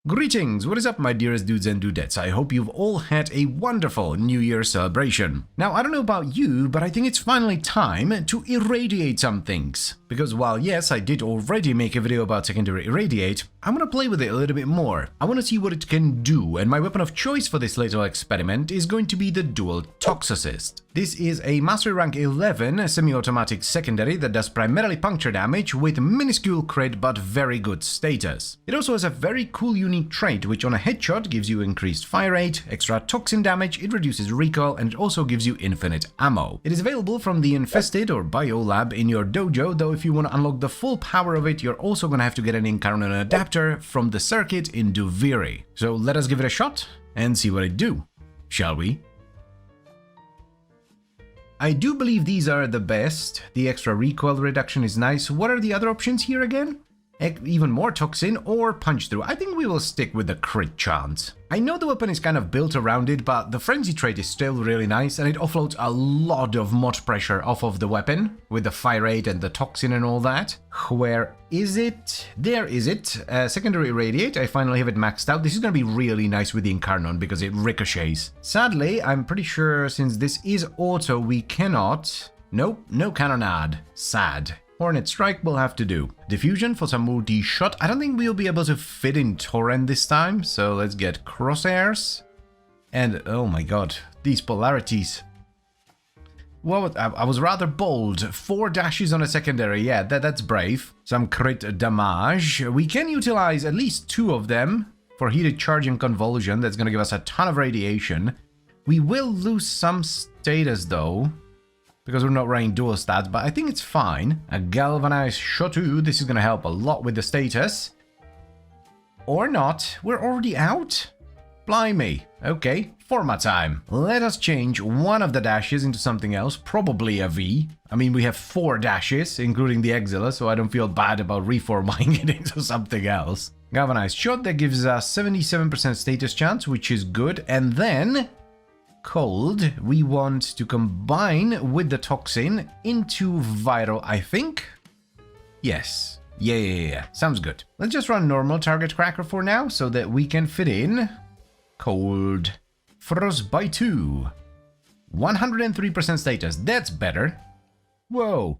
Greetings, what is up my dearest dudes and dudettes? I hope you've all had a wonderful New Year celebration. Now, I don't know about you, but I think it's finally time to irradiate some things. Because while yes, I did already make a video about secondary irradiate, I want to play with it a little bit more. I want to see what it can do, and my weapon of choice for this little experiment is going to be the dual Toxicist. This is a Mastery Rank 11 semi-automatic secondary that does primarily puncture damage with minuscule crit but very good status. It also has a very cool unique trait which on a headshot gives you increased fire rate, extra toxin damage, it reduces recoil, and it also gives you infinite ammo. It is available from the Infested or Bio Lab in your dojo, though if you want to unlock the full power of it, you're also going to have to get an Incarnon adapter from the circuit in Duviri. So let us give it a shot and see what it do, shall we? I do believe these are the best. The extra recoil reduction is nice. What are the other options here again? Even more toxin or punch through. I think we will stick with the crit chance. I know the weapon is kind of built around it, but the frenzy trait is still really nice and it offloads a lot of mod pressure off of the weapon with the fire rate and the toxin and all that. Where is it? There is it. Secondary irradiate. I finally have it maxed out. This is going to be really nice with the Incarnon because it ricochets. Sadly, I'm pretty sure since this is auto, we cannot... Nope, no cannonade. Sad. Hornet Strike will have to do. Diffusion for some multi-shot. I don't think we'll be able to fit in Torrent this time, so let's get Crosshairs. And, oh my god, these polarities. Well, I was rather bold. 4 dashes on a secondary, yeah, that's brave. Some crit damage. We can utilize at least 2 of them for heated charge and convulsion. That's gonna give us a ton of radiation. We will lose some status though, because we're not running dual stats, but I think it's fine. A galvanized Shotu, this is gonna help a lot with the status. Or not, we're already out? Blimey, okay, format time. Let us change one of the dashes into something else, probably a V. I mean, we have 4 dashes, including the Exila, so I don't feel bad about reformatting it into something else. Galvanized Shot, that gives us 77% status chance, which is good, and then... Cold, we want to combine with the toxin into viral, I think? Yes. Yeah. Sounds good. Let's just run normal target cracker for now so that we can fit in cold. Frostbite 2. 103% status. That's better. Whoa.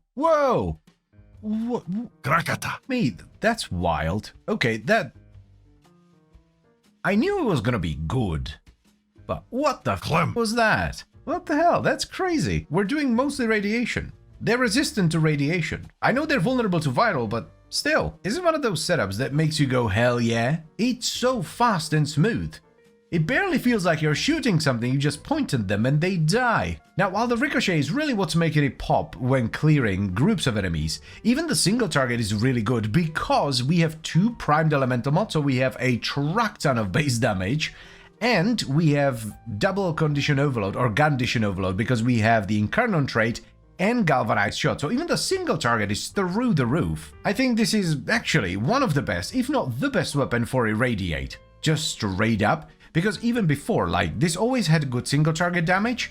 Krakata. Mate, that's wild. Okay, that... I knew it was gonna be good. But what the f was that? What the hell? That's crazy. We're doing mostly radiation. They're resistant to radiation. I know they're vulnerable to viral, but still. Is it one of those setups that makes you go, hell yeah? It's so fast and smooth. It barely feels like you're shooting something, you just point at them and they die. Now, while the ricochet is really what's making it pop when clearing groups of enemies, even the single target is really good because we have 2 primed elemental mods, so we have a truck ton of base damage. And we have double condition overload or condition overload because we have the Incarnon trait and galvanized shot. So even the single target is through the roof. I think this is actually one of the best, if not the best weapon for irradiate. Just straight up. Because even before, like, this always had good single target damage.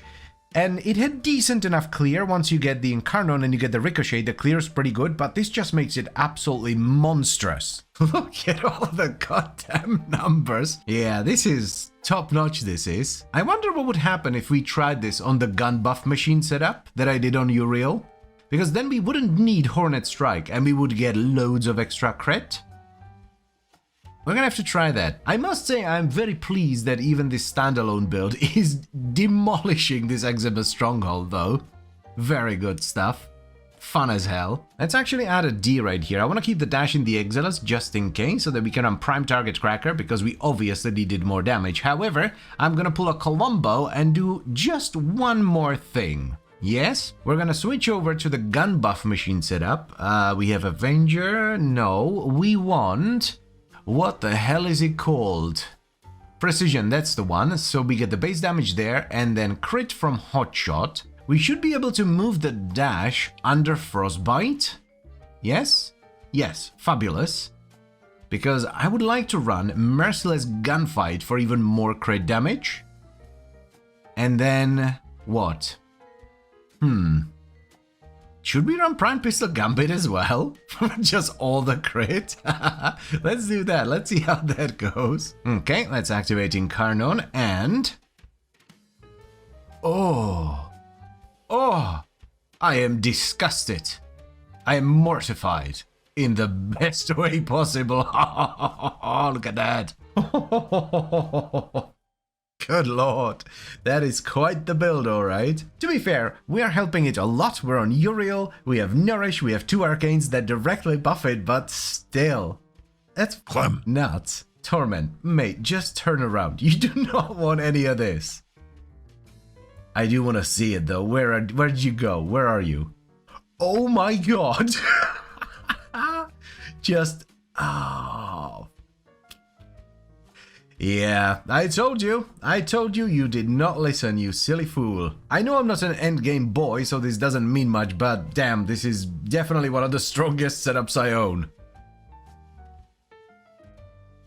And it had decent enough clear. Once you get the Incarnon and you get the ricochet, the clear is pretty good, but this just makes it absolutely monstrous. Look at all the goddamn numbers. Yeah, this is top-notch, this is. I wonder what would happen if we tried this on the gun buff machine setup that I did on Uriel. Because then we wouldn't need Hornet Strike and we would get loads of extra crit. We're gonna have to try that. I must say I'm very pleased that even this standalone build is demolishing this Eczema stronghold though. Very good stuff. Fun as hell. Let's actually add a D right here. I want to keep the dash in the Exiles just in case so that we can run Prime Target Cracker because we obviously needed more damage. However, I'm gonna pull a Colombo and do just one more thing. Yes, we're gonna switch over to the gun buff machine setup. We have Avenger. No, we want... What the hell is it called? Precision, that's the one. So we get the base damage there and then crit from Hotshot. We should be able to move the dash under Frostbite. Yes? Yes, fabulous. Because I would like to run Merciless Gunfight for even more crit damage. And then... what? Should we run Prime Pistol Gambit as well? Just all the crit? Let's do that. Let's see how that goes. Okay, let's activate Incarnon and... Oh, I am disgusted. I am mortified in the best way possible. Look at that. Good lord, that is quite the build, alright. To be fair, we are helping it a lot. We're on Uriel, we have Nourish, we have 2 arcanes that directly buff it, but still. That's nuts. Torment, mate, just turn around. You do not want any of this. I do want to see it though. Where'd you go? Where are you? Oh my god. Just... Oh. Yeah, I told you you did not listen, you silly fool. I know I'm not an endgame boy, so this doesn't mean much, but damn, this is definitely one of the strongest setups I own.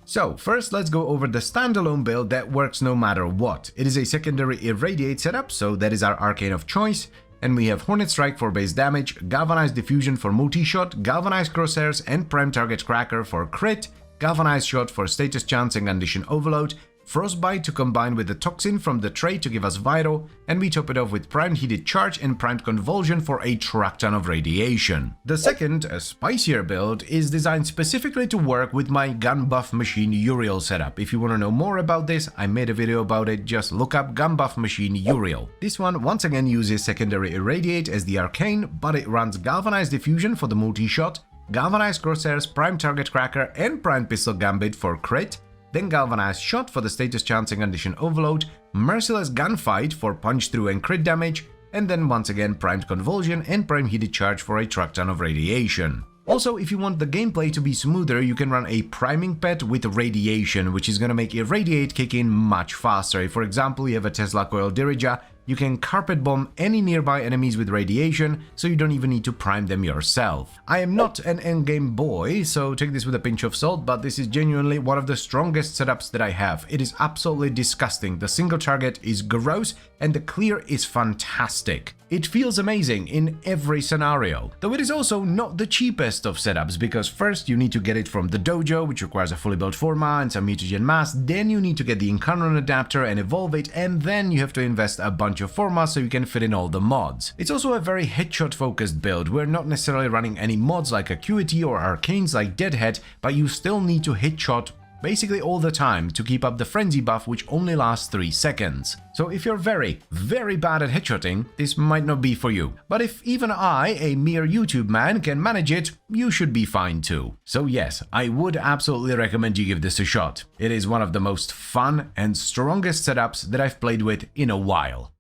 So, first let's go over the standalone build that works no matter what. It is a secondary Irradiate setup, so that is our arcane of choice. And we have Hornet Strike for base damage, Galvanized Diffusion for multi-shot, Galvanized Crosshairs and Prime Target Cracker for crit, Galvanized Shot for status chance and condition overload, Frostbite to combine with the Toxin from the trait to give us Vital, and we top it off with Primed Heated Charge and Primed Convulsion for a truck ton of radiation. The second, a spicier build, is designed specifically to work with my gun buff machine Uriel setup. If you want to know more about this, I made a video about it, just look up gun buff machine Uriel. This one once again uses secondary Irradiate as the arcane, but it runs Galvanized Diffusion for the multi-shot, Galvanized Crosshairs, Prime Target Cracker and Prime Pistol Gambit for crit, then Galvanized Shot for the status chance and condition overload, Merciless Gunfight for punch through and crit damage, and then once again Primed Convulsion and Prime Heated Charge for a truck ton of radiation. Also, if you want the gameplay to be smoother, you can run a priming pet with radiation, which is gonna make Irradiate kick in much faster. If, for example, you have a Tesla Coil Dirija, you can carpet bomb any nearby enemies with radiation, so you don't even need to prime them yourself. I am not an endgame boy, so take this with a pinch of salt, but this is genuinely one of the strongest setups that I have. It is absolutely disgusting. The single target is gross, and the clear is fantastic. It feels amazing in every scenario. Though it is also not the cheapest of setups, because first you need to get it from the dojo, which requires a fully built forma and some mutagen mass, then you need to get the Incarnon adapter and evolve it, and then you have to invest a bunch of forma so you can fit in all the mods. It's also a very headshot focused build. We're not necessarily running any mods like Acuity or arcanes like Deadhead, but you still need to headshot basically all the time to keep up the frenzy buff, which only lasts 3 seconds. So if you're very, very bad at headshotting, this might not be for you. But if even I, a mere YouTube man, can manage it, you should be fine too. So yes, I would absolutely recommend you give this a shot. It is one of the most fun and strongest setups that I've played with in a while.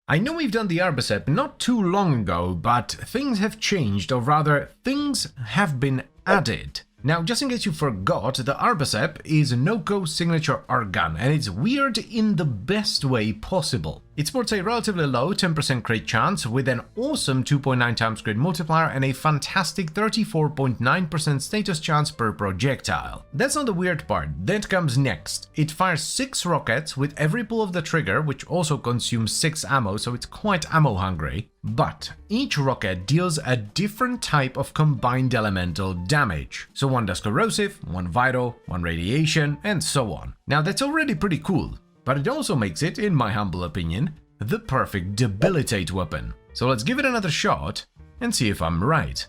I know we've done the Arbacep not too long ago, but things have changed, or rather, things have been added. Now, just in case you forgot, the Arbacep is Noko's signature art gun, and it's weird in the best way possible. It sports a relatively low 10% crit chance with an awesome 2.9 times crit multiplier and a fantastic 34.9% status chance per projectile. That's not the weird part, that comes next. It fires 6 rockets with every pull of the trigger, which also consumes 6 ammo, so it's quite ammo hungry. But each rocket deals a different type of combined elemental damage. So one does corrosive, one vital, one radiation, and so on. Now that's already pretty cool, but it also makes it, in my humble opinion, the perfect debilitate weapon. So let's give it another shot and see if I'm right.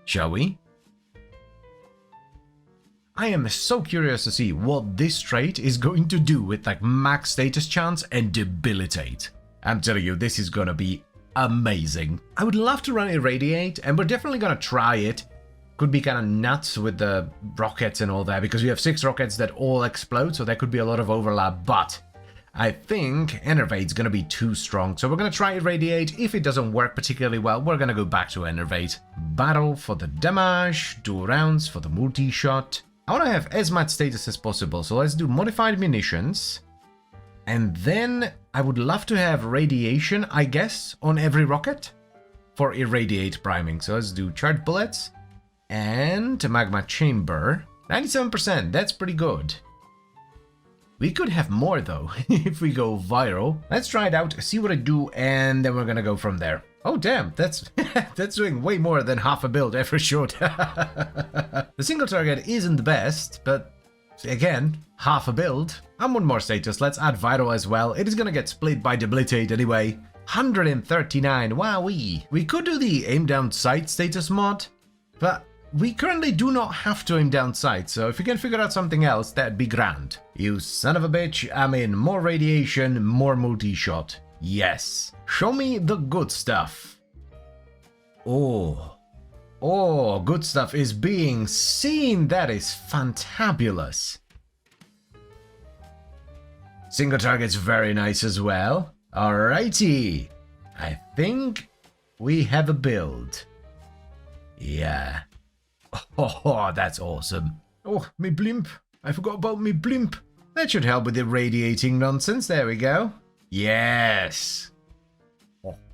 Shall we? I am so curious to see what this trait is going to do with like max status chance and debilitate. I'm telling you, this is gonna be amazing. I would love to run Irradiate, and we're definitely gonna try it. Could be kind of nuts with the rockets and all that, because we have 6 rockets that all explode, so there could be a lot of overlap, but I think Enervate's gonna be too strong, so we're gonna try Irradiate. If it doesn't work particularly well, we're gonna go back to Enervate. Battle for the damage, 2 rounds for the multi-shot. I wanna have as much status as possible, so let's do modified munitions. And then I would love to have radiation, I guess, on every rocket for Irradiate priming. So let's do charged bullets and magma chamber. 97%, that's pretty good. We could have more though, if we go viral. Let's try it out, see what I do, and then we're gonna go from there. Oh damn, that's that's doing way more than half a build ever should. The single target isn't the best, but again, half a build. And one more status, let's add vital as well. It is gonna get split by debilitate anyway. 139, wowee. We could do the aim down sight status mod, but we currently do not have to aim down sight, so if you can figure out something else, that'd be grand. You son of a bitch, I'm in. More radiation, more multi-shot. Yes. Show me the good stuff. Oh. Oh, good stuff is being seen. That is fantabulous. Single target's very nice as well. Alrighty. I think we have a build. Yeah. Oh, that's awesome. Oh, me blimp. I forgot about me blimp. That should help with the radiating nonsense. There we go. Yes.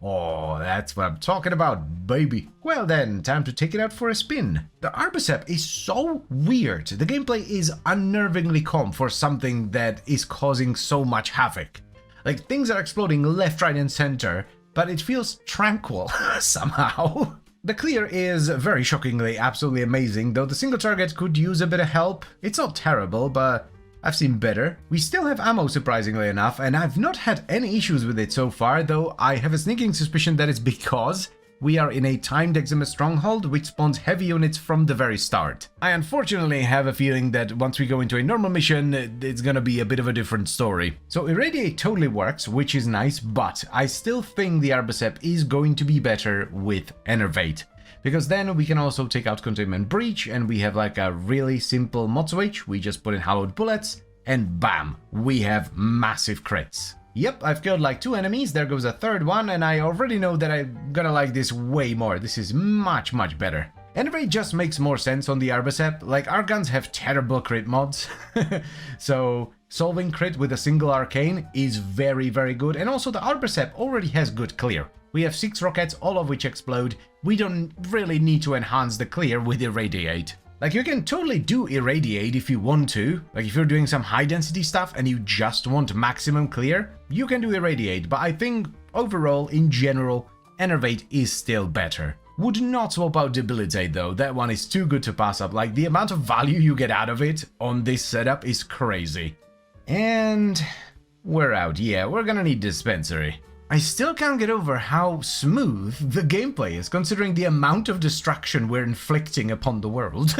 Oh, that's what I'm talking about, baby. Well then, time to take it out for a spin. The Arbicep is so weird. The gameplay is unnervingly calm for something that is causing so much havoc. Like, things are exploding left, right, and center, but it feels tranquil somehow. The clear is very shockingly absolutely amazing, though the single target could use a bit of help. It's not terrible, but I've seen better. We still have ammo surprisingly enough, and I've not had any issues with it so far, though I have a sneaking suspicion that it's because we are in a timed Eximus stronghold which spawns heavy units from the very start. I unfortunately have a feeling that once we go into a normal mission, it's gonna be a bit of a different story. So Irradiate totally works, which is nice, but I still think the Arbicep is going to be better with Enervate. Because then we can also take out Containment Breach, and we have like a really simple mod switch. We just put in hallowed bullets, and bam, we have massive crits. Yep, I've killed like 2 enemies, there goes a third one, and I already know that I'm gonna like this way more. This is much, much better. Enervate just makes more sense on the Arbicep. Like, our guns have terrible crit mods, so solving crit with a single arcane is very, very good. And also the Arbicep already has good clear. We have 6 rockets, all of which explode. We don't really need to enhance the clear with Irradiate. Like, you can totally do Irradiate if you want to. Like, if you're doing some high density stuff and you just want maximum clear, you can do Irradiate. But I think overall, in general, Enervate is still better. Would not swap out Debilitate though, that one is too good to pass up. Like, the amount of value you get out of it on this setup is crazy. And we're out, yeah, we're gonna need Dispensary. I still can't get over how smooth the gameplay is, considering the amount of destruction we're inflicting upon the world.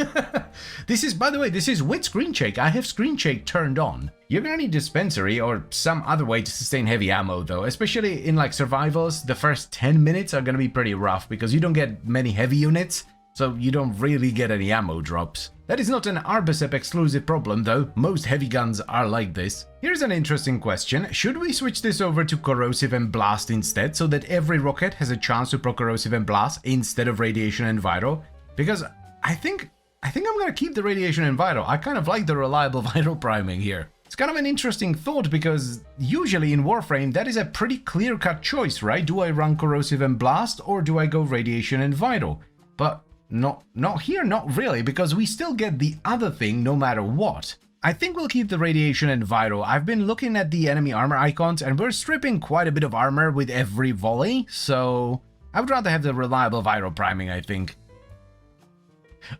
This is, by the way, this is with Screen Shake. I have Screen Shake turned on. You're gonna need Dispensary or some other way to sustain heavy ammo though, especially in like survivals. The first 10 minutes are gonna be pretty rough because you don't get many heavy units, so you don't really get any ammo drops. That is not an Arbicep exclusive problem though, most heavy guns are like this. Here's an interesting question, should we switch this over to Corrosive and Blast instead, so that every rocket has a chance to proc Corrosive and Blast instead of Radiation and Vital? Because I think I'm gonna keep the Radiation and Vital. I kind of like the reliable Vital priming here. It's kind of an interesting thought because usually in Warframe that is a pretty clear-cut choice, right? Do I run Corrosive and Blast or do I go Radiation and Vital? But not here, not really, because we still get the other thing no matter what. I think we'll keep the Radiation and Vital. I've been looking at the enemy armor icons and we're stripping quite a bit of armor with every volley, so I would rather have the reliable Vital priming, I think.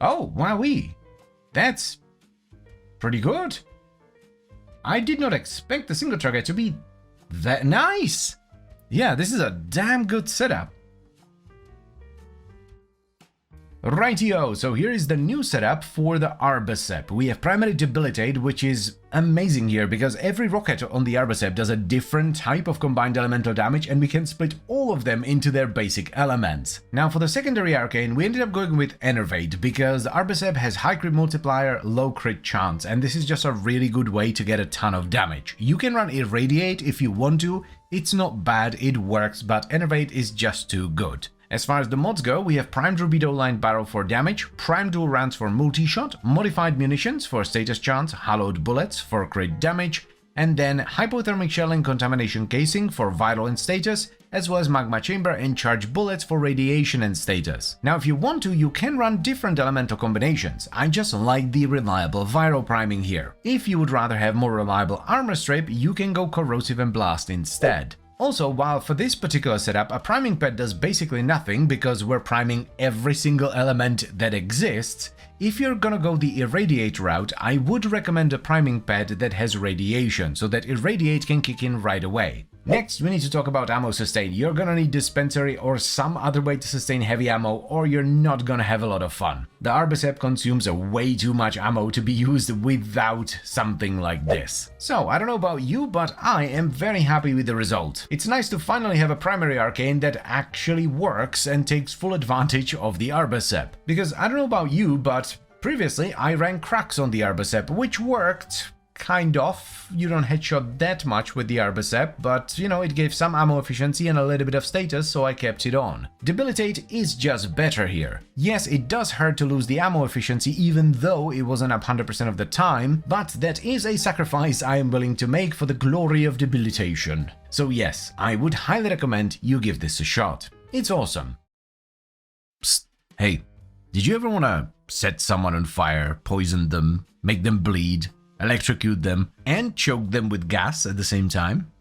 Oh, wowee. That's pretty good. I did not expect the single target to be that nice. Yeah, this is a damn good setup. Rightio, so here is the new setup for the Arbicep. We have Primary Debilitate, which is amazing here because every rocket on the Arbicep does a different type of combined elemental damage and we can split all of them into their basic elements. Now for the secondary arcane, we ended up going with Enervate because the Arbicep has high crit multiplier, low crit chance, and this is just a really good way to get a ton of damage. You can run Irradiate if you want to, it's not bad, it works, but Enervate is just too good. As far as the mods go, we have Primed Rubido Lined Barrel for damage, Primed Dual Rounds for multi-shot, Modified Munitions for status chance, Hallowed Bullets for crit damage, and then Hypothermic Shell and Contamination Casing for vital and status, as well as Magma Chamber and Charged Bullets for radiation and status. Now if you want to, you can run different elemental combinations, I just like the reliable viral priming here. If you would rather have more reliable armor strip, you can go Corrosive and Blast instead. Also, while for this particular setup, a priming pad does basically nothing because we're priming every single element that exists, if you're gonna go the irradiate route, I would recommend a priming pad that has radiation, so that irradiate can kick in right away. Next, we need to talk about ammo sustain. You're gonna need dispensary or some other way to sustain heavy ammo, or you're not gonna have a lot of fun. The Arbicep consumes way too much ammo to be used without something like this. So, I don't know about you, but I am very happy with the result. It's nice to finally have a primary arcane that actually works and takes full advantage of the Arbicep. Because I don't know about you, but previously I ran cracks on the Arbicep, which worked kind of. You don't headshot that much with the Arbicep, but you know, it gave some ammo efficiency and a little bit of status, so I kept it on. Debilitate is just better here. Yes, it does hurt to lose the ammo efficiency even though it wasn't up 100% of the time, but that is a sacrifice I am willing to make for the glory of debilitation. So yes, I would highly recommend you give this a shot. It's awesome. Psst, hey, did you ever want to set someone on fire, poison them, make them bleed, electrocute them, and choke them with gas at the same time?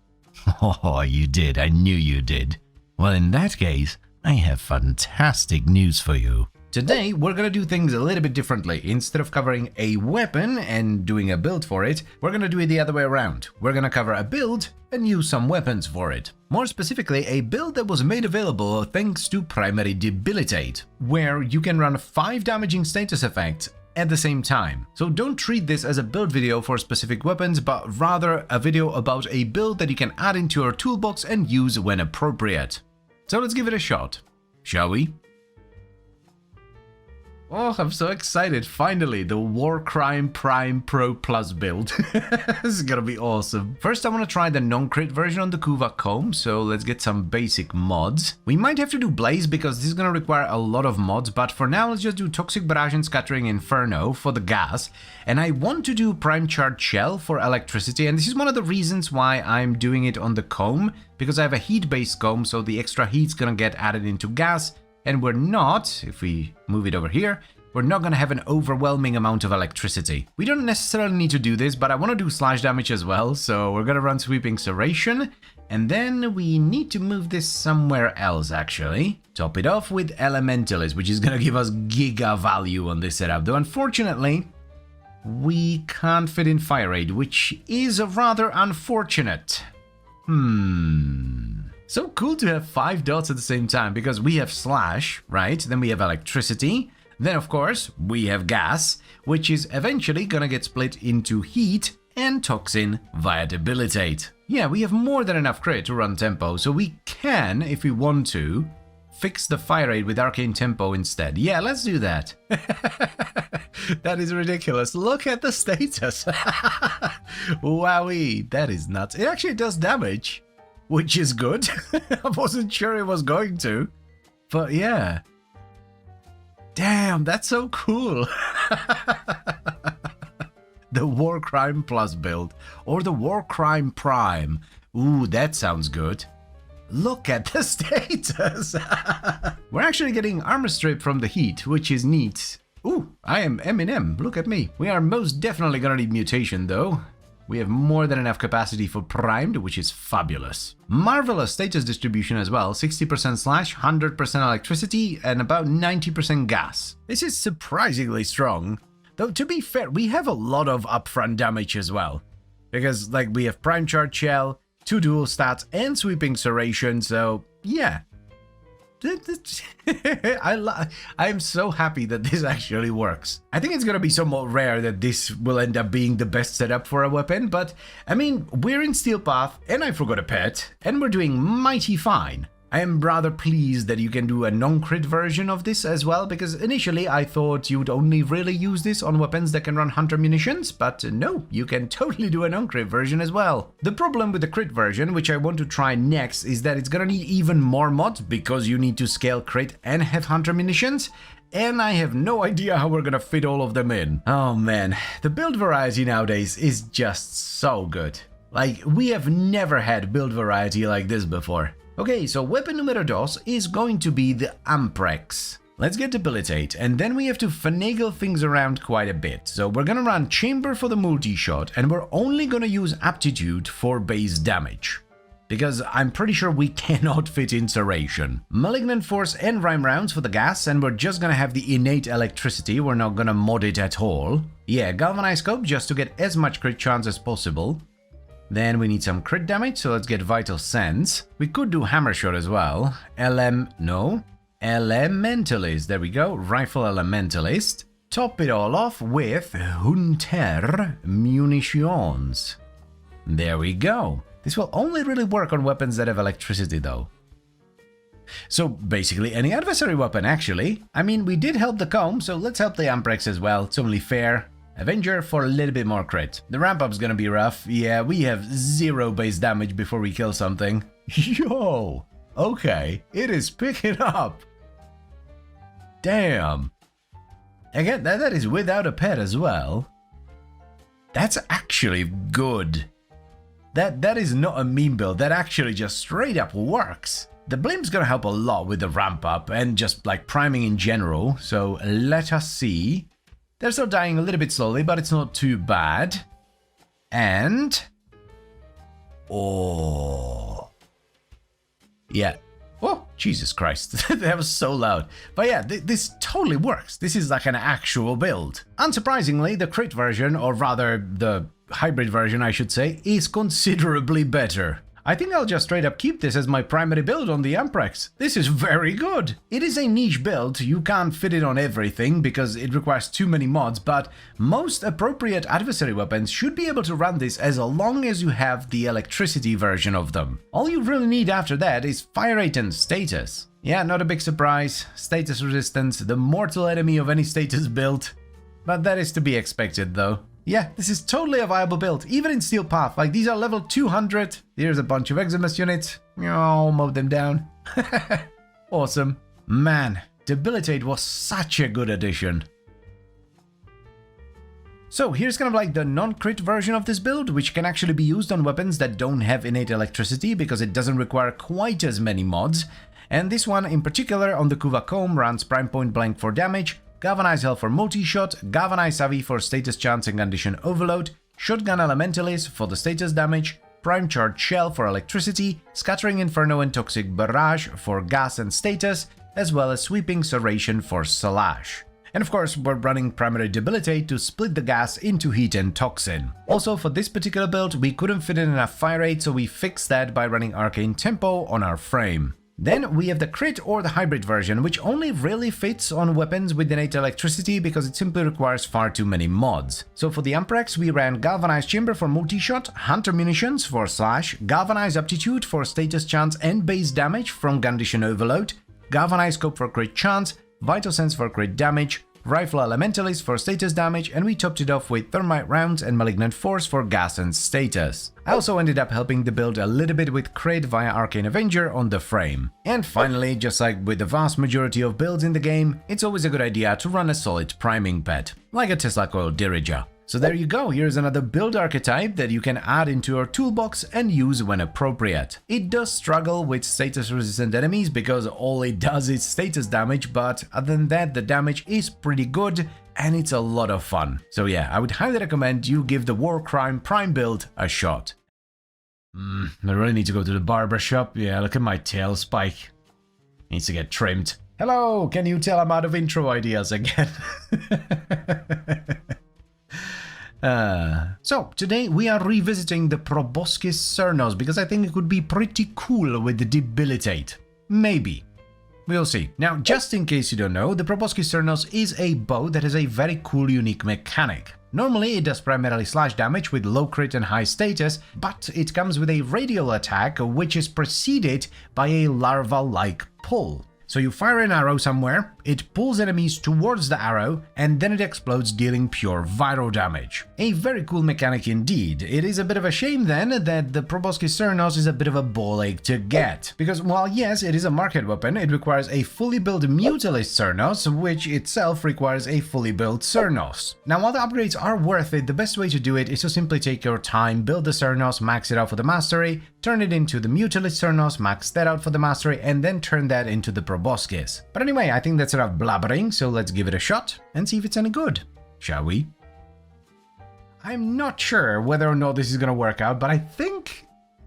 Oh, you did. I knew you did. Well, in that case, I have fantastic news for you. Today, we're gonna do things a little bit differently. Instead of covering a weapon and doing a build for it, we're gonna do it the other way around. We're gonna cover a build and use some weapons for it. More specifically, a build that was made available thanks to Primary Debilitate, where you can run 5 damaging status effects at the same time. So don't treat this as a build video for specific weapons, but rather a video about a build that you can add into your toolbox and use when appropriate. So let's give it a shot, shall we? Oh, I'm so excited. Finally, the Warframe Prime Pro Plus build. This is gonna be awesome. First, I want to try the non-crit version on the Kuva comb, so let's get some basic mods. We might have to do Blaze because this is gonna require a lot of mods, but for now, let's just do Toxic Barrage and Scattering Inferno for the gas. And I want to do Prime Charge Shell for electricity, and this is one of the reasons why I'm doing it on the comb, because I have a heat-based comb, so the extra heat's gonna get added into gas. And we're not, if we move it over here, we're not going to have an overwhelming amount of electricity. We don't necessarily need to do this, but I want to do slash damage as well, so we're going to run Sweeping Serration, and then we need to move this somewhere else, actually. Top it off with Elementalist, which is going to give us giga value on this setup, though unfortunately, we can't fit in Fire Raid, which is rather unfortunate. So cool to have 5 dots at the same time, because we have slash, right? Then we have electricity. Then, of course, we have gas, which is eventually gonna get split into heat and toxin via debilitate. Yeah, we have more than enough crit to run tempo, so we can, if we want to, fix the fire rate with arcane tempo instead. Yeah, let's do that. That is ridiculous. Look at the status. Wowee, that is nuts. It actually does damage, which is good. I wasn't sure it was going to, but yeah. Damn, that's so cool. The Warframe Plus build, or the Warframe Prime. Ooh, that sounds good. Look at the status. We're actually getting armor strip from the heat, which is neat. Ooh, I am Eminem, look at me. We are most definitely gonna need mutation though. We have more than enough capacity for primed, which is fabulous. Marvelous status distribution as well, 60% slash, 100% electricity, and about 90% gas. This is surprisingly strong. Though to be fair, we have a lot of upfront damage as well. Because like we have Prime Charge Shell, 2 dual stats, and Sweeping Serration, so yeah. I'm so happy that this actually works. I think it's gonna be somewhat rare that this will end up being the best setup for a weapon, but I mean, we're in Steel Path, and I forgot a pet, and we're doing mighty fine. I am rather pleased that you can do a non-crit version of this as well, because initially I thought you'd only really use this on weapons that can run hunter munitions, but no, you can totally do a non-crit version as well. The problem with the crit version, which I want to try next, is that it's gonna need even more mods, because you need to scale crit and have hunter munitions, and I have no idea how we're gonna fit all of them in. Oh man, the build variety nowadays is just so good. Like, we have never had build variety like this before. Okay, so weapon numero dos is going to be the Amprex. Let's get Debilitate, and then we have to finagle things around quite a bit. So we're gonna run Chamber for the multi-shot, and we're only gonna use Aptitude for base damage. because I'm pretty sure we cannot fit Insurrection. Malignant Force and Rhyme rounds for the gas, and we're just gonna have the innate electricity, we're not gonna mod it at all. Yeah, Galvanized Scope just to get as much crit chance as possible. Then we need some crit damage, so let's get Vital Sense. We could do Hammer Shot as well. Elementalist, there we go, Rifle Elementalist. Top it all off with Hunter Munitions. There we go. This will only really work on weapons that have electricity though. So basically any adversary weapon actually. I mean, we did help the Comb, so let's help the Amprex as well, it's only fair. Avenger for a little bit more crit. The ramp up's gonna be rough. Yeah, we have 0 base damage before we kill something. Yo! Okay, it is picking up. Damn. Again, that is without a pet as well. That's actually good. That is not a meme build, that actually just straight up works. The blimp's gonna help a lot with the ramp up and just like priming in general, so let us see. They're still dying a little bit slowly, but it's not too bad. And... oh... yeah. Oh, Jesus Christ, that was so loud. But yeah, this totally works. This is like an actual build. Unsurprisingly, the crit version, or rather the hybrid version I should say, is considerably better. I think I'll just straight up keep this as my primary build on the Amprex. This is very good. It is a niche build, you can't fit it on everything because it requires too many mods, but most appropriate adversary weapons should be able to run this as long as you have the electricity version of them. All you really need after that is fire rate and status. Yeah, not a big surprise. Status resistance, the mortal enemy of any status build. But that is to be expected though. Yeah, this is totally a viable build, even in Steel Path. Like, these are level 200. Here's a bunch of Eximus units. Oh, mow them down. Awesome. Man, Debilitate was such a good addition. So here's kind of like the non-crit version of this build, which can actually be used on weapons that don't have innate electricity because it doesn't require quite as many mods. And this one in particular on the Kuva Comb runs Prime Point Blank for damage, Galvanized Hell for multi-shot, Galvanized Savvy for status chance and condition overload, Shotgun Elementalist for the status damage, Prime Charge Shell for electricity, Scattering Inferno and Toxic Barrage for gas and status, as well as Sweeping Serration for Slash. And of course, we're running Primary Debilitate to split the gas into Heat and Toxin. Also, for this particular build, we couldn't fit in enough fire rate, so we fixed that by running Arcane Tempo on our frame. Then we have the crit or the hybrid version, which only really fits on weapons with innate electricity because it simply requires far too many mods. So for the Amprex, we ran Galvanized Chamber for multi-shot, Hunter Munitions for Slash, Galvanized Aptitude for status chance and base damage from Condition Overload, Galvanized Scope for crit chance, Vital Sense for crit damage, Rifle Elementalist for status damage, and we topped it off with Thermite Rounds and Malignant Force for gas and status. I also ended up helping the build a little bit with crit via Arcane Avenger on the frame. And finally, just like with the vast majority of builds in the game, it's always a good idea to run a solid priming pet, like a Tesla Coil Diriger. So there you go, here's another build archetype that you can add into your toolbox and use when appropriate. It does struggle with status resistant enemies because all it does is status damage, but other than that the damage is pretty good and it's a lot of fun. So yeah, I would highly recommend you give the Warframe Prime build a shot. I really need to go to the barber shop. Yeah, look at my tail spike. Needs to get trimmed. Hello, can you tell I'm out of intro ideas again? So today we are revisiting the Proboscis Cernos because I think it could be pretty cool with the Debilitate. Maybe. We'll see. Now, just in case you don't know, the Proboscis Cernos is a bow that has a very cool unique mechanic. Normally it does primarily slash damage with low crit and high status, but it comes with a radial attack which is preceded by a larva-like pull. So you fire an arrow somewhere, it pulls enemies towards the arrow, and then it explodes, dealing pure viral damage. A very cool mechanic indeed. It is a bit of a shame then that the Proboscis Cernos is a bit of a ball ache to get. Because while yes, it is a market weapon, it requires a fully built Mutalist Cernos, which itself requires a fully built Cernos. Now while the upgrades are worth it, the best way to do it is to simply take your time, build the Cernos, max it out for the mastery, turn it into the Mutalist Cernos, max that out for the mastery, and then turn that into the Proboscis. But anyway, I think that's enough blabbering, so let's give it a shot and see if it's any good, shall we? I'm not sure whether or not this is gonna work out, but I think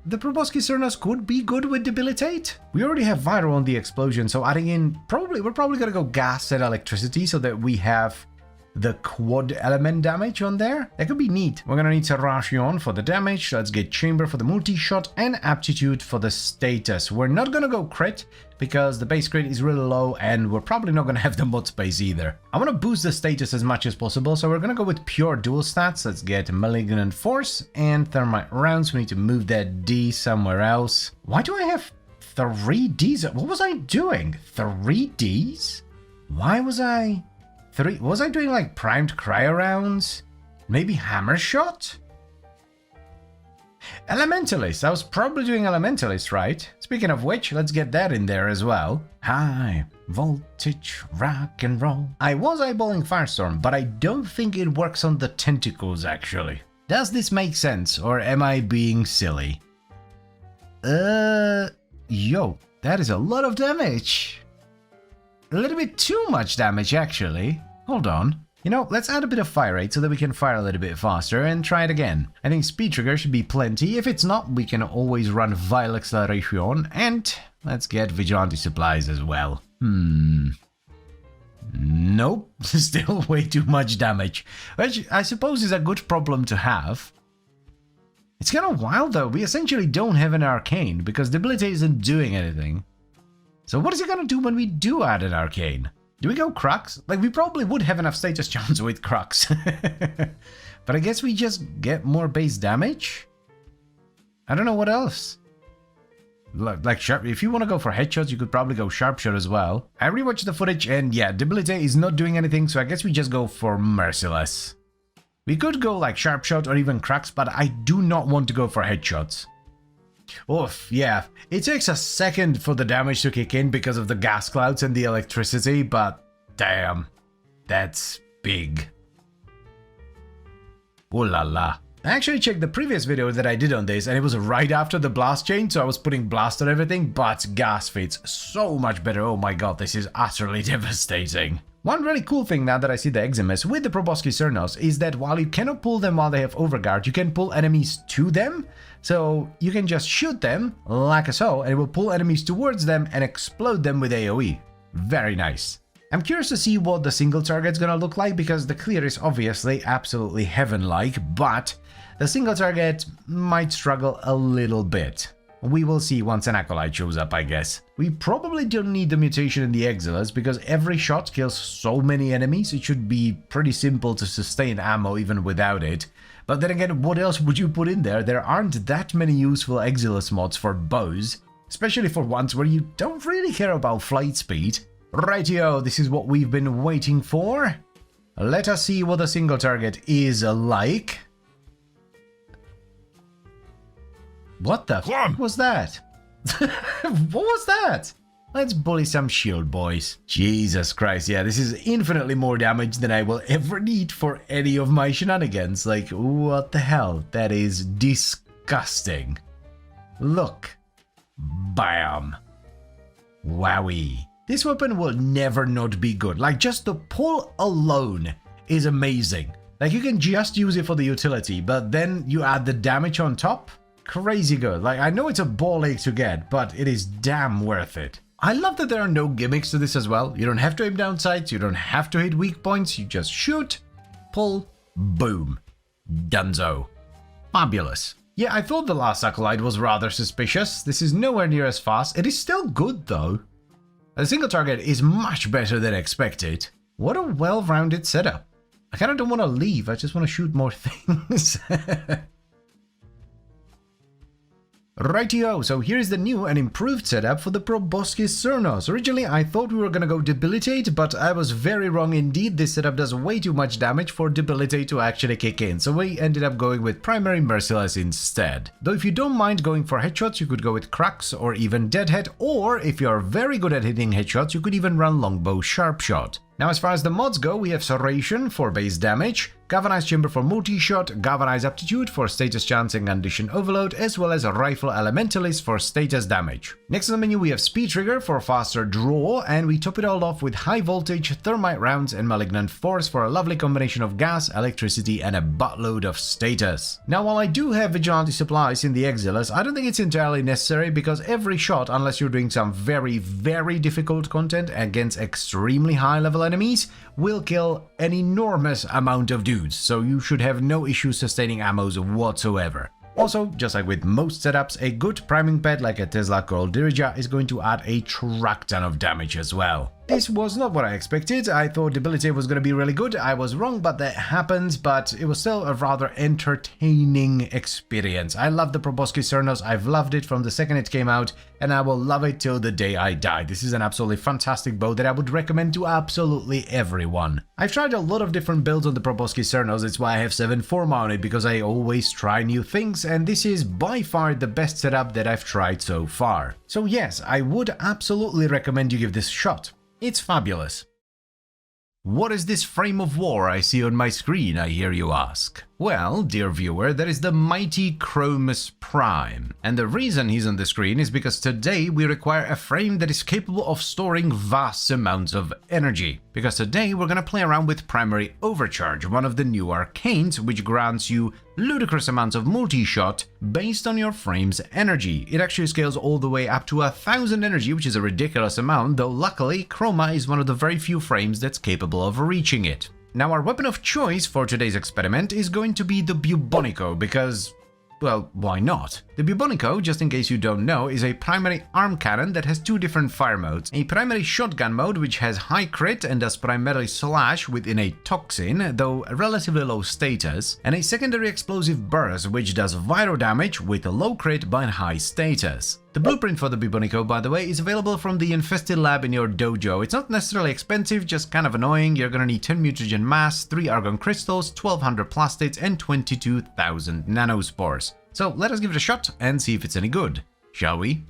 the Proboscis Cernos could be good with Debilitate. We already have Viral on the explosion, so adding in, we're probably gonna go gas and electricity so that we have the quad element damage on there. That could be neat. We're gonna need Serration for the damage. Let's get Chamber for the multi-shot and Aptitude for the status. We're not gonna go crit because the base crit is really low and we're probably not gonna have the mod space either. I wanna boost the status as much as possible, so we're gonna go with pure dual stats. Let's get Malignant Force and Thermite Rounds. We need to move that D somewhere else. Why do I have 3 Ds? What was I doing? 3 Ds? Why was I... Was I doing like primed cryo rounds? Maybe hammer shot? Elementalist. I was probably doing Elementalist, right? Speaking of which, let's get that in there as well. High voltage rock and roll. I was eyeballing Firestorm, but I don't think it works on the tentacles actually. Does this make sense, or am I being silly? Yo, that is a lot of damage. A little bit too much damage actually. Hold on. You know, let's add a bit of fire rate so that we can fire a little bit faster and try it again. I think speed trigger should be plenty. If it's not, we can always run Vile Acceleration and let's get Vigilante Supplies as well. Nope, still way too much damage, which I suppose is a good problem to have. It's kind of wild though, we essentially don't have an Arcane because Debilitate isn't doing anything. So what is it gonna do when we do add an Arcane? Do we go Crux? Like, we probably would have enough status chance with Crux. But I guess we just get more base damage? I don't know what else. Like, sharp. If you want to go for headshots, you could probably go Sharpshot as well. I rewatched the footage and yeah, Debilitate is not doing anything, so I guess we just go for Merciless. We could go like Sharpshot or even Crux, but I do not want to go for headshots. Oof, yeah, it takes a second for the damage to kick in because of the gas clouds and the electricity, but damn, that's big. Ooh la la. I actually checked the previous video that I did on this and it was right after the blast chain, so I was putting blast on everything, but gas fits so much better. Oh my god, this is utterly devastating. One really cool thing now that I see the Eximus with the Proboscis Cernos is that while you cannot pull them while they have overguard, you can pull enemies to them. So you can just shoot them like so and it will pull enemies towards them and explode them with AoE. Very nice. I'm curious to see what the single target's gonna look like because the clear is obviously absolutely heaven-like, but the single target might struggle a little bit. We will see once an Acolyte shows up, I guess. We probably don't need the mutation in the Exiles because every shot kills so many enemies, it should be pretty simple to sustain ammo even without it. But then again, what else would you put in there? There aren't that many useful Exiles mods for bows, especially for ones where you don't really care about flight speed. Rightio, this is what we've been waiting for. Let us see what the single target is like. What the f was that? What was that? Let's bully some shield boys. Jesus Christ, yeah, this is infinitely more damage than I will ever need for any of my shenanigans. Like, what the hell? That is disgusting. Look. Bam. Wowie. This weapon will never not be good. Like, just the pull alone is amazing. Like, you can just use it for the utility, but then you add the damage on top. Crazy good. Like, I know it's a ball ache to get, but it is damn worth it. I love that there are no gimmicks to this as well. You don't have to aim down sights, you don't have to hit weak points, you just shoot, pull, boom. Dunzo. Fabulous. Yeah, I thought the last Acolyte was rather suspicious. This is nowhere near as fast. It is still good though. A single target is much better than expected. What a well-rounded setup. I kind of don't want to leave, I just want to shoot more things. Rightio, so here's the new and improved setup for the Proboscis Cernos. Originally I thought we were gonna go Debilitate, but I was very wrong indeed. This setup does way too much damage for Debilitate to actually kick in, so we ended up going with Primary Merciless instead. Though if you don't mind going for headshots, you could go with Crux or even Deadhead, or if you're very good at hitting headshots, you could even run Longbow Sharpshot. Now as far as the mods go, we have Serration for base damage, Galvanized Chamber for multi-shot, Galvanized Aptitude for status chance and condition overload, as well as a Rifle Elementalist for status damage. Next on the menu we have Speed Trigger for faster draw, and we top it all off with High Voltage, Thermite Rounds and Malignant Force for a lovely combination of gas, electricity and a buttload of status. Now while I do have Vigilante Supplies in the Exiles, I don't think it's entirely necessary because every shot, unless you're doing some very difficult content against extremely high level enemies, will kill an enormous amount of dudes, so you should have no issue sustaining ammos whatsoever. Also, just like with most setups, a good priming pad like a Tesla Coral Dirija is going to add a truck ton of damage as well. This was not what I expected. I thought Debilitate was going to be really good. I was wrong, but that happens, but it was still a rather entertaining experience. I love the Proboscis Cernos. I've loved it from the second it came out, and I will love it till the day I die. This is an absolutely fantastic bow that I would recommend to absolutely everyone. I've tried a lot of different builds on the Proboscis Cernos. It's why I have 7 Forma on it, because I always try new things, and this is by far the best setup that I've tried so far. So yes, I would absolutely recommend you give this a shot. It's fabulous. What is this frame of war I see on my screen, I hear you ask? Well, dear viewer, that is the mighty Chromus Prime. And the reason he's on the screen is because today we require a frame that is capable of storing vast amounts of energy. Because today we're gonna play around with Primary Overcharge, one of the new arcanes which grants you ludicrous amounts of multi-shot based on your frame's energy. It actually scales all the way up to 1000 energy, which is a ridiculous amount, though luckily Chroma is one of the very few frames that's capable of reaching it. Now our weapon of choice for today's experiment is going to be the Bubonico because, well, why not? The Bubonico, just in case you don't know, is a primary arm cannon that has 2 different fire modes. A primary shotgun mode which has high crit and does primarily slash within a toxin, though relatively low status, and a secondary explosive burst which does viral damage with a low crit but high status. The blueprint for the Bubonico, by the way, is available from the Infested Lab in your dojo. It's not necessarily expensive, just kind of annoying. You're gonna need 10 mutagen mass, 3 argon crystals, 1200 plastids and 22,000 nanospores. So let us give it a shot and see if it's any good, shall we?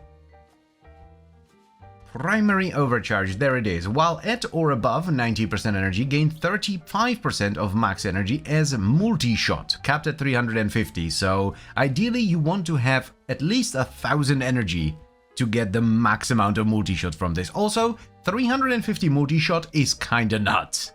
Primary Overcharge, there it is. While at or above 90% energy, gain 35% of max energy as multi-shot, capped at 350, so ideally you want to have at least 1000 energy to get the max amount of multi-shot from this. Also, 350 multi-shot is kinda nuts.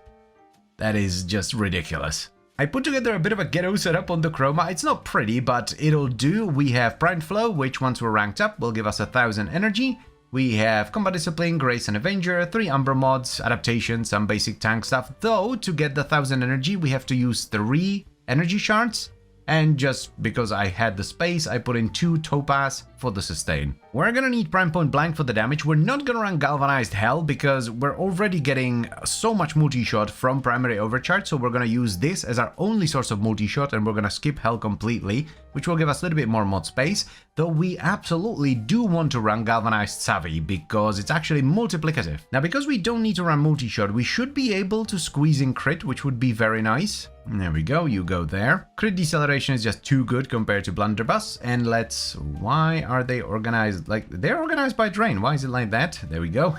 That is just ridiculous. I put together a bit of a ghetto setup on the Chroma. It's not pretty, but it'll do. We have Primed Flow, which once we're ranked up will give us 1000 energy. We have Combat Discipline, Grace and Avenger, 3 Umbra mods, adaptation, some basic tank stuff. Though, to get the 1000 energy, we have to use 3 energy shards. And just because I had the space, I put in 2 Topaz for the sustain. We're gonna need Prime Point Blank for the damage. We're not gonna run Galvanized Hell because we're already getting so much multi-shot from Primary Overcharge, so we're gonna use this as our only source of multi-shot and we're gonna skip Hell completely, which will give us a little bit more mod space, though we absolutely do want to run Galvanized Savvy because it's actually multiplicative. Now because we don't need to run multi-shot, we should be able to squeeze in crit, which would be very nice. There we go, you go there. Crit deceleration is just too good compared to Blunderbuss, and why are they organized like, they're organized by drain, why is it like that? There we go,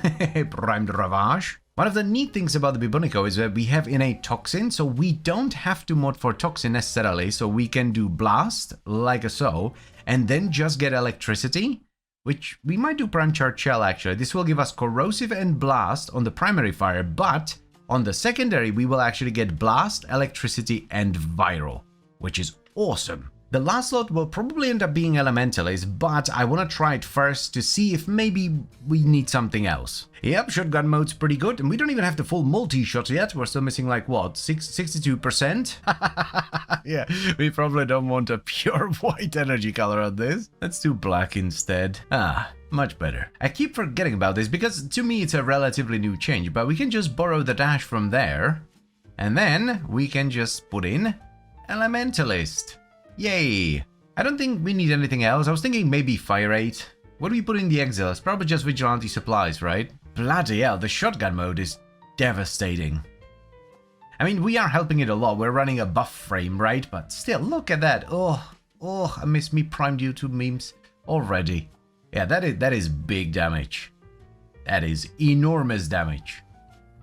Primed Ravage. One of the neat things about the Bubonico is that we have innate toxin, so we don't have to mod for toxin necessarily, so we can do blast, like so, and then just get electricity, which we might do prime charge shell actually. This will give us corrosive and blast on the primary fire, but on the secondary we will actually get blast, electricity and viral, which is awesome. The last slot will probably end up being Elementalist, but I want to try it first to see if maybe we need something else. Yep, shotgun mode's pretty good, and we don't even have the full multi-shot yet. We're still missing like, what, 62%? Yeah, we probably don't want a pure white energy color on this. Let's do black instead. Much better. I keep forgetting about this because to me it's a relatively new change, but we can just borrow the dash from there, and then we can just put in Elementalist. Yay! I don't think we need anything else. I was thinking maybe Fire Rate. What do we put in the Exile? It's probably just Vigilante Supplies, right? Bloody hell, the shotgun mode is devastating. I mean, we are helping it a lot. We're running a buff frame, right? But still, look at that. Oh, I miss me primed YouTube memes already. Yeah, that is big damage. That is enormous damage.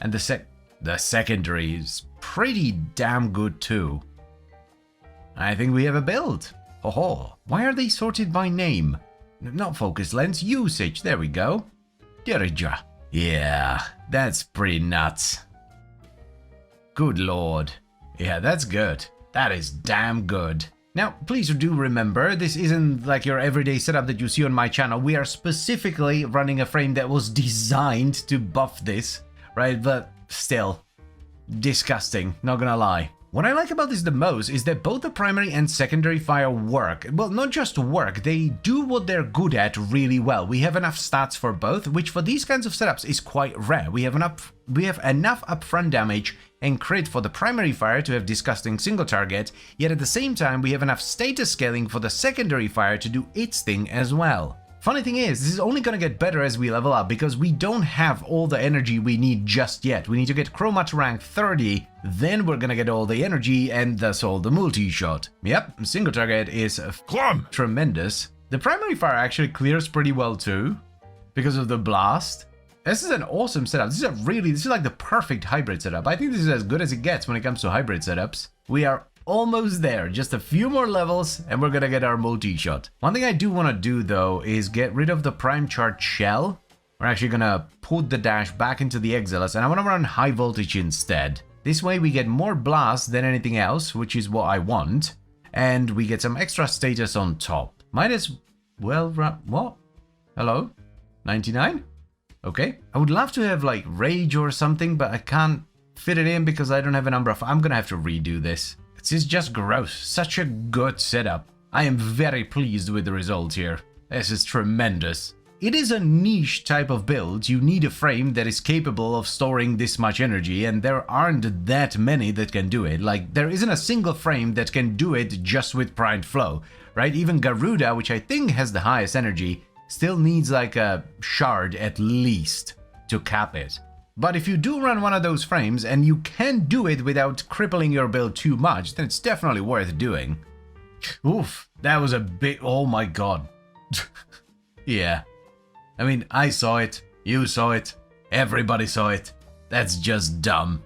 And the secondary is pretty damn good too. I think we have a build. Oh, why are they sorted by name? Not focus lens, usage, there we go. Derija. Yeah, that's pretty nuts. Good lord. Yeah, that's good. That is damn good. Now, please do remember, this isn't like your everyday setup that you see on my channel. We are specifically running a frame that was designed to buff this, right? But still, disgusting, not gonna lie. What I like about this the most is that both the primary and secondary fire work. Well, not just work, they do what they're good at really well. We have enough stats for both, which for these kinds of setups is quite rare. We have enough upfront damage and crit for the primary fire to have disgusting single target, yet at the same time we have enough status scaling for the secondary fire to do its thing as well. Funny thing is, this is only gonna get better as we level up because we don't have all the energy we need just yet. We need to get Chroma to rank 30, then we're gonna get all the energy and thus all the multi-shot. Yep, single target is tremendous. The primary fire actually clears pretty well too, because of the blast. This is an awesome setup. This is like the perfect hybrid setup. I think this is as good as it gets when it comes to hybrid setups. We are almost there, just a few more levels and we're gonna get our multi-shot. One thing I do want to do though is get rid of the prime charge shell. We're actually gonna put the dash back into the Exilus and I want to run high voltage instead. This way we get more blast than anything else, which is what I want, and we get some extra status on top. Might as well run... What? Hello? 99? Okay. I would love to have like rage or something, but I can't fit it in because I don't have a number of... I'm gonna have to redo this. This is just gross. Such a good setup. I am very pleased with the result here. This is tremendous. It is a niche type of build. You need a frame that is capable of storing this much energy, and there aren't that many that can do it. Like, there isn't a single frame that can do it just with primed flow, right? Even Garuda, which I think has the highest energy, still needs like a shard at least to cap it. But if you do run one of those frames and you can do it without crippling your build too much, then it's definitely worth doing. Oof, that was a big... Oh my god. Yeah. I mean, I saw it, you saw it, everybody saw it. That's just dumb.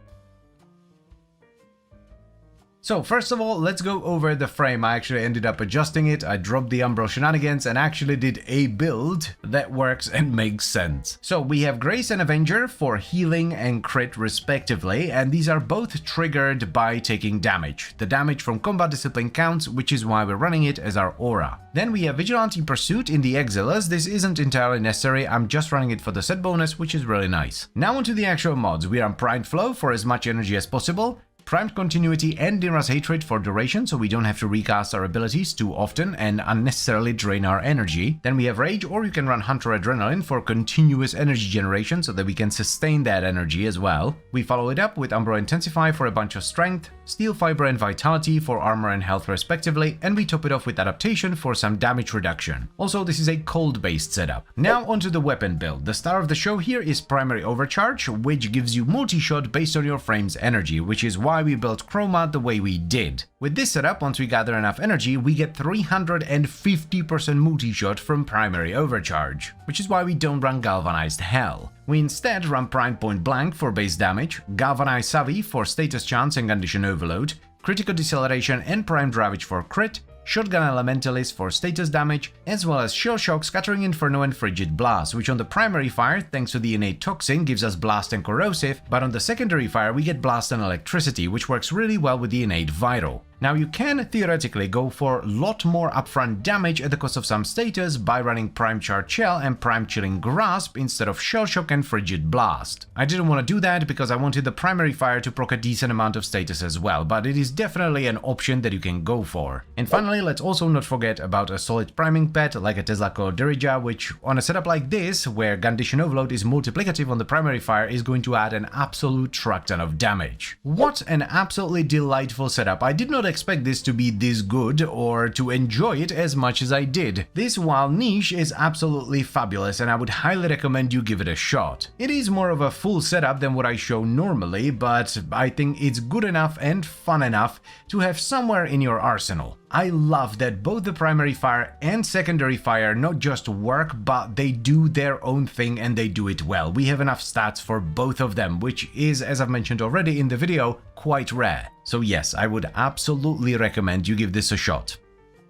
So first of all, let's go over the frame. I actually ended up adjusting it. I dropped the Umbral shenanigans and actually did a build that works and makes sense. So we have Grace and Avenger for healing and crit respectively, and these are both triggered by taking damage. The damage from combat discipline counts, which is why we're running it as our aura. Then we have Vigilante Pursuit in the Exilus. This isn't entirely necessary, I'm just running it for the set bonus, which is really nice. Now onto the actual mods. We are on Primed Flow for as much energy as possible, Primed Continuity and Dinra's Hatred for duration, so we don't have to recast our abilities too often and unnecessarily drain our energy. Then we have Rage, or you can run Hunter Adrenaline for continuous energy generation so that we can sustain that energy as well. We follow it up with Umbral Intensify for a bunch of strength, Steel Fiber and Vitality for armor and health respectively, and we top it off with Adaptation for some damage reduction. Also, this is a cold-based setup. Now onto the weapon build. The star of the show here is Primary Overcharge, which gives you multi-shot based on your frame's energy, which is why we built Chroma the way we did. With this setup, once we gather enough energy, we get 350% multi-shot from Primary Overcharge, which is why we don't run Galvanized Hell. We instead run Prime Point Blank for base damage, Galvanized Savvy for status chance and condition overload, Critical Deceleration and Primed Ravage for crit, Shotgun Elementalist for status damage, as well as Shell Shock, Scattering Inferno and Frigid Blast, which on the primary fire, thanks to the innate toxin, gives us Blast and Corrosive, but on the secondary fire we get Blast and Electricity, which works really well with the innate Vital. Now you can theoretically go for a lot more upfront damage at the cost of some status by running Prime Charge Shell and Prime Chilling Grasp instead of Shell Shock and Frigid Blast. I didn't want to do that because I wanted the primary fire to proc a decent amount of status as well, but it is definitely an option that you can go for. And finally, let's also not forget about a solid priming pet like a Tesla called Derija, which on a setup like this, where Condition Overload is multiplicative on the primary fire, is going to add an absolute truck ton of damage. What an absolutely delightful setup. I did not expect this to be this good or to enjoy it as much as I did. This, while niche, is absolutely fabulous and I would highly recommend you give it a shot. It is more of a full setup than what I show normally, but I think it's good enough and fun enough to have somewhere in your arsenal. I love that both the primary fire and secondary fire not just work, but they do their own thing and they do it well. We have enough stats for both of them, which is, as I've mentioned already in the video, quite rare. So yes, I would absolutely recommend you give this a shot.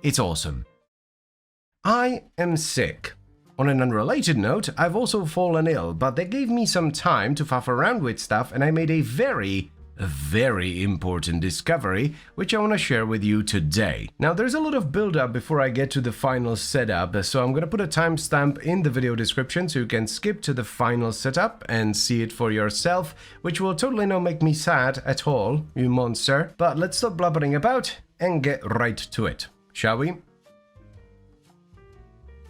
It's awesome. I am sick. On an unrelated note, I've also fallen ill, but they gave me some time to faff around with stuff and I made a very important discovery, which I want to share with you today. Now, there's a lot of build-up before I get to the final setup, so I'm going to put a timestamp in the video description so you can skip to the final setup and see it for yourself, which will totally not make me sad at all, you monster. But let's stop blubbering about and get right to it, shall we?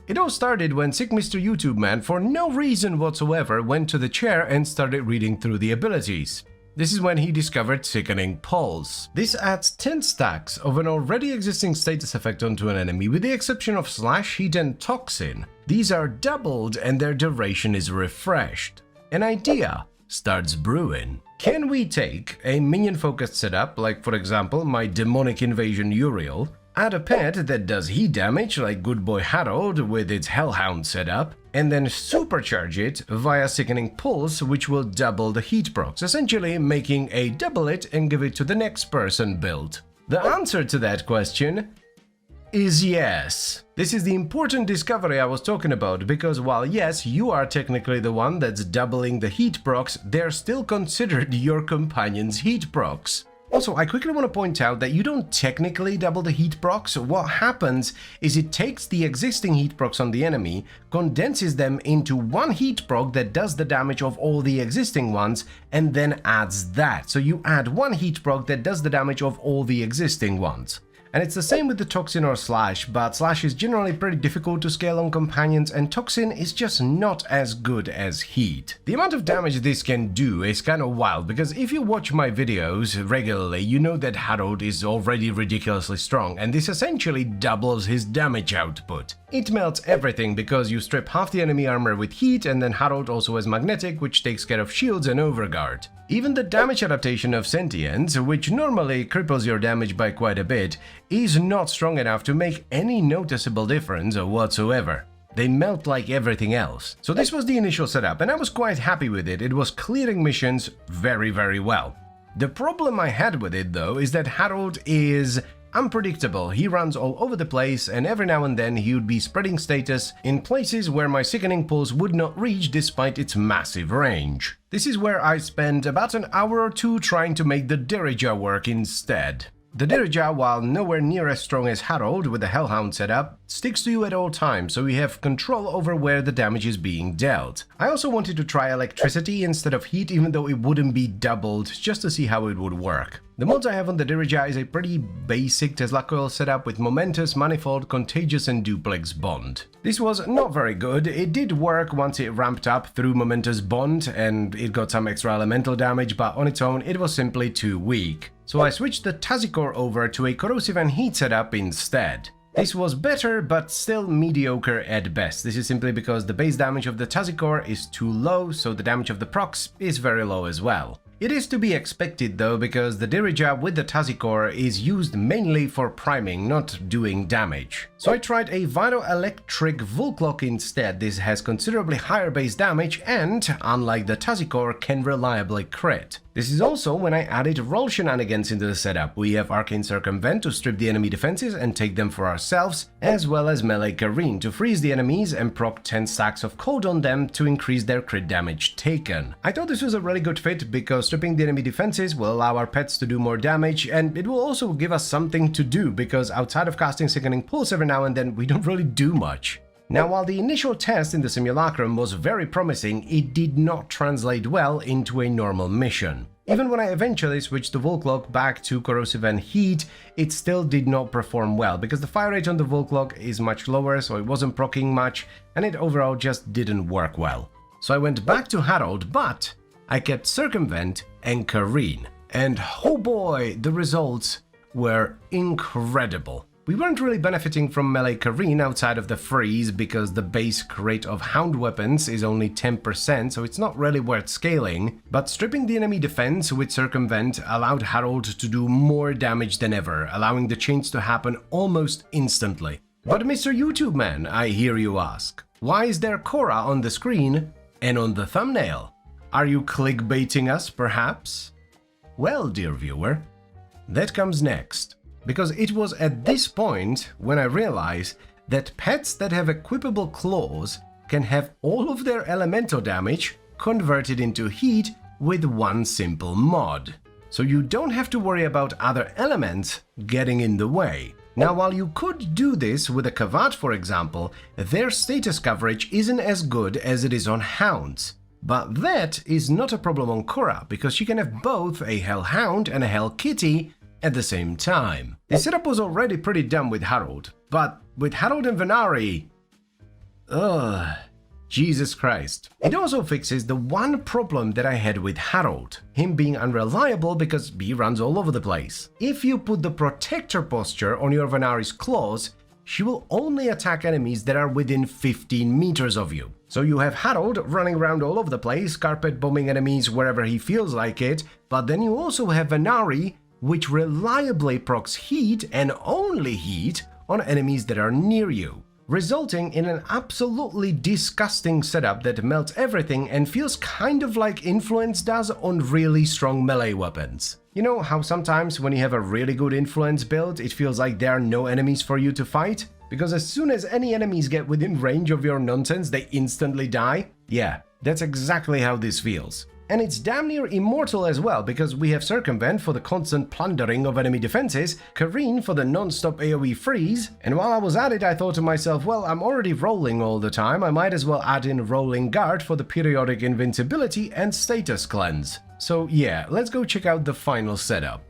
It all started when sick Mr. YouTube Man, for no reason whatsoever, went to the chair and started reading through the abilities. This is when he discovered Sickening Pulse. This adds 10 stacks of an already existing status effect onto an enemy, with the exception of Slash, Heat and Toxin. These are doubled and their duration is refreshed. An idea starts brewing. Can we take a minion-focused setup, like for example my Demonic Invasion Uriel, add a pet that does heat damage like Good Boy Harold with its Hellhound setup, and then supercharge it via Sickening Pulse, which will double the heat procs, essentially making a double it and give it to the next person build? The answer to that question is yes. This is the important discovery I was talking about, because while yes, you are technically the one that's doubling the heat procs, they're still considered your companion's heat procs. Also, I quickly want to point out that you don't technically double the heat procs. What happens is it takes the existing heat procs on the enemy, condenses them into one heat proc that does the damage of all the existing ones, and then adds that. So you add one heat proc that does the damage of all the existing ones. And it's the same with the Toxin or Slash, but Slash is generally pretty difficult to scale on companions and Toxin is just not as good as Heat. The amount of damage this can do is kind of wild, because if you watch my videos regularly, you know that Harold is already ridiculously strong, and this essentially doubles his damage output. It melts everything because you strip half the enemy armor with Heat, and then Harold also has Magnetic, which takes care of shields and Overguard. Even the damage adaptation of Sentience, which normally cripples your damage by quite a bit, is not strong enough to make any noticeable difference whatsoever. They melt like everything else. So this was the initial setup, and I was quite happy with it. It was clearing missions very well. The problem I had with it though is that Harold is unpredictable. He runs all over the place, and every now and then he would be spreading status in places where my Sickening Pulse would not reach despite its massive range. This is where I spent about an hour or two trying to make the Dirija work instead. The Dirija, while nowhere near as strong as Harold with the Hellhound setup, sticks to you at all times, so you have control over where the damage is being dealt. I also wanted to try electricity instead of heat, even though it wouldn't be doubled, just to see how it would work. The mods I have on the Dirija is a pretty basic Tesla coil setup with Momentous, Manifold, Contagious and Duplex Bond. This was not very good. It did work once it ramped up through Momentous Bond and it got some extra elemental damage, but on its own it was simply too weak. So I switched the Tazikor over to a Corrosive and Heat setup instead. This was better, but still mediocre at best. This is simply because the base damage of the Tazikor is too low, so the damage of the procs is very low as well. It is to be expected though, because the Dirija with the Tazikor is used mainly for priming, not doing damage. So I tried a Vital-Electric Volclock instead. This has considerably higher base damage and, unlike the Tazikor, can reliably crit. This is also when I added roll shenanigans into the setup. We have Arcane Circumvent to strip the enemy defenses and take them for ourselves, as well as Melee Kareen to freeze the enemies and proc 10 stacks of cold on them to increase their crit damage taken. I thought this was a really good fit because stripping the enemy defenses will allow our pets to do more damage, and it will also give us something to do because outside of casting Sickening Pulse every now and then, we don't really do much. Now, while the initial test in the simulacrum was very promising, it did not translate well into a normal mission. Even when I eventually switched the Volclock back to Corrosive and Heat, it still did not perform well, because the fire rate on the Volclock is much lower, so it wasn't proccing much, and it overall just didn't work well. So I went back to Harold, but I kept Circumvent and Kareen. And oh boy, the results were incredible. We weren't really benefiting from melee Kareen outside of the freeze because the base crit of Hound weapons is only 10%, so it's not really worth scaling, but stripping the enemy defense with Circumvent allowed Harold to do more damage than ever, allowing the change to happen almost instantly. But Mr. YouTube Man, I hear you ask, why is there Korra on the screen and on the thumbnail? Are you clickbaiting us, perhaps? Well, dear viewer, that comes next. Because it was at this point when I realized that pets that have equipable claws can have all of their elemental damage converted into heat with one simple mod. So you don't have to worry about other elements getting in the way. Now, while you could do this with a Kavat, for example, their status coverage isn't as good as it is on Hounds. But that is not a problem on Korra, because she can have both a Hellhound and a Hell Kitty at the same time. The setup was already pretty dumb with Harold, but with Harold and Venari... Ugh... Jesus Christ. It also fixes the one problem that I had with Harold, him being unreliable because he runs all over the place. If you put the protector posture on your Venari's claws, she will only attack enemies that are within 15 meters of you. So you have Harold running around all over the place, carpet bombing enemies wherever he feels like it, but then you also have Venari, which reliably procs heat and only heat on enemies that are near you, resulting in an absolutely disgusting setup that melts everything and feels kind of like Influence does on really strong melee weapons. You know how sometimes when you have a really good Influence build, it feels like there are no enemies for you to fight? Because as soon as any enemies get within range of your nonsense, they instantly die? Yeah, that's exactly how this feels. And it's damn near immortal as well, because we have Circumvent for the constant plundering of enemy defenses, Kareen for the non-stop AoE freeze, and while I was at it I thought to myself, well, I'm already rolling all the time, I might as well add in Rolling Guard for the periodic invincibility and status cleanse. So yeah, let's go check out the final setup.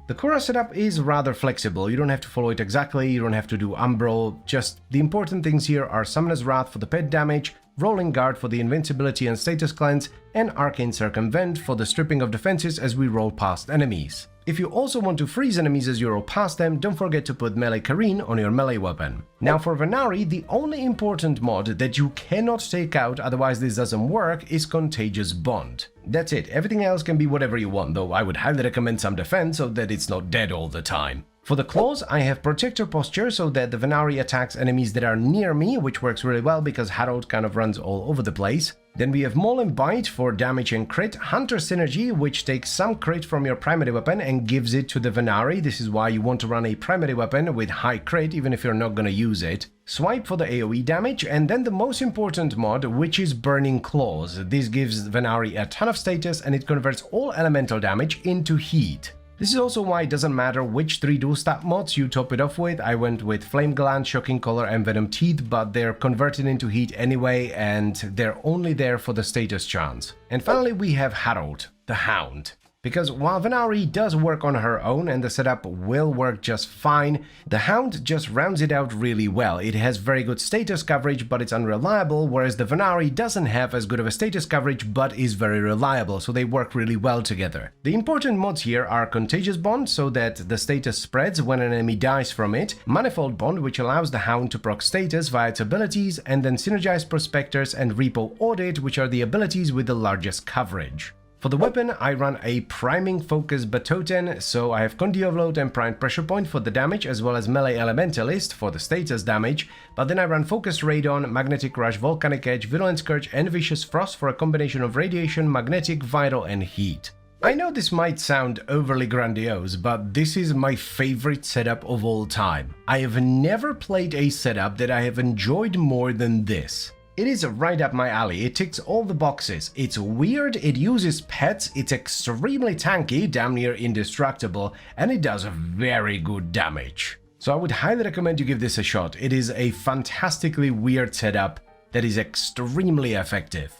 The Korra setup is rather flexible, you don't have to follow it exactly, you don't have to do Umbral, just the important things here are Summoner's Wrath for the pet damage, Rolling Guard for the invincibility and status cleanse, and Arcane Circumvent for the stripping of defenses as we roll past enemies. If you also want to freeze enemies as you roll past them, don't forget to put Melee Kareen on your melee weapon. Now for Venari, the only important mod that you cannot take out, otherwise this doesn't work, is Contagious Bond. That's it, everything else can be whatever you want, though I would highly recommend some defense so that it's not dead all the time. For the claws, I have Protector Posture so that the Venari attacks enemies that are near me, which works really well because Harold kind of runs all over the place. Then we have Maul and Bite for damage and crit, Hunter Synergy, which takes some crit from your primary weapon and gives it to the Venari. This is why you want to run a primary weapon with high crit, even if you're not gonna use it. Swipe for the AoE damage, and then the most important mod, which is Burning Claws. This gives Venari a ton of status and it converts all elemental damage into heat. This is also why it doesn't matter which 3 dual stat mods you top it off with. I went with Flame Gland, Shocking Color and Venom Teeth, but they're converted into heat anyway and they're only there for the status chance. And finally we have Harold, the Hound. Because while Venari does work on her own and the setup will work just fine, the Hound just rounds it out really well. It has very good status coverage, but it's unreliable, whereas the Venari doesn't have as good of a status coverage, but is very reliable, so they work really well together. The important mods here are Contagious Bond, so that the status spreads when an enemy dies from it, Manifold Bond, which allows the Hound to proc status via its abilities, and then Synergized Prospectors and Repo Audit, which are the abilities with the largest coverage. For the weapon, I run a Priming Focus Batoten, so I have Condiovload and Primed Pressure Point for the damage, as well as Melee Elementalist for the status damage, but then I run Focus Radon, Magnetic Rush, Volcanic Edge, Virulent Scourge and Vicious Frost for a combination of Radiation, Magnetic, Vital and Heat. I know this might sound overly grandiose, but this is my favorite setup of all time. I have never played a setup that I have enjoyed more than this. It is right up my alley, it ticks all the boxes, it's weird, it uses pets, it's extremely tanky, damn near indestructible, and it does very good damage. So I would highly recommend you give this a shot, it is a fantastically weird setup that is extremely effective.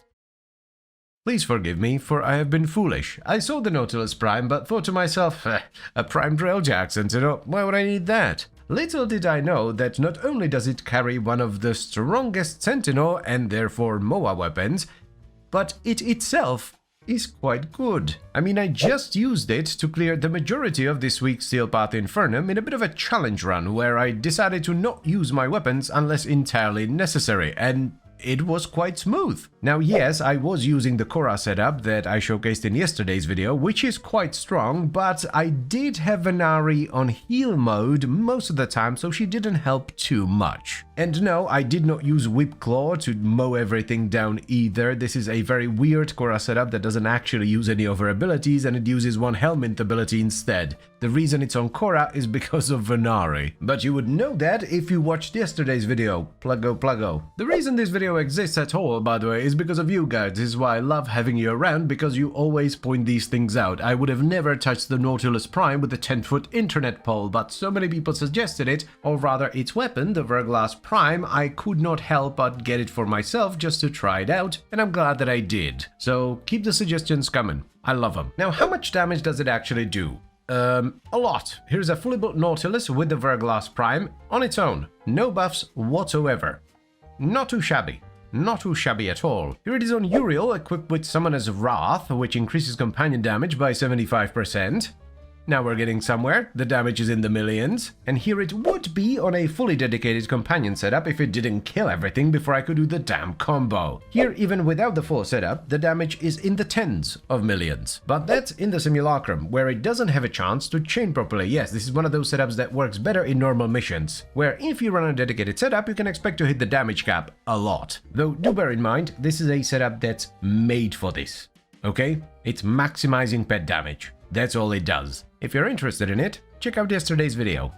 Please forgive me, for I have been foolish. I saw the Nautilus Prime, but thought to myself, a primed Railjack Sentinel, why would I need that? Little did I know that not only does it carry one of the strongest Sentinel and therefore MOA weapons, but it itself is quite good. I mean, I just used it to clear the majority of this week's Steel Path Infernum in a bit of a challenge run where I decided to not use my weapons unless entirely necessary, and it was quite smooth. Now yes, I was using the Korra setup that I showcased in yesterday's video, which is quite strong, but I did have Venari on heal mode most of the time, so she didn't help too much. And no, I did not use Whip Claw to mow everything down either. This is a very weird Korra setup that doesn't actually use any of her abilities, and it uses one Helminth ability instead. The reason it's on Korra is because of Venari. But you would know that if you watched yesterday's video. Pluggo. The reason this video exists at all, by the way, is because of you guys. This is why I love having you around, because you always point these things out. I would have never touched the Nautilus Prime with a 10-foot internet pole, but so many people suggested it, or rather its weapon, the Verglass Prime. I could not help but get it for myself just to try it out, and I'm glad that I did. So keep the suggestions coming. I love them. Now, how much damage does it actually do? A lot. Here's a fully built Nautilus with the Verglass Prime on its own. No buffs whatsoever. Not too shabby. Not too shabby at all. Here it is on Uriel, equipped with Summoner's Wrath, which increases companion damage by 75%. Now we're getting somewhere, the damage is in the millions. And here it would be on a fully dedicated companion setup if it didn't kill everything before I could do the damn combo. Here, even without the full setup, the damage is in the tens of millions. But that's in the Simulacrum, where it doesn't have a chance to chain properly. Yes, this is one of those setups that works better in normal missions, where if you run a dedicated setup, you can expect to hit the damage cap a lot. Though, do bear in mind, this is a setup that's made for this. Okay? It's maximizing pet damage. That's all it does. If you're interested in it, check out yesterday's video.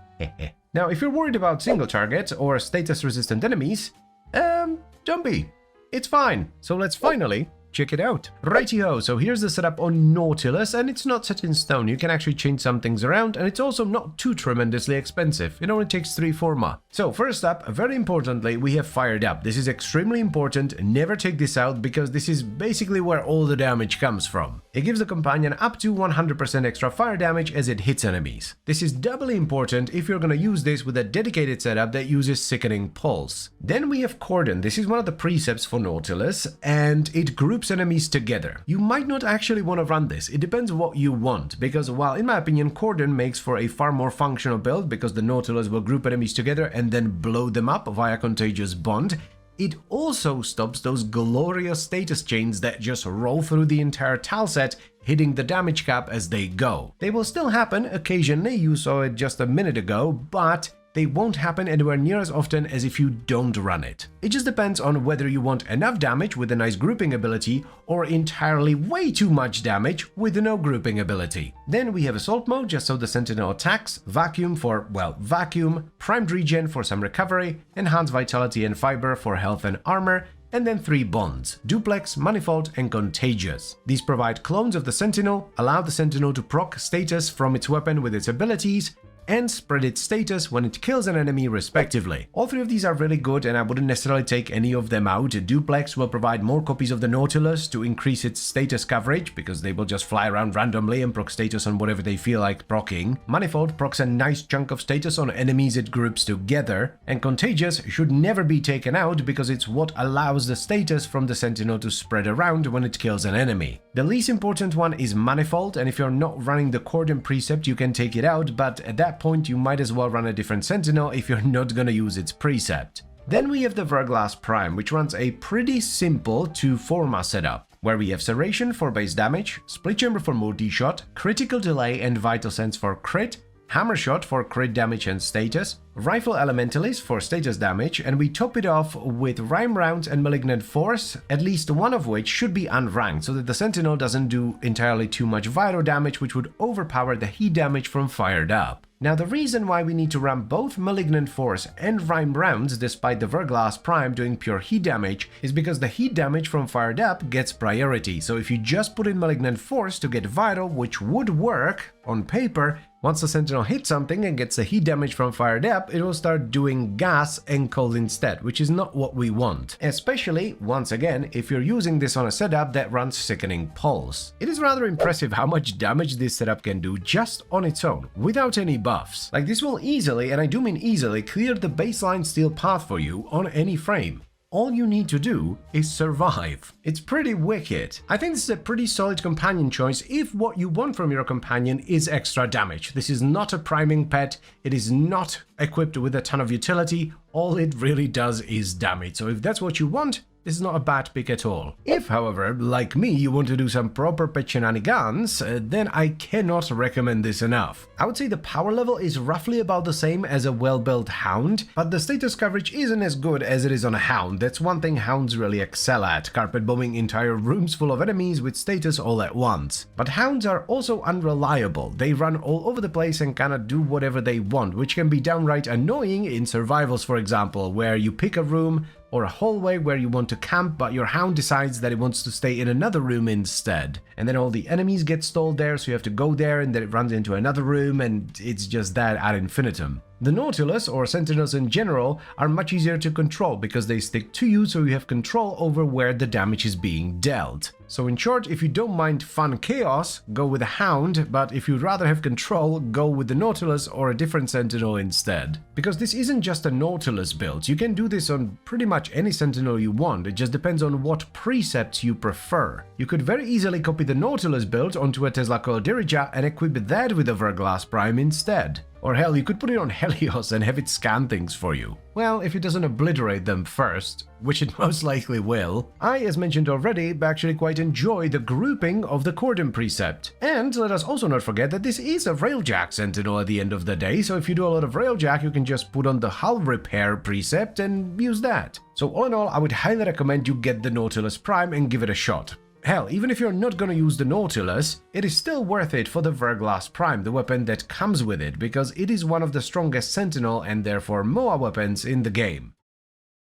Now, if you're worried about single target or status-resistant enemies, don't be. It's fine. So let's finally check it out. Righty-ho, so here's the setup on Nautilus, and it's not set in stone. You can actually change some things around, and it's also not too tremendously expensive. It only takes 3 forma. So first up, very importantly, we have Fired Up. This is extremely important. Never take this out, because this is basically where all the damage comes from. It gives the companion up to 100% extra fire damage as it hits enemies. This is doubly important if you're gonna use this with a dedicated setup that uses Sickening Pulse. Then we have Cordon. This is one of the precepts for Nautilus, and it groups enemies together. You might not actually want to run this. It depends what you want, because while in my opinion Cordon makes for a far more functional build because the Nautilus will group enemies together and then blow them up via Contagious Bond, it also stops those glorious status chains that just roll through the entire tile set, hitting the damage cap as they go. They will still happen occasionally, you saw it just a minute ago, but they won't happen anywhere near as often as if you don't run it. It just depends on whether you want enough damage with a nice grouping ability or entirely way too much damage with no grouping ability. Then we have Assault Mode just so the Sentinel attacks, Vacuum for, well, vacuum, Primed Regen for some recovery, Enhanced Vitality and Fiber for health and armor, and then 3 bonds, Duplex, Manifold, and Contagious. These provide clones of the Sentinel, allow the Sentinel to proc status from its weapon with its abilities, and spread its status when it kills an enemy respectively. All 3 of these are really good, and I wouldn't necessarily take any of them out. Duplex will provide more copies of the Nautilus to increase its status coverage, because they will just fly around randomly and proc status on whatever they feel like proccing. Manifold procs a nice chunk of status on enemies it groups together, and Contagious should never be taken out because it's what allows the status from the Sentinel to spread around when it kills an enemy. The least important one is Manifold, and if you're not running the Cordon precept you can take it out, but at that point you might as well run a different Sentinel if you're not gonna use its precept. Then we have the Verglass Prime, which runs a pretty simple 2 forma setup, where we have Serration for base damage, Split Chamber for multi-shot, Critical Delay and Vital Sense for crit, Hammer Shot for crit damage and status, Rifle Elementalist for status damage, and we top it off with Rhyme Rounds and Malignant Force, at least one of which should be unranked so that the Sentinel doesn't do entirely too much vital damage, which would overpower the heat damage from Fired Up. Now, the reason why we need to run both Malignant Force and Rhyme Rounds despite the Verglass Prime doing pure heat damage is because the heat damage from Fired Up gets priority. So if you just put in Malignant Force to get vital, which would work on paper, once the Sentinel hits something and gets the heat damage from Fired Up, it will start doing gas and cold instead, which is not what we want. Especially, once again, if you're using this on a setup that runs Sickening Pulse. It is rather impressive how much damage this setup can do just on its own, without any buffs. Like, this will easily, and I do mean easily, clear the baseline Steel Path for you on any frame. all you need to do is survive. It's pretty wicked. I think this is a pretty solid companion choice if what you want from your companion is extra damage. This is not a priming pet, it is not equipped with a ton of utility, all it really does is damage. So if that's what you want, this is not a bad pick at all. If, however, like me, you want to do some proper pet shenanigans, then I cannot recommend this enough. I would say the power level is roughly about the same as a well-built hound, but the status coverage isn't as good as it is on a hound. That's one thing hounds really excel at, carpet bombing entire rooms full of enemies with status all at once. But hounds are also unreliable. They run all over the place and cannot do whatever they want, which can be downright annoying in survivals, for example, where you pick a room or a hallway where you want to camp, but your hound decides that it wants to stay in another room instead. And then all the enemies get stalled there, so you have to go there, and then it runs into another room, and it's just that ad infinitum. The Nautilus, or Sentinels in general, are much easier to control because they stick to you, so you have control over where the damage is being dealt. So in short, if you don't mind fun chaos, go with a Hound, but if you'd rather have control, go with the Nautilus or a different Sentinel instead. Because this isn't just a Nautilus build, you can do this on pretty much any Sentinel you want, it just depends on what precepts you prefer. You could very easily copy the Nautilus build onto a Tesla Coil Dirija and equip that with a Verglass Prime instead. Or hell, you could put it on Helios and have it scan things for you. Well, if it doesn't obliterate them first, which it most likely will. I, as mentioned already, actually quite enjoy the grouping of the Cordon precept. And let us also not forget that this is a Railjack Sentinel at the end of the day, so if you do a lot of Railjack, you can just put on the Hull Repair precept and use that. So all in all, I would highly recommend you get the Nautilus Prime and give it a shot. Hell, even if you're not gonna use the Nautilus, it is still worth it for the Verglass Prime, the weapon that comes with it, because it is one of the strongest Sentinel and therefore MOA weapons in the game.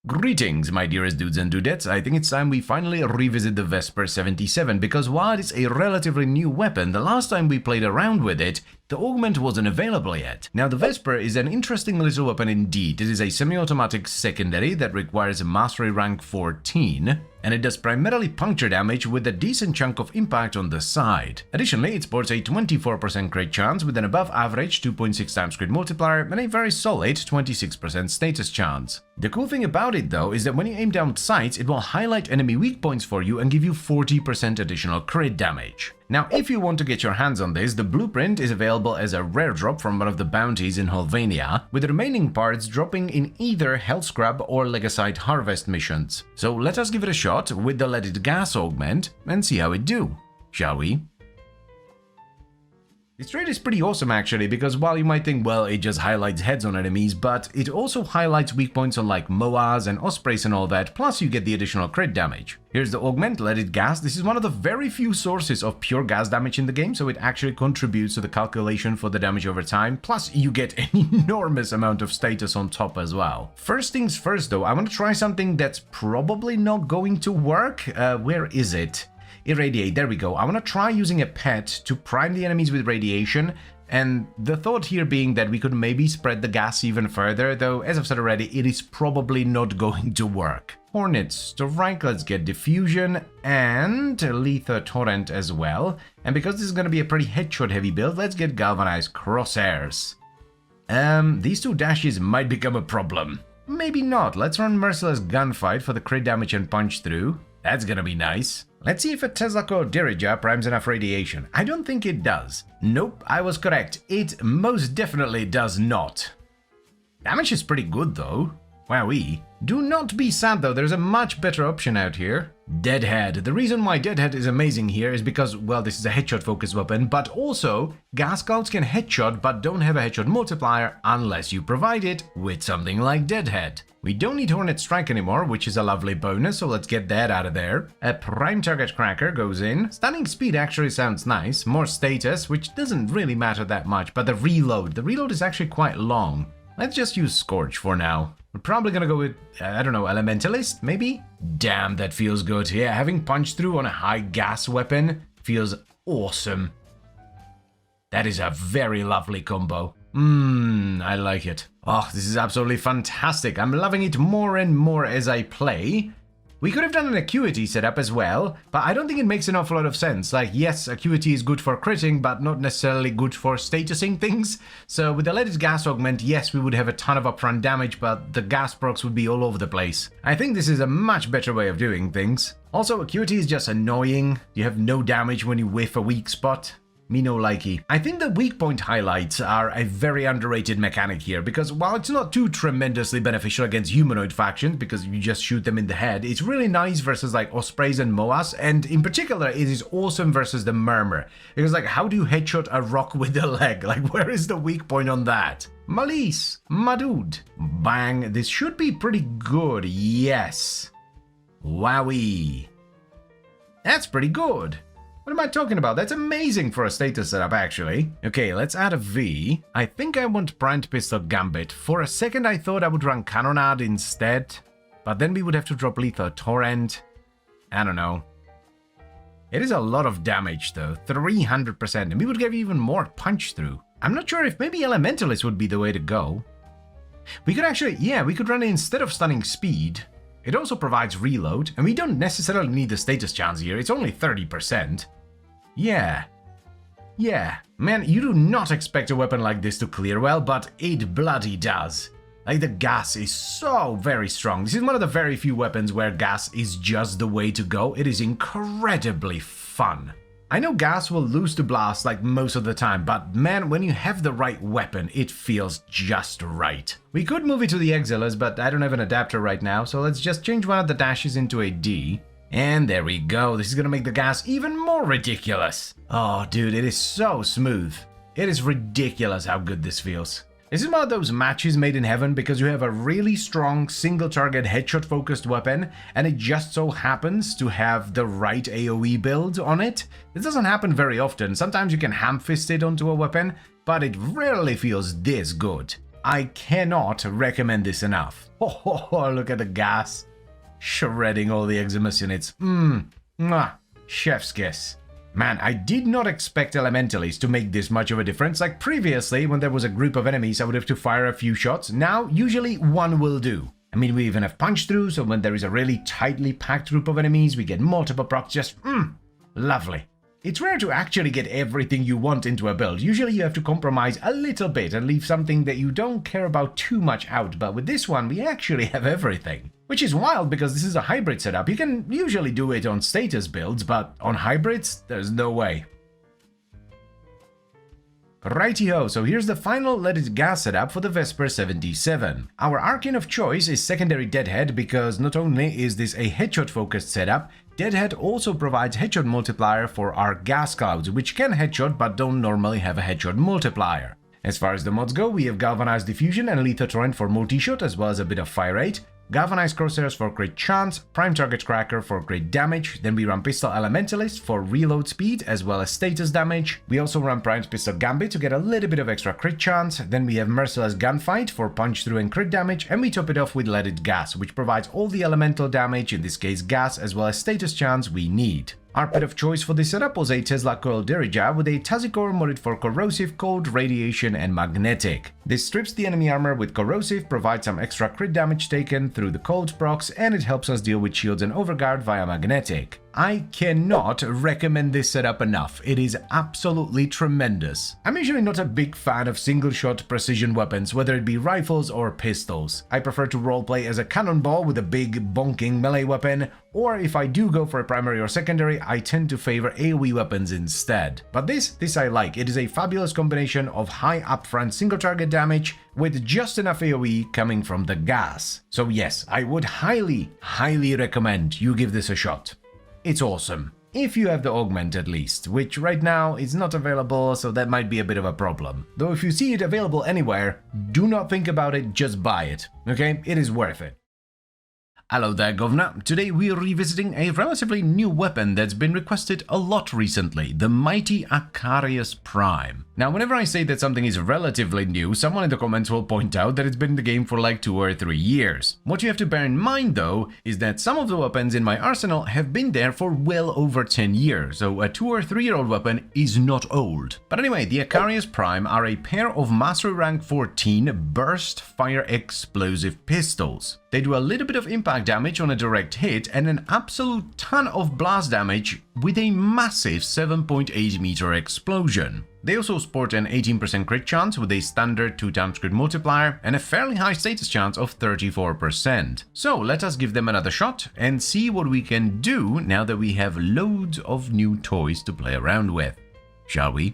Greetings, my dearest dudes and dudettes. I think it's time we finally revisit the Vesper 77, because while it's a relatively new weapon, the last time we played around with it, the augment wasn't available yet. Now, the Vesper is an interesting little weapon indeed. It is a semi-automatic secondary that requires a mastery rank 14, and it does primarily puncture damage with a decent chunk of impact on the side. Additionally, it sports a 24% crit chance with an above average 2.6 times crit multiplier and a very solid 26% status chance. The cool thing about it though is that when you aim down sights, it will highlight enemy weak points for you and give you 40% additional crit damage. Now, if you want to get your hands on this, the blueprint is available as a rare drop from one of the bounties in Holvania, with the remaining parts dropping in either Hellscrub or Legasite Harvest missions. So let us give it a shot with the Let It Gas augment and see how it do, shall we? This trait is pretty awesome actually, because while you might think, well, it just highlights heads on enemies, but it also highlights weak points on like MOAs and Ospreys and all that, plus you get the additional crit damage. Here's the augment, Let It Gas. This is one of the very few sources of pure gas damage in the game, so it actually contributes to the calculation for the damage over time, plus you get an enormous amount of status on top as well. First things first though, I want to try something that's probably not going to work. Where is it? Irradiate, there we go. I want to try using a pet to prime the enemies with radiation, and the thought here being that we could maybe spread the gas even further, though as I've said already, it is probably not going to work. Hornet Strike, let's get Diffusion and Lether Torrent as well, and because this is going to be a pretty headshot heavy build, let's get Galvanized Crosshairs. These two dashes might become a problem. Maybe not, let's run Merciless Gunfight for the crit damage and punch through. That's gonna be nice. Let's see if a Tesla Coil Dirija primes enough radiation. I don't think it does. Nope, I was correct. It most definitely does not. Damage is pretty good though. Wowee. Do not be sad though, there's a much better option out here. Deadhead. The reason why Deadhead is amazing here is because, well, this is a headshot focused weapon, but also gas clouds can headshot but don't have a headshot multiplier unless you provide it with something like Deadhead. We don't need Hornet Strike anymore, which is a lovely bonus, so let's get that out of there. A Prime Target Cracker goes in. Stunning Speed actually sounds nice. More status, which doesn't really matter that much, but the reload is actually quite long. Let's just use Scorch for now. We're probably gonna go with, I don't know, Elementalist, maybe? Damn, that feels good. Yeah, having Punch Through on a high gas weapon feels awesome. That is a very lovely combo. I like it. Oh, this is absolutely fantastic. I'm loving it more and more as I play. We could have done an acuity setup as well, but I don't think it makes an awful lot of sense. Like, yes, acuity is good for critting, but not necessarily good for statusing things. So with the leaded gas augment, yes, we would have a ton of upfront damage, but the gas procs would be all over the place. I think this is a much better way of doing things. Also, acuity is just annoying. You have no damage when you whiff a weak spot. Me no likey. I think the weak point highlights are a very underrated mechanic here, because while it's not too tremendously beneficial against humanoid factions, because you just shoot them in the head, it's really nice versus like Ospreys and Moas, and in particular it is awesome versus the Murmur. Because like, how do you headshot a rock with the leg? Like, where is the weak point on that? Malise, my dude. Bang, this should be pretty good, yes. Wowee. That's pretty good. What am I talking about? That's amazing for a status setup, actually. Okay, let's add a V. I think I want Primed Pistol Gambit. For a second, I thought I would run Cannonade instead, but then we would have to drop Lethal Torrent. I don't know. It is a lot of damage, though. 300%, and we would get even more punch through. I'm not sure if maybe Elementalist would be the way to go. We could actually, yeah, we could run it instead of Stunning Speed. It also provides reload, and we don't necessarily need the status chance here. It's only 30%. Yeah. Man, you do not expect a weapon like this to clear well, but it bloody does. Like, the gas is so very strong. This is one of the very few weapons where gas is just the way to go. It is incredibly fun. I know gas will lose to blast like most of the time, but man, when you have the right weapon, it feels just right. We could move it to the Exilers, but I don't have an adapter right now, so let's just change one of the dashes into a D. And there we go. This is gonna make the gas even more ridiculous. Oh, dude, it is so smooth. It is ridiculous how good this feels. This is one of those matches made in heaven because you have a really strong single target headshot focused weapon and it just so happens to have the right AoE build on it. This doesn't happen very often. Sometimes you can ham-fist it onto a weapon, but it rarely feels this good. I cannot recommend this enough. Oh, look at the gas. Shredding all the Eximus units. Chef's kiss. Man, I did not expect Elementalists to make this much of a difference. Like previously, when there was a group of enemies, I would have to fire a few shots. Now, usually one will do. I mean, we even have punch through, so when there is a really tightly packed group of enemies, we get multiple procs. Just, lovely. It's rare to actually get everything you want into a build. Usually you have to compromise a little bit and leave something that you don't care about too much out, but with this one, we actually have everything. Which is wild because this is a hybrid setup. You can usually do it on status builds, but on hybrids, there's no way. Righty-ho, so here's the final leaded gas setup for the Vesper 77. Our Arcane of choice is secondary Deadhead because not only is this a headshot focused setup, Deadhead also provides headshot multiplier for our gas clouds, which can headshot but don't normally have a headshot multiplier. As far as the mods go, we have Galvanized Diffusion and Lethal Torrent for multi-shot as well as a bit of fire rate, Galvanized Crosshairs for crit chance, Prime Target Cracker for crit damage, then we run Pistol Elementalist for reload speed as well as status damage. We also run Primed Pistol Gambit to get a little bit of extra crit chance, then we have Merciless Gunfight for punch through and crit damage, and we top it off with Leaded Gas, which provides all the elemental damage, in this case gas, as well as status chance we need. Our pet of choice for this setup was a Tesla Coil Dirija with a Tazikor modded for corrosive, cold, radiation, and magnetic. This strips the enemy armor with corrosive, provides some extra crit damage taken through the cold procs, and it helps us deal with shields and overguard via magnetic. I cannot recommend this setup enough. It is absolutely tremendous. I'm usually not a big fan of single-shot precision weapons, whether it be rifles or pistols. I prefer to roleplay as a cannonball with a big, bonking melee weapon, or if I do go for a primary or secondary, I tend to favor AoE weapons instead. But this I like. It is a fabulous combination of high upfront single-target damage with just enough AoE coming from the gas. So yes, I would highly recommend you give this a shot. It's awesome. If you have the augment at least, which right now is not available, so that might be a bit of a problem. Though if you see it available anywhere, do not think about it, just buy it, okay? It is worth it. Hello there, Governor. Today we're revisiting a relatively new weapon that's been requested a lot recently, the mighty Acarius Prime. Now, whenever I say that something is relatively new, someone in the comments will point out that it's been in the game for like 2 or 3 years. What you have to bear in mind, though, is that some of the weapons in my arsenal have been there for well over 10 years, so a 2 or 3-year-old weapon is not old. But anyway, the Acarius Prime are a pair of Mastery Rank 14 burst fire explosive pistols. They do a little bit of impact impact damage on a direct hit and an absolute ton of blast damage with a massive 7.8 meter explosion. They also sport an 18% crit chance with a standard 2x crit multiplier and a fairly high status chance of 34%. So let us give them another shot and see what we can do now that we have loads of new toys to play around with. Shall we?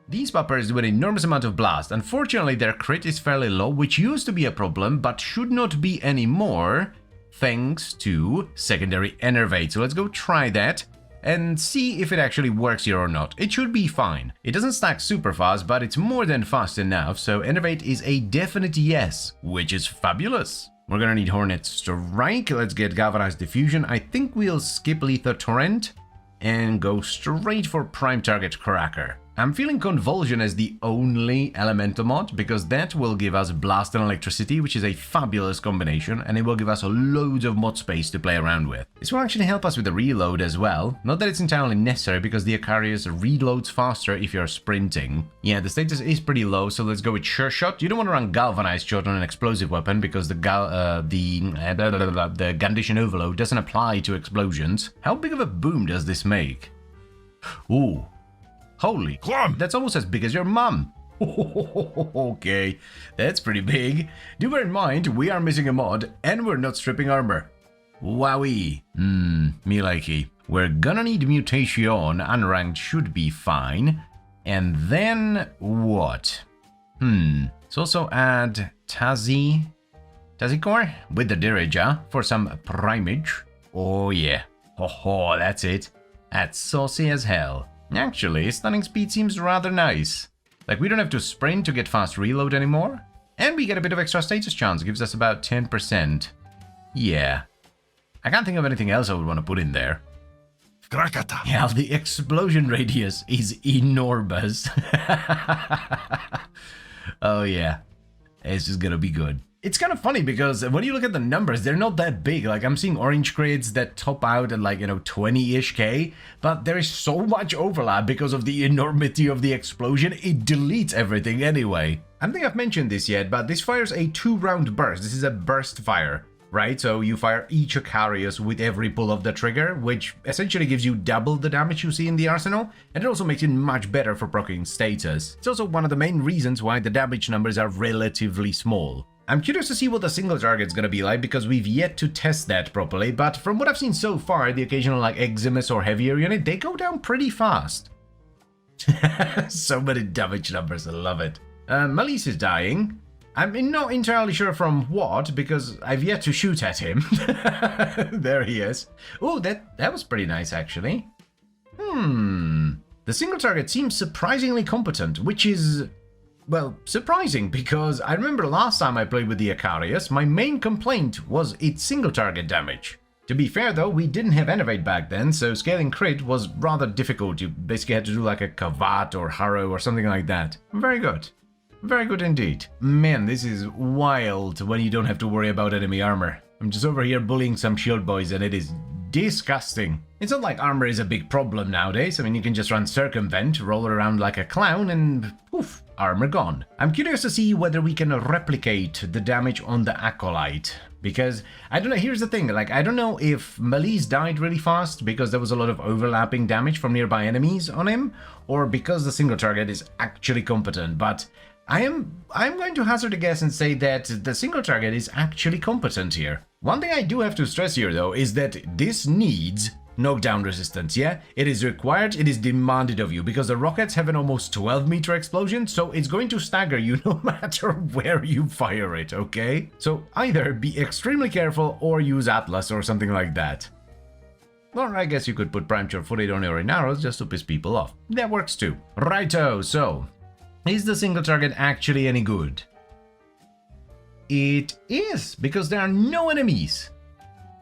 These puppers do an enormous amount of blast. Unfortunately, their crit is fairly low, which used to be a problem, but should not be anymore, thanks to secondary Enervate. So let's go try that and see if it actually works here or not. It should be fine. It doesn't stack super fast, but it's more than fast enough, so Enervate is a definite yes, which is fabulous. We're gonna need Hornet Strike. Let's get Galvanized Diffusion. I think we'll skip Lethal Torrent and go straight for Prime Target Cracker. I'm feeling Convulsion as the only elemental mod because that will give us Blast and Electricity, which is a fabulous combination, and it will give us loads of mod space to play around with. This will actually help us with the reload as well. Not that it's entirely necessary because the Icarius reloads faster if you're sprinting. Yeah, the status is pretty low, so let's go with Sure Shot. You don't want to run Galvanized Shot on an explosive weapon because the Condition Overload doesn't apply to explosions. How big of a boom does this make? Ooh. Holy clump! That's almost as big as your mum. Okay, that's pretty big. Do bear in mind, we are missing a mod and we're not stripping armor. Wowee. Me likey. We're gonna need Mutation, unranked should be fine. And then what? Let's also add Tazzy Core with the Diraja for some primage. Oh yeah. Oh, that's it. That's saucy as hell. Actually, stunning speed seems rather nice. Like, we don't have to sprint to get fast reload anymore. And we get a bit of extra status chance, gives us about 10%. Yeah. I can't think of anything else I would want to put in there. Krakata. Yeah, the explosion radius is enormous. Oh yeah. It's just gonna be good. It's kind of funny because when you look at the numbers, they're not that big. Like, I'm seeing orange grids that top out at like, 20-ish K, but there is so much overlap because of the enormity of the explosion, it deletes everything anyway. I don't think I've mentioned this yet, but this fires a 2-round burst. This is a burst fire, right? So you fire each Icarius with every pull of the trigger, which essentially gives you double the damage you see in the arsenal, and it also makes it much better for proccing status. It's also one of the main reasons why the damage numbers are relatively small. I'm curious to see what the single target's gonna be like because we've yet to test that properly, but from what I've seen so far, the occasional like Eximus or heavier unit, they go down pretty fast. So many damage numbers, I love it. Malise is dying. I'm not entirely sure from what because I've yet to shoot at him. There he is. Oh, that was pretty nice actually. The single target seems surprisingly competent, which is... well, surprising, because I remember last time I played with the Icarius, my main complaint was its single target damage. To be fair though, we didn't have Enervate back then, so scaling crit was rather difficult. You basically had to do like a Kavat or Harrow or something like that. Very good. Very good indeed. Man, this is wild when you don't have to worry about enemy armor. I'm just over here bullying some shield boys and it is disgusting. It's not like armor is a big problem nowadays. I mean, you can just run Circumvent, roll around like a clown, and poof, armor gone. I'm curious to see whether we can replicate the damage on the Acolyte. Because, I don't know, here's the thing, like, I don't know if Malise died really fast because there was a lot of overlapping damage from nearby enemies on him, or because the single target is actually competent, but I'm going to hazard a guess and say that the single target is actually competent here. One thing I do have to stress here though is that this needs knockdown resistance, yeah? It is required, it is demanded of you, because the rockets have an almost 12-meter explosion, so it's going to stagger you no matter where you fire it, okay? So either be extremely careful or use Atlas or something like that. Or I guess you could put Prime Short Footed on your arrows just to piss people off. That works too. Righto, so... is the single target actually any good? It is, because there are no enemies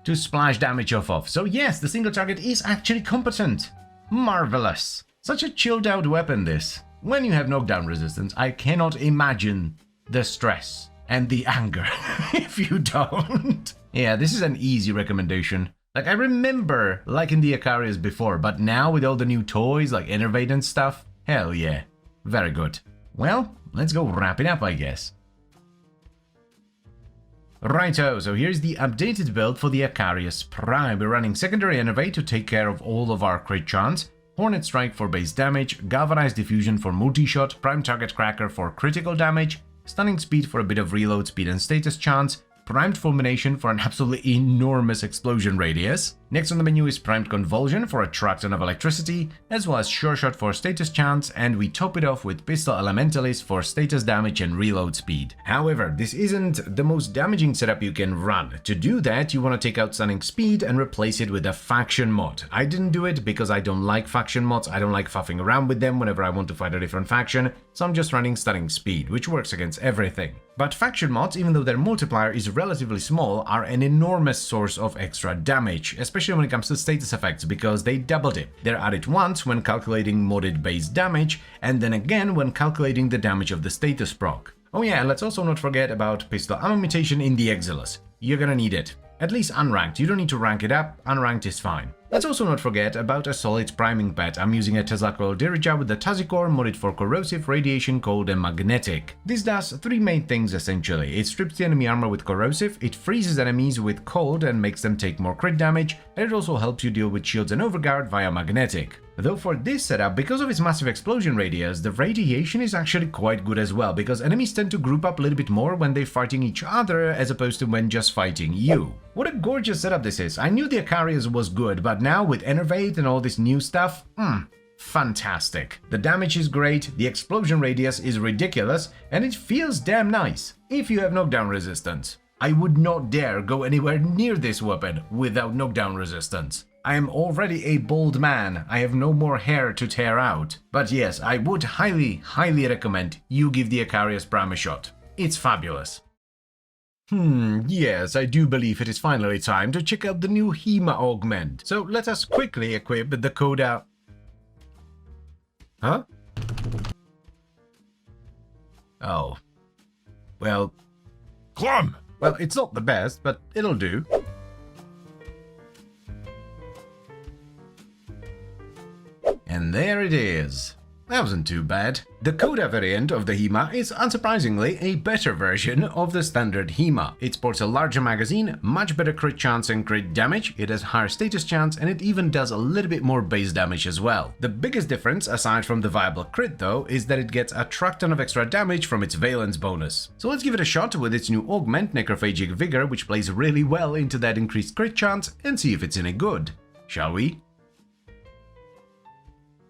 to splash damage off of. So yes, the single target is actually competent. Marvelous. Such a chilled out weapon this. When you have knockdown resistance, I cannot imagine the stress and the anger if you don't. Yeah, this is an easy recommendation. Like, I remember liking the Icarius before, but now with all the new toys like Enervate and stuff, hell yeah. Very good. Well, let's go wrap it up, I guess. Righto, so here's the updated build for the Acarius Prime. We're running secondary Enervate to take care of all of our crit chance, Hornet Strike for base damage, Galvanized Diffusion for multi-shot, Prime Target Cracker for critical damage, Stunning Speed for a bit of reload speed and status chance, Primed Fulmination for an absolutely enormous explosion radius. Next on the menu is Primed Convulsion for a truck ton of electricity, as well as Sure Shot for status chance, and we top it off with Pistol Elementalist for status damage and reload speed. However, this isn't the most damaging setup you can run. To do that, you want to take out Stunning Speed and replace it with a Faction mod. I didn't do it because I don't like Faction mods, I don't like faffing around with them whenever I want to fight a different faction, so I'm just running Stunning Speed, which works against everything. But Faction mods, even though their multiplier is relatively small, are an enormous source of extra damage, especially when it comes to status effects, because they double dip. They're added once when calculating modded base damage, and then again when calculating the damage of the status proc. Oh yeah, and let's also not forget about Pistol Ammo Mutation in the Exilus. You're gonna need it. At least unranked, you don't need to rank it up, unranked is fine. Let's also not forget about a solid priming pad. I'm using a Tesla Coil Dirija with the Tazicore modded for corrosive, radiation, cold and magnetic. This does three main things essentially. It strips the enemy armor with corrosive, it freezes enemies with cold and makes them take more crit damage, and it also helps you deal with shields and overguard via magnetic. Though for this setup, because of its massive explosion radius, the radiation is actually quite good as well, because enemies tend to group up a little bit more when they're fighting each other as opposed to when just fighting you. What a gorgeous setup this is. I knew the Acarius was good, but now with Enervate and all this new stuff, fantastic. The damage is great, the explosion radius is ridiculous, and it feels damn nice, if you have knockdown resistance. I would not dare go anywhere near this weapon without knockdown resistance. I am already a bald man, I have no more hair to tear out. But yes, I would highly recommend you give the Acarius Prime a shot. It's fabulous. Yes, I do believe it is finally time to check out the new HEMA augment. So let us quickly equip the Coda... Huh? Oh. Well... Clum! Well, it's not the best, but it'll do. And there it is. That wasn't too bad. The Coda variant of the HEMA is unsurprisingly a better version of the standard HEMA. It sports a larger magazine, much better crit chance and crit damage, it has higher status chance, and it even does a little bit more base damage as well. The biggest difference, aside from the viable crit though, is that it gets a truck ton of extra damage from its valence bonus. So let's give it a shot with its new augment, Necrophagic Vigor, which plays really well into that increased crit chance, and see if it's any good. Shall we?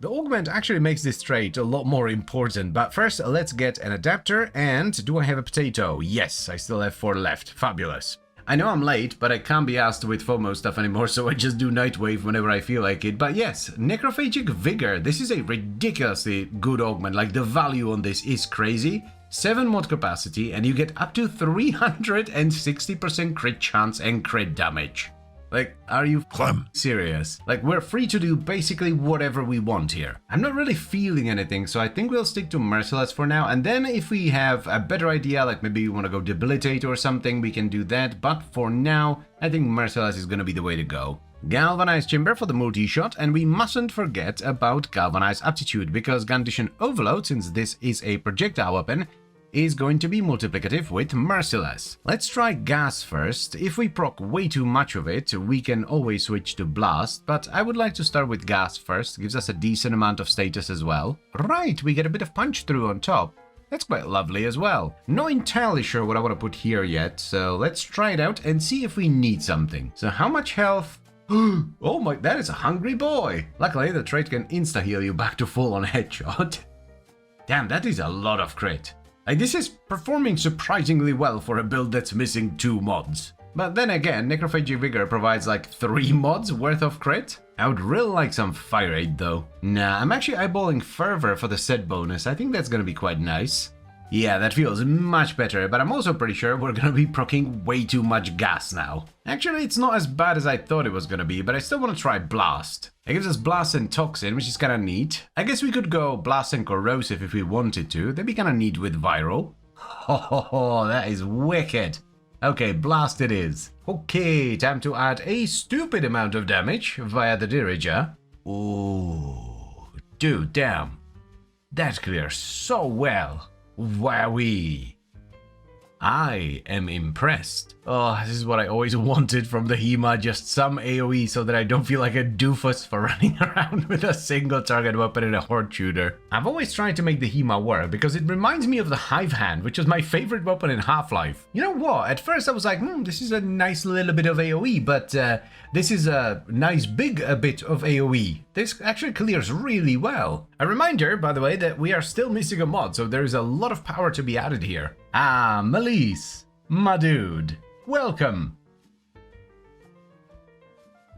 The augment actually makes this trait a lot more important, but first let's get an adapter, and do I have a potato? Yes, I still have 4 left. Fabulous. I know I'm late, but I can't be asked with FOMO stuff anymore, so I just do Nightwave whenever I feel like it. But yes, Necrophagic Vigor, this is a ridiculously good augment, like the value on this is crazy. 7 mod capacity, and you get up to 360% crit chance and crit damage. Like, are you serious? Like, we're free to do basically whatever we want here. I'm not really feeling anything, so I think we'll stick to Merciless for now, and then if we have a better idea, like maybe we want to go Debilitate or something, we can do that, but for now, I think Merciless is gonna be the way to go. Galvanized Chamber for the multi-shot, and we mustn't forget about Galvanized Aptitude, because Gundition Overload, since this is a projectile weapon, is going to be multiplicative with Merciless. Let's try Gas first. If we proc way too much of it, we can always switch to Blast, but I would like to start with Gas first. Gives us a decent amount of status as well. Right, we get a bit of punch through on top. That's quite lovely as well. Not entirely sure what I want to put here yet, so let's try it out and see if we need something. So how much health? Oh my, that is a hungry boy. Luckily, the trait can insta-heal you back to full-on headshot. Damn, that is a lot of crit. Like, this is performing surprisingly well for a build that's missing 2 mods. But then again, Necrophagic Vigor provides like 3 mods worth of crit. I would really like some Fire Aid though. Nah, I'm actually eyeballing Fervor for the set bonus. I think that's gonna be quite nice. Yeah, that feels much better, but I'm also pretty sure we're gonna be proccing way too much gas now. Actually, it's not as bad as I thought it was gonna be, but I still want to try Blast. It gives us Blast and Toxin, which is kinda neat. I guess we could go Blast and Corrosive if we wanted to. That'd be kinda neat with Viral. Oh, that is wicked. Okay, Blast it is. Okay, time to add a stupid amount of damage via the Dirija. Ooh, dude, damn. That clears so well. Wowee. I am impressed. Oh, this is what I always wanted from the HEMA, just some AoE so that I don't feel like a doofus for running around with a single target weapon in a horde shooter. I've always tried to make the HEMA work because it reminds me of the Hive Hand, which was my favorite weapon in Half-Life. You know what, at first I was like, this is a nice little bit of AoE, but this is a nice big bit of AoE. This actually clears really well. A reminder, by the way, that we are still missing a mod, so there is a lot of power to be added here. Ah, Melise, my dude, welcome.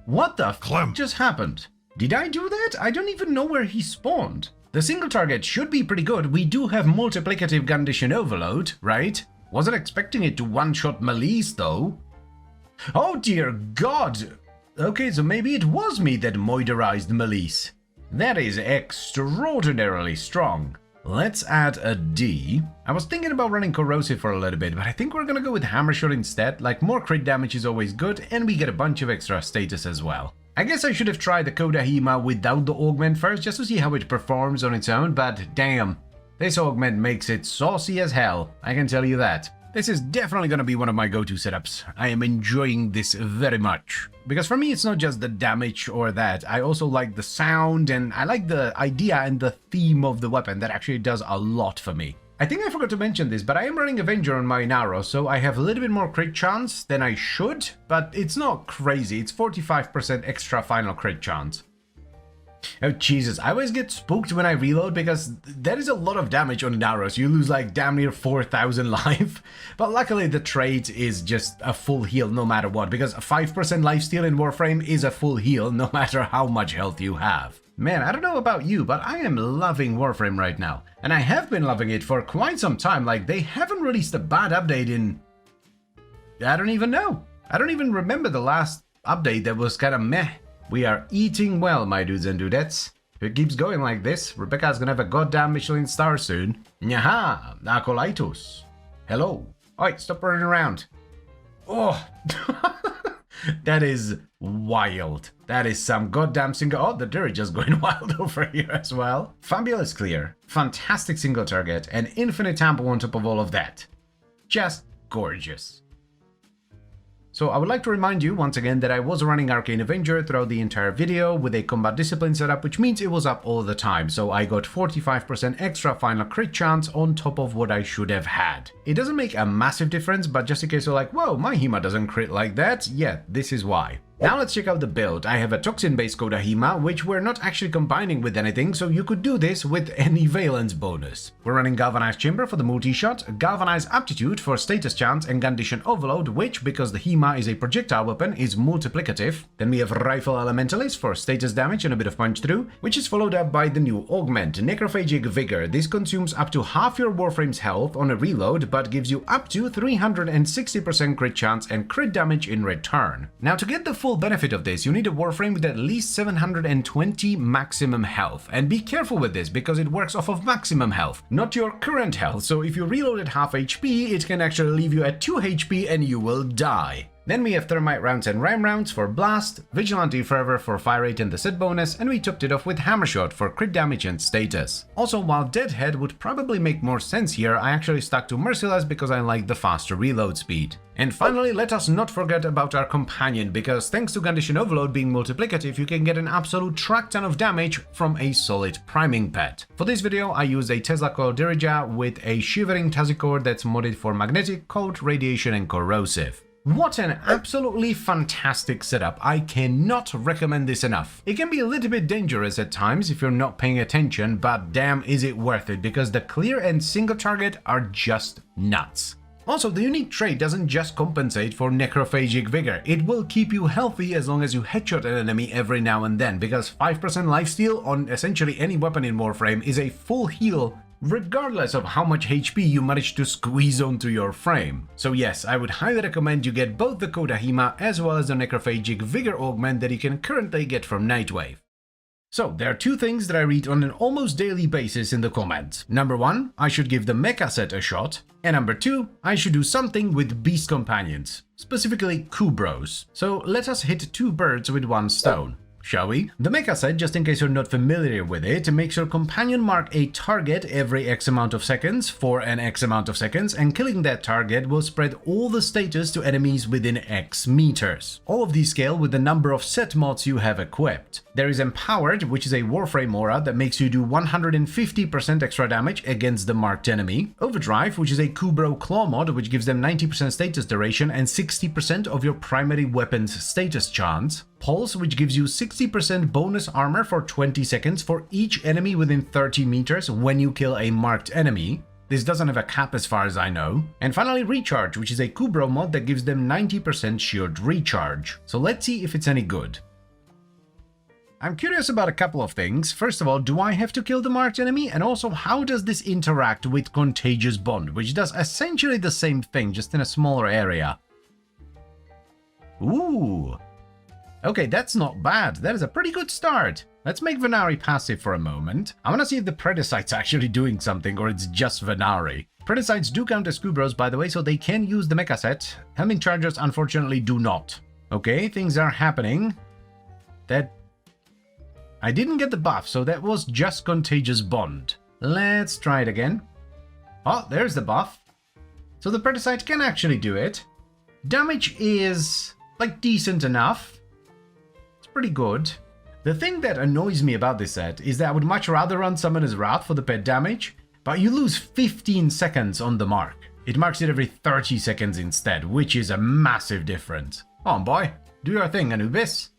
What the f just happened? Did I do that? I don't even know where he spawned. The single target should be pretty good. We do have multiplicative condition overload, right? Wasn't expecting it to one-shot Melise though. Oh dear God. Okay, so maybe it was me that moiderized Melise. That is extraordinarily strong. Let's add a D. I was thinking about running corrosive for a little bit, but I think we're gonna go with hammer shot instead. Like, more crit damage is always good, and we get a bunch of extra status as well. I guess I should have tried the Coda HEMA without the augment first, just to see how it performs on its own, but damn, this augment makes it saucy as hell, I can tell you that. This is definitely gonna be one of my go-to setups. I am enjoying this very much. Because for me, it's not just the damage or that. I also like the sound, and I like the idea and the theme of the weapon. That actually does a lot for me. I think I forgot to mention this, but I am running Avenger on my Naro, so I have a little bit more crit chance than I should, but it's not crazy. It's 45% extra final crit chance. Oh Jesus, I always get spooked when I reload because that is a lot of damage on Naros. You lose like damn near 4,000 life. But luckily the trait is just a full heal no matter what, because 5% lifesteal in Warframe is a full heal no matter how much health you have. Man, I don't know about you, but I am loving Warframe right now. And I have been loving it for quite some time. Like, they haven't released a bad update in... I don't even know. I don't even remember the last update that was kind of meh. We are eating well, my dudes and dudettes. If it keeps going like this, Rebecca's gonna have a goddamn Michelin star soon. Nyaha, Acolytos. Hello. Oi, stop running around. Oh, that is wild. That is some goddamn single... Oh, the dirt just going wild over here as well. Fabulous clear, fantastic single target, and infinite tempo on top of all of that. Just gorgeous. So I would like to remind you once again that I was running Arcane Avenger throughout the entire video with a combat discipline setup, which means it was up all the time. So I got 45% extra final crit chance on top of what I should have had. It doesn't make a massive difference, but just in case you're like, whoa, my HEMA doesn't crit like that. Yeah, this is why. Now let's check out the build. I have a toxin-based Coda HEMA, which we're not actually combining with anything, so you could do this with any valence bonus. We're running Galvanized Chamber for the multi-shot, Galvanized Aptitude for status chance and condition overload, which, because the HEMA is a projectile weapon, is multiplicative. Then we have Rifle Elementalist for status damage and a bit of punch through, which is followed up by the new augment, Necrophagic Vigor. This consumes up to half your Warframe's health on a reload, but gives you up to 360% crit chance and crit damage in return. Now to get the full benefit of this, you need a Warframe with at least 720 maximum health. And be careful with this, because it works off of maximum health, not your current health. So if you reload at half HP, it can actually leave you at 2 HP and you will die. Then we have Thermite rounds and Ram rounds for blast, Vigilante Fervor for fire rate and the set bonus, and we topped it off with Hammer Shot for crit damage and status. Also, while Deadhead would probably make more sense here, I actually stuck to Merciless because I like the faster reload speed. And finally, let us not forget about our companion, because thanks to Condition Overload being multiplicative, you can get an absolute track ton of damage from a solid priming pet. For this video, I used a Tesla Coil Dirija with a Shivering Tasicore that's modded for magnetic, cold, radiation and corrosive. What an absolutely fantastic setup. I cannot recommend this enough. It can be a little bit dangerous at times if you're not paying attention, but damn is it worth it, because the clear and single target are just nuts. Also, the unique trait doesn't just compensate for Necrophagic Vigor, it will keep you healthy as long as you headshot an enemy every now and then, because 5% lifesteal on essentially any weapon in Warframe is a full heal regardless of how much HP you manage to squeeze onto your frame. So yes, I would highly recommend you get both the Coda HEMA as well as the Necrophagic Vigor augment that you can currently get from Nightwave. So, there are two things that I read on an almost daily basis in the comments. Number one, I should give the mecha set a shot. And number two, I should do something with beast companions, specifically Kubros. So let us hit two birds with one stone. shall we? The mecha set, just in case you're not familiar with it, makes your companion mark a target every X amount of seconds for an X amount of seconds, and killing that target will spread all the status to enemies within X meters. All of these scale with the number of set mods you have equipped. There is Empowered, which is a Warframe aura that makes you do 150% extra damage against the marked enemy. Overdrive, which is a Kubro Claw mod, which gives them 90% status duration and 60% of your primary weapon's status chance. Pulse, which gives you 60% bonus armor for 20 seconds for each enemy within 30 meters when you kill a marked enemy. This doesn't have a cap as far as I know. And finally Recharge, which is a Kubro mod that gives them 90% shield recharge. So let's see if it's any good. I'm curious about a couple of things. First of all, do I have to kill the marked enemy? And also, how does this interact with Contagious Bond, which does essentially the same thing, just in a smaller area? Ooh. Okay, that's not bad. That is a pretty good start. Let's make Venari passive for a moment. I want to see if the Predacite's actually doing something, or it's just Venari. Predacites do count as Kubros, by the way, so they can use the mecha set. Helming Chargers, unfortunately, do not. Okay, things are happening. I didn't get the buff, so that was just Contagious Bond. Let's try it again. Oh, there's the buff. So the Predacite can actually do it. Damage is, like, decent enough. It's pretty good. The thing that annoys me about this set is that I would much rather run Summoner's Wrath for the pet damage, but you lose 15 seconds on the mark. It marks it every 30 seconds instead, which is a massive difference. Come on, boy. Do your thing, Anubis.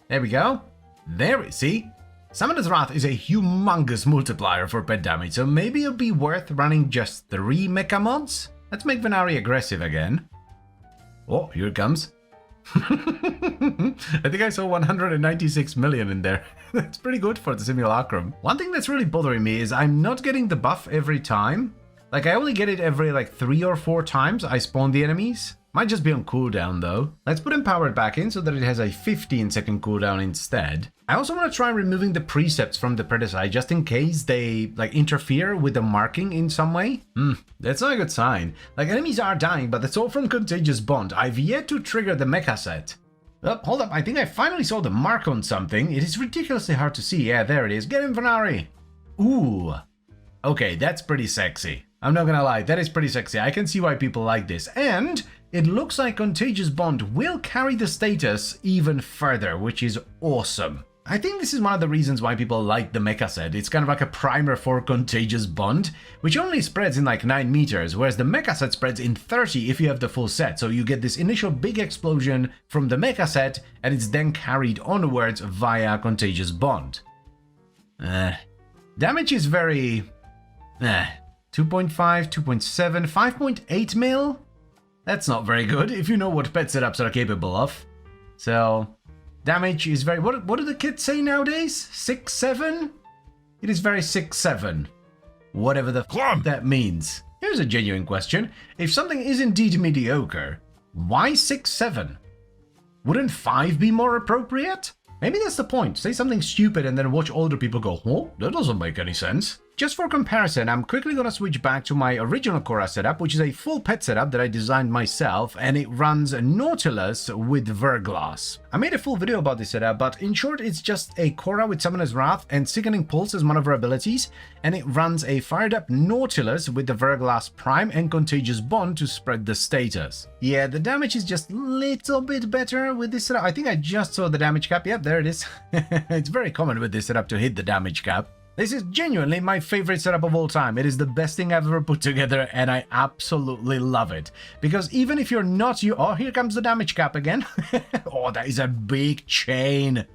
There we go. There, see? Summoner's Wrath is a humongous multiplier for pet damage, so maybe it'll be worth running just 3 mecha mods? Let's make Venari aggressive again. Oh, here it comes. I think I saw 196 million in there. That's pretty good for the simulacrum. One thing that's really bothering me is I'm not getting the buff every time. Like, I only get it every, 3 or 4 times I spawn the enemies. Might just be on cooldown though. Let's put Empowered back in so that it has a 15-second cooldown instead. I also want to try removing the precepts from the Predacite just in case they interfere with the marking in some way. That's not a good sign. Enemies are dying, but that's all from Contagious Bond. I've yet to trigger the mecha set. Oh, hold up, I think I finally saw the mark on something. It is ridiculously hard to see. Yeah, there it is. Get him, Venari. Ooh. Okay, that's pretty sexy. I'm not gonna lie, that is pretty sexy. I can see why people like this. And it looks like Contagious Bond will carry the status even further, which is awesome. I think this is one of the reasons why people like the mecha set. It's kind of like a primer for Contagious Bond, which only spreads in 9 meters, whereas the mecha set spreads in 30 if you have the full set. So you get this initial big explosion from the mecha set, and it's then carried onwards via Contagious Bond. Damage is very... 2.5, 2.7, 5.8 mil? That's not very good, if you know what pet setups are capable of. So, damage is very... What do the kids say nowadays? 6, 7? It is very 6, 7. Whatever the f that means. Here's a genuine question. If something is indeed mediocre, why 6, 7? Wouldn't 5 be more appropriate? Maybe that's the point. Say something stupid and then watch older people go, oh, that doesn't make any sense. Just for comparison, I'm quickly gonna switch back to my original Korra setup, which is a full pet setup that I designed myself, and it runs Nautilus with Verglass. I made a full video about this setup, but in short, it's just a Korra with Summoner's Wrath and Sickening Pulse as one of her abilities, and it runs a fired up Nautilus with the Verglass Prime and Contagious Bond to spread the status. Yeah, the damage is just a little bit better with this setup. I think I just saw the damage cap. Yep, there it is. It's very common with this setup to hit the damage cap. This is genuinely my favorite setup of all time. It is the best thing I've ever put together, and I absolutely love it. Because even if you're not... Oh, here comes the damage cap again. Oh, that is a big chain.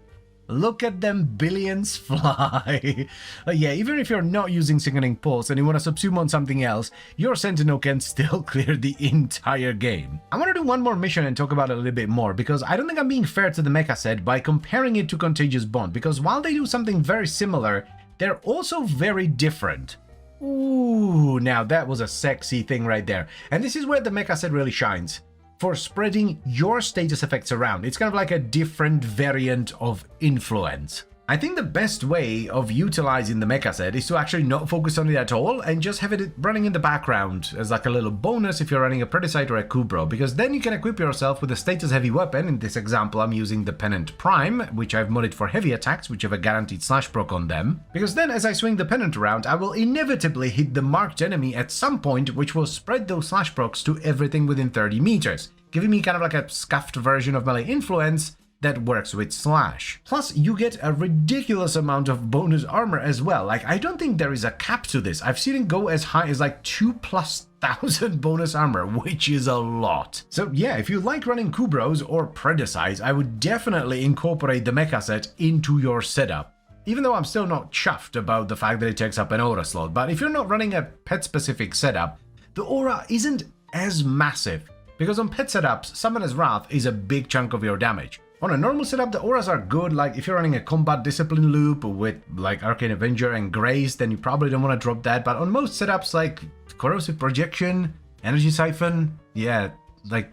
Look at them billions fly. Yeah, even if you're not using Sickening Pulse and you want to subsume on something else, your Sentinel can still clear the entire game. I want to do one more mission and talk about it a little bit more, because I don't think I'm being fair to the mecha set by comparing it to Contagious Bond, because while they do something very similar, they're also very different. Ooh, now that was a sexy thing right there. And this is where the mecha set really shines. For spreading your status effects around. It's kind of like a different variant of influence. I think the best way of utilizing the mecha set is to actually not focus on it at all and just have it running in the background as like a little bonus if you're running a Predicite or a Kubro, because then you can equip yourself with a status heavy weapon. In this example, I'm using the Pennant Prime, which I've modded for heavy attacks, which have a guaranteed slash proc on them. Because then as I swing the Pennant around, I will inevitably hit the marked enemy at some point, which will spread those slash procs to everything within 30 meters, giving me kind of like a scuffed version of melee influence that works with slash. Plus, you get a ridiculous amount of bonus armor as well. Like, I don't think there is a cap to this. I've seen it go as high as like 2,000+ bonus armor, which is a lot. So yeah, if you like running Kubros or Predicites, I would definitely incorporate the mecha set into your setup. Even though I'm still not chuffed about the fact that it takes up an aura slot, but if you're not running a pet-specific setup, the aura isn't as massive, because on pet setups, Summoner's Wrath is a big chunk of your damage. On a normal setup, the auras are good. Like if you're running a combat discipline loop with like Arcane Avenger and Grace, then you probably don't want to drop that. But on most setups like Corrosive Projection, Energy Siphon, yeah, like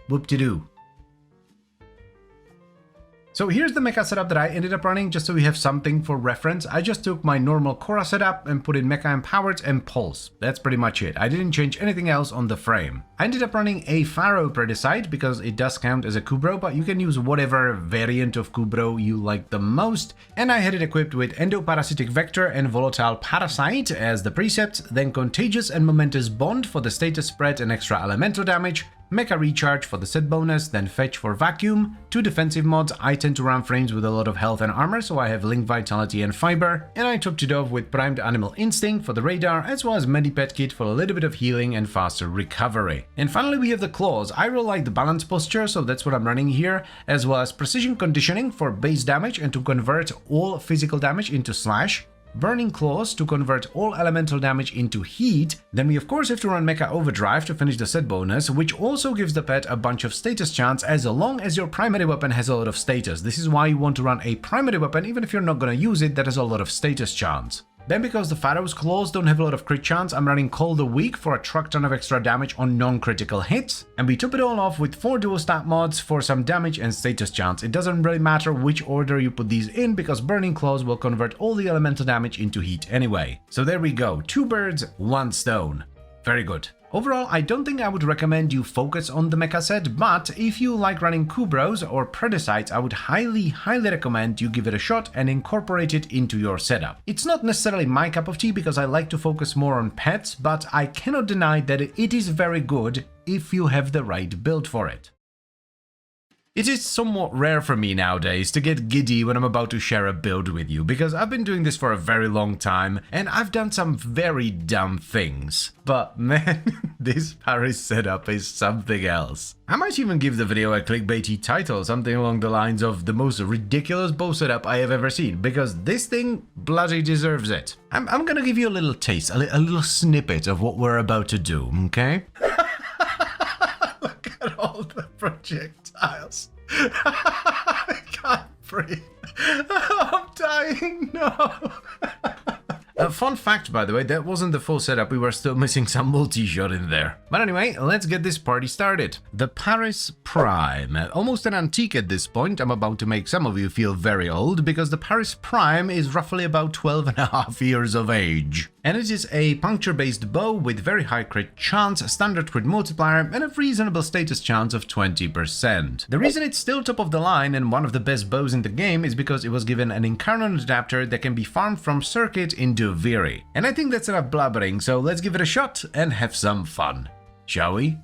whoop-de-doo. So here's the mecha setup that I ended up running, just so we have something for reference. I just took my normal Korra setup and put in Mecha Empowered and Pulse. That's pretty much it. I didn't change anything else on the frame. I ended up running a Pharaoh Predicite because it does count as a Kubro, but you can use whatever variant of Kubro you like the most. And I had it equipped with Endoparasitic Vector and Volatile Parasite as the precepts, then Contagious and Momentous Bond for the status spread and extra elemental damage, Mecha Recharge for the set bonus, then Fetch for Vacuum, 2 defensive mods. I tend to run frames with a lot of health and armor, so I have Link Vitality and Fiber, and I topped it off with Primed Animal Instinct for the radar, as well as Medipet Kit for a little bit of healing and faster recovery. And finally we have the claws. I really like the balance posture, so that's what I'm running here, as well as Precision Conditioning for base damage and to convert all physical damage into slash, Burning Claws to convert all elemental damage into heat. Then we of course have to run Mecha Overdrive to finish the set bonus, which also gives the pet a bunch of status chance as long as your primary weapon has a lot of status. This is why you want to run a primary weapon, even if you're not going to use it, that has a lot of status chance. Then because the Pharaoh's Claws don't have a lot of crit chance, I'm running Call the Weak for a truck ton of extra damage on non-critical hits. And we top it all off with 4 dual stat mods for some damage and status chance. It doesn't really matter which order you put these in, because Burning Claws will convert all the elemental damage into heat anyway. So there we go, 2 birds, 1 stone. Very good. Overall, I don't think I would recommend you focus on the mecha set, but if you like running Kubros or Predicites, I would highly recommend you give it a shot and incorporate it into your setup. It's not necessarily my cup of tea because I like to focus more on pets, but I cannot deny that it is very good if you have the right build for it. It is somewhat rare for me nowadays to get giddy when I'm about to share a build with you, because I've been doing this for a very long time and I've done some very dumb things. But man, this Paris setup is something else. I might even give the video a clickbaity title, something along the lines of the most ridiculous bow setup I have ever seen, because this thing bloody deserves it. I'm gonna give you a little taste, a little snippet of what we're about to do, okay? Look at all the projectiles. I can't breathe. I'm dying. No. A fun fact, by the way, that wasn't the full setup. We were still missing some multi-shot in there. But anyway, let's get this party started. The Paris Prime. Almost an antique at this point. I'm about to make some of you feel very old, because the Paris Prime is roughly about 12.5 years of age. And it is a puncture-based bow with very high crit chance, standard crit multiplier, and a reasonable status chance of 20%. The reason it's still top of the line and one of the best bows in the game is because it was given an Incarnon adapter that can be farmed from Circuit into Viri. And I think that's enough blabbering, so let's give it a shot and have some fun. Shall we?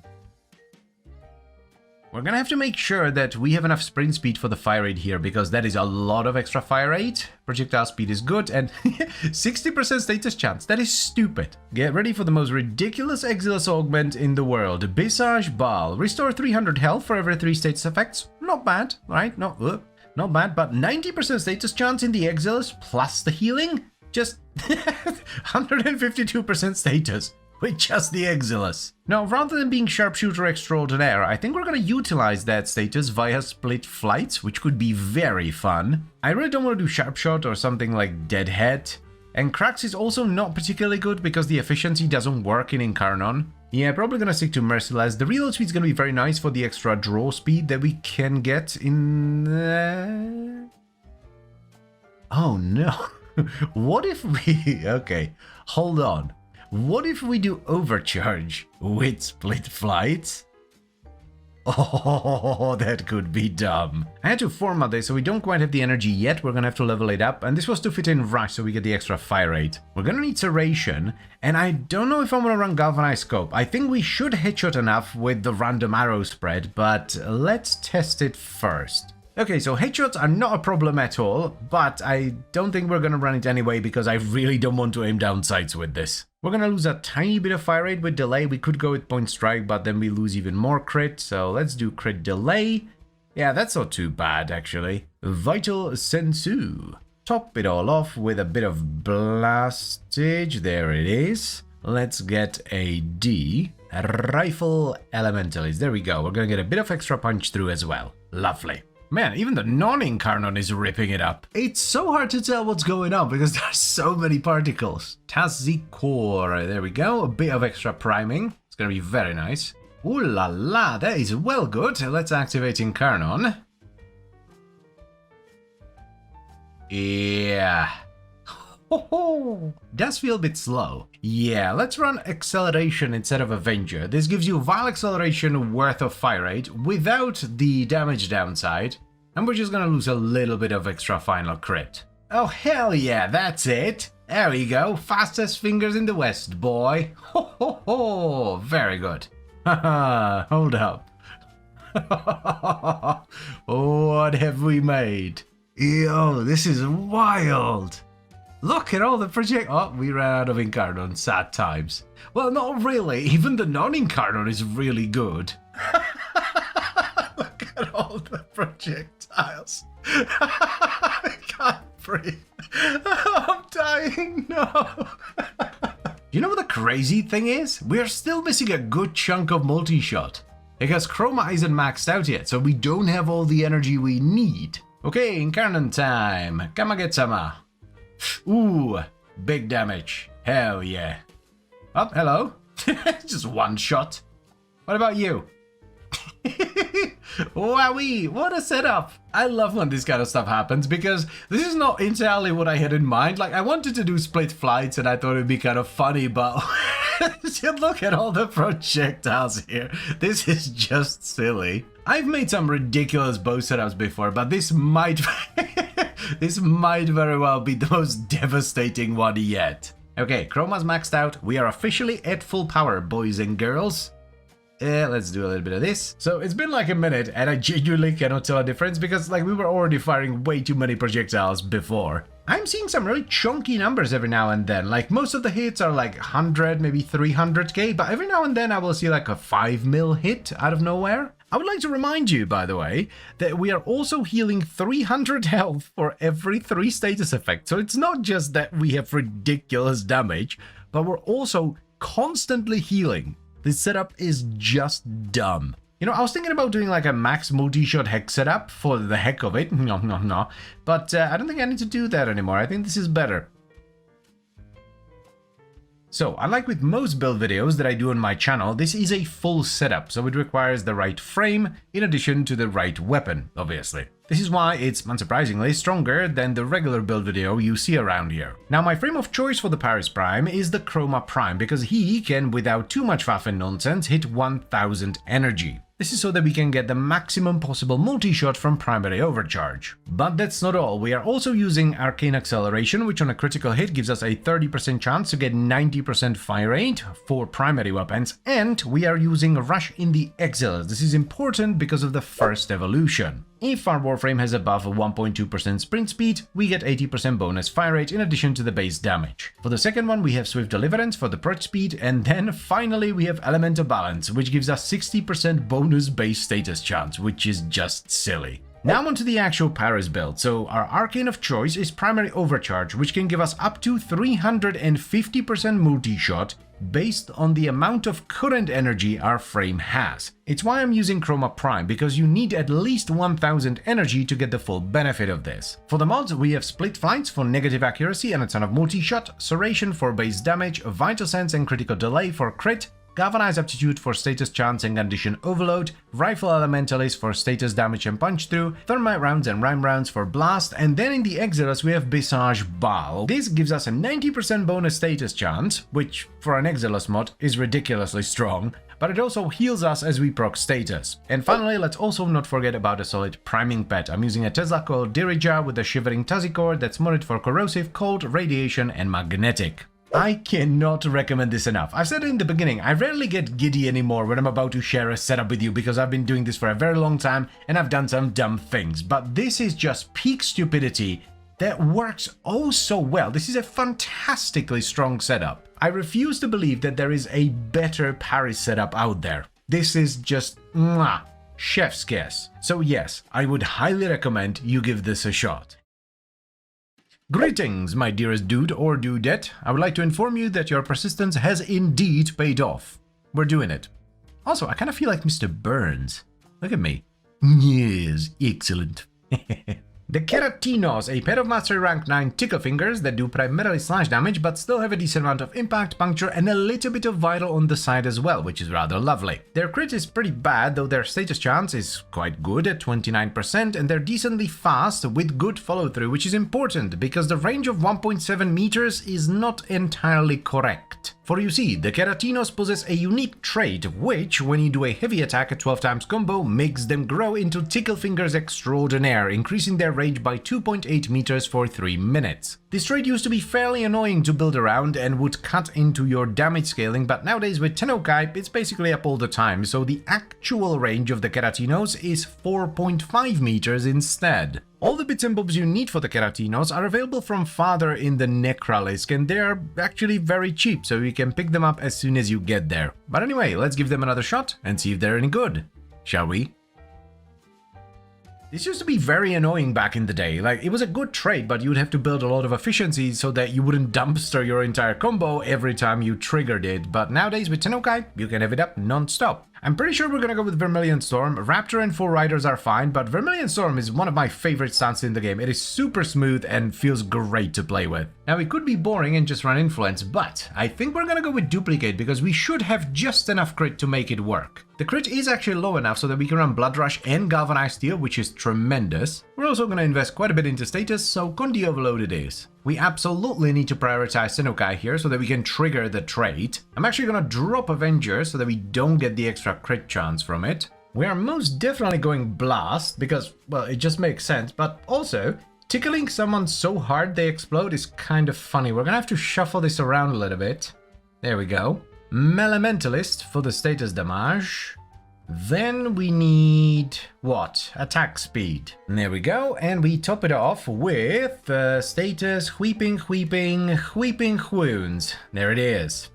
We're gonna have to make sure that we have enough sprint speed for the fire rate here, because that is a lot of extra fire rate. Projectile speed is good, and 60% status chance. That is stupid. Get ready for the most ridiculous Exiles augment in the world. Visage Ball. Restore 300 health for every 3 status effects. Not bad, right? Not bad, but 90% status chance in the Exiles plus the healing? Just 152% status. With just the Exiles. Now, rather than being Sharpshooter Extraordinaire, I think we're gonna utilize that status via Split Flights, which could be very fun. I really don't want to do Sharpshot or something like Deadhead. And Cracks is also not particularly good because the efficiency doesn't work in Incarnon. Yeah, probably gonna stick to Merciless. The reload speed is gonna be very nice for the extra draw speed that we can get in... Oh no. What if we... Okay, hold on. What if we do overcharge with split flights? Oh, that could be dumb. I had to format this, so we don't quite have the energy yet. We're gonna have to level it up, and this was to fit in rush, so we get the extra fire rate. We're gonna need serration, and I don't know if I'm gonna run galvanized scope. I think we should headshot enough with the random arrow spread, but let's test it first. Okay, so headshots are not a problem at all, but I don't think we're gonna run it anyway because I really don't want to aim down sights with this. We're gonna lose a tiny bit of fire rate with delay. We could go with point strike, but then we lose even more crit, so let's do crit delay. Yeah, that's not too bad actually. Vital sensu. Top it all off with a bit of blastage. There it is. Let's get a D. Rifle elementalist. There we go. We're gonna get a bit of extra punch through as well. Lovely. Man, even the non-incarnon is ripping it up. It's so hard to tell what's going on because there's so many particles. Tazikor, there we go. A bit of extra priming. It's gonna be very nice. Ooh la la, that is well good. Let's activate incarnon. Yeah. Does feel a bit slow. Yeah, let's run acceleration instead of Avenger. This gives you vile acceleration worth of fire rate without the damage downside. And we're just gonna lose a little bit of extra final crit. Oh hell yeah, that's it. There we go. Fastest fingers in the West, boy. Ho ho ho. Very good. Haha, hold up. What have we made? Yo, this is wild. Look at all the project. Oh, we ran out of incarnon. Sad times. Well, not really. Even the non-incarnon is really good. Look at all the projectiles. I can't breathe. I'm dying. No. You know what the crazy thing is? We're still missing a good chunk of multi-shot. Because Chroma isn't maxed out yet, so we don't have all the energy we need. Okay, incarnon time. Kamagetama. Ooh, big damage. Hell yeah. Oh, hello. Just one shot. What about you? Wowee, what a setup. I love when this kind of stuff happens because this is not entirely what I had in mind. Like, I wanted to do split flights and I thought it'd be kind of funny, but look at all the projectiles here. This is just silly. I've made some ridiculous bow setups before, but this might this might very well be the most devastating one yet. Okay, Chroma's maxed out. We are officially at full power, boys and girls. Let's do a little bit of this. So it's been like a minute and I genuinely cannot tell a difference because like we were already firing way too many projectiles before. I'm seeing some really chunky numbers every now and then. Like most of the hits are like 100, maybe 300k, but every now and then I will see like a 5 mil hit out of nowhere. I would like to remind you, by the way, that we are also healing 300 health for every 3 status effects. So it's not just that we have ridiculous damage, but we're also constantly healing. This setup is just dumb. You know, I was thinking about doing like a max multi-shot hex setup for the heck of it. No. But I don't think I need to do that anymore. I think this is better. So, unlike with most build videos that I do on my channel, this is a full setup, so it requires the right frame in addition to the right weapon, obviously. This is why it's, unsurprisingly, stronger than the regular build video you see around here. Now, my frame of choice for the Paris Prime is the Chroma Prime, because he can, without too much faff and nonsense, hit 1000 energy. This is so that we can get the maximum possible multi-shot from primary overcharge. But that's not all, we are also using Arcane Acceleration, which on a critical hit gives us a 30% chance to get 90% fire rate for primary weapons, and we are using Rush in the Exiles. This is important because of the first evolution. If our Warframe has above a 1.2% sprint speed, we get 80% bonus fire rate in addition to the base damage. For the second one, we have Swift Deliverance for the prot speed, and then finally we have Elemental Balance, which gives us 60% bonus base status chance, which is just silly. Now onto the actual Paris build. So our arcane of choice is Primary Overcharge, which can give us up to 350% multi-shot based on the amount of current energy our frame has. It's why I'm using Chroma Prime, because you need at least 1000 energy to get the full benefit of this. For the mods, we have Split Flights for negative accuracy and a ton of multi-shot, Serration for base damage, Vital Sense and Critical Delay for crit, Galvanize Aptitude for status chance and condition overload, Rifle Elementalist for status damage and punch through, Thermite rounds and rhyme rounds for blast, and then in the Exilus we have Visage Bal. This gives us a 90% bonus status chance, which for an Exilus mod is ridiculously strong, but it also heals us as we proc status. And finally, let's also not forget about a solid priming pet. I'm using a Tesla coil Dirija with a Shivering Tuzzy core that's modded for corrosive, cold, radiation, and magnetic. I cannot recommend this enough. I've said it in the beginning, I rarely get giddy anymore when I'm about to share a setup with you because I've been doing this for a very long time and I've done some dumb things, but this is just peak stupidity that works oh so well. This is a fantastically strong setup. I refuse to believe that there is a better parry setup out there. This is just mwah, chef's kiss. So yes, I would highly recommend you give this a shot. Greetings, my dearest dude or dudette. I would like to inform you that your persistence has indeed paid off. We're doing it. Also, I kind of feel like Mr. Burns. Look at me. Yes, excellent. The Keratinos, a pair of Mastery Rank 9 tickle fingers that do primarily slash damage but still have a decent amount of impact, puncture, and a little bit of vital on the side as well, which is rather lovely. Their crit is pretty bad, though their status chance is quite good at 29%, and they're decently fast with good follow through, which is important because the range of 1.7 meters is not entirely correct. For you see, the Keratinos possess a unique trait which, when you do a heavy attack at 12 times combo, makes them grow into tickle fingers extraordinaire, increasing their range by 2.8 meters for 3 minutes. This trait used to be fairly annoying to build around and would cut into your damage scaling, but nowadays with Tennokai it's basically up all the time, so the actual range of the Keratinos is 4.5 meters instead. All the bits and bobs you need for the Keratinos are available from Father in the Necralisk, and they are actually very cheap, so you can pick them up as soon as you get there. But anyway, let's give them another shot and see if they're any good, shall we? This used to be very annoying back in the day. Like, it was a good trait, but you'd have to build a lot of efficiency so that you wouldn't dumpster your entire combo every time you triggered it. But nowadays with Tennokai, you can have it up non-stop. I'm pretty sure we're gonna go with Vermilion Storm. Raptor and Full Riders are fine, but Vermilion Storm is one of my favorite stances in the game. It is super smooth and feels great to play with. Now, it could be boring and just run Influence, but I think we're gonna go with Duplicate because we should have just enough crit to make it work. The crit is actually low enough so that we can run Blood Rush and Galvanized Steel, which is tremendous. We're also gonna invest quite a bit into status, so Condi Overload it is. We absolutely need to prioritize Tennokai here so that we can trigger the trait. I'm actually gonna drop Avenger so that we don't get the extra crit chance from it. We are most definitely going Blast because, well, it just makes sense, but also, tickling someone so hard they explode is kind of funny. We're gonna have to shuffle this around a little bit. There we go. Elementalist for the status damage. Then we need, what? Attack speed. And there we go, and we top it off with status Weeping Wounds. There it is.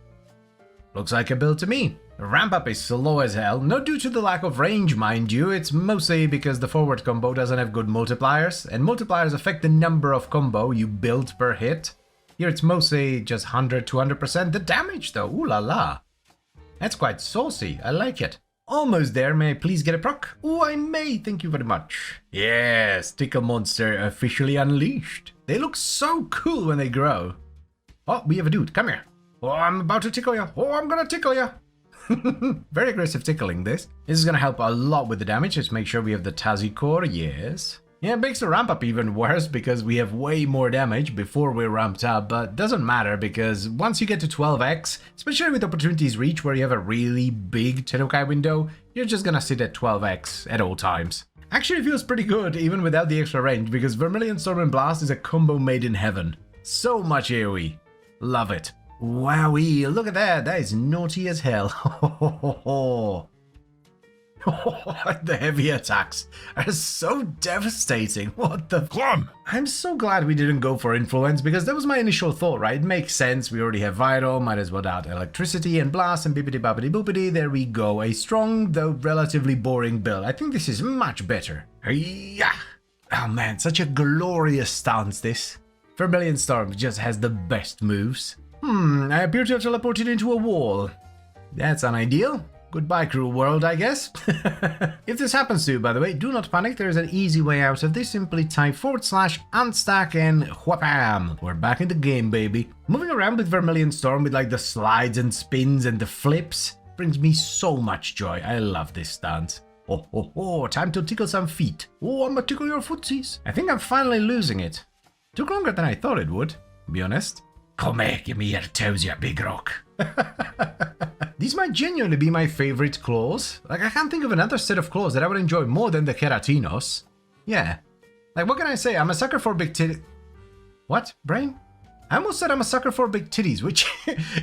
Looks like a build to me. The ramp up is slow as hell, not due to the lack of range mind you, it's mostly because the forward combo doesn't have good multipliers, and multipliers affect the number of combo you build per hit. Here it's mostly just 100-200%. The damage though, ooh la la. That's quite saucy, I like it. Almost there, may I please get a proc? Oh, I may, thank you very much. Yes, Tickle Monster officially unleashed. They look so cool when they grow. Oh, we have a dude, come here. Oh, I'm about to tickle you. Oh, I'm gonna tickle you. Very aggressive tickling this. This is gonna help a lot with the damage. Let's make sure we have the Tazzy core, yes. Yeah, it makes the ramp up even worse because we have way more damage before we're ramped up, but doesn't matter because once you get to 12x, especially with Opportunities Reach where you have a really big Tennokai window, you're just gonna sit at 12x at all times. Actually, it feels pretty good even without the extra range because Vermilion Storm and Blast is a combo made in heaven. So much AoE. Love it. Wowee, look at that, that is naughty as hell. The heavy attacks are so devastating. What the clum? I'm so glad we didn't go for Influence because that was my initial thought, right? It makes sense. We already have Vital, might as well add Electricity and Blast and bippity boppity boopity. There we go. A strong, though relatively boring build. I think this is much better. Yeah. Oh man, such a glorious stance this. Vermilion Storm just has the best moves. I appear to have teleported into a wall. That's unideal. Goodbye, cruel world, I guess. If this happens to you, by the way, do not panic. There is an easy way out of this. Simply type /unstack and whapam. We're back in the game, baby. Moving around with Vermilion Storm with like the slides and spins and the flips. brings me so much joy. I love this stance. Oh, time to tickle some feet. Oh, I'm gonna tickle your footsies. I think I'm finally losing it. Took longer than I thought it would, to be honest. Come here, give me your toes, you big rock. These might genuinely be my favorite claws. Like, I can't think of another set of claws that I would enjoy more than the Keratinos. Yeah. Like, what can I say? I'm a sucker for big titties. What, brain? I almost said I'm a sucker for big titties, which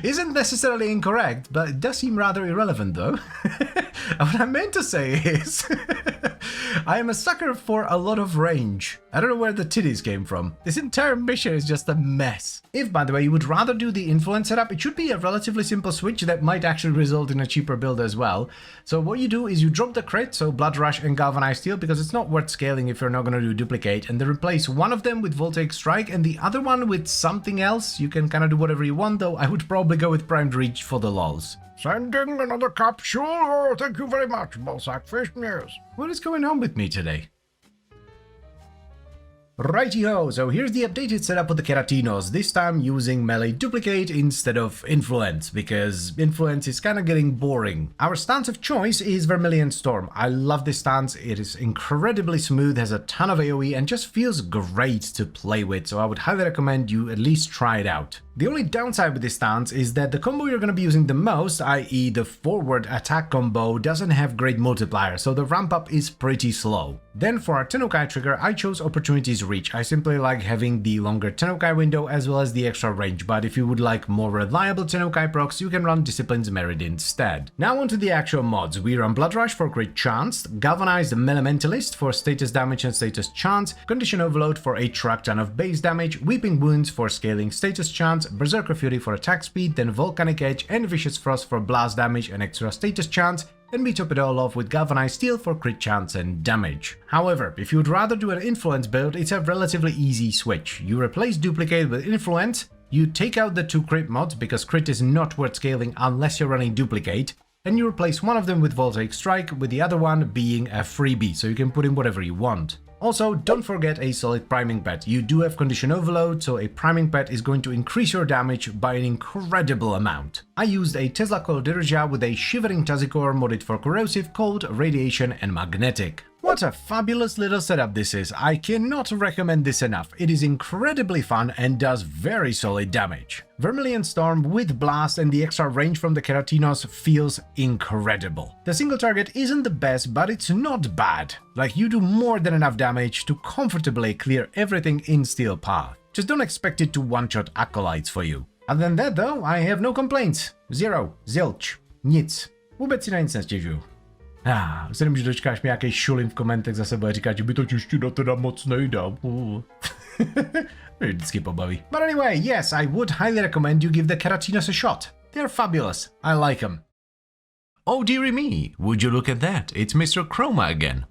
isn't necessarily incorrect, but it does seem rather irrelevant, though. What I meant to say is, I am a sucker for a lot of range. I don't know where the titties came from. This entire mission is just a mess. If, by the way, you would rather do the influence setup, it should be a relatively simple switch that might actually result in a cheaper build as well. So what you do is you drop the crit, so Blood Rush and Galvanized Steel, because it's not worth scaling if you're not going to do duplicate, and then replace one of them with Voltaic Strike and the other one with something else. You can kind of do whatever you want, though I would probably go with Primed Reach for the lols. Sending another capsule? Oh, thank you very much, Ballsackfish. Yes. What is going on with me today? Righty-ho, so here's the updated setup of the Keratinos, this time using melee duplicate instead of influence, because influence is kind of getting boring. Our stance of choice is Vermilion Storm. I love this stance, it is incredibly smooth, has a ton of AoE, and just feels great to play with, so I would highly recommend you at least try it out. The only downside with this stance is that the combo you're going to be using the most, i.e. the forward attack combo, doesn't have great multiplier, so the ramp up is pretty slow. Then for our Tennokai trigger, I chose Opportunities Reach. I simply like having the longer Tennokai window as well as the extra range, but if you would like more reliable Tennokai procs, you can run Discipline's Merit instead. Now onto the actual mods. We run Blood Rush for crit chance, Galvanized Melementalist for status damage and status chance, Condition Overload for a truck ton of base damage, Weeping Wounds for scaling status chance, Berserker Fury for attack speed, then Volcanic Edge and Vicious Frost for blast damage and extra status chance, and we top it all off with Galvanized Steel for crit chance and damage. However, if you would rather do an influence build, it's a relatively easy switch. You replace duplicate with influence, you take out the two crit mods because crit is not worth scaling unless you're running duplicate, and you replace one of them with Voltaic Strike, with the other one being a freebie, so you can put in whatever you want. Also, don't forget a solid priming pet. You do have condition overload, so a priming pet is going to increase your damage by an incredible amount. I used a Tesla Coil Dirija with a Shivering Tazikor modded for corrosive, cold, radiation and magnetic. What a fabulous little setup this is. I cannot recommend this enough. It is incredibly fun and does very solid damage. Vermilion Storm with Blast and the extra range from the Keratinos feels incredible. The single target isn't the best, but it's not bad. Like, you do more than enough damage to comfortably clear everything in Steel Path. Just don't expect it to one-shot acolytes for you. Other than that though, I have no complaints. Zero, zilch, nic. Vůbec si na nic nestěžuju. Myslím, že dočkáš mi nějaký šulin v komentech zase bude říkat, že by to čeština teda moc nejde. Vždycky pobaví. But anyway, yes, I would highly recommend you give the Keratinos a shot. They're fabulous. I like them. Oh dearie me, would you look at that? It's Mr. Chroma again.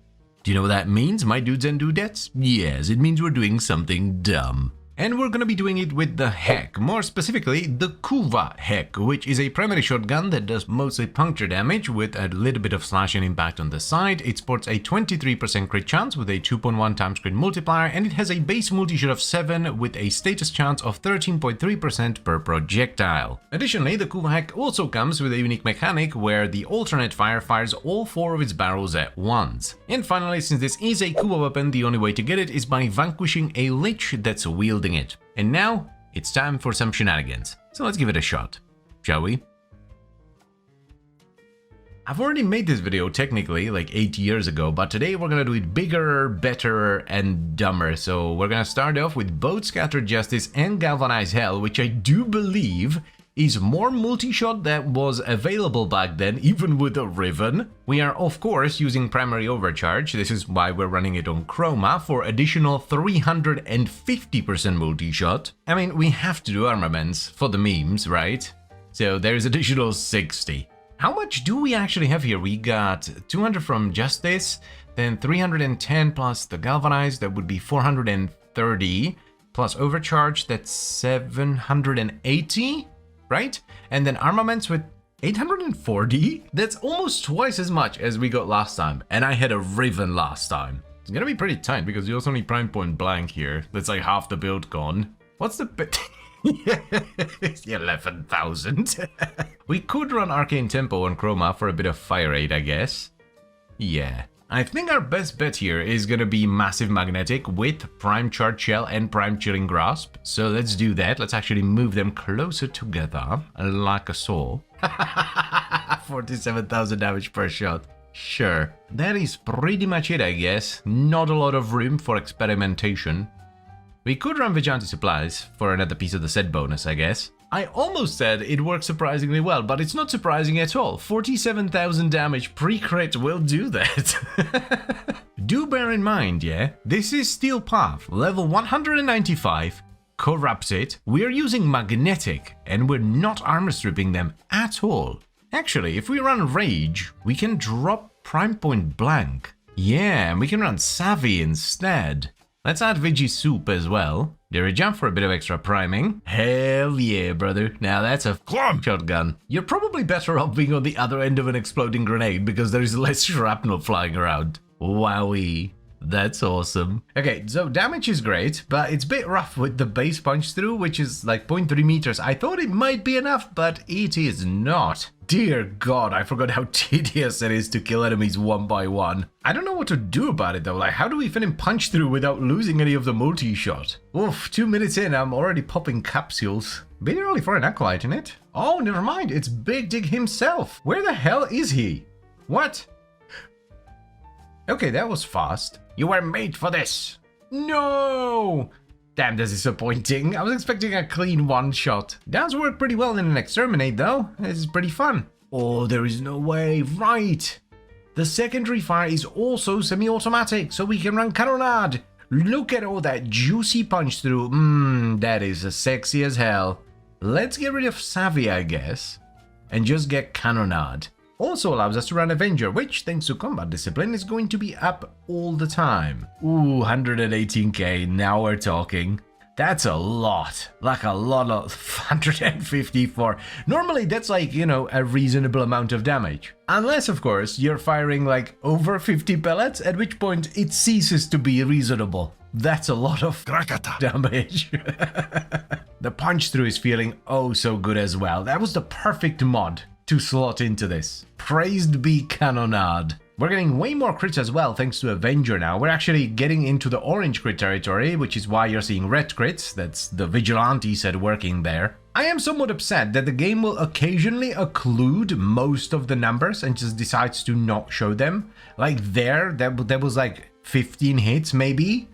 Do you know what that means, my dudes and dudettes? Yes, it means we're doing something dumb. And we're gonna be doing it with the Heck, more specifically the Kuva Heck, which is a primary shotgun that does mostly puncture damage with a little bit of slashing impact on the side. It sports a 23% crit chance with a 2.1 times crit multiplier, and it has a base multi-shot of 7 with a status chance of 13.3% per projectile. Additionally, the Kuva Heck also comes with a unique mechanic where the alternate fire fires all 4 of its barrels at once. And finally, since this is a Kuva weapon, the only way to get it is by vanquishing a Lich that's wielding it. And now, it's time for some shenanigans. So let's give it a shot, shall we? I've already made this video technically like 8 years ago, but today we're gonna do it bigger, better, and dumber. So we're gonna start off with both Scattered Justice and Galvanized Hell, which I do believe is more multi-shot that was available back then, even with a Riven. We are of course using primary overcharge, this is why we're running it on Chroma for additional 350% multi-shot. I mean, we have to do armaments for the memes, right? So there's additional 60. How much do we actually have here? We got 200 from Justice, then 310 plus the Galvanized, that would be 430, plus overcharge, that's 780? Right? And then armaments with 840? That's almost twice as much as we got last time, and I had a Riven last time. It's gonna be pretty tight because you also need Prime Point Blank here. That's like half the build gone. What's the bit? 11,000. We could run Arcane Tempo on Chroma for a bit of fire rate, I guess. Yeah. I think our best bet here is gonna be Massive Magnetic with Prime Charge Shell and Prime Chilling Grasp. So let's do that. Let's actually move them closer together, like a saw. 47,000 damage per shot. Sure. That is pretty much it, I guess. Not a lot of room for experimentation. We could run Vigilante Supplies for another piece of the set bonus, I guess. I almost said it works surprisingly well, but it's not surprising at all. 47,000 damage pre-crit will do that. Do bear in mind, yeah, this is Steel Path, level 195, corrupts it. We're using Magnetic, and we're not armor stripping them at all. Actually, if we run Rage, we can drop Prime Point Blank. Yeah, and we can run Savvy instead. Let's add Veggie Soup as well. There we jump for a bit of extra priming. Hell yeah, brother. Now that's a shotgun. You're probably better off being on the other end of an exploding grenade because there is less shrapnel flying around. Wowee. That's awesome. Okay, so damage is great, but it's a bit rough with the base punch through, which is like 0.3 meters. I thought it might be enough, but it is not. Dear God, I forgot how tedious it is to kill enemies one by one. I don't know what to do about it though, like how do we fit in punch through without losing any of the multi-shot? Oof, 2 minutes in, I'm already popping capsules. Bit early for an acolyte, isn't it? Oh, never mind, it's Big Dig himself. Where the hell is he? What? Okay, that was fast. You were made for this. No! Damn, that's disappointing. I was expecting a clean one-shot. Does work pretty well in an Exterminate, though. This is pretty fun. Oh, there is no way. Right. The secondary fire is also semi-automatic, so we can run Cannonade. Look at all that juicy punch-through. That is sexy as hell. Let's get rid of Savvy, I guess, and just get Cannonade. Also allows us to run Avenger, which, thanks to combat discipline, is going to be up all the time. Ooh, 118k, now we're talking. That's a lot. Like a lot of 154. Normally that's like, you know, a reasonable amount of damage. Unless, of course, you're firing like over 50 pellets, at which point it ceases to be reasonable. That's a lot of damage. The punch through is feeling oh so good as well. That was the perfect mod to slot into this. Praised be Cannonade. We're getting way more crits as well thanks to Avenger now. We're actually getting into the orange crit territory, which is why you're seeing red crits. That's the Vigilante set working there. I am somewhat upset that the game will occasionally occlude most of the numbers and just decides to not show them. Like there, that was like 15 hits maybe.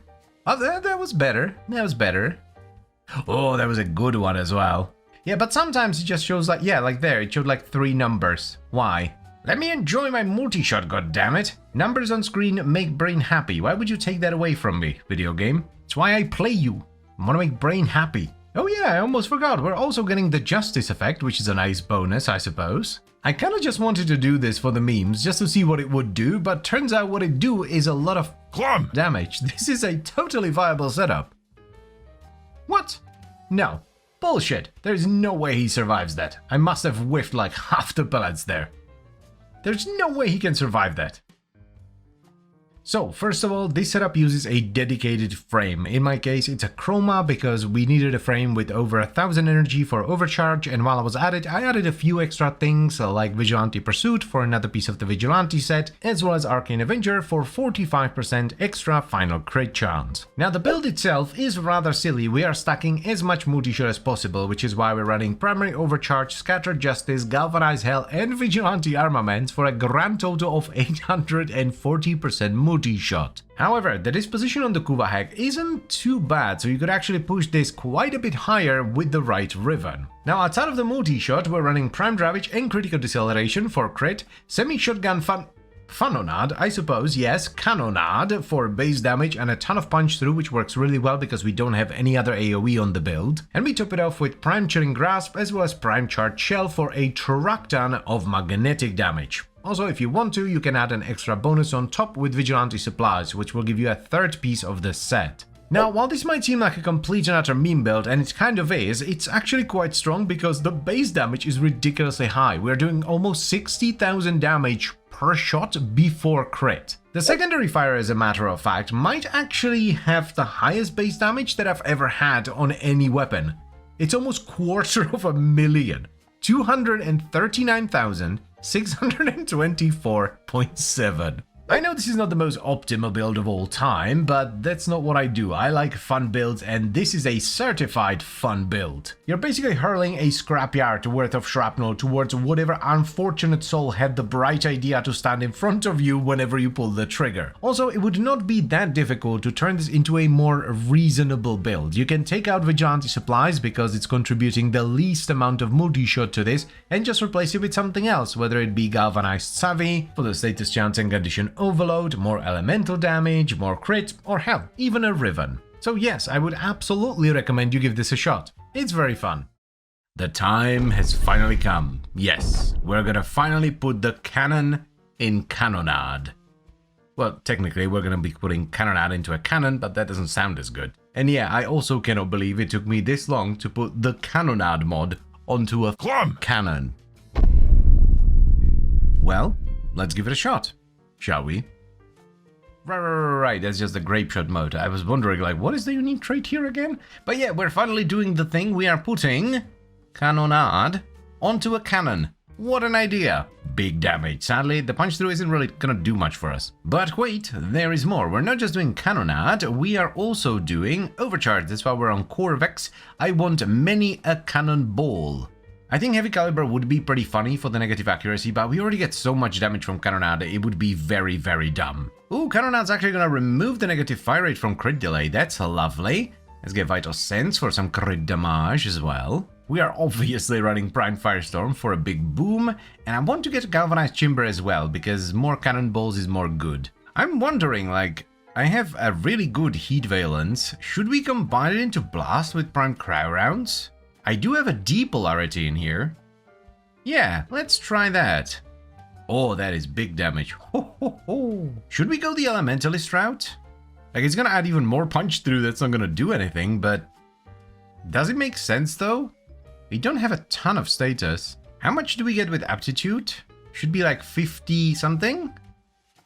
Oh, that was better. That was better. Oh, that was a good one as well. Yeah, but sometimes it just shows like, yeah, like there, it showed like 3 numbers. Why? Let me enjoy my multi-shot, goddammit. Numbers on screen make brain happy. Why would you take that away from me, video game? It's why I play you. I want to make brain happy. Oh yeah, I almost forgot. We're also getting the Justice effect, which is a nice bonus, I suppose. I kind of just wanted to do this for the memes, just to see what it would do, but turns out what it do is a lot of damage. This is a totally viable setup. What? No. Bullshit. There's no way he survives that. I must have whiffed like half the pellets there. There's no way he can survive that. So, first of all, this setup uses a dedicated frame. In my case, it's a Chroma because we needed a frame with over 1000 energy for overcharge, and while I was at it, I added a few extra things like Vigilante Pursuit for another piece of the Vigilante set, as well as Arcane Avenger for 45% extra final crit chance. Now, the build itself is rather silly. We are stacking as much multi-shot as possible, which is why we're running Primary Overcharge, Scattered Justice, Galvanized Hell, and Vigilante Armaments for a grand total of 840% multi-shot. However, the disposition on the Kuva hack isn't too bad, so you could actually push this quite a bit higher with the right ribbon. Now, outside of the multi-shot, we're running Prime Ravage and Critical Deceleration for crit, Semi-Shotgun Funnonade, I suppose, yes, Cannonade for base damage and a ton of punch through, which works really well because we don't have any other AoE on the build. And we top it off with Prime Chilling Grasp as well as Prime Charge Shell for a truck ton of magnetic damage. Also, if you want to, you can add an extra bonus on top with Vigilante Supplies, which will give you a third piece of the set. Now, while this might seem like a complete and utter meme build, and it kind of is, it's actually quite strong because the base damage is ridiculously high. We're doing almost 60,000 damage per shot before crit. The secondary fire, as a matter of fact, might actually have the highest base damage that I've ever had on any weapon. It's almost 250,000. 239,624.7. I know this is not the most optimal build of all time, but that's not what I do. I like fun builds, and this is a certified fun build. You're basically hurling a scrapyard worth of shrapnel towards whatever unfortunate soul had the bright idea to stand in front of you whenever you pull the trigger. Also, it would not be that difficult to turn this into a more reasonable build. You can take out Vigilante supplies because it's contributing the least amount of multi-shot to this, and just replace it with something else, whether it be Galvanized Savvy for the status chance and condition overload, more elemental damage, more crit, or hell, even a Riven. So yes, I would absolutely recommend you give this a shot. It's very fun. The time has finally come. Yes, we're gonna finally put the cannon in Cannonade. Well, technically we're gonna be putting Cannonade into a cannon, but that doesn't sound as good. And yeah, I also cannot believe it took me this long to put the Cannonade mod onto a cannon. Well, let's give it a shot. Shall we? Right, that's just the grape shot mode. I was wondering, like, what is the unique trait here again? But yeah, we're finally doing the thing. We are putting Cannonade onto a cannon. What an idea. Big damage. Sadly, the punch through isn't really gonna do much for us. But wait, there is more. We're not just doing Cannonade, we are also doing Overcharge. That's why we're on Corvex. I want many a cannonball. I think heavy caliber would be pretty funny for the negative accuracy, but we already get so much damage from Cannonade, it would be very, very dumb. Ooh, Cannonade's actually gonna remove the negative fire rate from crit delay. That's lovely. Let's get Vital Sense for some crit damage as well. We are obviously running Prime Firestorm for a big boom, and I want to get Galvanized Chamber as well, because more cannonballs is more good. I'm wondering, like, I have a really good heat valence. Should we combine it into Blast with Prime Cryo rounds? I do have a D polarity in here. Yeah, let's try that. Oh, that is big damage. Ho, ho, ho. Should we go the Elementalist route? Like, it's gonna add even more punch through, that's not gonna do anything, but... Does it make sense, though? We don't have a ton of status. How much do we get with Aptitude? Should be like 50-something?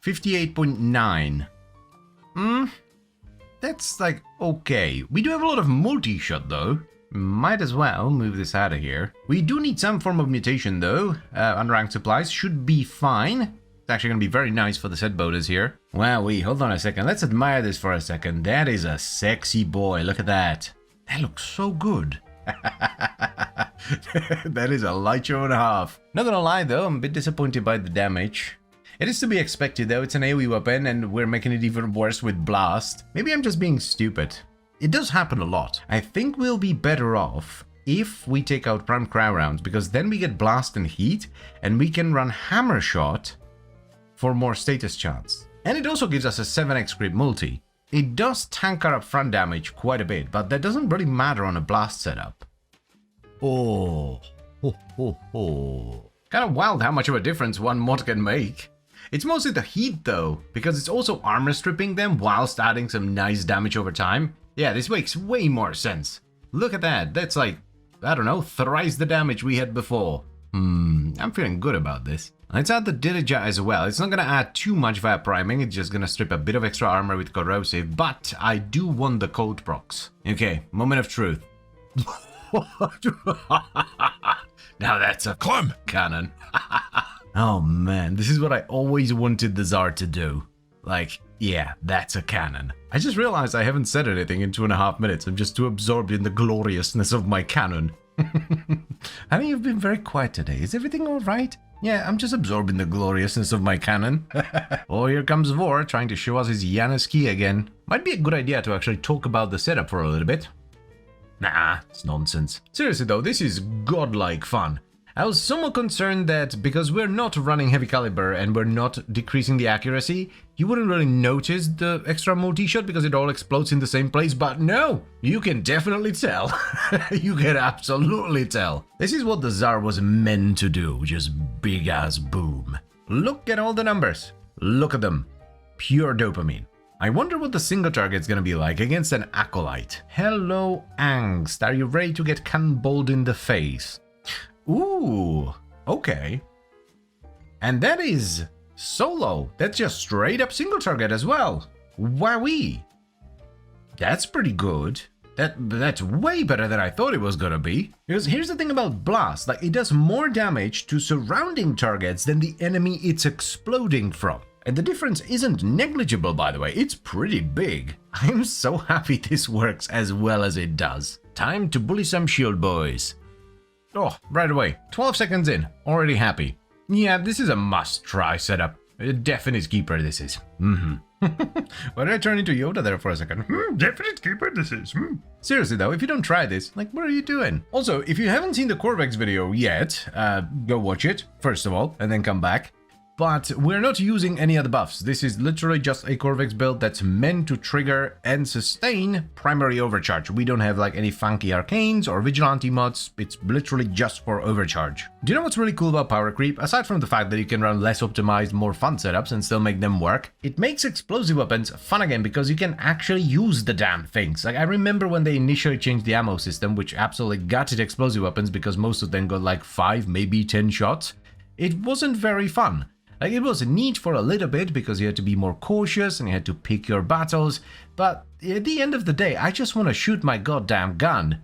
58.9. That's, like, okay. We do have a lot of multi-shot, though. Might as well move this out of here. We do need some form of mutation though. Unranked supplies should be fine. It's actually going to be very nice for the set bonus here. Wowee, hold on a second. Let's admire this for a second. That is a sexy boy. Look at that. That looks so good. That is a light show and a half. Not gonna lie though, I'm a bit disappointed by the damage. It is to be expected though. It's an AoE weapon and we're making it even worse with Blast. Maybe I'm just being stupid. It does happen a lot. I think we'll be better off if we take out Prime Cryo rounds, because then we get Blast and Heat, and we can run Hammer Shot for more status chance. And it also gives us a 7x crit multi. It does tank our upfront damage quite a bit, but that doesn't really matter on a Blast setup. Oh, ho, ho, ho. Kind of wild how much of a difference one mod can make. It's mostly the heat though, because it's also armor stripping them whilst adding some nice damage over time. Yeah, this makes way more sense. Look at that. That's like, I don't know, thrice the damage we had before. I'm feeling good about this. Let's add the Diligent as well. It's not going to add too much via priming. It's just going to strip a bit of extra armor with Corrosive. But I do want the cold procs. Okay, moment of truth. Now that's a cannon. Oh man, this is what I always wanted the Tsar to do. Like, yeah, that's a cannon. I just realized I haven't said anything in 2.5 minutes. I'm just too absorbed in the gloriousness of my cannon. I mean, you've been very quiet today. Is everything all right? Yeah, I'm just absorbed in the gloriousness of my cannon. Oh, here comes Vor trying to show us his Janus key again. Might be a good idea to actually talk about the setup for a little bit. Nah, it's nonsense. Seriously though, this is godlike fun. I was somewhat concerned that because we're not running heavy caliber and we're not decreasing the accuracy, you wouldn't really notice the extra multi-shot because it all explodes in the same place, but no! You can definitely tell. You can absolutely tell. This is what the Tsar was meant to do, just big ass boom. Look at all the numbers. Look at them. Pure dopamine. I wonder what the single target's gonna be like against an Acolyte. Hello, Angst. Are you ready to get cannonballed in the face? Ooh, okay. And that is solo. That's just straight up single target as well. Wowee. That's pretty good. That's way better than I thought it was gonna be. Because here's the thing about Blast, like it does more damage to surrounding targets than the enemy it's exploding from. And the difference isn't negligible, by the way, it's pretty big. I'm so happy this works as well as it does. Time to bully some shield boys. Oh, right away, 12 seconds in, already happy. Yeah, this is a must-try setup. A definite keeper this is. Why did I turn into Yoda there for a second? Definite keeper this is. Seriously though, if you don't try this, like, what are you doing? Also, if you haven't seen the Corvex video yet, go watch it, first of all, and then come back. But we're not using any other buffs. This is literally just a Corvex build that's meant to trigger and sustain primary overcharge. We don't have like any funky arcanes or vigilante mods. It's literally just for overcharge. Do you know what's really cool about power creep? Aside from the fact that you can run less optimized, more fun setups and still make them work, it makes explosive weapons fun again because you can actually use the damn things. Like I remember when they initially changed the ammo system, which absolutely gutted explosive weapons because most of them got like 5, maybe 10 shots. It wasn't very fun. Like, it was neat for a little bit because you had to be more cautious and you had to pick your battles, but at the end of the day, I just want to shoot my goddamn gun.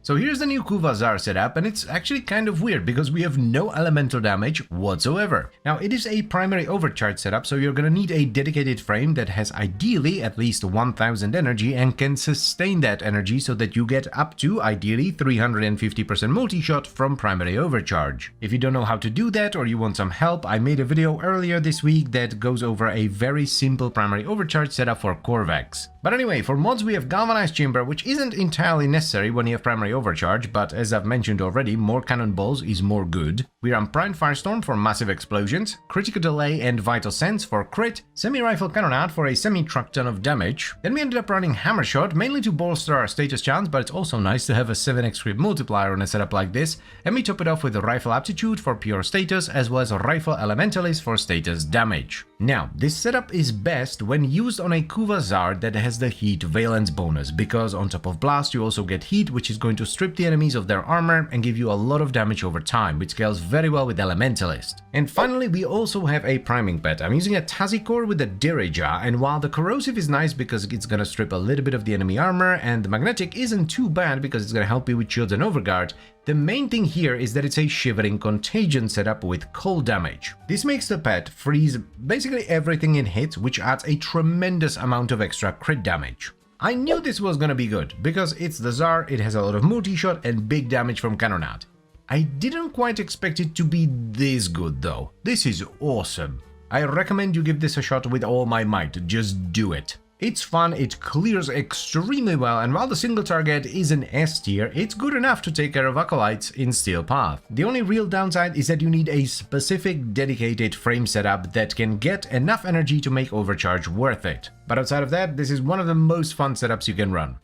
So here's the new Kuvazar setup, and it's actually kind of weird because we have no elemental damage whatsoever. Now, it is a primary overcharge setup, so you're gonna need a dedicated frame that has ideally at least 1000 energy and can sustain that energy so that you get up to, ideally, 350% multi-shot from primary overcharge. If you don't know how to do that or you want some help, I made a video earlier this week that goes over a very simple primary overcharge setup for Corvex. But anyway, for mods we have Galvanized Chamber, which isn't entirely necessary when you have primary overcharge, but as I've mentioned already, more cannonballs is more good. We run Primed Firestorm for massive explosions, Critical Delay and Vital Sense for crit, Semi-Rifle Cannonade for a semi-truck ton of damage. Then we ended up running Hammer Shot, mainly to bolster our status chance, but it's also nice to have a 7x crit multiplier on a setup like this, and we top it off with a Rifle Aptitude for pure status, as well as a Rifle Elementalist for status damage. Now, this setup is best when used on a Kuvazar that has the Heat Valence bonus, because on top of Blast you also get Heat, which is going to strip the enemies of their armor and give you a lot of damage over time, which scales very well with Elementalist. And finally, we also have a priming pet. I'm using a Tazikor with a Dirija, and while the corrosive is nice because it's gonna strip a little bit of the enemy armor, and the magnetic isn't too bad because it's gonna help you with shields and overguard, the main thing here is that it's a Shivering Contagion setup with cold damage. This makes the pet freeze basically everything it hits, which adds a tremendous amount of extra crit damage. I knew this was gonna be good, because it's the Tsar, it has a lot of multi-shot and big damage from Cannonade. I didn't quite expect it to be this good though. This is awesome. I recommend you give this a shot with all my might, just do it. It's fun, it clears extremely well, and while the single target is an S tier, it's good enough to take care of acolytes in Steel Path. The only real downside is that you need a specific dedicated frame setup that can get enough energy to make overcharge worth it. But outside of that, this is one of the most fun setups you can run.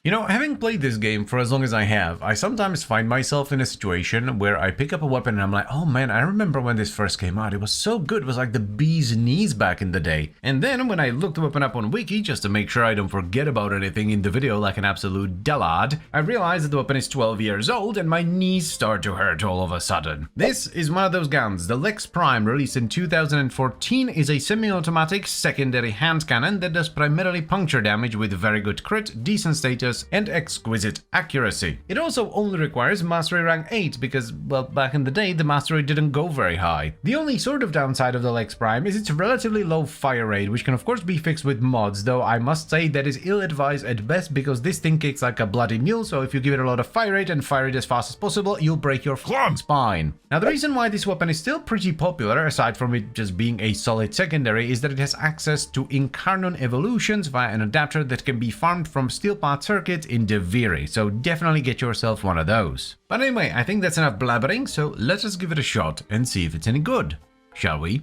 You know, having played this game for as long as I have, I sometimes find myself in a situation where I pick up a weapon and I'm like, oh man, I remember when this first came out, it was so good, it was like the bee's knees back in the day. And then when I look the weapon up on Wiki, just to make sure I don't forget about anything in the video like an absolute dullard, I realize that the weapon is 12 years old and my knees start to hurt all of a sudden. This is one of those guns. The Lex Prime, released in 2014, is a semi-automatic secondary hand cannon that does primarily puncture damage with very good crit, decent status, and exquisite accuracy. It also only requires Mastery rank 8 because, well, back in the day the Mastery didn't go very high. The only sort of downside of the Lex Prime is its relatively low fire rate, which can of course be fixed with mods, though I must say that is ill-advised at best because this thing kicks like a bloody mule, so if you give it a lot of fire rate and fire it as fast as possible, you'll break your spine. Now the reason why this weapon is still pretty popular, aside from it just being a solid secondary, is that it has access to Incarnon evolutions via an adapter that can be farmed from Steel Path circuit in Deviri, so definitely get yourself one of those. But anyway, I think that's enough blabbering, so let us give it a shot and see if it's any good, shall we?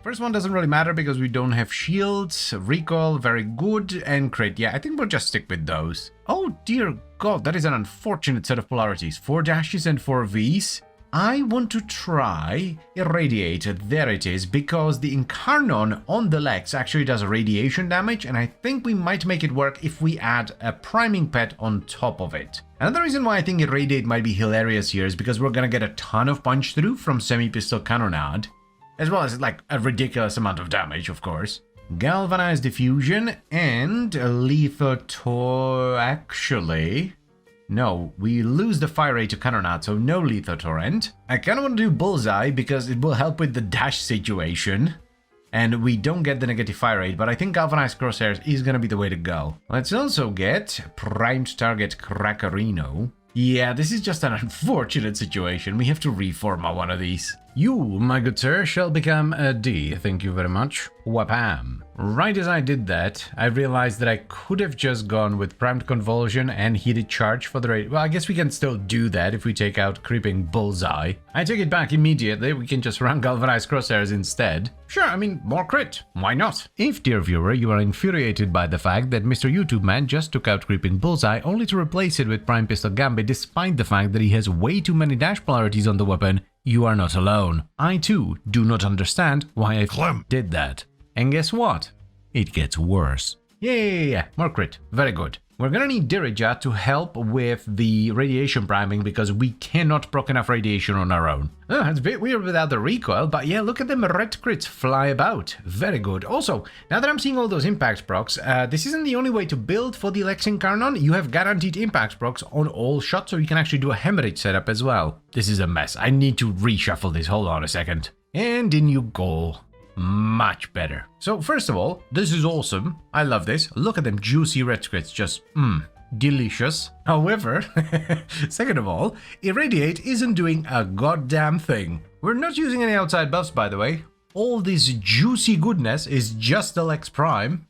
First one doesn't really matter because we don't have shields, recoil, very good, and crit. Yeah, I think we'll just stick with those. Oh dear god, that is an unfortunate set of polarities. 4 dashes and 4 Vs. I want to try Irradiate, there it is, because the Incarnon on the Lex actually does radiation damage, and I think we might make it work if we add a priming pet on top of it. Another reason why I think Irradiate might be hilarious here is because we're gonna get a ton of punch through from Semi-Pistol Cannonade. as well as like a ridiculous amount of damage, of course. Galvanized diffusion and actually. No, we lose the fire rate to Canonade, so no lethal torrent. I kind of want to do bullseye because it will help with the dash situation. And we don't get the negative fire rate, but I think galvanized crosshairs is going to be the way to go. Let's also get primed target Crackerino. Yeah, this is just an unfortunate situation. We have to reform one of these. You, my good sir, shall become a D. Thank you very much. Wapam. Right as I did that, I realized that I could have just gone with primed convulsion and heated charge for the rate. Well, I guess we can still do that if we take out creeping bullseye. I take it back immediately. We can just run galvanized crosshairs instead. Sure, I mean, more crit. Why not? If, dear viewer, you are infuriated by the fact that Mr. YouTube Man just took out creeping bullseye only to replace it with prime pistol gambit despite the fact that he has way too many dash polarities on the weapon, you are not alone. I too do not understand why I did that. And guess what? It gets worse. Yeah, more crit. Very good. We're gonna need Dirija to help with the radiation priming because we cannot proc enough radiation on our own. Oh, it's a bit weird without the recoil, but yeah, look at them red crits fly about. Very good. Also, now that I'm seeing all those impact procs, this isn't the only way to build for the Lex Incarnon. You have guaranteed impact procs on all shots, so you can actually do a hemorrhage setup as well. This is a mess. I need to reshuffle this. Hold on a second. And in you go. Much better. So first of all, this is awesome. I love this. Look at them juicy red crits, just delicious. However, second of all, Irradiate isn't doing a goddamn thing. We're not using any outside buffs, by the way. All this juicy goodness is just the Lex Prime.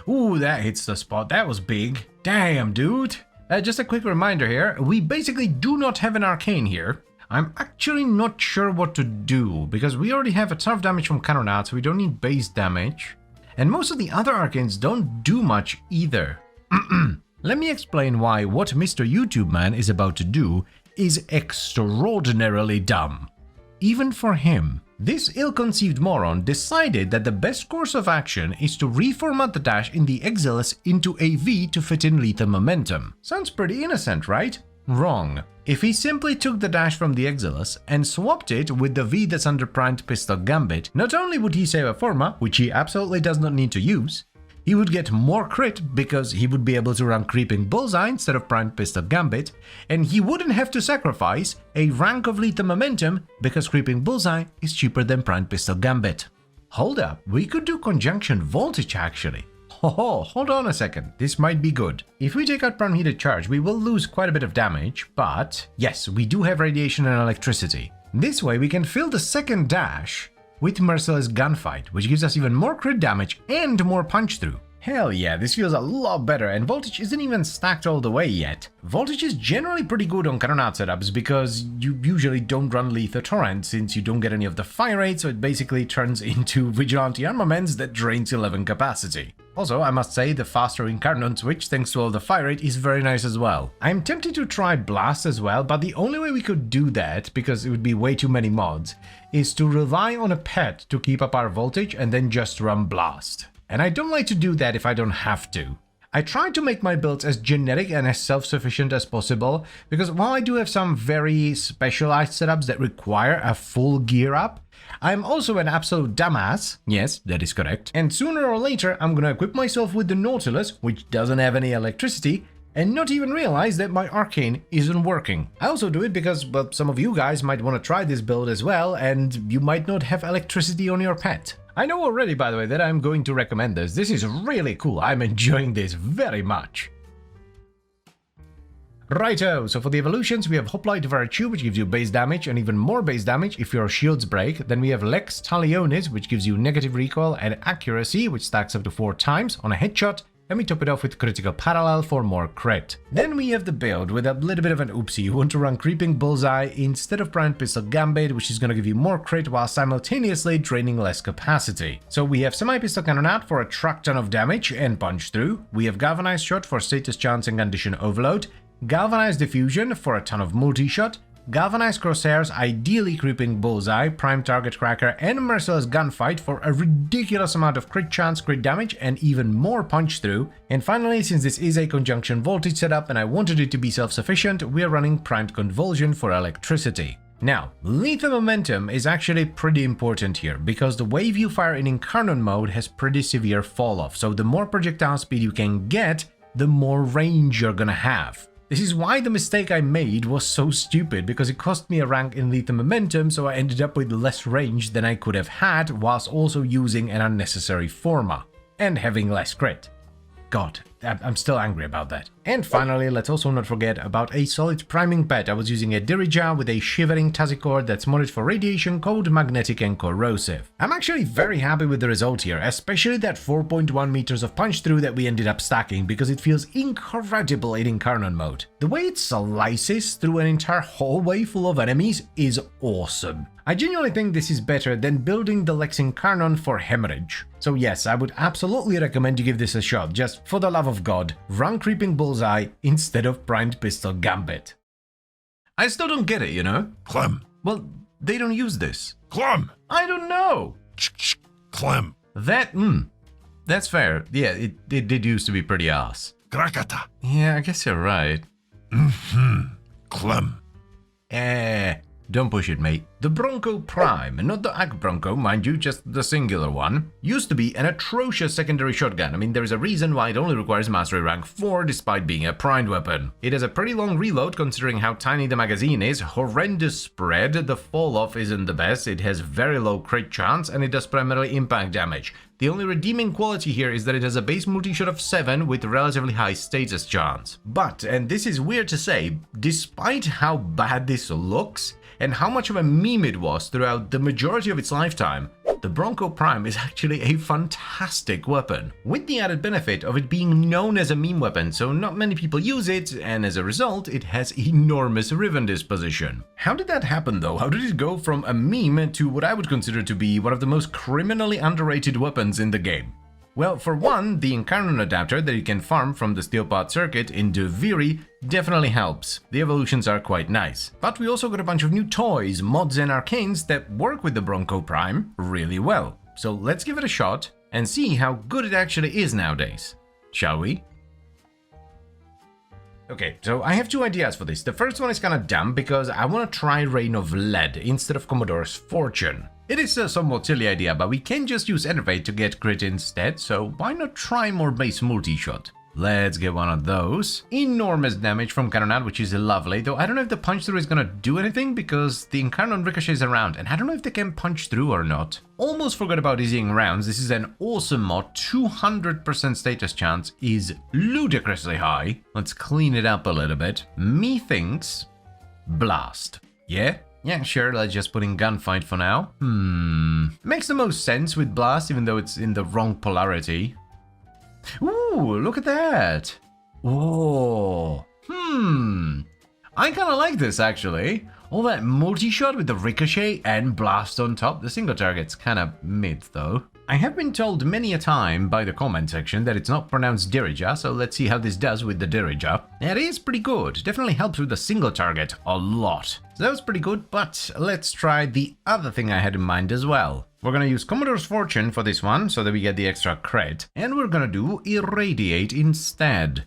Ooh, that hits the spot. That was big. Damn, dude. Just a quick reminder here. We basically do not have an arcane here. I'm actually not sure what to do, because we already have a ton of damage from Canonade, so we don't need base damage. And most of the other arcanes don't do much either. Let me explain why what Mr. YouTube Man is about to do is extraordinarily dumb. Even for him. This ill-conceived moron decided that the best course of action is to reformat the dash in the Exilis into a V to fit in lethal momentum. Sounds pretty innocent, right? Wrong. If he simply took the dash from the Exilis and swapped it with the V that's under primed pistol gambit, not only would he save a forma, which he absolutely does not need to use, he would get more crit because he would be able to run creeping bullseye instead of primed pistol gambit, and he wouldn't have to sacrifice a rank of lethal momentum because creeping bullseye is cheaper than primed pistol gambit. Hold up, we could do conjunction voltage actually. Oh, hold on a second, this might be good. If we take out prime heated charge, we will lose quite a bit of damage, but yes, we do have radiation and electricity. This way we can fill the second dash with Merciless Gunfight, which gives us even more crit damage and more punch through. Hell yeah, this feels a lot better, and Voltage isn't even stacked all the way yet. Voltage is generally pretty good on Canonade setups because you usually don't run Lethal Torrent since you don't get any of the fire rate, so it basically turns into Vigilante Armaments that drains 11 capacity. Also, I must say, the faster Incarnon switch thanks to all the fire rate is very nice as well. I'm tempted to try Blast as well, but the only way we could do that, because it would be way too many mods, is to rely on a pet to keep up our voltage and then just run Blast. And I don't like to do that if I don't have to. I try to make my builds as generic and as self-sufficient as possible, because while I do have some very specialized setups that require a full gear up, I'm also an absolute dumbass, yes, that is correct, and sooner or later I'm gonna equip myself with the Nautilus, which doesn't have any electricity, and not even realize that my arcane isn't working. I also do it because, well, some of you guys might want to try this build as well, and you might not have electricity on your pet. I know already, by the way, that I'm going to recommend this. This is really cool. I'm enjoying this very much. Righto, so for the evolutions, we have Hoplite Virtue, which gives you base damage and even more base damage if your shields break. Then we have Lex Talionis, which gives you negative recoil and accuracy, which stacks up to 4 times on a headshot. And we top it off with Critical Parallel for more crit. Then we have the build with a little bit of an oopsie. You want to run Creeping Bullseye instead of Primed Pistol Gambit, which is going to give you more crit while simultaneously draining less capacity. So we have Semi-Pistol Canonade for a truck ton of damage and punch through. We have Galvanized Shot for status chance and condition overload. Galvanized Diffusion for a ton of multi-shot. Galvanized Crosshairs, ideally Creeping Bullseye, Prime Target Cracker, and Merciless Gunfight for a ridiculous amount of crit chance, crit damage, and even more punch through. And finally, since this is a conjunction voltage setup and I wanted it to be self-sufficient, we are running Primed Convulsion for electricity. Now, lethal momentum is actually pretty important here, because the wave you fire in Incarnon mode has pretty severe fall-off, so the more projectile speed you can get, the more range you're gonna have. This is why the mistake I made was so stupid, because it cost me a rank in lethal momentum, so I ended up with less range than I could have had, whilst also using an unnecessary forma, and having less crit. God, I'm still angry about that. And finally, let's also not forget about a solid priming pet. I was using a Dirija with a shivering Tasicord that's modded for radiation, cold, magnetic and corrosive. I'm actually very happy with the result here, especially that 4.1 meters of punch through that we ended up stacking, because it feels incredible in Incarnon mode. The way it slices through an entire hallway full of enemies is awesome. I genuinely think this is better than building the Lex Incarnon for Hemorrhage. So yes, I would absolutely recommend you give this a shot, just for the love of God, run Creeping Bullseye instead of Primed Pistol Gambit. I still don't get it, you know? Clem. Well, they don't use this. Clem. I don't know. Clem. That's fair. Yeah, it did used to be pretty ass. Krakata. Yeah, I guess you're right. Clem. Don't push it, mate. The Bronco Prime, not the Ag Bronco, mind you, just the singular one, used to be an atrocious secondary shotgun. I mean, there is a reason why it only requires Mastery Rank 4 despite being a primed weapon. It has a pretty long reload considering how tiny the magazine is, horrendous spread, the fall-off isn't the best, it has very low crit chance, and it does primarily impact damage. The only redeeming quality here is that it has a base multi-shot of 7 with relatively high status chance. But, and this is weird to say, despite how bad this looks, and how much of a meme it was throughout the majority of its lifetime, the Bronco Prime is actually a fantastic weapon, with the added benefit of it being known as a meme weapon, so not many people use it, and as a result, it has enormous Riven disposition. How did that happen though? How did it go from a meme to what I would consider to be one of the most criminally underrated weapons in the game? Well, for one, the Incarnon adapter that you can farm from the Steelpod circuit in Duviri definitely helps. The evolutions are quite nice. But we also got a bunch of new toys, mods and arcanes that work with the Bronco Prime really well. So let's give it a shot and see how good it actually is nowadays. Shall we? Okay, so I have two ideas for this. The first one is kinda dumb because I wanna try Reign of Lead instead of Commodore's Fortune. It is a somewhat silly idea, but we can just use Enervate to get crit instead, so why not try more base multi-shot? Let's get one of those. Enormous damage from Cannonade, which is lovely, though I don't know if the punch through is gonna do anything because the Incarnon ricochets around, and I don't know if they can punch through or not. Almost forgot about dizzying rounds. This is an awesome mod. 200% status chance is ludicrously high. Let's clean it up a little bit. Methinks Blast. Yeah? Yeah, sure, let's just put in Gunfight for now. Makes the most sense with Blast, even though it's in the wrong polarity. Ooh, look at that. Oh. I kinda like this, actually. All that multi-shot with the ricochet and blast on top. The single target's kinda mid, though. I have been told many a time by the comment section that it's not pronounced Dirija, so let's see how this does with the Dirija. It is pretty good. Definitely helps with the single target a lot. So that was pretty good, but let's try the other thing I had in mind as well. We're gonna use Commodore's Fortune for this one, so that we get the extra crit, and we're gonna do Irradiate instead.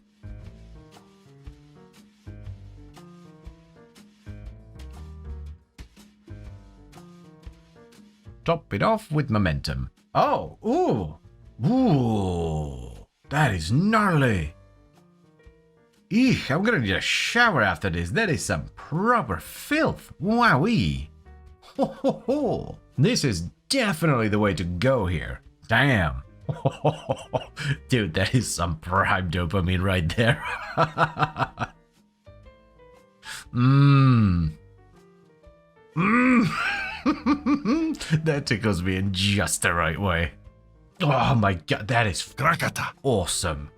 Top it off with Momentum. Oh, ooh, that is gnarly. Eek, I'm gonna need a shower after this. That is some proper filth. Wowee. Ho ho ho. This is definitely the way to go here. Damn. Dude, that is some prime dopamine right there. That tickles me in just the right way. Oh my god, that is Krakata. awesome.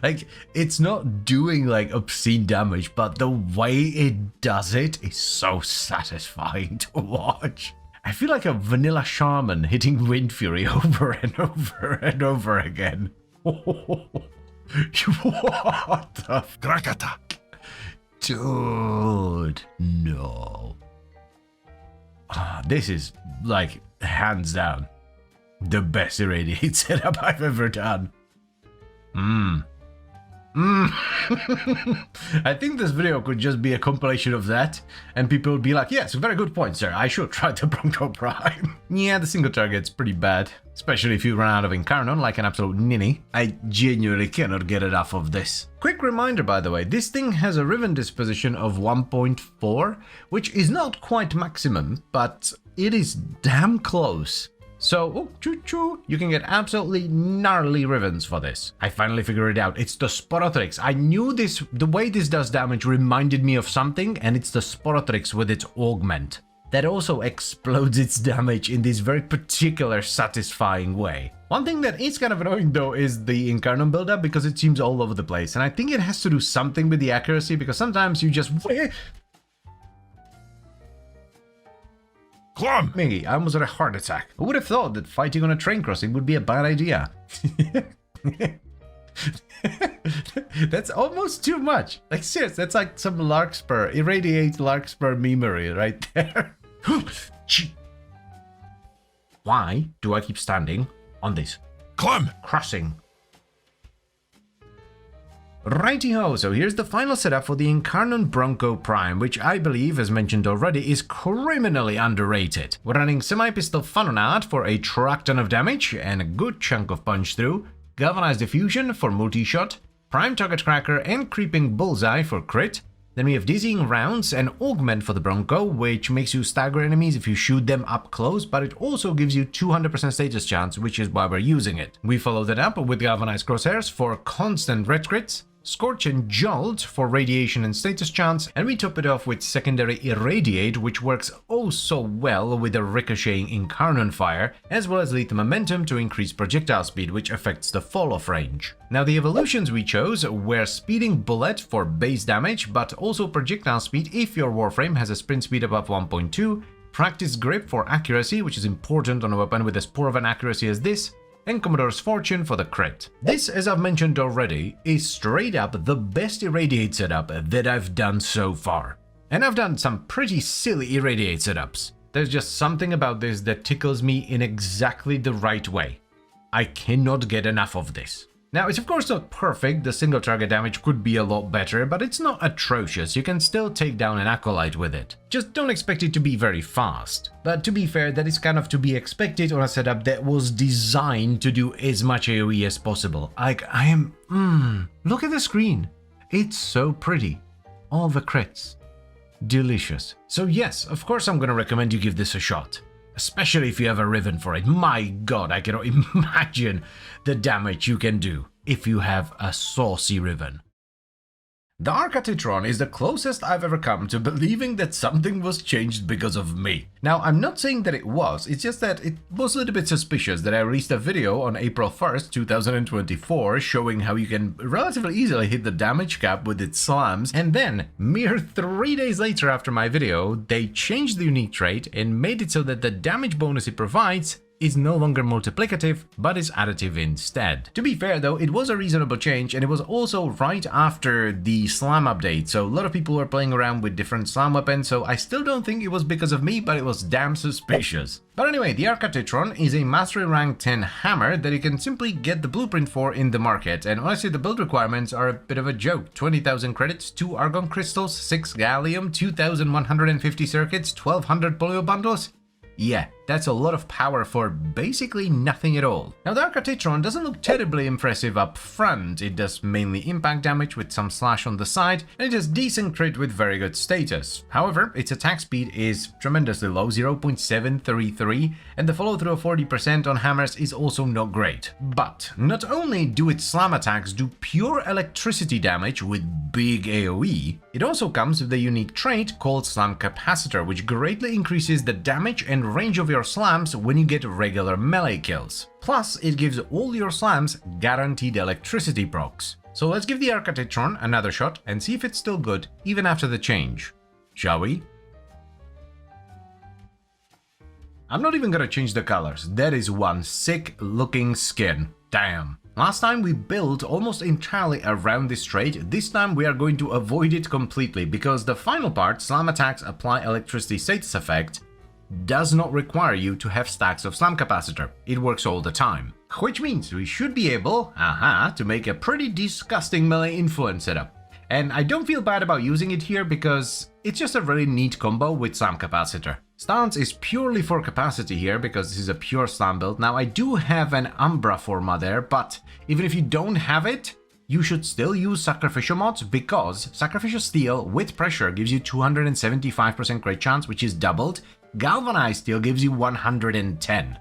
Like, it's not doing like obscene damage, but the way it does it is so satisfying to watch. I feel like a vanilla shaman hitting Wind Fury over and over and over again. What the Krakata. Dude, no. This is, like, hands down, the best irradiate setup I've ever done. I think this video could just be a compilation of that, and people would be like, yes, very good point, sir. I should try the Bronco Prime. Yeah, the single target's pretty bad, especially if you run out of Incarnon like an absolute ninny. I genuinely cannot get enough of this. Quick reminder, by the way, this thing has a riven disposition of 1.4, which is not quite maximum, but it is damn close. So, oh, choo-choo, you can get absolutely gnarly rivens for this. I finally figured it out. It's the Sporotrix. I knew this, the way this does damage reminded me of something, and it's the Sporotrix with its augment. That also explodes its damage in this very particular satisfying way. One thing that is kind of annoying though is the Incarnon buildup, because it seems all over the place, and I think it has to do something with the accuracy, because sometimes you just... Clem! Miggy, I almost had a heart attack. Who would have thought that fighting on a train crossing would be a bad idea? That's almost too much. Like, seriously, that's like some Larkspur, irradiate Larkspur memery right there. Why do I keep standing on this Clem! crossing? Righty-ho, so here's the final setup for the Incarnon Bronco Prime, which I believe, as mentioned already, is criminally underrated. We're running Semi-Pistol Funonade for a truck ton of damage and a good chunk of punch-through, Galvanized Diffusion for multi-shot, Prime Target Cracker and Creeping Bullseye for crit. Then we have Dizzying Rounds and Augment for the Bronco, which makes you stagger enemies if you shoot them up close, but it also gives you 200% status chance, which is why we're using it. We follow that up with Galvanized Crosshairs for constant red crits, Scorch and Jolt for radiation and status chance, and we top it off with secondary Irradiate, which works oh so well with the ricocheting Incarnon fire, as well as Lethal Momentum to increase projectile speed, which affects the fall-off range. Now the evolutions we chose were Speeding Bullet for base damage, but also projectile speed if your Warframe has a sprint speed above 1.2, Practice Grip for accuracy, which is important on a weapon with as poor of an accuracy as this, and Commodore's Fortune for the crit. This, as I've mentioned already, is straight up the best Irradiate setup that I've done so far. And I've done some pretty silly Irradiate setups. There's just something about this that tickles me in exactly the right way. I cannot get enough of this. Now, it's of course not perfect, the single target damage could be a lot better, but it's not atrocious, you can still take down an Acolyte with it. Just don't expect it to be very fast. But to be fair, that is kind of to be expected on a setup that was designed to do as much AoE as possible. Like, look at the screen. It's so pretty. All the crits. Delicious. So yes, of course I'm gonna recommend you give this a shot. Especially if you have a Riven for it. My god, I cannot imagine the damage you can do if you have a saucy Riven. The Arcatitron is the closest I've ever come to believing that something was changed because of me. Now, I'm not saying that it was, it's just that it was a little bit suspicious that I released a video on April 1st, 2024 showing how you can relatively easily hit the damage cap with its slams, and then, mere 3 days later after my video, they changed the unique trait and made it so that the damage bonus it provides is no longer multiplicative, but is additive instead. To be fair though, it was a reasonable change, and it was also right after the slam update, so a lot of people were playing around with different slam weapons, so I still don't think it was because of me, but it was damn suspicious. But anyway, the Arcatitron is a Mastery Rank 10 hammer that you can simply get the blueprint for in the market, and honestly the build requirements are a bit of a joke. 20,000 credits, 2 Argon Crystals, 6 Gallium, 2,150 circuits, 1,200 polio bundles. Yeah, that's a lot of power for basically nothing at all. Now the Arcatitron doesn't look terribly impressive up front, it does mainly impact damage with some slash on the side, and it has decent crit with very good status. However, its attack speed is tremendously low, 0.733, and the follow through of 40% on hammers is also not great. But not only do its slam attacks do pure electricity damage with big AoE, it also comes with a unique trait called Slam Capacitor, which greatly increases the damage and range of your slams when you get regular melee kills. Plus, it gives all your slams guaranteed electricity procs. So let's give the Arcatitron another shot and see if it's still good even after the change. Shall we? I'm not even gonna change the colors. That is one sick looking skin. Damn. Last time we built almost entirely around this trait, this time we are going to avoid it completely because the final part, slam attacks apply electricity status effect, does not require you to have stacks of slam capacitor. It works all the time. Which means we should be able, to make a pretty disgusting melee influence setup. And I don't feel bad about using it here because it's just a really neat combo with slam capacitor. Stance is purely for capacity here because this is a pure slam build. Now I do have an Umbra Forma there, but even if you don't have it, you should still use Sacrificial mods because Sacrificial Steel with pressure gives you 275% crit chance, which is doubled. Galvanized Steel gives you 110.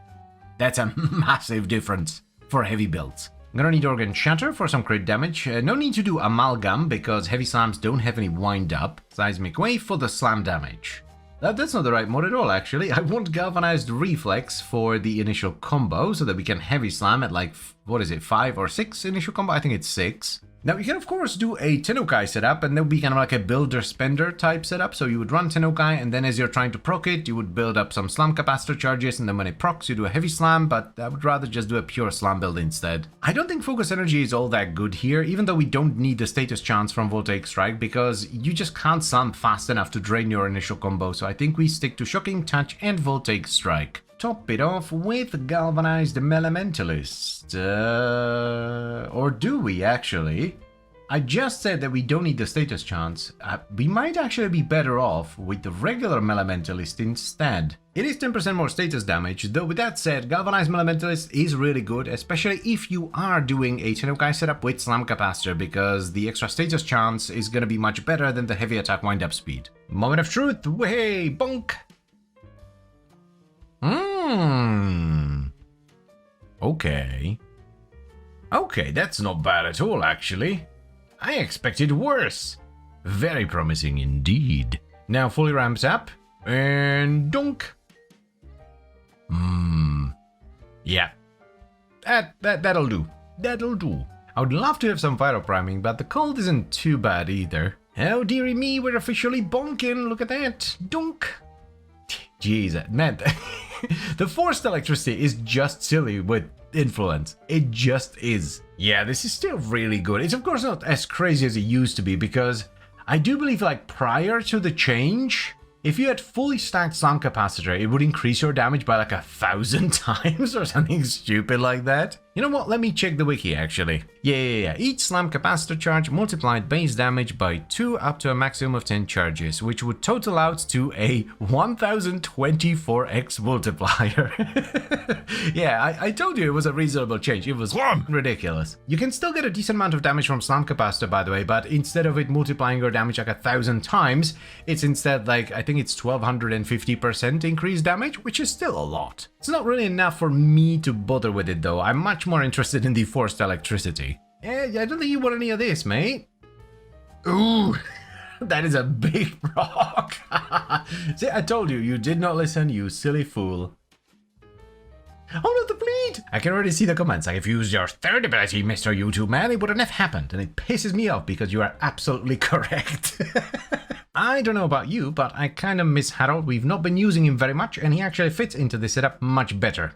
That's a massive difference for heavy builds. I'm gonna need Organ Shatter for some crit damage. No need to do Amalgam because heavy slams don't have any wind up. Seismic Wave for the slam damage. That's not the right mod at all, actually. I want Galvanized Reflex for the initial combo so that we can heavy slam at like, what is it, 5 or 6 initial combo? I think it's 6. Now, you can of course do a Tennokai setup, and that would be kind of like a builder-spender type setup. So you would run Tennokai, and then as you're trying to proc it, you would build up some slam capacitor charges, and then when it procs, you do a heavy slam, but I would rather just do a pure slam build instead. I don't think Focus Energy is all that good here, even though we don't need the status chance from Voltaic Strike, because you just can't slam fast enough to drain your initial combo, so I think we stick to Shocking Touch and Voltaic Strike. Top it off with Galvanized Elementalist. Or do we, actually? I just said that we don't need the status chance. We might actually be better off with the regular Elementalist instead. It is 10% more status damage, though with that said, Galvanized Elementalist is really good, especially if you are doing a Tennokai setup with Slam Capacitor, because the extra status chance is gonna be much better than the heavy attack wind-up speed. Moment of truth, way bonk! Okay, that's not bad at all, actually. I expected worse. Very promising indeed. Now fully ramps up, and dunk. Yeah. That'll do. That'll do. I would love to have some vital priming, but the cold isn't too bad either. Oh dearie me, we're officially bonking, look at that. Dunk. Jeez, man, the forced electricity is just silly with influence. It just is. Yeah, this is still really good. It's of course not as crazy as it used to be, because I do believe like prior to the change, if you had fully stacked Slam Capacitor, it would increase your damage by like 1,000 times or something stupid like that. You know what? Let me check the wiki actually. Yeah. Each Slam Capacitor charge multiplied base damage by 2 up to a maximum of 10 charges, which would total out to a 1024x multiplier. Yeah, I told you it was a reasonable change. It was ridiculous. You can still get a decent amount of damage from Slam Capacitor, by the way, but instead of it multiplying your damage like 1,000 times, it's instead like, I think it's 1250% increased damage, which is still a lot. It's not really enough for me to bother with it though. I'm much more interested in the forced electricity. Yeah, I don't think you want any of this, mate. Ooh, that is a big rock. See, I told you, you did not listen, you silly fool. Oh, not the bleed! I can already see the comments. Like, if you used your third ability, Mr. YouTube man, it wouldn't have happened. And it pisses me off because you are absolutely correct. I don't know about you, but I kind of miss Harold. We've not been using him very much, and he actually fits into this setup much better.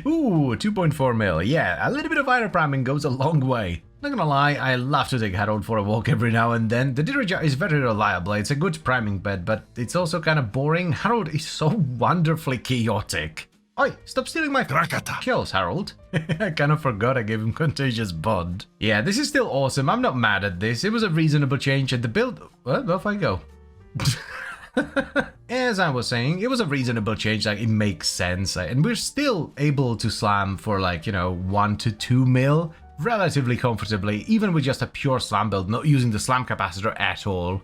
Ooh, 2.4 mil. Yeah, a little bit of iron priming goes a long way. Not gonna lie, I love to take Harold for a walk every now and then. The Diraja is very reliable. It's a good priming bed, but it's also kind of boring. Harold is so wonderfully chaotic. Oi, stop stealing my kills, Harold. I kind of forgot I gave him Contagious Bond. Yeah, this is still awesome. I'm not mad at this. It was a reasonable change, and the build... Well, off I go. As I was saying, it was a reasonable change. Like, it makes sense. And we're still able to slam for, like, 1 to 2 mil relatively comfortably, even with just a pure slam build, not using the slam capacitor at all.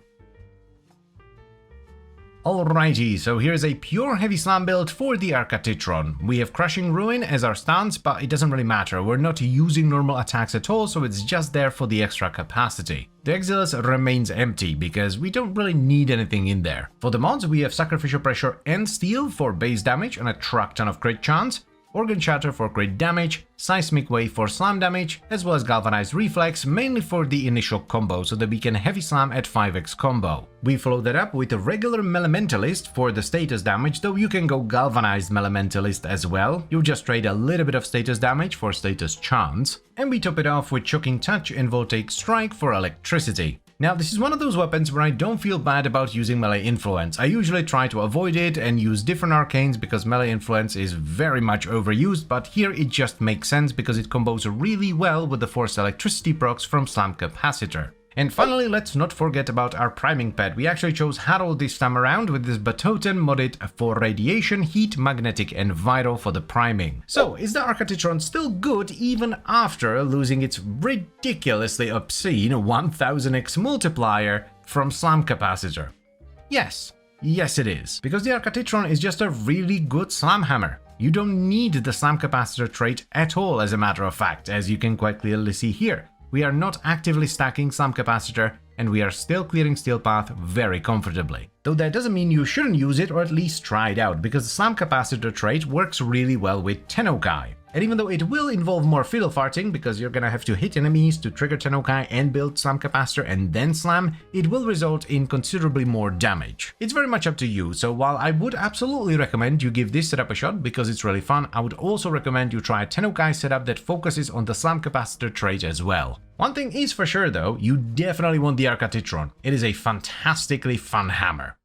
Alrighty, so here's a pure heavy slam build for the Arcatitron. We have Crushing Ruin as our stance, but it doesn't really matter. We're not using normal attacks at all, so it's just there for the extra capacity. The Exilus remains empty because we don't really need anything in there. For the mods, we have Sacrificial Pressure and Steel for base damage and a truck ton of crit chance, Organ Shatter for crit damage, Seismic Wave for slam damage, as well as Galvanized Reflex, mainly for the initial combo so that we can heavy slam at 5x combo. We follow that up with a regular Elementalist for the status damage, though you can go Galvanized Elementalist as well. You just trade a little bit of status damage for status chance. And we top it off with Shocking Touch and Voltaic Strike for electricity. Now, this is one of those weapons where I don't feel bad about using melee influence. I usually try to avoid it and use different arcanes because melee influence is very much overused, but here it just makes sense because it combos really well with the forced electricity procs from Slam Capacitor. And finally, let's not forget about our priming pad. We actually chose Harold this time around with this Batoten modded for radiation, heat, magnetic and viral for the priming. So, is the Arcatitron still good even after losing its ridiculously obscene 1000x multiplier from Slam Capacitor? Yes. Yes it is. Because the Arcatitron is just a really good slam hammer. You don't need the Slam Capacitor trait at all, as a matter of fact, as you can quite clearly see here. We are not actively stacking Slam Capacitor, and we are still clearing Steel Path very comfortably. Though that doesn't mean you shouldn't use it or at least try it out, because the Slam Capacitor trait works really well with Tennokai. And even though it will involve more fiddle farting, because you're gonna have to hit enemies to trigger Tennokai and build Slam Capacitor and then slam, it will result in considerably more damage. It's very much up to you, so while I would absolutely recommend you give this setup a shot because it's really fun, I would also recommend you try a Tennokai setup that focuses on the Slam Capacitor trait as well. One thing is for sure though, you definitely want the Arcatitron. It is a fantastically fun hammer.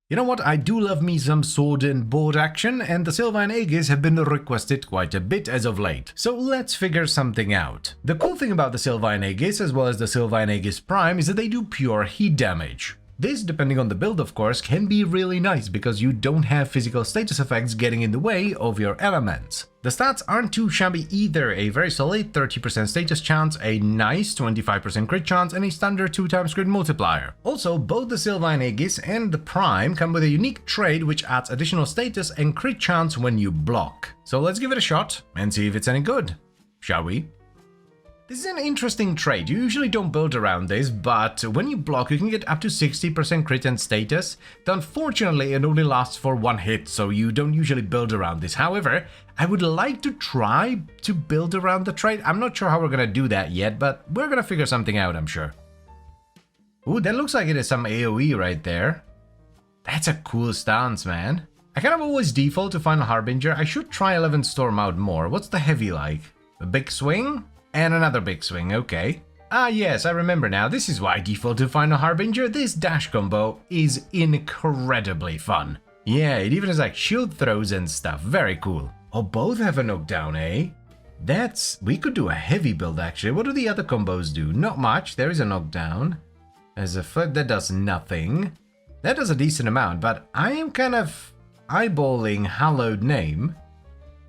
You know what, I do love me some sword and board action, and the Sylvan Aegis have been requested quite a bit as of late. So let's figure something out. The cool thing about the Sylvan Aegis, as well as the Sylvan Aegis Prime, is that they do pure heat damage. This, depending on the build of course, can be really nice because you don't have physical status effects getting in the way of your elements. The stats aren't too shabby either, a very solid 30% status chance, a nice 25% crit chance and a standard 2x crit multiplier. Also, both the Sylvan Aegis and the Prime come with a unique trait which adds additional status and crit chance when you block. So let's give it a shot and see if it's any good, shall we? This is an interesting trait. You usually don't build around this, but when you block you can get up to 60% crit and status. Though unfortunately it only lasts for one hit, so you don't usually build around this. However, I would like to try to build around the trait. I'm not sure how we're gonna do that yet, but we're gonna figure something out, I'm sure. Ooh, that looks like it is some AoE right there. That's a cool stance, man. I kind of always default to Final Harbinger. I should try 11 Storm out more. What's the heavy like? A big swing? And another big swing, okay. Ah yes, I remember now, this is why I default to Final Harbinger. This dash combo is incredibly fun. Yeah, it even has like shield throws and stuff, very cool. Oh, both have a knockdown, eh? We could do a heavy build actually. What do the other combos do? Not much, there is a knockdown. There's a foot that does nothing. That does a decent amount, but I am kind of eyeballing Hallowed Name.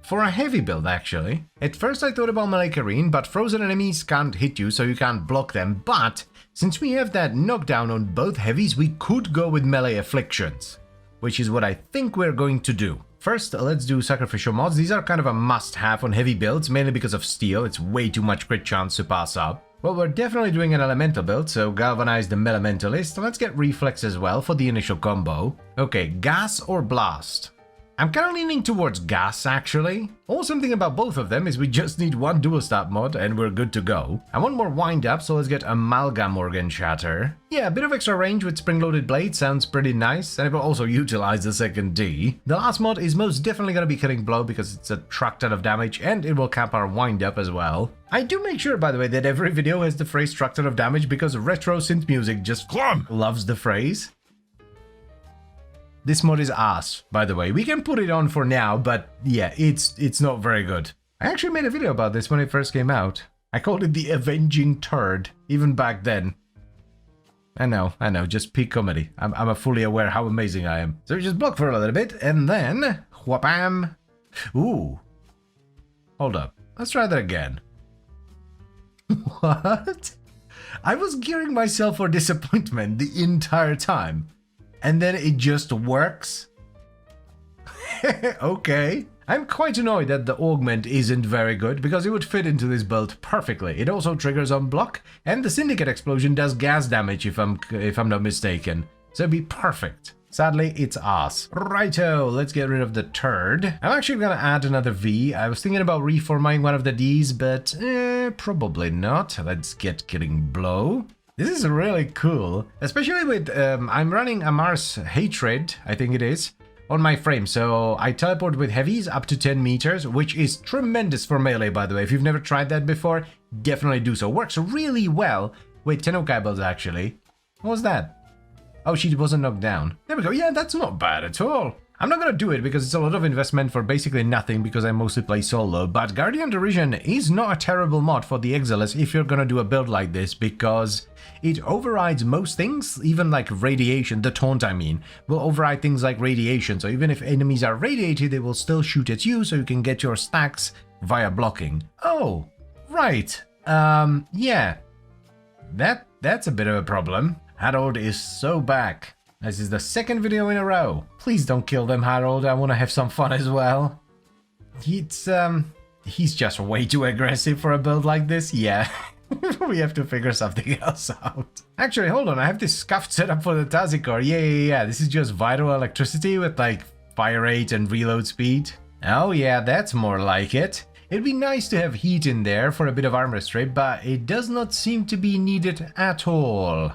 For a heavy build actually. At first I thought about Melee Kareen, but frozen enemies can't hit you so you can't block them, but since we have that knockdown on both heavies we could go with Melee Afflictions, which is what I think we're going to do. First let's do Sacrificial Mods. These are kind of a must-have on heavy builds, mainly because of steel. It's way too much crit chance to pass up. Well, we're definitely doing an elemental build, so galvanize the Elementalist. Let's get Reflex as well for the initial combo. Okay, Gas or Blast? I'm kind of leaning towards Gas actually. Awesome thing about both of them is we just need one dual stat mod and we're good to go. I want more wind up, so let's get Amalgam Organ Shatter. Yeah, a bit of extra range with spring-loaded blade sounds pretty nice, and it will also utilize the second D. The last mod is most definitely going to be Killing Blow because it's a truck ton of damage and it will cap our wind up as well. I do make sure, by the way, that every video has the phrase truck ton of damage because retro synth music just loves the phrase. This mod is ass, by the way. We can put it on for now, but yeah, it's not very good. I actually made a video about this when it first came out. I called it the Avenging Turd, even back then. I know, just peak comedy. I'm fully aware how amazing I am. So we just block for a little bit, and then... whapam! Ooh. Hold up. Let's try that again. What? I was gearing myself for disappointment the entire time. And then it just works? Okay. I'm quite annoyed that the augment isn't very good because it would fit into this build perfectly. It also triggers on block, and the Syndicate Explosion does gas damage if I'm not mistaken. So it'd be perfect. Sadly, it's ass. Righto, let's get rid of the turd. I'm actually gonna add another V. I was thinking about reformatting one of the Ds, but probably not. Let's get Killing Blow. This is really cool, especially with, I'm running Amar's Hatred, I think it is, on my frame, so I teleport with heavies up to 10 meters, which is tremendous for melee, by the way. If you've never tried that before, definitely do so. Works really well Wait, Tenokai builds actually. What was that? Oh, she wasn't knocked down. There we go. Yeah, that's not bad at all. I'm not gonna do it because it's a lot of investment for basically nothing because I mostly play solo, but Guardian Derision is not a terrible mod for the Exiles if you're gonna do a build like this because it overrides most things, even like radiation, the taunt I mean, will override things like radiation, so even if enemies are radiated, they will still shoot at you so you can get your stacks via blocking. Oh, right. Yeah. That's a bit of a problem. Harold is so back. This is the second video in a row. Please don't kill them, Harold. I want to have some fun as well. He's just way too aggressive for a build like this. Yeah. We have to figure something else out. Actually, hold on. I have this scuffed setup for the Tazikor. Yeah. This is just vital electricity with like fire rate and reload speed. Oh yeah, that's more like it. It'd be nice to have heat in there for a bit of armor strip, but it does not seem to be needed at all.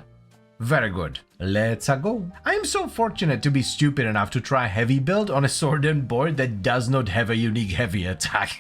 Very good. Let's go. I am so fortunate to be stupid enough to try heavy build on a sword and board that does not have a unique heavy attack.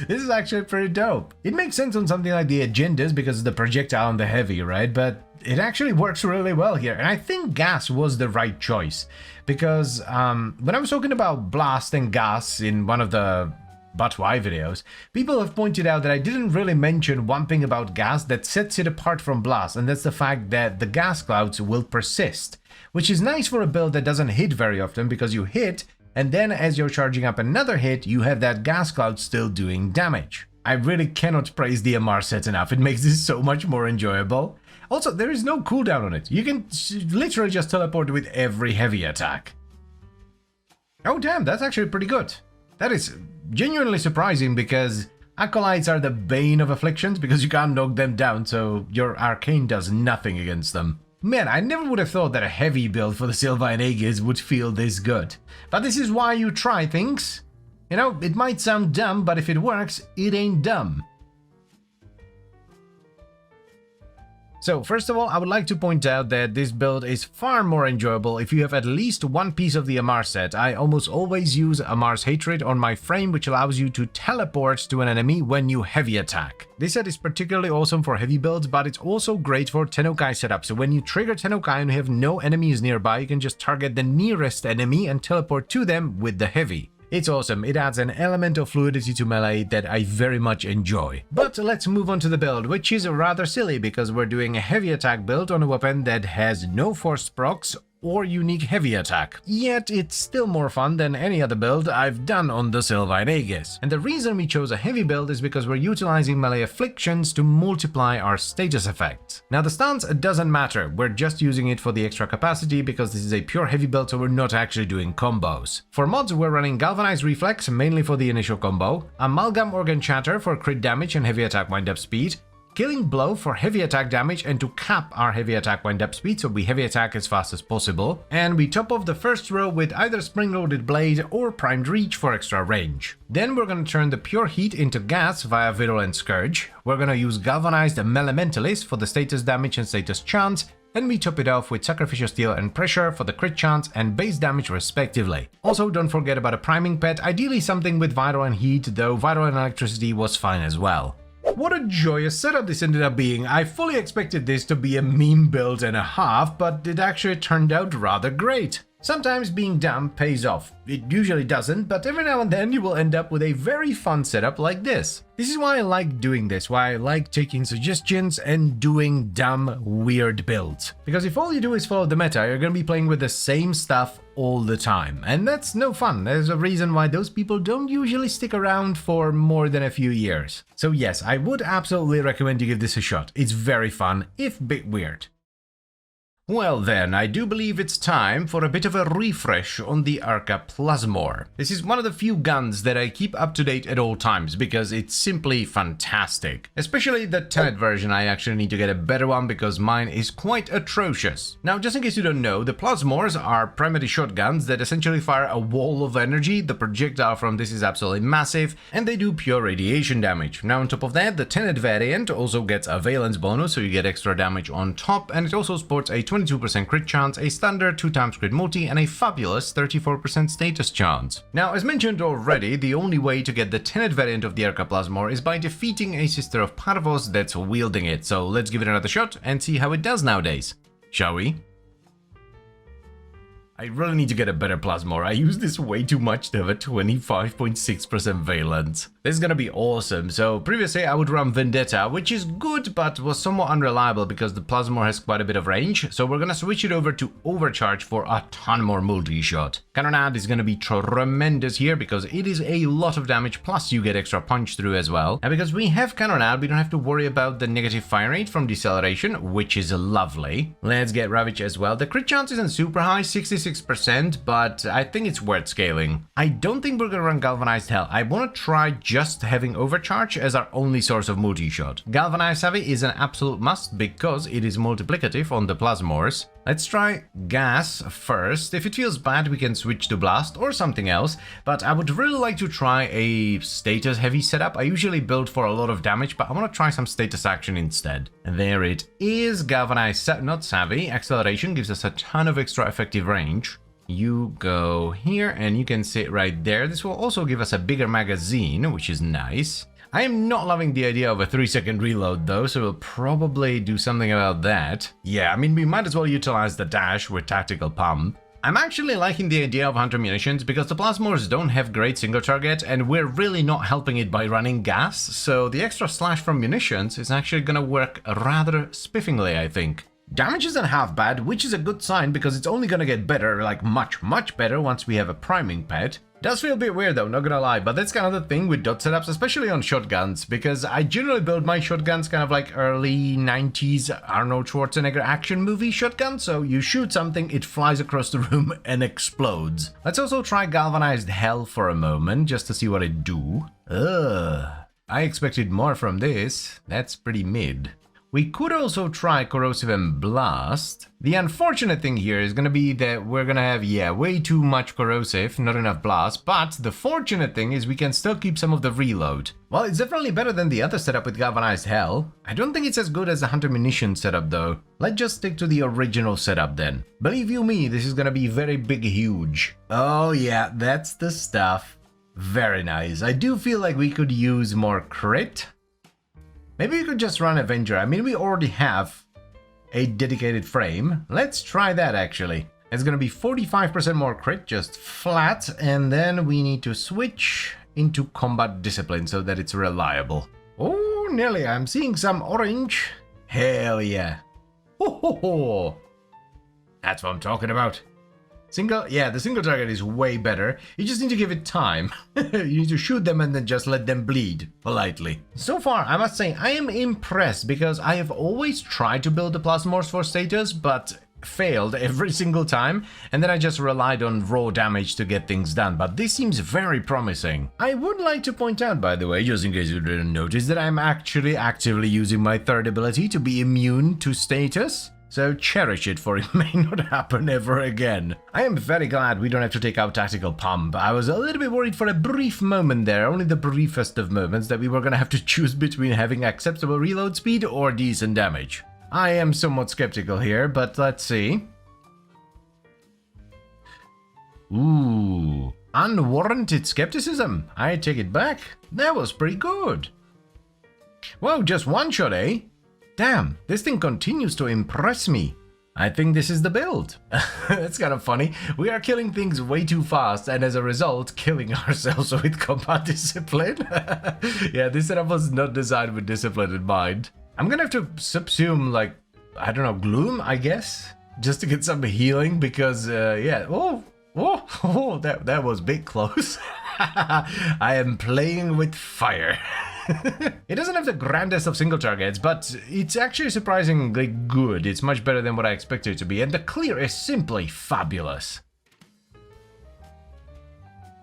This is actually pretty dope. It makes sense on something like the agendas because of the projectile on the heavy, right? But it actually works really well here. And I think gas was the right choice because when I was talking about blast and gas in one of the But Why videos, people have pointed out that I didn't really mention one thing about gas that sets it apart from blast, and that's the fact that the gas clouds will persist, which is nice for a build that doesn't hit very often because you hit, and then as you're charging up another hit, you have that gas cloud still doing damage. I really cannot praise the MR set enough, it makes this so much more enjoyable. Also, there is no cooldown on it, you can literally just teleport with every heavy attack. Oh damn, that's actually pretty good. That is genuinely surprising because acolytes are the bane of afflictions because you can't knock them down, so your arcane does nothing against them. Man, I never would have thought that a heavy build for the Sylvain Aegis would feel this good. But this is why you try things. You know, it might sound dumb, but if it works, it ain't dumb. So first of all, I would like to point out that this build is far more enjoyable if you have at least one piece of the Amar set. I almost always use Amar's Hatred on my frame, which allows you to teleport to an enemy when you heavy attack. This set is particularly awesome for heavy builds, but it's also great for Tenokai setup. So when you trigger Tenokai and you have no enemies nearby, you can just target the nearest enemy and teleport to them with the heavy. It's awesome, it adds an element of fluidity to melee that I very much enjoy. But let's move on to the build, which is rather silly because we're doing a heavy attack build on a weapon that has no forced procs or unique heavy attack. Yet it's still more fun than any other build I've done on the Sylvain Aegis. And the reason we chose a heavy build is because we're utilizing melee afflictions to multiply our status effects. Now the stance doesn't matter, we're just using it for the extra capacity because this is a pure heavy build, so we're not actually doing combos. For mods we're running Galvanized Reflex mainly for the initial combo, Amalgam Organ Chatter for crit damage and heavy attack wind-up speed, Killing Blow for heavy attack damage and to cap our heavy attack wind-up speed so we heavy attack as fast as possible, and we top off the first row with either Spring-Loaded Blade or Primed Reach for extra range. Then we're gonna turn the pure heat into gas via Virulent Scourge, we're gonna use Galvanized Melementalist for the status damage and status chance, and we top it off with Sacrificial Steel and Pressure for the crit chance and base damage respectively. Also don't forget about a priming pet, ideally something with Vital and Heat, though Vital and Electricity was fine as well. What a joyous setup this ended up being. I fully expected this to be a meme build and a half, but it actually turned out rather great. Sometimes being dumb pays off. It usually doesn't, but every now and then you will end up with a very fun setup like this. This is why I like doing this, why I like taking suggestions and doing dumb, weird builds. Because if all you do is follow the meta, you're gonna be playing with the same stuff all the time. And that's no fun. There's a reason why those people don't usually stick around for more than a few years. So yes, I would absolutely recommend you give this a shot. It's very fun, if a bit weird. Well then, I do believe it's time for a bit of a refresh on the Arca Plasmor. This is one of the few guns that I keep up to date at all times because it's simply fantastic. Especially the Tenet version, I actually need to get a better one because mine is quite atrocious. Now just in case you don't know, the Plasmors are primary shotguns that essentially fire a wall of energy. The projectile from this is absolutely massive and they do pure radiation damage. Now on top of that, the Tenet variant also gets a valence bonus, so you get extra damage on top, and it also sports a 20% 72% crit chance, a standard 2x crit multi, and a fabulous 34% status chance. Now, as mentioned already, the only way to get the Tenet variant of the Arcaplasmor is by defeating a sister of Parvos that's wielding it, so let's give it another shot and see how it does nowadays. Shall we? I really need to get a better Plasmor. I use this way too much to have a 25.6% valence. This is gonna be awesome. So previously I would run Vendetta, which is good but was somewhat unreliable because the Plasmor has quite a bit of range. So we're gonna switch it over to Overcharge for a ton more multi-shot. Cannonade is gonna be tremendous here because it is a lot of damage, plus you get extra punch through as well. And because we have Cannonade, we don't have to worry about the negative fire rate from deceleration, which is lovely. Let's get Ravage as well. The crit chance isn't super high, 66%, but I think it's worth scaling. I don't think we're gonna run Galvanized Hell. I wanna try just having Overcharge as our only source of multi-shot. Galvanized Heavy is an absolute must because it is multiplicative on the Plasmors. Let's try Gas first. If it feels bad, we can switch to Blast or something else, but I would really like to try a status heavy setup. I usually build for a lot of damage, but I want to try some status action instead. And there it is. Galvanized, not Savvy. Acceleration gives us a ton of extra effective range. You go here and you can sit right there. This will also give us a bigger magazine, which is nice. I am not loving the idea of a 3-second reload though, so we'll probably do something about that. Yeah, I mean, we might as well utilize the dash with Tactical Pump. I'm actually liking the idea of Hunter Munitions because the Plasmors don't have great single target and we're really not helping it by running gas, so the extra slash from Munitions is actually gonna work rather spiffingly, I think. Damage isn't half bad, which is a good sign because it's only gonna get better, like much better once we have a priming pet. Does feel a bit weird though, not gonna lie, but that's kind of the thing with dot setups, especially on shotguns, because I generally build my shotguns kind of like early 90s Arnold Schwarzenegger action movie shotgun, so you shoot something, it flies across the room and explodes. Let's also try Galvanized Hell for a moment, just to see what it do. Ugh, I expected more from this. That's pretty mid. We could also try Corrosive and Blast. The unfortunate thing here is gonna be that we're gonna have, yeah, way too much Corrosive, not enough Blast, but the fortunate thing is we can still keep some of the reload. Well, it's definitely better than the other setup with Galvanized Hell. I don't think it's as good as the Hunter Munition setup though. Let's just stick to the original setup then. Believe you me, this is gonna be very big, huge. Oh yeah, that's the stuff. Very nice. I do feel like we could use more crit. Maybe we could just run Avenger. I mean, we already have a dedicated frame. Let's try that actually. It's gonna be 45% more crit, just flat, and then we need to switch into Combat Discipline so that it's reliable. Oh, Nelly, I'm seeing some orange. Hell yeah. Ho ho ho. That's what I'm talking about. Yeah, the single target is way better. You just need to give it time. You need to shoot them and then just let them bleed, politely. So far, I must say, I am impressed because I have always tried to build the Plasmors for status, but failed every single time, and then I just relied on raw damage to get things done, but this seems very promising. I would like to point out, by the way, just in case you didn't notice, that I'm actually actively using my third ability to be immune to status. So cherish it, for it may not happen ever again. I am very glad we don't have to take out Tactical Pump. I was a little bit worried for a brief moment there, only the briefest of moments, that we were gonna have to choose between having acceptable reload speed or decent damage. I am somewhat skeptical here, but let's see. Ooh, unwarranted skepticism. I take it back. That was pretty good. Whoa, just one shot, eh? Damn, this thing continues to impress me. I think this is the build. That's kind of funny. We are killing things way too fast and as a result killing ourselves with Combat Discipline. Yeah, this setup was not designed with discipline in mind. I'm gonna have to subsume, like, I don't know, Gloom, I guess? Just to get some healing because, yeah, that was big close. I am playing with fire. It doesn't have the grandest of single targets, but it's actually surprisingly good. It's much better than what I expected it to be, and the clear is simply fabulous.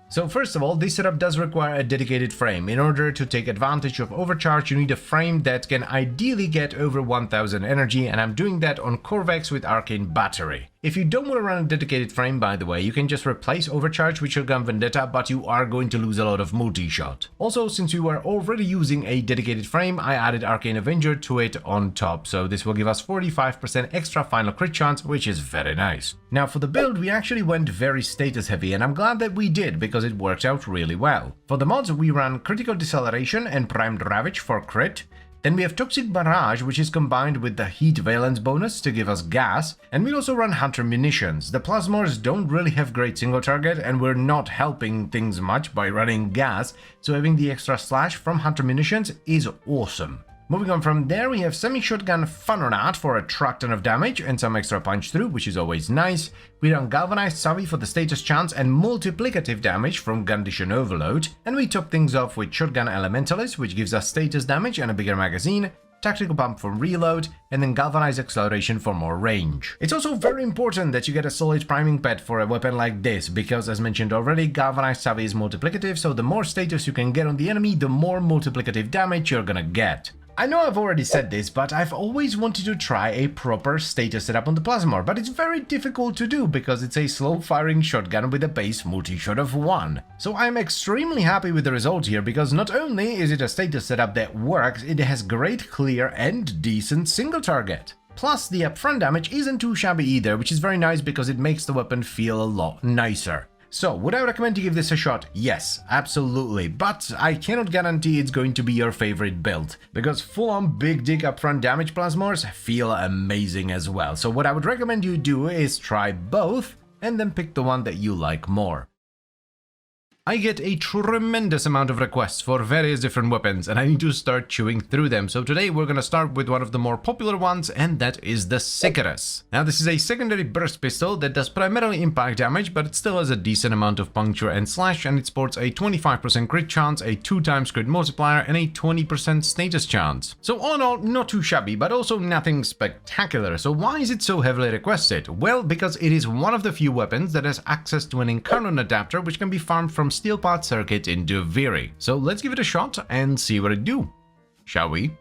So first of all, this setup does require a dedicated frame. In order to take advantage of Overcharge, you need a frame that can ideally get over 1000 energy, and I'm doing that on Corvex with Arcane Battery. If you don't want to run a dedicated frame, by the way, you can just replace Overcharge with Shotgun Vendetta, but you are going to lose a lot of multi-shot. Also, since we were already using a dedicated frame, I added Arcane Avenger to it on top, so this will give us 45% extra final crit chance, which is very nice. Now for the build, we actually went very status heavy, and I'm glad that we did, because it worked out really well. For the mods, we ran Critical Deceleration and Primed Ravage for crit. Then we have Toxic Barrage, which is combined with the Heat Valence bonus to give us gas, and we also run Hunter Munitions. The Plasmors don't really have great single target, and we're not helping things much by running gas, so having the extra slash from Hunter Munitions is awesome. Moving on from there, we have Semi-Shotgun Funnernut for a truck ton of damage and some extra punch through, which is always nice. We run Galvanized Savvy for the status chance and multiplicative damage from Condition Overload, and we top things off with Shotgun Elementalist, which gives us status damage and a bigger magazine, Tactical Pump for reload, and then Galvanized Acceleration for more range. It's also very important that you get a solid priming pad for a weapon like this, because as mentioned already, Galvanized Savvy is multiplicative, so the more status you can get on the enemy, the more multiplicative damage you're gonna get. I know I've already said this, but I've always wanted to try a proper status setup on the Plasmor, but it's very difficult to do because it's a slow-firing shotgun with a base multi-shot of 1. So I'm extremely happy with the result here, because not only is it a status setup that works, it has great clear and decent single target. Plus, the upfront damage isn't too shabby either, which is very nice because it makes the weapon feel a lot nicer. So, would I recommend you give this a shot? Yes, absolutely, but I cannot guarantee it's going to be your favorite build, because full-on big dick upfront damage Plasmors feel amazing as well. So what I would recommend you do is try both, and then pick the one that you like more. I get a tremendous amount of requests for various different weapons, and I need to start chewing through them. So today we're gonna start with one of the more popular ones, and that is the Sicarus. Now this is a secondary burst pistol that does primarily impact damage, but it still has a decent amount of puncture and slash, and it sports a 25% crit chance, a 2x crit multiplier, and a 20% status chance. So all in all, not too shabby, but also nothing spectacular. So why is it so heavily requested? Well, because it is one of the few weapons that has access to an Incarnon adapter, which can be farmed from Steel Part Circuit into Viri. So let's give it a shot and see what it do, shall we?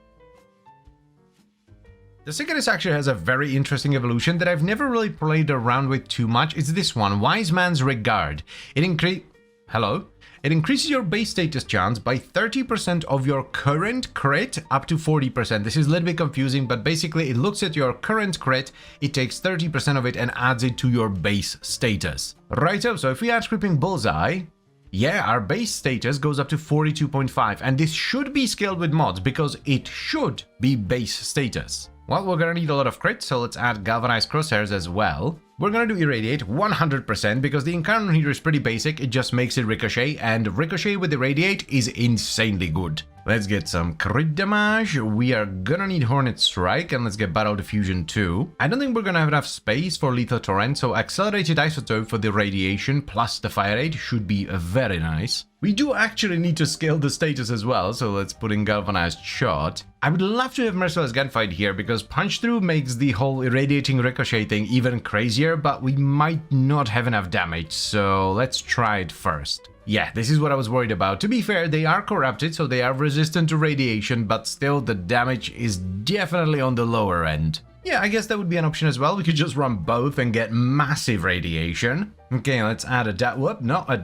The Sicarus actually has a very interesting evolution that I've never really played around with too much. It's this one, Wise Man's Regard. It increases your base status chance by 30% of your current crit up to 40%. This is a little bit confusing, but basically it looks at your current crit, it takes 30% of it and adds it to your base status. Righto, so if we add Creeping Bullseye, yeah, our base status goes up to 42.5, and this should be scaled with mods because it should be base status. Well, we're gonna need a lot of crit, so let's add Galvanized Crosshairs as well. We're gonna do Irradiate 100% because the Incarnon here is pretty basic, it just makes it ricochet, and ricochet with Irradiate is insanely good. Let's get some crit damage. We are gonna need Hornet Strike, and let's get Battle Diffusion too. I don't think we're gonna have enough space for Lethal Torrent, so Accelerated Isotope for the radiation plus the Fire Rate should be very nice. We do actually need to scale the status as well, so let's put in Galvanized Shot. I would love to have Merciless Gunfight here because Punch Through makes the whole irradiating ricochet thing even crazier, but we might not have enough damage, so let's try it first. Yeah, this is what I was worried about. To be fair, they are corrupted, so they are resistant to radiation, but still the damage is definitely on the lower end. Yeah, I guess that would be an option as well. We could just run both and get massive radiation. Okay, let's add a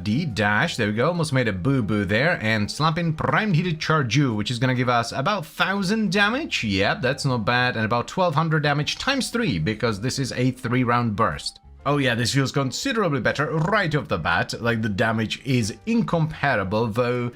D dash. There we go, almost made a boo-boo there. And slap in Primed Heated Chargeau, which is gonna give us about 1000 damage. Yep, that's not bad. And about 1200 damage times 3, because this is a 3-round burst. Oh yeah, this feels considerably better right off the bat. Like, the damage is incomparable, though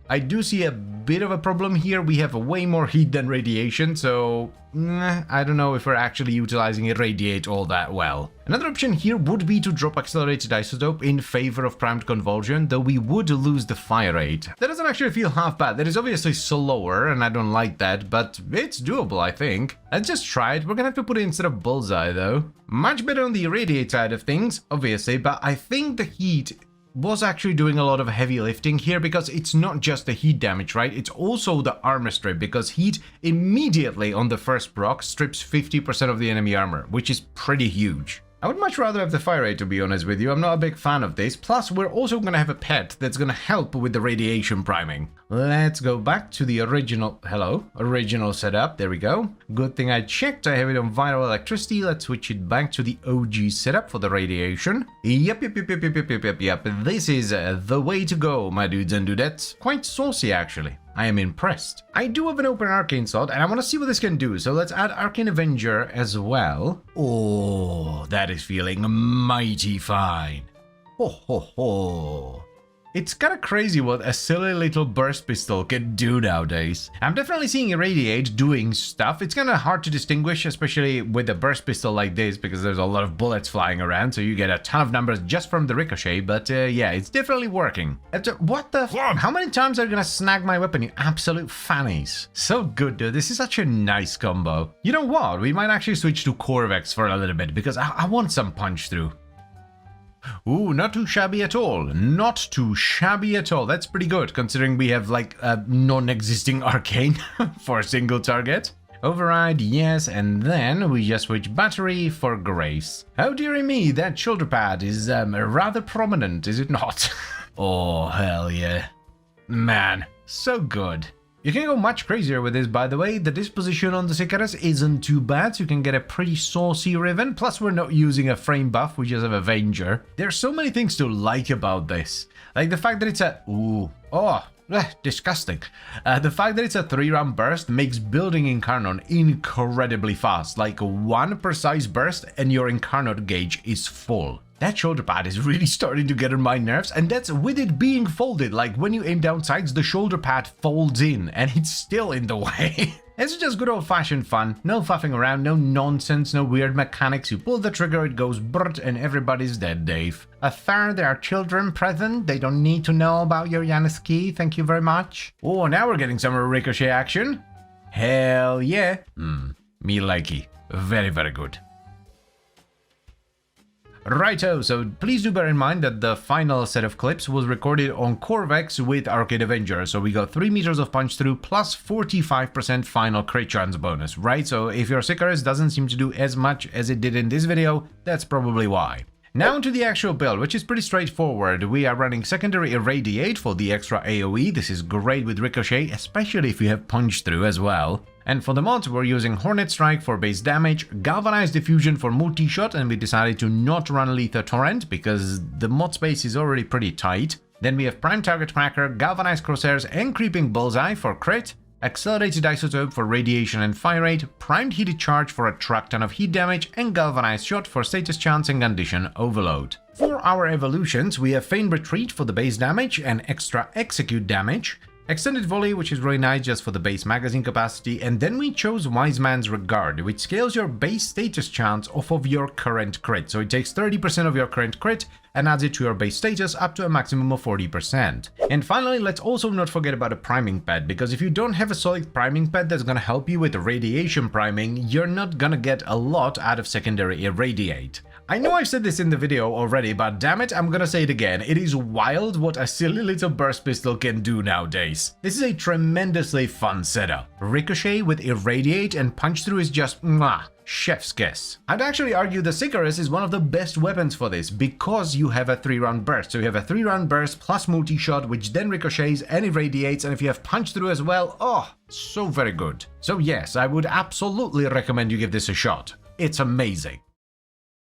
I do see a bit of a problem here. We have way more heat than radiation, so I don't know if we're actually utilizing Irradiate all that well. Another option here would be to drop Accelerated Isotope in favor of Primed Convulsion, though we would lose the fire rate. That doesn't actually feel half bad. That is obviously slower, and I don't like that, but it's doable, I think. Let's just try it. We're gonna have to put it instead of Bullseye, though. Much better on the Irradiate side of things, obviously, but I think the heat was actually doing a lot of heavy lifting here, because it's not just the heat damage, right? It's also the armor strip, because heat immediately on the first proc strips 50% of the enemy armor, which is pretty huge. I would much rather have the fire rate, to be honest with you. I'm not a big fan of this. Plus, we're also going to have a pet that's going to help with the radiation priming. Let's go back to the original setup. There we go. Good thing I checked. I have it on viral electricity. Let's switch it back to the OG setup for the radiation. Yep. This is the way to go, my dudes and dudettes. Quite saucy, actually. I am impressed. I do have an open arcane slot, and I want to see what this can do. So let's add Arcane Avenger as well. Oh, that is feeling mighty fine. Ho ho ho. It's kind of crazy what a silly little burst pistol can do nowadays. I'm definitely seeing Irradiate doing stuff. It's kind of hard to distinguish, especially with a burst pistol like this, because there's a lot of bullets flying around, so you get a ton of numbers just from the ricochet, but yeah, it's definitely working. What the How many times are you gonna snag my weapon, you absolute fannies? So good, dude. This is such a nice combo. You know what? We might actually switch to Corvex for a little bit, because I want some punch through. Ooh, not too shabby at all. Not too shabby at all. That's pretty good, considering we have, like, a non-existing arcane for a single target. Override, yes, and then we just switch battery for grace. Oh, dearie me, that shoulder pad is rather prominent, is it not? Oh, hell yeah. Man, so good. You can go much crazier with this, by the way. The disposition on the Sicarus isn't too bad, so you can get a pretty saucy Riven. Plus, we're not using a frame buff, we just have Avenger. There's so many things to like about this. Like the fact that it's a... Ooh. Oh, disgusting. The fact that it's a 3-round burst makes building Incarnon incredibly fast. Like one precise burst and your Incarnate gauge is full. That shoulder pad is really starting to get on my nerves, and that's with it being folded. Like when you aim down sights, the shoulder pad folds in and it's still in the way. It's just good old-fashioned fun. No faffing around, no nonsense, no weird mechanics. You pull the trigger, it goes brrrt, and everybody's dead, Dave. There are children present. They don't need to know about your Yanisky. Thank you very much. Oh, now we're getting some ricochet action. Hell yeah. Me likey. Very, very good. Righto, so please do bear in mind that the final set of clips was recorded on Corvex with Arcane Avenger, so we got 3 meters of punch through plus 45% final crit chance bonus, right? So if your Sicarus doesn't seem to do as much as it did in this video, that's probably why. Now to the actual build, which is pretty straightforward. We are running secondary Irradiate for the extra AoE. This is great with Ricochet, especially if you have punch through as well. And for the mods, we're using Hornet Strike for base damage, Galvanized Diffusion for multi-shot, and we decided to not run Lether Torrent because the mod space is already pretty tight. Then we have Prime Target Cracker, Galvanized Crosshairs, and Creeping Bullseye for crit, Accelerated Isotope for radiation and fire rate, Primed Heated Charge for a truck ton of heat damage, and Galvanized Shot for status chance and condition overload. For our evolutions, we have Feign Retreat for the base damage and extra execute damage, Extended Volley, which is really nice just for the base magazine capacity, and then we chose Wise Man's Regard, which scales your base status chance off of your current crit. So it takes 30% of your current crit and adds it to your base status up to a maximum of 40%. And finally, let's also not forget about a priming pad, because if you don't have a solid priming pad that's gonna help you with the radiation priming, you're not gonna get a lot out of secondary Irradiate. I know I've said this in the video already, but damn it, I'm gonna say it again. It is wild what a silly little burst pistol can do nowadays. This is a tremendously fun setup. Ricochet with Irradiate and punch through is just mwah, chef's kiss. I'd actually argue the Sicarus is one of the best weapons for this because you have a 3-round burst. So you have a 3-round burst plus multi-shot, which then ricochets and irradiates, and if you have punch through as well, oh, so very good. So yes, I would absolutely recommend you give this a shot. It's amazing.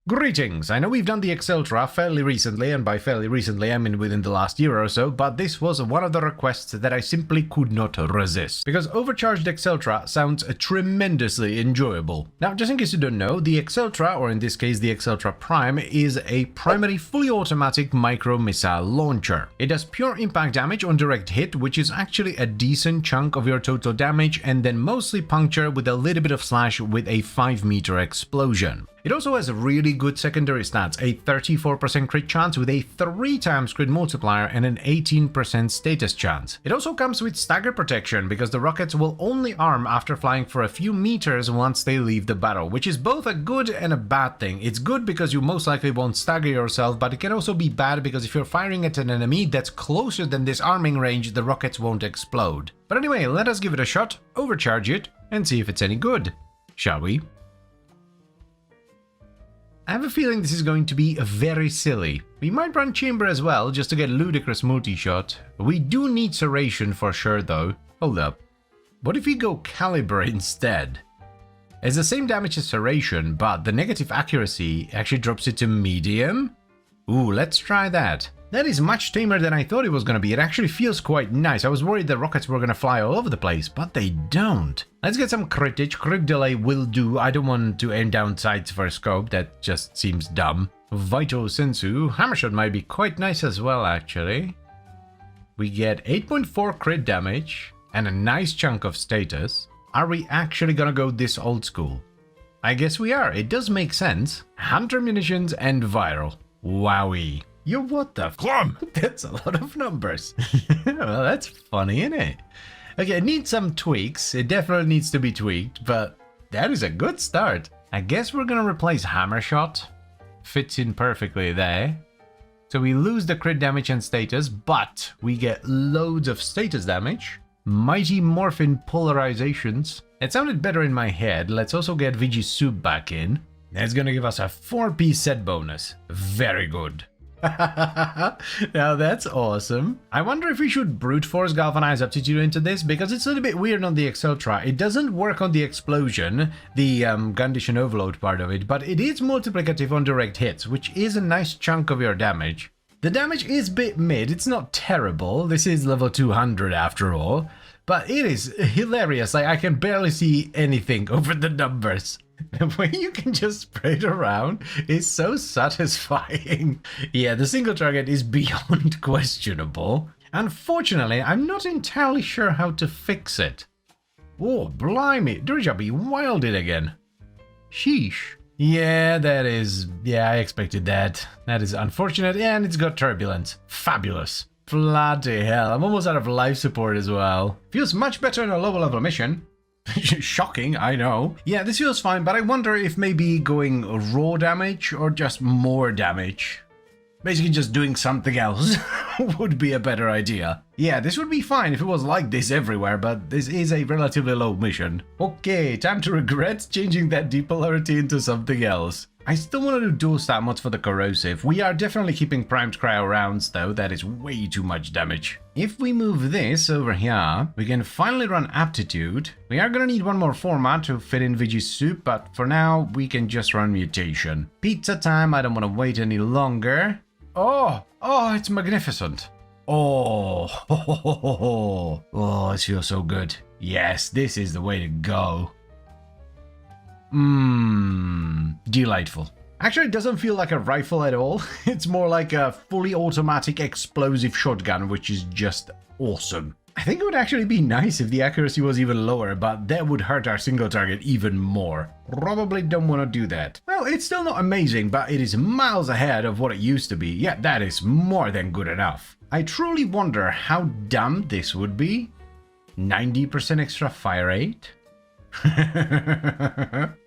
Greetings! I know we've done the Exceltra fairly recently, and by fairly recently I mean within the last year or so, but this was one of the requests that I simply could not resist, because Overcharged Exceltra sounds tremendously enjoyable. Now, just in case you don't know, the Exceltra, or in this case the Exceltra Prime, is a primary fully automatic micro-missile launcher. It does pure impact damage on direct hit, which is actually a decent chunk of your total damage, and then mostly puncture with a little bit of slash with a 5-meter explosion. It also has really good secondary stats, a 34% crit chance with a 3 times crit multiplier and an 18% status chance. It also comes with stagger protection because the rockets will only arm after flying for a few meters once they leave the battle, which is both a good and a bad thing. It's good because you most likely won't stagger yourself, but it can also be bad because if you're firing at an enemy that's closer than this arming range, the rockets won't explode. But anyway, let us give it a shot, overcharge it, and see if it's any good. Shall we? I have a feeling this is going to be very silly. We might run chamber as well, just to get ludicrous multi-shot. We do need serration for sure though. Hold up. What if we go caliber instead? It's the same damage as serration, but the negative accuracy actually drops it to medium. Ooh, let's try that. That is much tamer than I thought it was going to be. It actually feels quite nice. I was worried the rockets were going to fly all over the place, but they don't. Let's get some critage. Crit delay will do. I don't want to aim down sights for a scope. That just seems dumb. Vital Sensu. Hammershot might be quite nice as well, actually. We get 8.4 crit damage and a nice chunk of status. Are we actually going to go this old school? I guess we are. It does make sense. Hunter munitions and viral. Wowie. Yo, what the Clum! That's a lot of numbers. Well, that's funny, isn't it? Okay, it needs some tweaks. It definitely needs to be tweaked, but that is a good start. I guess we're gonna replace Hammershot. Fits in perfectly there. So we lose the crit damage and status, but we get loads of status damage. Mighty Morphin polarizations. It sounded better in my head. Let's also get VG Soup back in. That's gonna give us a 4-piece set bonus. Very good. Now that's awesome. I wonder if we should brute force galvanize aptitude into this, because it's a little bit weird on the Exceltra. It doesn't work on the explosion, the condition overload part of it, but it is multiplicative on direct hits, which is a nice chunk of your damage. The damage is bit mid, it's not terrible. This is level 200 after all, but it is hilarious. Like, I can barely see anything over the numbers. The way you can just spray it around is so satisfying. Yeah, the single target is beyond questionable. Unfortunately, I'm not entirely sure how to fix it. Oh, blimey, Dirijabi wilded again. Sheesh. Yeah, I expected that. That is unfortunate, and it's got turbulence. Fabulous. Bloody hell, I'm almost out of life support as well. Feels much better in a lower level mission. Shocking, I know. Yeah, this feels fine, but I wonder if maybe going raw damage or just more damage. Basically just doing something else would be a better idea. Yeah, this would be fine if it was like this everywhere, but this is a relatively low mission. Okay, time to regret changing that depolarity into something else. I still want to do dual stat mods for the corrosive. We are definitely keeping primed cryo rounds though, that is way too much damage. If we move this over here, we can finally run aptitude. We are gonna need one more format to fit in VG Soup, but for now we can just run mutation. Pizza time, I don't want to wait any longer. Oh, it's magnificent. Oh, it feels so good. Yes, this is the way to go. Delightful. Actually, it doesn't feel like a rifle at all. It's more like a fully automatic explosive shotgun, which is just awesome. I think it would actually be nice if the accuracy was even lower, but that would hurt our single target even more. Probably don't want to do that. Well, it's still not amazing, but it is miles ahead of what it used to be. Yeah, that is more than good enough. I truly wonder how dumb this would be. 90% extra fire rate?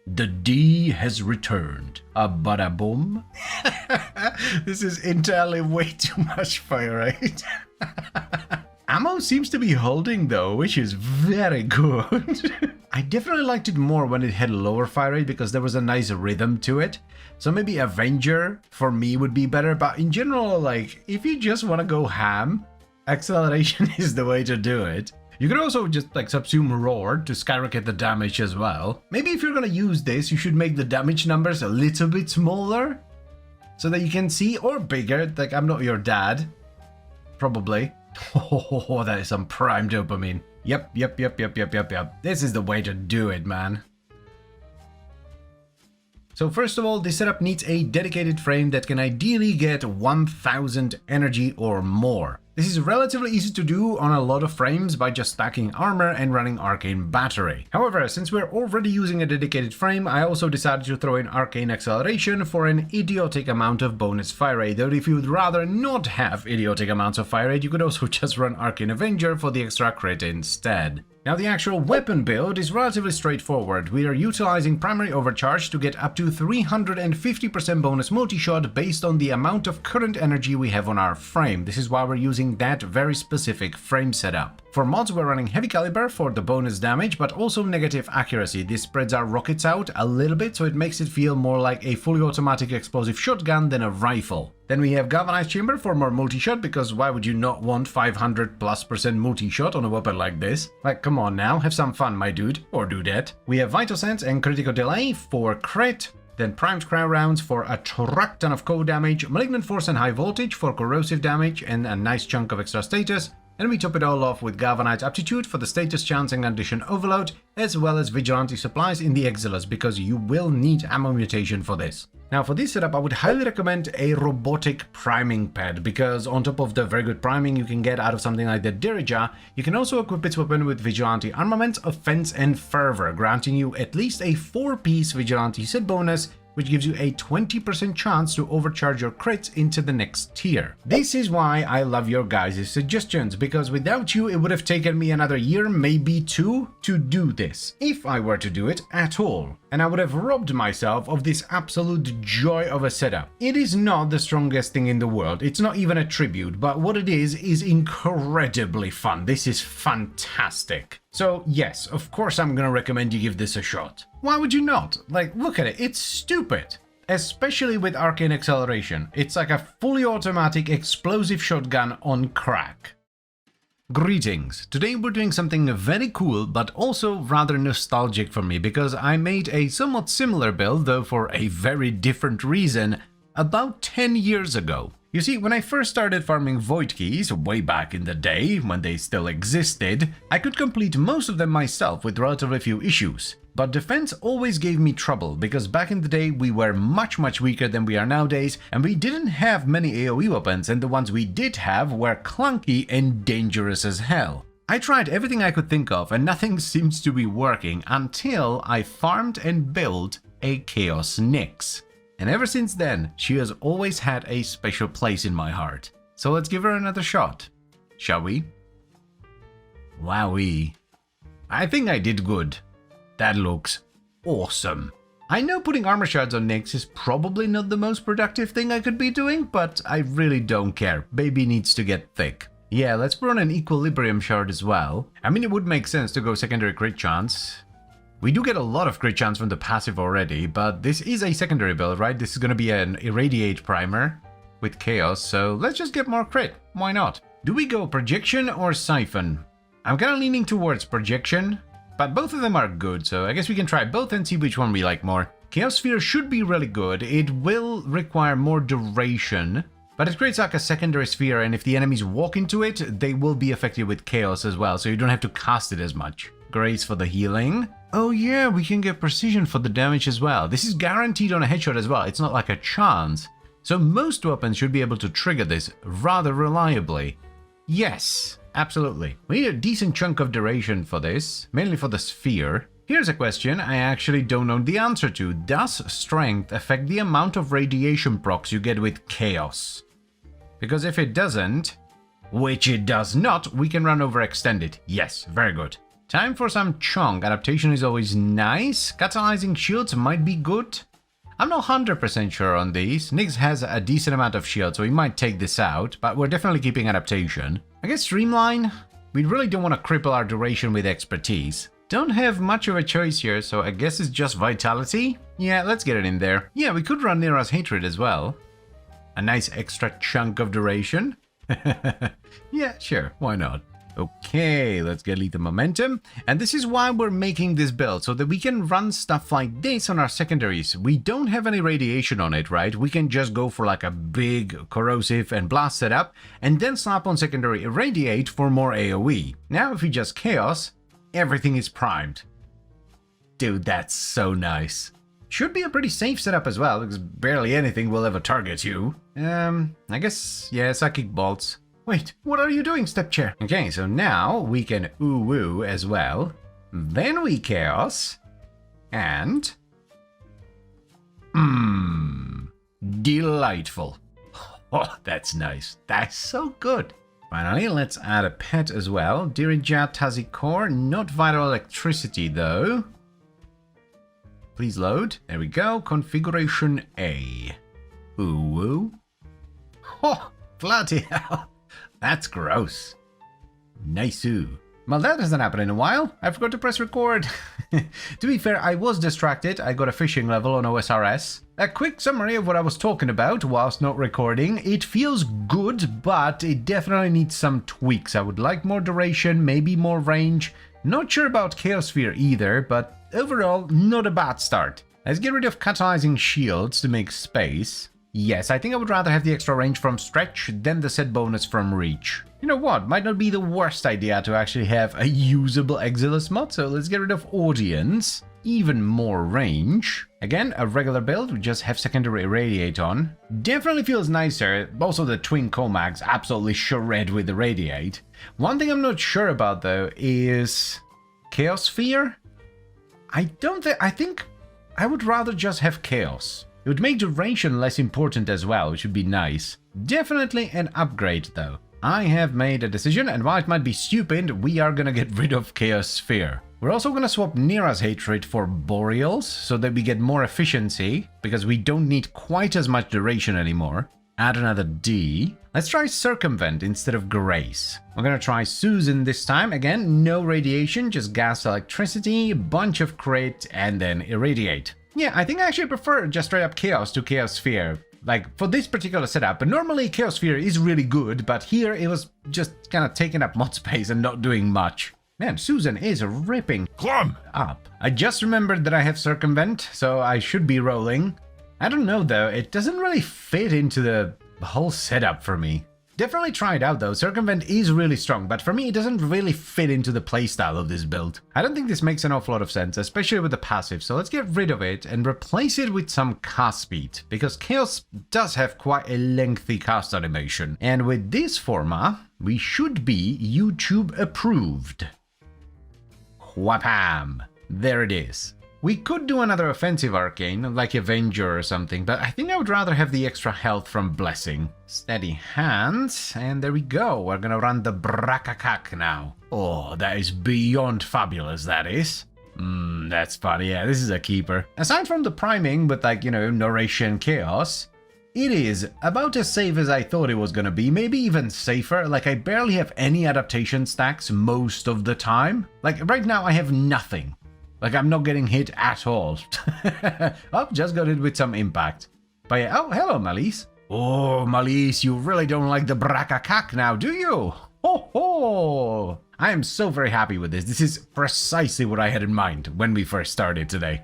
The D has returned. A bada boom. This is entirely way too much fire rate. Ammo seems to be holding though, which is very good. I definitely liked it more when it had lower fire rate because there was a nice rhythm to it. So maybe Avenger for me would be better, but in general, like, if you just want to go ham, acceleration is the way to do it. You could also just like subsume Roar to skyrocket the damage as well. Maybe if you're gonna use this, you should make the damage numbers a little bit smaller so that you can see, or bigger. Like, I'm not your dad. Probably. Oh, that is some prime dopamine. Yep. This is the way to do it, man. So first of all, this setup needs a dedicated frame that can ideally get 1000 energy or more. This is relatively easy to do on a lot of frames by just stacking armor and running arcane battery. However, since we're already using a dedicated frame, I also decided to throw in arcane acceleration for an idiotic amount of bonus fire rate, though if you'd rather not have idiotic amounts of fire rate, you could also just run arcane avenger for the extra crit instead. Now the actual weapon build is relatively straightforward. We are utilizing primary overcharge to get up to 350% bonus multi-shot based on the amount of current energy we have on our frame. This is why we're using that very specific frame setup. For mods we're running heavy caliber for the bonus damage, but also negative accuracy. This spreads our rockets out a little bit, so it makes it feel more like a fully automatic explosive shotgun than a rifle. Then we have galvanized chamber for more multi-shot, because why would you not want 500+% multi-shot on a weapon like this? Like, come on now, have some fun, my dude, or dudette. We have vital sense and critical delay for crit. Then primed cryo rounds for a truck ton of cold damage, malignant force and high voltage for corrosive damage and a nice chunk of extra status. And we top it all off with galvanized aptitude for the status chance and condition overload, as well as vigilante supplies in the Exilus, because you will need ammo mutation for this. Now for this setup I would highly recommend a robotic priming pad, because on top of the very good priming you can get out of something like the Dirija, you can also equip its weapon with vigilante armament, offense and fervor, granting you at least a 4-piece vigilante set bonus, which gives you a 20% chance to overcharge your crits into the next tier. This is why I love your guys' suggestions, because without you it would have taken me another year, maybe 2, to do this, if I were to do it at all. And I would have robbed myself of this absolute joy of a setup. It is not the strongest thing in the world, it's not even a tribute, but what it is incredibly fun. This is fantastic. So yes, of course I'm gonna recommend you give this a shot. Why would you not? Like, look at it, it's stupid. Especially with arcane acceleration. It's like a fully automatic explosive shotgun on crack. Greetings. Today we're doing something very cool, but also rather nostalgic for me, because I made a somewhat similar build, though for a very different reason, about 10 years ago. You see, when I first started farming void keys, way back in the day, when they still existed, I could complete most of them myself with relatively few issues. But defense always gave me trouble, because back in the day we were much weaker than we are nowadays, and we didn't have many AoE weapons, and the ones we did have were clunky and dangerous as hell. I tried everything I could think of and nothing seems to be working until I farmed and built a Chaos Nyx. And ever since then, she has always had a special place in my heart. So let's give her another shot, shall we? Wowee. I think I did good. That looks awesome. I know putting armor shards on Nyx is probably not the most productive thing I could be doing, but I really don't care. Baby needs to get thick. Yeah, let's put on an equilibrium shard as well. I mean, it would make sense to go secondary crit chance. We do get a lot of crit chance from the passive already, but this is a secondary build, right? This is going to be an irradiate primer with chaos, so let's just get more crit. Why not? Do we go projection or siphon? I'm kind of leaning towards projection, but both of them are good, so I guess we can try both and see which one we like more. Chaos Sphere should be really good. It will require more duration, but it creates like a secondary sphere, and if the enemies walk into it, they will be affected with chaos as well, so you don't have to cast it as much. Grace for the healing. Oh yeah, we can get precision for the damage as well. This is guaranteed on a headshot as well. It's not like a chance. So most weapons should be able to trigger this rather reliably. Yes, absolutely. We need a decent chunk of duration for this, mainly for the sphere. Here's a question I actually don't know the answer to. Does strength affect the amount of radiation procs you get with chaos? Because if it doesn't, which it does not, we can run overextended. Yes, very good. Time for some chunk. Adaptation is always nice. Catalyzing shields might be good. I'm not 100% sure on these. Nyx has a decent amount of shield, so we might take this out, but we're definitely keeping adaptation. I guess streamline. We really don't want to cripple our duration with expertise. Don't have much of a choice here, so I guess it's just vitality. Yeah, let's get it in there. Yeah, we could run Nira's hatred as well. A nice extra chunk of duration. Yeah, sure, why not? Okay, let's get lethal momentum. And this is why we're making this build, so that we can run stuff like this on our secondaries. We don't have any radiation on it, right? We can just go for like a big corrosive and blast setup, and then slap on secondary irradiate for more AoE. Now if we just chaos, everything is primed. Dude, that's so nice. Should be a pretty safe setup as well, because barely anything will ever target you. I guess, yeah, psychic bolts. Wait, what are you doing, step chair? Okay, so now we can ooh-woo as well. Then we chaos. And... delightful. Oh, that's nice. That's so good. Finally, let's add a pet as well. Dirija Tazi core, not vital electricity though. Please load. There we go. Configuration A. Ooh. Oh, bloody hell. That's gross. Nice-oo. Well, that hasn't happened in a while. I forgot to press record. To be fair, I was distracted. I got a fishing level on OSRS. A quick summary of what I was talking about whilst not recording. It feels good, but it definitely needs some tweaks. I would like more duration, maybe more range. Not sure about Chaos Sphere either, but overall, not a bad start. Let's get rid of catalyzing shields to make space. Yes, I think I would rather have the extra range from stretch than the set bonus from reach. You know what, might not be the worst idea to actually have a usable Exilus mod, so let's get rid of audience. Even more range. Again, a regular build, we just have secondary irradiate on. Definitely feels nicer, also the twin Comags absolutely shred with the radiate. One thing I'm not sure about though is Chaos Sphere? I think I would rather just have Chaos. It would make duration less important as well, which would be nice. Definitely an upgrade though. I have made a decision, and while it might be stupid, we are gonna get rid of Chaos Sphere. We're also gonna swap Nira's hatred for Boreals, so that we get more efficiency, because we don't need quite as much duration anymore. Add another D. Let's try Circumvent instead of Grace. We're gonna try Susan this time. Again, no radiation, just gas electricity, bunch of crit, and then irradiate. Yeah, I think I actually prefer just straight up Chaos to Chaos Sphere. Like, for this particular setup, but normally Chaos Sphere is really good, but here it was just kind of taking up mod space and not doing much. Man, Susan is ripping up. I just remembered that I have Circumvent, so I should be rolling. I don't know though, it doesn't really fit into the whole setup for me. Definitely try it out though, Circumvent is really strong, but for me it doesn't really fit into the playstyle of this build. I don't think this makes an awful lot of sense, especially with the passive, so let's get rid of it and replace it with some cast speed, because Chaos does have quite a lengthy cast animation. And with this forma, we should be YouTube approved. Whapam! There it is. We could do another offensive arcane, like Avenger or something, but I think I would rather have the extra health from Blessing. Steady hands, and there we go. We're gonna run the Brakakak now. Oh, that is beyond fabulous, that is. That's funny, yeah, this is a keeper. Aside from the priming with, like, you know, Narration Chaos, it is about as safe as I thought it was gonna be, maybe even safer. Like, I barely have any adaptation stacks most of the time. Like, right now I have nothing. Like, I'm not getting hit at all. Oh, just got hit with some impact. But yeah, oh, hello, Malise. Oh, Malise, you really don't like the Brakakak now, do you? Ho ho! I am so very happy with this. This is precisely what I had in mind when we first started today.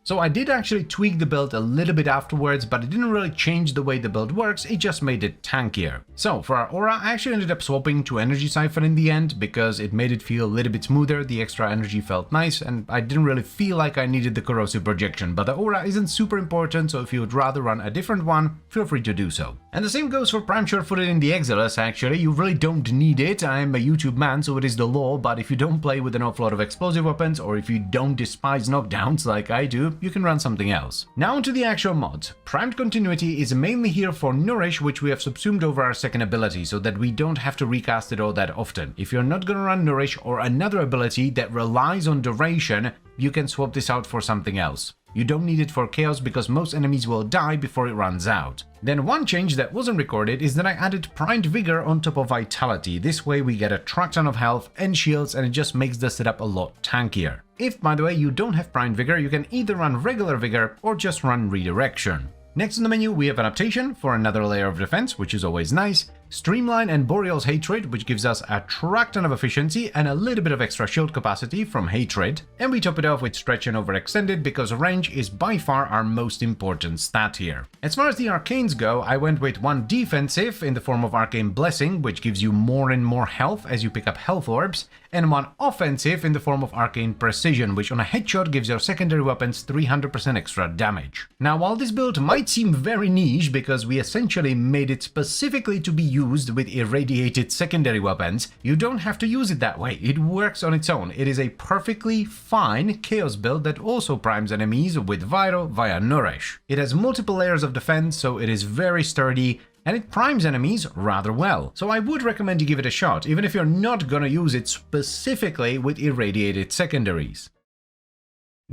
So I did actually tweak the build a little bit afterwards, but it didn't really change the way the build works, it just made it tankier. So for our aura, I actually ended up swapping to Energy Siphon in the end, because it made it feel a little bit smoother, the extra energy felt nice, and I didn't really feel like I needed the corrosive projection, but the aura isn't super important, so if you would rather run a different one, feel free to do so. And the same goes for Prime Sure-Footed in the Exilus actually, you really don't need it, I'm a YouTube man so it is the law, but if you don't play with an awful lot of explosive weapons, or if you don't despise knockdowns like I do, you can run something else. Now onto the actual mod. Primed Continuity is mainly here for Nourish, which we have subsumed over our second ability so that we don't have to recast it all that often. If you're not gonna run Nourish or another ability that relies on duration, you can swap this out for something else. You don't need it for Chaos because most enemies will die before it runs out. Then one change that wasn't recorded is that I added Primed Vigor on top of Vitality. This way we get a truck ton of health and shields, and it just makes the setup a lot tankier. If, by the way, you don't have Primed Vigor, you can either run regular Vigor or just run Redirection. Next on the menu, we have Adaptation for another layer of defense, which is always nice. Streamline and Boreal's Hatred, which gives us a truck ton of efficiency and a little bit of extra shield capacity from Hatred. And we top it off with Stretch and Overextended because range is by far our most important stat here. As far as the arcanes go, I went with one defensive in the form of Arcane Blessing, which gives you more and more health as you pick up health orbs, and one offensive in the form of Arcane Precision, which on a headshot gives your secondary weapons 300% extra damage. Now, while this build might seem very niche because we essentially made it specifically to be used with irradiated secondary weapons, you don't have to use it that way. It works on its own. It is a perfectly fine Chaos build that also primes enemies with Vital via Nourish. It has multiple layers of defense, so it is very sturdy, and it primes enemies rather well. So I would recommend you give it a shot, even if you're not gonna use it specifically with irradiated secondaries.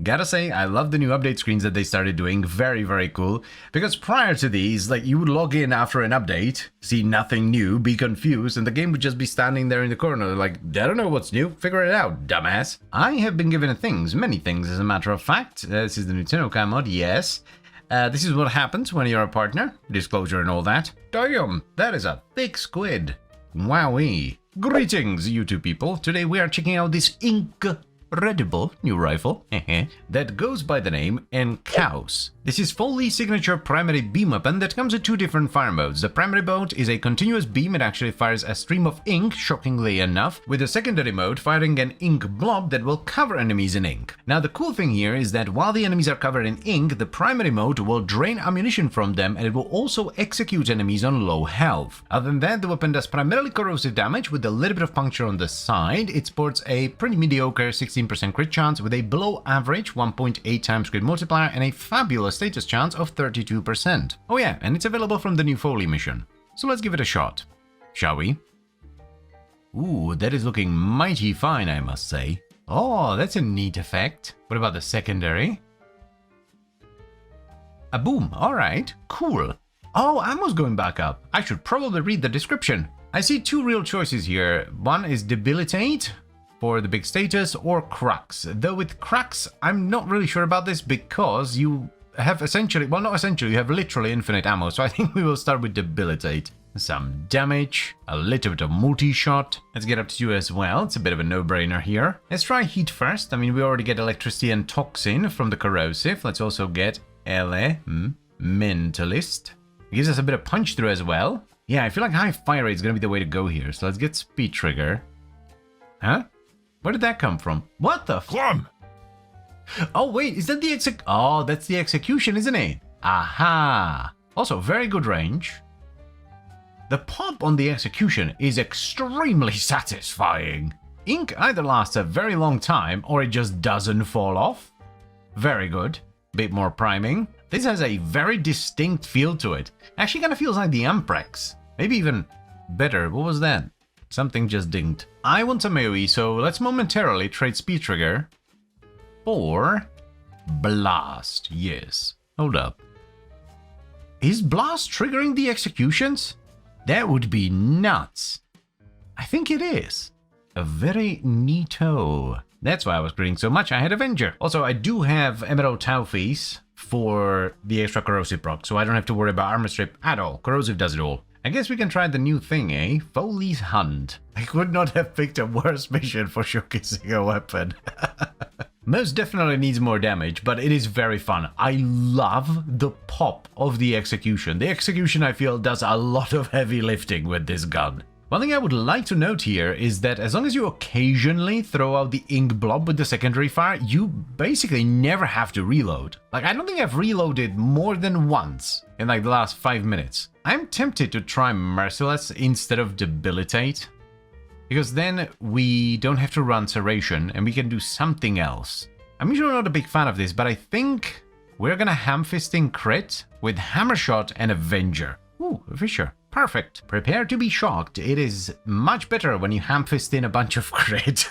Gotta say, I love the new update screens that they started doing, very, very cool, because prior to these, like, you would log in after an update, see nothing new, be confused, and the game would just be standing there in the corner like, I don't know what's new, figure it out, dumbass. I have been given things, many things as a matter of fact. This is the new Tennokai mod, yes. This is what happens when you're a partner, disclosure and all that. Damn, that is a thick squid. Wowee. Greetings, you two people. Today we are checking out this incredible new rifle that goes by the name Encaus. This is Foley's signature primary beam weapon that comes with two different fire modes. The primary mode is a continuous beam. It actually fires a stream of ink, shockingly enough, with the secondary mode firing an ink blob that will cover enemies in ink. Now the cool thing here is that while the enemies are covered in ink, the primary mode will drain ammunition from them and it will also execute enemies on low health. Other than that, the weapon does primarily corrosive damage with a little bit of puncture on the side. It sports a pretty mediocre 16% crit chance with a below average 1.8 times crit multiplier and a fabulous status chance of 32%. Oh yeah, and it's available from the new Foley mission. So let's give it a shot, shall we? Ooh, that is looking mighty fine, I must say. Oh, that's a neat effect. What about the secondary? A boom, alright, cool. Oh, ammo's going back up. I should probably read the description. I see two real choices here. One is debilitate for the big status, or crux. Though with crux, I'm not really sure about this because you have essentially, well, not essentially, you have literally infinite ammo, so I think we will start with debilitate. Some damage, a little bit of multi-shot. Let's get up to 2 as well, it's a bit of a no-brainer here. Let's try heat first. I mean, we already get electricity and toxin from the corrosive. Let's also get mentalist. It gives us a bit of punch through as well. Yeah, I feel like high fire rate is going to be the way to go here, so let's get speed trigger. Huh? Where did that come from? What the Clum! Oh wait, is that the oh, that's the execution, isn't it? Aha! Also, very good range. The pop on the execution is extremely satisfying. Ink either lasts a very long time or it just doesn't fall off. Very good. Bit more priming. This has a very distinct feel to it. Actually kind of feels like the Amprex. Maybe even better. What was that? Something just dinged. I want a AoE, so let's momentarily trade speed trigger for blast. Yes. Hold up. Is blast triggering the executions? That would be nuts. I think it is. A very neato. That's why I was grinning so much. I had Avenger. Also, I do have Emerald Taufies for the extra corrosive proc, so I don't have to worry about armor strip at all. Corrosive does it all. I guess we can try the new thing, eh? Foley's Hunt. I could not have picked a worse mission for showcasing a weapon. Most definitely needs more damage, but it is very fun. I love the pop of the execution. The execution, I feel, does a lot of heavy lifting with this gun. One thing I would like to note here is that as long as you occasionally throw out the ink blob with the secondary fire, you basically never have to reload. Like, I don't think I've reloaded more than once in like the last 5 minutes. I'm tempted to try Merciless instead of Debilitate, because then we don't have to run Serration and we can do something else. I'm usually not a big fan of this, but I think we're gonna ham-fisting crit with Hammershot and Avenger. Ooh, Fisher. Perfect. Prepare to be shocked. It is much better when you ham-fist in a bunch of crit.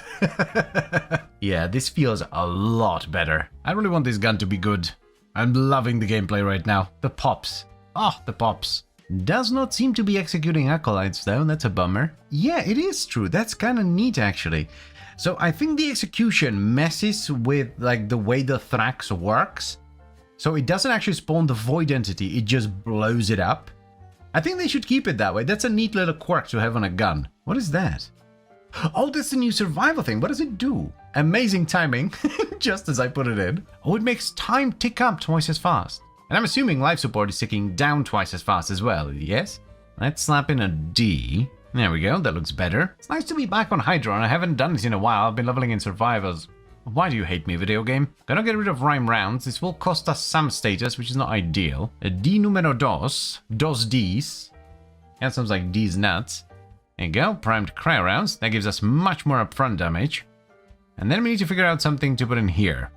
Yeah, this feels a lot better. I really want this gun to be good. I'm loving the gameplay right now. The pops. Oh, the pops. Does not seem to be executing acolytes though, that's a bummer. Yeah, it is true. That's kind of neat actually. So I think the execution messes with like the way the Thrax works. So it doesn't actually spawn the void entity, it just blows it up. I think they should keep it that way. That's a neat little quirk to have on a gun. What is that? Oh, that's the new survival thing. What does it do? Amazing timing, just as I put it in. Oh, it makes time tick up twice as fast. And I'm assuming life support is ticking down twice as fast as well, yes? Let's slap in a D. There we go, that looks better. It's nice to be back on Hydron. I haven't done this in a while. I've been leveling in survivors. Why do you hate me, video game? Gonna get rid of rhyme rounds. This will cost us some status, which is not ideal. A D numero dos. Dos Ds. That sounds like D's nuts. There you go, primed cryo rounds. That gives us much more upfront damage. And then we need to figure out something to put in here.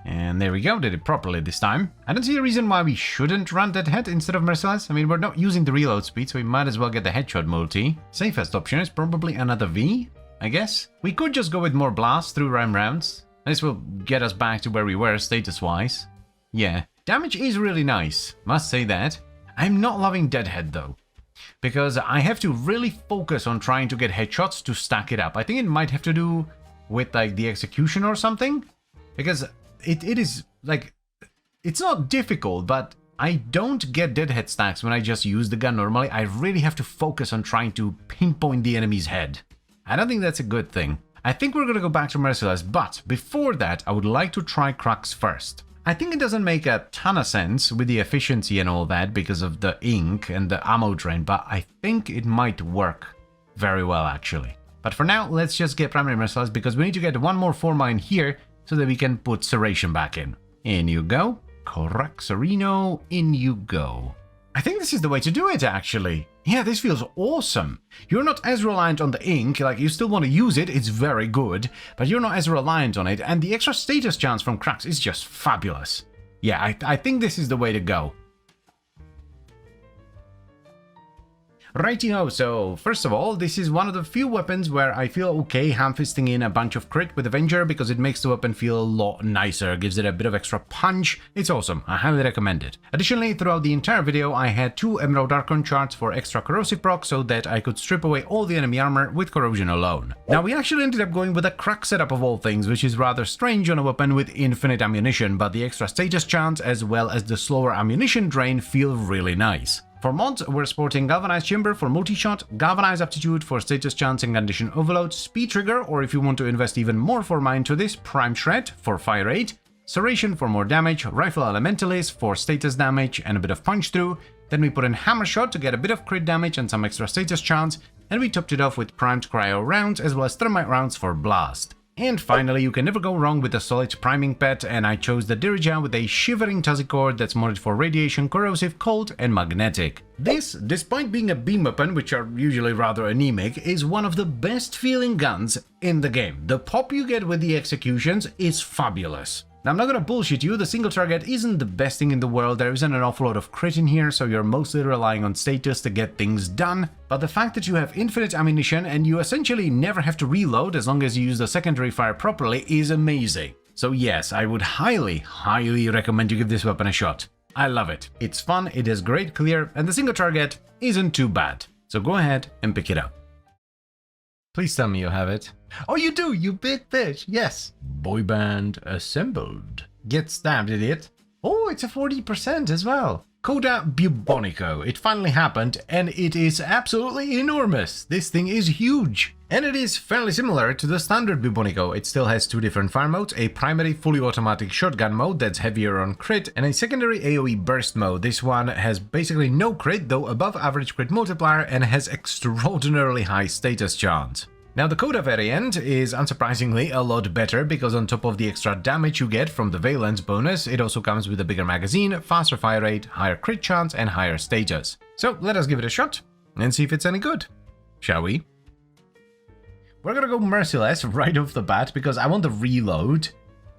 And there we go, did it properly this time. I don't see a reason why we shouldn't run Deadhead instead of Merciless. I mean, we're not using the reload speed, so we might as well get the headshot multi. Safest option is probably another V, I guess. We could just go with more blasts through rhyme rounds. This will get us back to where we were status-wise. Yeah, damage is really nice, must say that. I'm not loving Deadhead though, because I have to really focus on trying to get headshots to stack it up. I think it might have to do with like the execution or something, because it is like, it's not difficult, but I don't get Deadhead stacks when I just use the gun normally. I really have to focus on trying to pinpoint the enemy's head. I don't think that's a good thing. I think we're gonna go back to Merciless, but before that, I would like to try Crux first. I think it doesn't make a ton of sense with the efficiency and all that because of the ink and the ammo drain, but I think it might work very well actually. But for now, let's just get Primary Merciless because we need to get one more Forma in here so that we can put Serration back in. In you go. Craxorino, in you go. I think this is the way to do it actually. Yeah, this feels awesome. You're not as reliant on the ink, like you still want to use it, it's very good, but you're not as reliant on it, and the extra status chance from Crux is just fabulous. Yeah, I think this is the way to go. Righty-ho, so first of all, this is one of the few weapons where I feel okay ham-fisting in a bunch of crit with Avenger because it makes the weapon feel a lot nicer, gives it a bit of extra punch. It's awesome, I highly recommend it. Additionally, throughout the entire video, I had 2 Emerald Archon charts for extra corrosive proc so that I could strip away all the enemy armor with corrosion alone. Now, we actually ended up going with a Crux setup of all things, which is rather strange on a weapon with infinite ammunition, but the extra status chance as well as the slower ammunition drain feel really nice. For mods, we're sporting Galvanized Chamber for multi-shot, Galvanized Aptitude for status chance and condition overload, Speed Trigger, or if you want to invest even more Forma into this, Prime Shred for fire rate, Serration for more damage, Rifle Elementalist for status damage and a bit of punch through, then we put in Hammer Shot to get a bit of crit damage and some extra status chance, and we topped it off with primed cryo rounds as well as thermite rounds for blast. And finally, you can never go wrong with a solid priming pet, and I chose the Dirija with a shivering Tuzzy that's modded for radiation, corrosive, cold, and magnetic. This, despite being a beam weapon, which are usually rather anemic, is one of the best feeling guns in the game. The pop you get with the executions is fabulous. Now, I'm not gonna bullshit you, the single target isn't the best thing in the world, there isn't an awful lot of crit in here, so you're mostly relying on status to get things done, but the fact that you have infinite ammunition and you essentially never have to reload as long as you use the secondary fire properly is amazing. So yes, I would highly recommend you give this weapon a shot. I love it. It's fun, it has great clear, and the single target isn't too bad. So go ahead and pick it up. Please tell me you have it. Oh, you do, you big bitch, yes. Boy band assembled. Get stabbed, idiot. Oh, it's a 40% as well. Coda Bubonico. It finally happened, and it is absolutely enormous. This thing is huge. And it is fairly similar to the standard Bubonico. It still has 2 different fire modes, a primary fully automatic shotgun mode that's heavier on crit, and a secondary AoE burst mode. This one has basically no crit, though above average crit multiplier, and has extraordinarily high status chance. Now, the Coda variant is unsurprisingly a lot better because on top of the extra damage you get from the Valence bonus, it also comes with a bigger magazine, faster fire rate, higher crit chance, and higher status. So let us give it a shot and see if it's any good. Shall we? We're gonna go Merciless right off the bat because I want the reload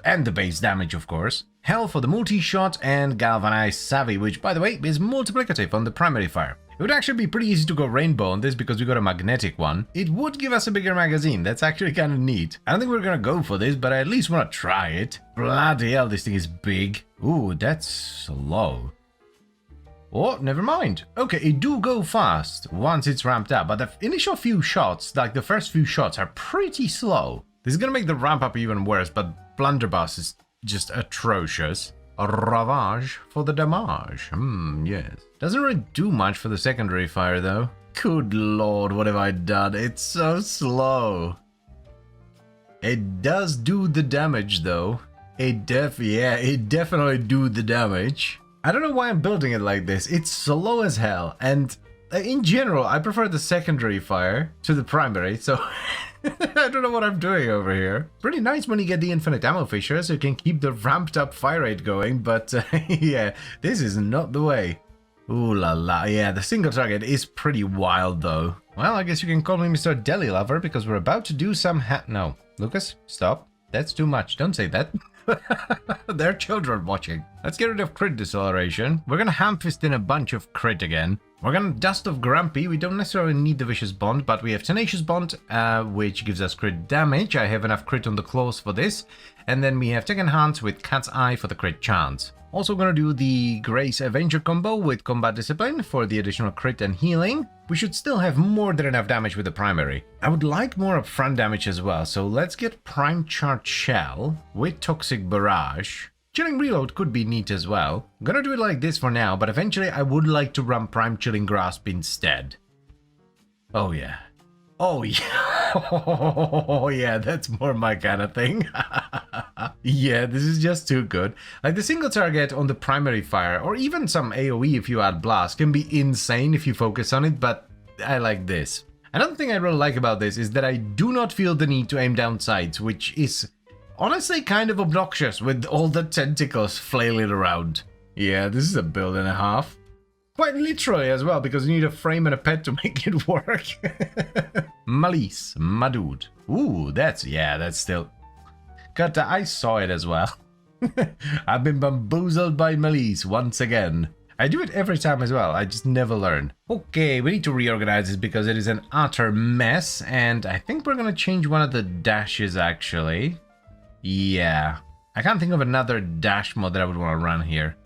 and the base damage, of course. Hell for the multi-shot and Galvanized Savvy, which, by the way, is multiplicative on the primary fire. It would actually be pretty easy to go Rainbow on this because we got a magnetic one. It would give us a bigger magazine, that's actually kind of neat. I don't think we're gonna go for this, but I at least want to try it. Bloody hell, this thing is big. Ooh, that's slow. Oh, never mind. Okay, it do go fast once it's ramped up, but the initial few shots, like the first few shots, are pretty slow. This is gonna make the ramp up even worse, but Blunderbuss is just atrocious. A Ravage for the damage. Yes. Doesn't really do much for the secondary fire, though. Good lord, what have I done? It's so slow. It does do the damage, though. It definitely do the damage. I don't know why I'm building it like this. It's slow as hell, and in general, I prefer the secondary fire to the primary, so I don't know what I'm doing over here. Pretty nice when you get the infinite ammo fissure, so you can keep the ramped up fire rate going, but yeah, this is not the way. Ooh la la, yeah, the single target is pretty wild though. Well, I guess you can call me Mr. Deli Lover, because we're about to do some no, Lucas, stop. That's too much, don't say that. There are children watching. Let's get rid of crit deceleration. We're gonna ham-fist in a bunch of crit again. We're gonna Dust of Grumpy. We don't necessarily need the Vicious Bond, but we have Tenacious Bond, which gives us crit damage. I have enough crit on the claws for this. And then we have Tech Enhance with Cat's Eye for the crit chance. Also gonna do the Grace Avenger combo with Combat Discipline for the additional crit and healing. We should still have more than enough damage with the primary. I would like more upfront damage as well, so let's get Prime Charge Shell with Toxic Barrage. Chilling Reload could be neat as well. I'm gonna do it like this for now, but eventually I would like to run Prime Chilling Grasp instead. Oh yeah. Oh yeah. Oh yeah, that's more my kind of thing. Yeah, this is just too good. Like the single target on the primary fire, or even some AoE if you add Blast, can be insane if you focus on it, but I like this. Another thing I really like about this is that I do not feel the need to aim down sights, which is honestly kind of obnoxious with all the tentacles flailing around. Yeah, this is a build and a half. Quite literally as well, because you need a frame and a pet to make it work. Malice, my dude. Ooh, that's still... God, I saw it as well. I've been bamboozled by Malice once again. I do it every time as well, I just never learn. Okay, we need to reorganize this because it is an utter mess, and I think we're gonna change one of the dashes actually. Yeah, I can't think of another dash mod that I would want to run here.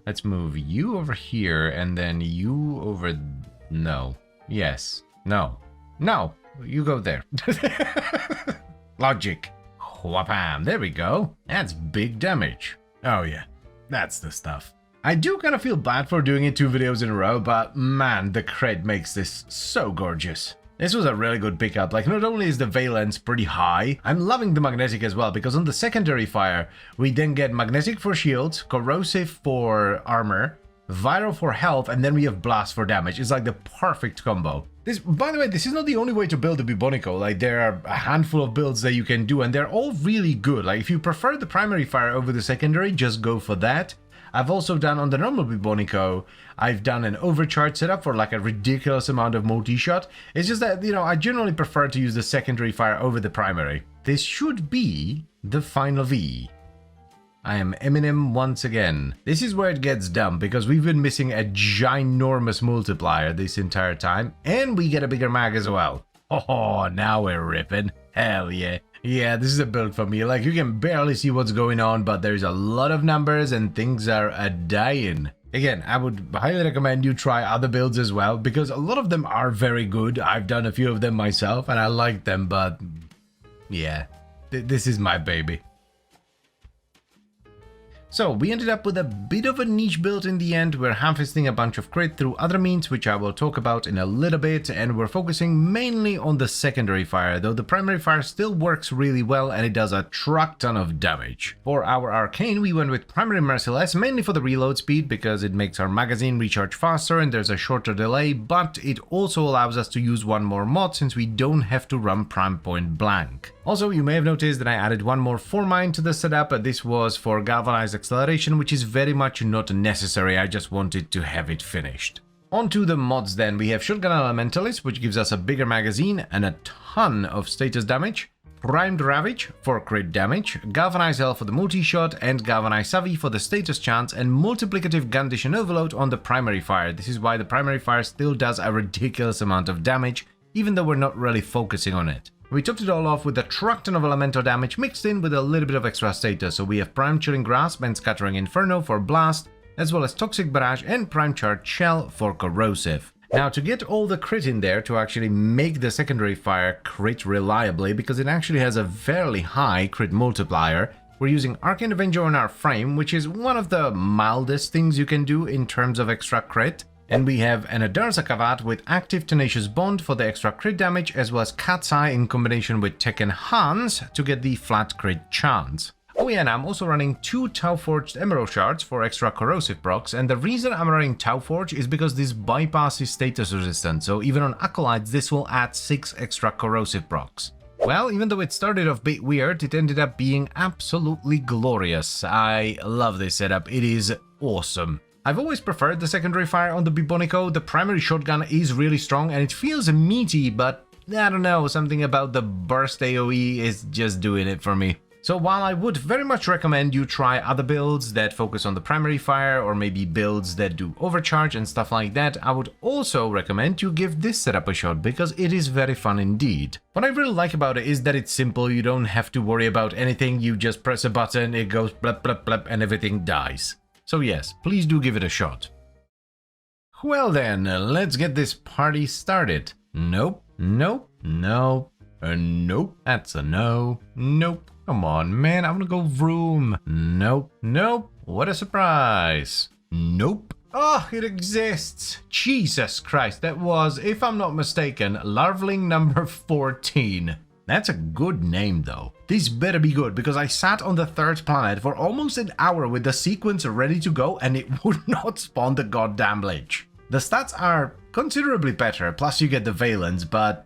Let's move you over here and then you over... No. Yes. No. No. You go there. Logic. Whapam. There we go. That's big damage. Oh yeah. That's the stuff. I do kind of feel bad for doing it 2 videos in a row, but man, the cred makes this so gorgeous. This was a really good pickup. Like, not only is the valence pretty high, I'm loving the magnetic as well, because on the secondary fire, we then get magnetic for shields, corrosive for armor, viral for health, and then we have blast for damage. It's like the perfect combo. This, by the way, this is not the only way to build a Bibonico. Like, there are a handful of builds that you can do, and they're all really good. Like, if you prefer the primary fire over the secondary, just go for that. I've also done on the normal Bibonico, I've done an overcharge setup for like a ridiculous amount of multi-shot. It's just that, you know, I generally prefer to use the secondary fire over the primary. This should be the final V. I am Eminem once again. This is where it gets dumb, because we've been missing a ginormous multiplier this entire time, and we get a bigger mag as well. Oh, now we're ripping. Hell yeah. Yeah, this is a build for me. Like, you can barely see what's going on, but there's a lot of numbers and things are dying. Again, I would highly recommend you try other builds as well, because a lot of them are very good. I've done a few of them myself and I like them, but yeah, this is my baby. So we ended up with a bit of a niche build in the end. We're ham-fisting a bunch of crit through other means, which I will talk about in a little bit, and we're focusing mainly on the secondary fire, though the primary fire still works really well and it does a truck ton of damage. For our arcane, we went with primary merciless, mainly for the reload speed, because it makes our magazine recharge faster and there's a shorter delay, but it also allows us to use one more mod since we don't have to run prime point blank. Also, you may have noticed that I added one more 4-mine to the setup, but this was for galvanized acceleration, which is very much not necessary. I just wanted to have it finished. On to the mods then. We have Shotgun Elementalist, which gives us a bigger magazine and a ton of status damage. Primed Ravage for crit damage, Galvanized Hell for the multi-shot, and Galvanized Savvy for the status chance, and Multiplicative Gundition Overload on the primary fire. This is why the primary fire still does a ridiculous amount of damage, even though we're not really focusing on it. We topped it all off with a truck ton of elemental damage mixed in with a little bit of extra status, so we have Prime Chilling Grasp and Scattering Inferno for blast, as well as Toxic Barrage and Prime Charge Shell for corrosive. Now, to get all the crit in there to actually make the secondary fire crit reliably, because it actually has a fairly high crit multiplier, we're using Arcane Avenger on our frame, which is one of the mildest things you can do in terms of extra crit. And we have an Adarza Kavat with active Tenacious Bond for the extra crit damage, as well as Cat's Eye in combination with Tech Enhance to get the flat crit chance. Oh yeah, and I'm also running 2 Tau Forged Emerald Shards for extra corrosive procs, and the reason I'm running Tau Forge is because this bypasses status resistance, so even on Acolytes this will add 6 extra corrosive procs. Well, even though it started off a bit weird, it ended up being absolutely glorious. I love this setup, it is awesome. I've always preferred the secondary fire on the Bibonico. The primary shotgun is really strong and it feels meaty, but I don't know, something about the burst AoE is just doing it for me. So while I would very much recommend you try other builds that focus on the primary fire, or maybe builds that do overcharge and stuff like that, I would also recommend you give this setup a shot because it is very fun indeed. What I really like about it is that it's simple, you don't have to worry about anything, you just press a button, it goes blip blip blip and everything dies. So yes, please do give it a shot. Well then, let's get this party started. Nope, nope, nope, nope, that's a no, nope. Come on, man, I want to go vroom. Nope, nope, what a surprise. Nope. Oh, it exists. Jesus Christ, that was, if I'm not mistaken, Larvling number 14. That's a good name though. This better be good because I sat on the third planet for almost an hour with the sequence ready to go and it would not spawn the goddamn lich. The stats are considerably better, plus you get the Valence, but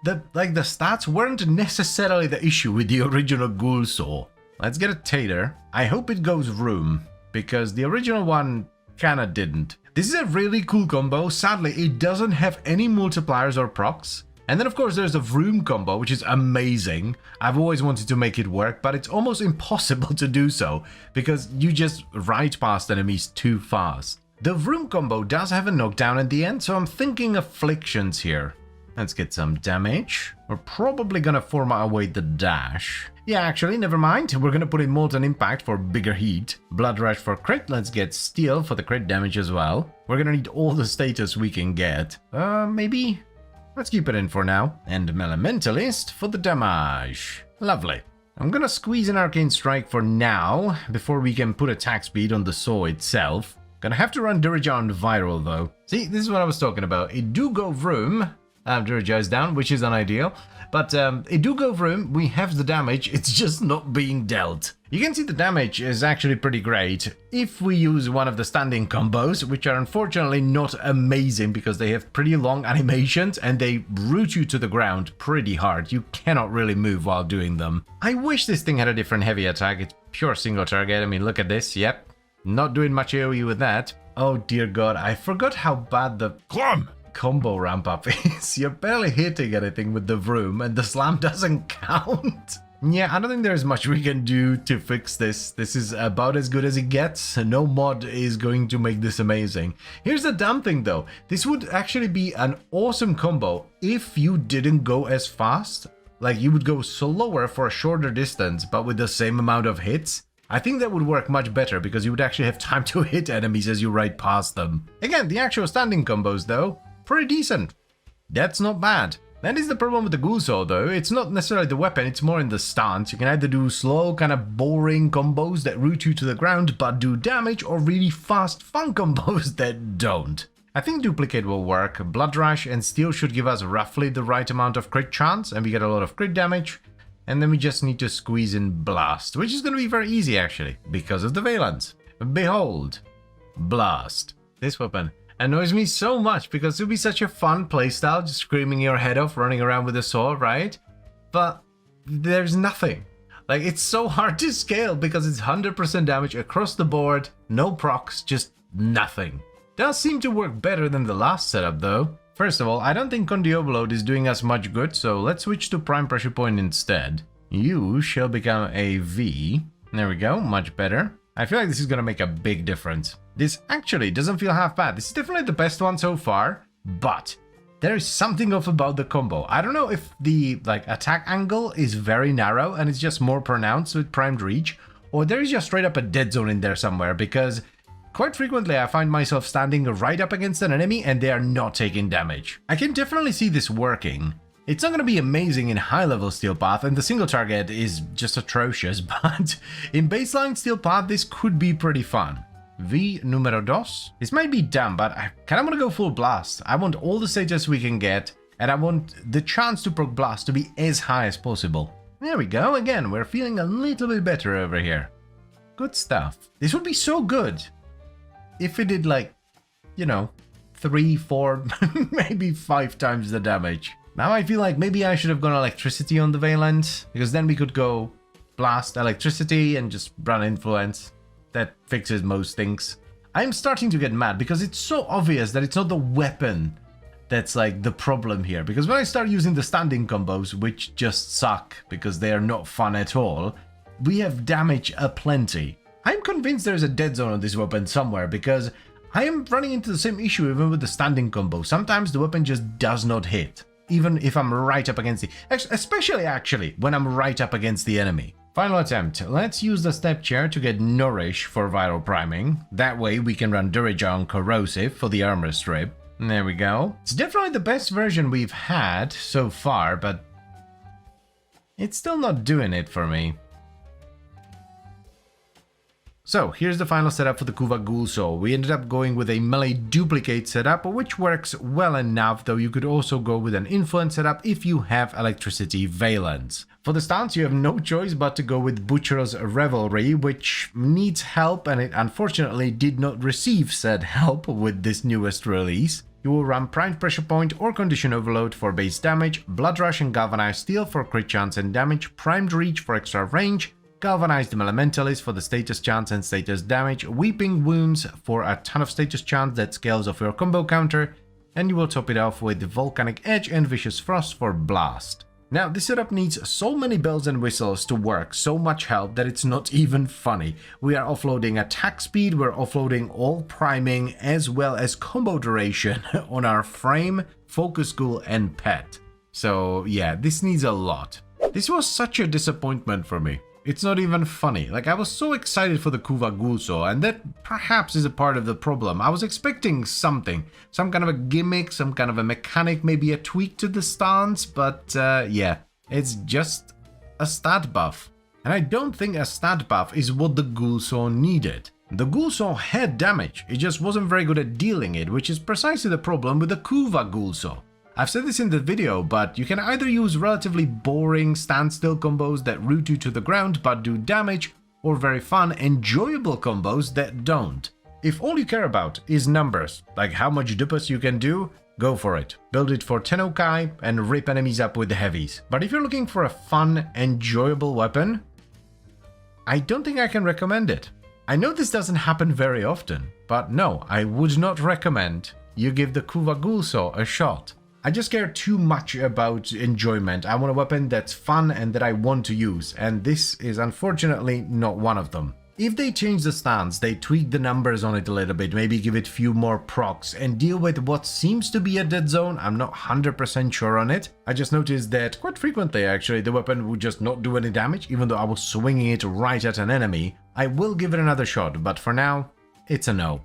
the stats weren't necessarily the issue with the original Ghoul Saw. Let's get a Tater. I hope it goes room, because the original one kinda didn't. This is a really cool combo. Sadly, it doesn't have any multipliers or procs. And then of course there's the Vroom combo, which is amazing. I've always wanted to make it work, but it's almost impossible to do so, because you just ride past enemies too fast. The Vroom combo does have a knockdown at the end, so I'm thinking Afflictions here. Let's get some damage. We're probably gonna form our way the dash. Yeah, actually, never mind. We're gonna put in Molten Impact for bigger heat. Blood Rush for crit. Let's get Steel for the crit damage as well. We're gonna need all the status we can get. Maybe? Let's keep it in for now. And Elementalist for the damage. Lovely. I'm gonna squeeze an Arcane Strike for now, before we can put attack speed on the saw itself. Gonna have to run Dirija on viral though. See, this is what I was talking about. It do go vroom. Dirija is down, which is unideal. But it do go vroom, we have the damage, it's just not being dealt. You can see the damage is actually pretty great if we use one of the standing combos, which are unfortunately not amazing because they have pretty long animations and they root you to the ground pretty hard. You cannot really move while doing them. I wish this thing had a different heavy attack. It's pure single target. I mean, look at this. Yep. Not doing much AoE with that. Oh dear god, I forgot how bad the combo ramp up is. You're barely hitting anything with the Vroom and the slam doesn't count. Yeah, I don't think there's much we can do to fix this. This is about as good as it gets. No mod is going to make this amazing. Here's the dumb thing though. This would actually be an awesome combo if you didn't go as fast. Like you would go slower for a shorter distance, but with the same amount of hits. I think that would work much better because you would actually have time to hit enemies as you ride past them. Again, the actual standing combos though, pretty decent. That's not bad. That is the problem with the Ghoul Saw though. It's not necessarily the weapon, it's more in the stance. You can either do slow, kind of boring combos that root you to the ground but do damage, or really fast, fun combos that don't. I think Duplicate will work. Blood Rush and Steel should give us roughly the right amount of crit chance, and we get a lot of crit damage. And then we just need to squeeze in Blast, which is going to be very easy actually, because of the Valence. Behold, Blast. This weapon annoys me so much because it would be such a fun playstyle, just screaming your head off, running around with a sword, right? But there's nothing. Like, it's so hard to scale because it's 100% damage across the board, no procs, just nothing. Does seem to work better than the last setup though. First of all, I don't think Condi Overload is doing us much good, so let's switch to Prime Pressure Point instead. You shall become a V. There we go, much better. I feel like this is gonna make a big difference. This actually doesn't feel half bad. This is definitely the best one so far, but there is something off about the combo. I don't know if the attack angle is very narrow and it's just more pronounced with Primed Reach, or there is just straight up a dead zone in there somewhere, because quite frequently I find myself standing right up against an enemy and they are not taking damage. I can definitely see this working. It's not going to be amazing in high-level Steel Path, and the single target is just atrocious, but in baseline Steel Path this could be pretty fun. V numero dos. This might be dumb, but I kind of want to go full Blast. I want all the stages we can get, and I want the chance to proc Blast to be as high as possible. There we go, again, we're feeling a little bit better over here. Good stuff. This would be so good if it did, like, you know, 3, 4, maybe 5 times the damage. Now I feel like maybe I should have gone Electricity on the Valence, because then we could go Blast, Electricity, and just run Influence. That fixes most things. I'm starting to get mad because it's so obvious that it's not the weapon that's like the problem here. Because when I start using the standing combos, which just suck because they are not fun at all, we have damage aplenty. I'm convinced there's a dead zone on this weapon somewhere because I am running into the same issue even with the standing combo. Sometimes the weapon just does not hit, even if I'm right up against especially actually when I'm right up against the enemy. Final attempt. Let's use the step chair to get Nourish for viral priming. That way we can run Durage on Corrosive for the armor strip. There we go. It's definitely the best version we've had so far, but it's still not doing it for me. So here's the final setup for the Kuva Gulso. We ended up going with a melee duplicate setup, which works well enough, though you could also go with an influence setup if you have electricity valence. For the stance, you have no choice but to go with Butcher's Revelry, which needs help, and it unfortunately did not receive said help with this newest release. You will run Primed Pressure Point or Condition Overload for base damage, Blood Rush and Galvanized Steel for crit chance and damage, Primed Reach for extra range, Galvanized Elementalist for the status chance and status damage, Weeping Wounds for a ton of status chance that scales off your combo counter, and you will top it off with Volcanic Edge and Vicious Frost for blast. Now, this setup needs so many bells and whistles to work, so much help that it's not even funny. We are offloading attack speed, we're offloading all priming as well as combo duration on our frame, focus school and pet. So yeah, this needs a lot. This was such a disappointment for me. It's not even funny. Like, I was so excited for the Kuva Gulso, and that perhaps is a part of the problem. I was expecting something, some kind of a gimmick, some kind of a mechanic, maybe a tweak to the stance, but yeah, it's just a stat buff. And I don't think a stat buff is what the Gulso needed. The Gulso had damage, it just wasn't very good at dealing it, which is precisely the problem with the Kuva Gulso. I've said this in the video, but you can either use relatively boring standstill combos that root you to the ground but do damage, or very fun, enjoyable combos that don't. If all you care about is numbers, like how much dupas you can do, go for it. Build it for Tennokai and rip enemies up with the heavies. But if you're looking for a fun, enjoyable weapon, I don't think I can recommend it. I know this doesn't happen very often, but no, I would not recommend you give the Kuva Gulso a shot. I just care too much about enjoyment. I want a weapon that's fun and that I want to use, and this is unfortunately not one of them. If they change the stance, they tweak the numbers on it a little bit, maybe give it few more procs and deal with what seems to be a dead zone, I'm not 100% sure on it. I just noticed that quite frequently actually the weapon would just not do any damage even though I was swinging it right at an enemy. I will give it another shot, but for now, it's a no.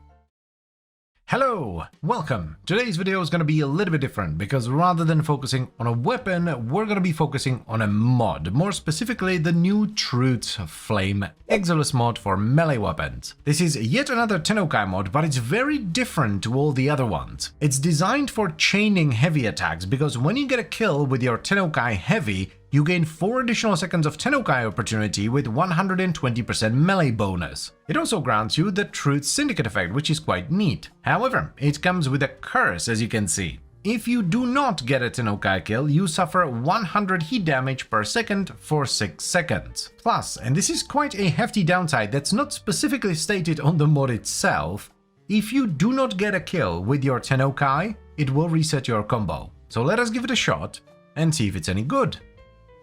Hello, welcome. Today's video is going to be a little bit different because rather than focusing on a weapon, we're going to be focusing on a mod, more specifically the new Truth's Flame Exilus mod for melee weapons. This is yet another Tennokai mod, but it's very different to all the other ones. It's designed for chaining heavy attacks because when you get a kill with your Tennokai heavy, you gain 4 additional seconds of Tennokai opportunity with 120% melee bonus. It also grants you the Truth Syndicate effect, which is quite neat. However, it comes with a curse, as you can see. If you do not get a Tennokai kill, you suffer 100 hit damage per second for 6 seconds. Plus, and this is quite a hefty downside that's not specifically stated on the mod itself, if you do not get a kill with your Tennokai, it will reset your combo. So let us give it a shot and see if it's any good.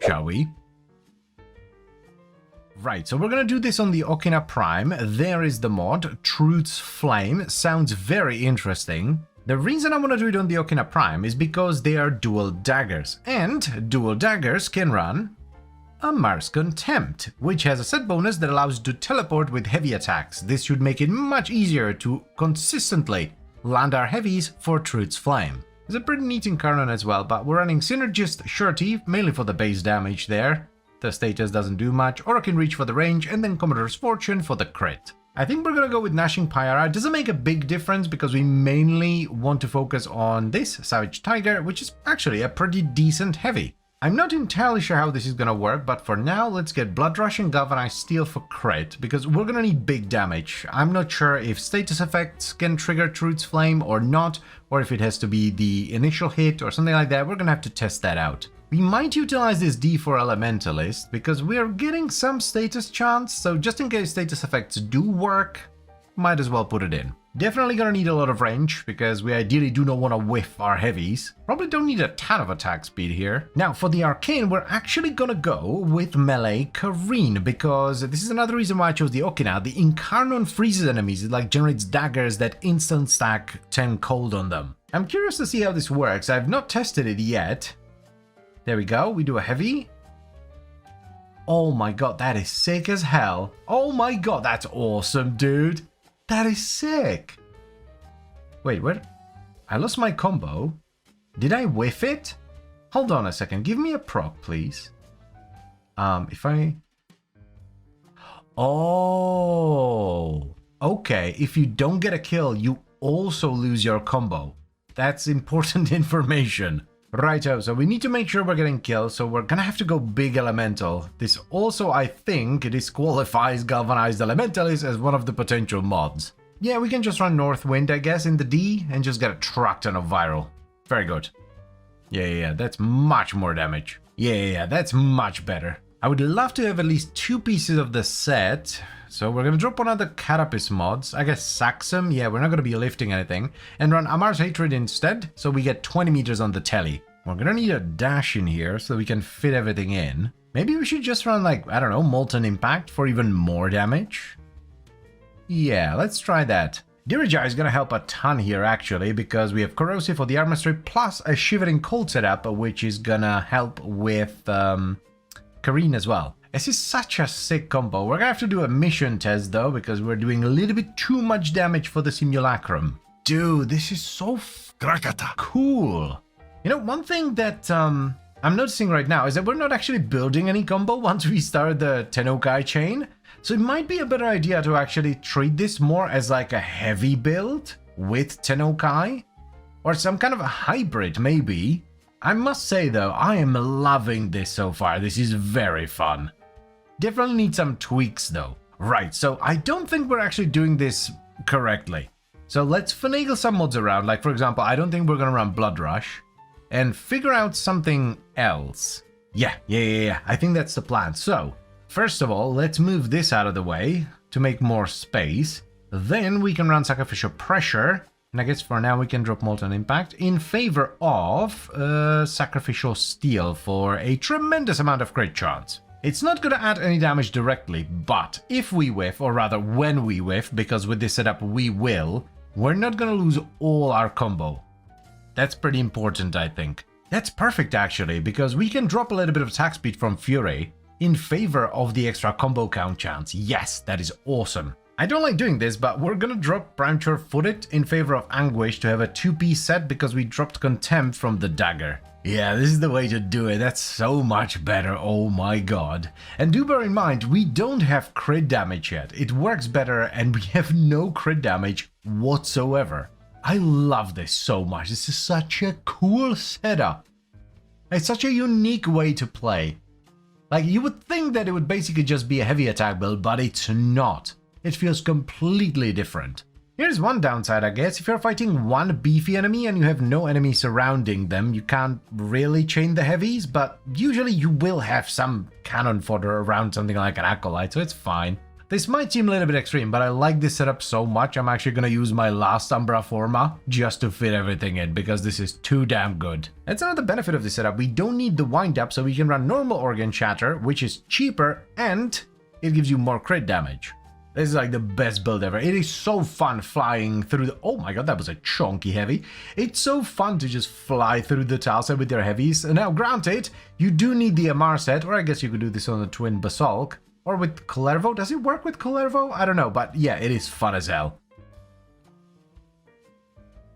Shall we? Right, so we're gonna do this on the Okina Prime. There is the mod, Truth's Flame. Sounds very interesting. The reason I want to do it on the Okina Prime is because they are dual daggers, and dual daggers can run a Mars Contempt, which has a set bonus that allows you to teleport with heavy attacks. This should make it much easier to consistently land our heavies for Truth's Flame. There's a pretty neat incarnate as well, but we're running Synergist Shorty, mainly for the base damage there. The status doesn't do much, Orokin Reach for the range, and then Commodore's Fortune for the crit. I think we're gonna go with Gnashing Pyra. It doesn't make a big difference because we mainly want to focus on this Savage Tiger, which is actually a pretty decent heavy. I'm not entirely sure how this is gonna work, but for now, let's get Blood Rush and Galvanized Steel for crit, because we're gonna need big damage. I'm not sure if status effects can trigger Truth's Flame or not, or if it has to be the initial hit or something like that. We're gonna have to test that out. We might utilize this D for Elementalist, because we're getting some status chance, so just in case status effects do work, might as well put it in. Definitely gonna need a lot of range, because we ideally do not want to whiff our heavies. Probably don't need a ton of attack speed here. Now, for the arcane, we're actually gonna go with melee Kareen, because this is another reason why I chose the Okina. The Incarnon freezes enemies. It like generates daggers that instant stack 10 cold on them. I'm curious to see how this works. I've not tested it yet. There we go. We do a heavy. Oh my god, that is sick as hell. Oh my god, that's awesome, dude. That is sick. Wait, where? I lost my combo. Did I whiff it? Hold on a second. Give me a proc, please. If I... Oh. Okay. If you don't get a kill, you also lose your combo. That's important information. Righto, so we need to make sure we're getting kills, so we're gonna have to go big elemental. This also, I think, disqualifies galvanized elementalists as one of the potential mods. Yeah, we can just run Northwind, I guess, in the D, and just get a truck ton of viral. Very good. Yeah, that's much more damage. Yeah, that's much better. I would love to have at least 2 pieces of the set. So we're gonna drop one of the Carapace mods. I guess Saxum, yeah, we're not gonna be lifting anything. And run Amar's Hatred instead, so we get 20 meters on the telly. We're gonna need a dash in here so we can fit everything in. Maybe we should just run like, I don't know, Molten Impact for even more damage? Yeah, let's try that. Dirija is gonna help a ton here actually, because we have Corrosive for the armor strip plus a Shivering Cold setup, which is gonna help with Kareen as well. This is such a sick combo. We're gonna have to do a mission test though, because we're doing a little bit too much damage for the simulacrum. Dude, this is so cool. You know, one thing that I'm noticing right now is that we're not actually building any combo once we start the Tennokai chain. So it might be a better idea to actually treat this more as like a heavy build with Tennokai, or some kind of a hybrid maybe. I must say though, I am loving this so far. This is very fun. Definitely need some tweaks though. Right, so I don't think we're actually doing this correctly. So let's finagle some mods around. Like for example, I don't think we're gonna run Blood Rush. And figure out something else. Yeah. I think that's the plan. So, first of all, let's move this out of the way to make more space. Then we can run Sacrificial Pressure. And I guess for now we can drop Molten Impact in favor of Sacrificial Steel for a tremendous amount of crit chance. It's not going to add any damage directly, but if we whiff, or rather when we whiff, because with this setup we will, we're not going to lose all our combo. That's pretty important, I think. That's perfect actually, because we can drop a little bit of attack speed from Fury in favor of the extra combo count chance. Yes, that is awesome. I don't like doing this, but we're gonna drop Premature Footed in favor of Anguish to have a 2-piece set because we dropped Contempt from the dagger. Yeah, this is the way to do it. That's so much better. Oh my god. And do bear in mind, we don't have crit damage yet. It works better and we have no crit damage whatsoever. I love this so much. This is such a cool setup. It's such a unique way to play. Like, you would think that it would basically just be a heavy attack build, but it's not. It feels completely different. Here's one downside, I guess. If you're fighting one beefy enemy and you have no enemy surrounding them, you can't really chain the heavies, but usually you will have some cannon fodder around something like an Acolyte, so it's fine. This might seem a little bit extreme, but I like this setup so much, I'm actually gonna use my last Umbra Forma just to fit everything in, because this is too damn good. That's another benefit of this setup. We don't need the wind-up, so we can run normal Organ Shatter, which is cheaper, and it gives you more crit damage. This is like the best build ever. It is so fun flying through the... Oh my god, that was a chunky heavy. It's so fun to just fly through the tileset with your heavies. Now, granted, you do need the MR set, or I guess you could do this on the Twin Basalt. Or with Clervo. Does it work with Clervo? I don't know, but yeah, it is fun as hell.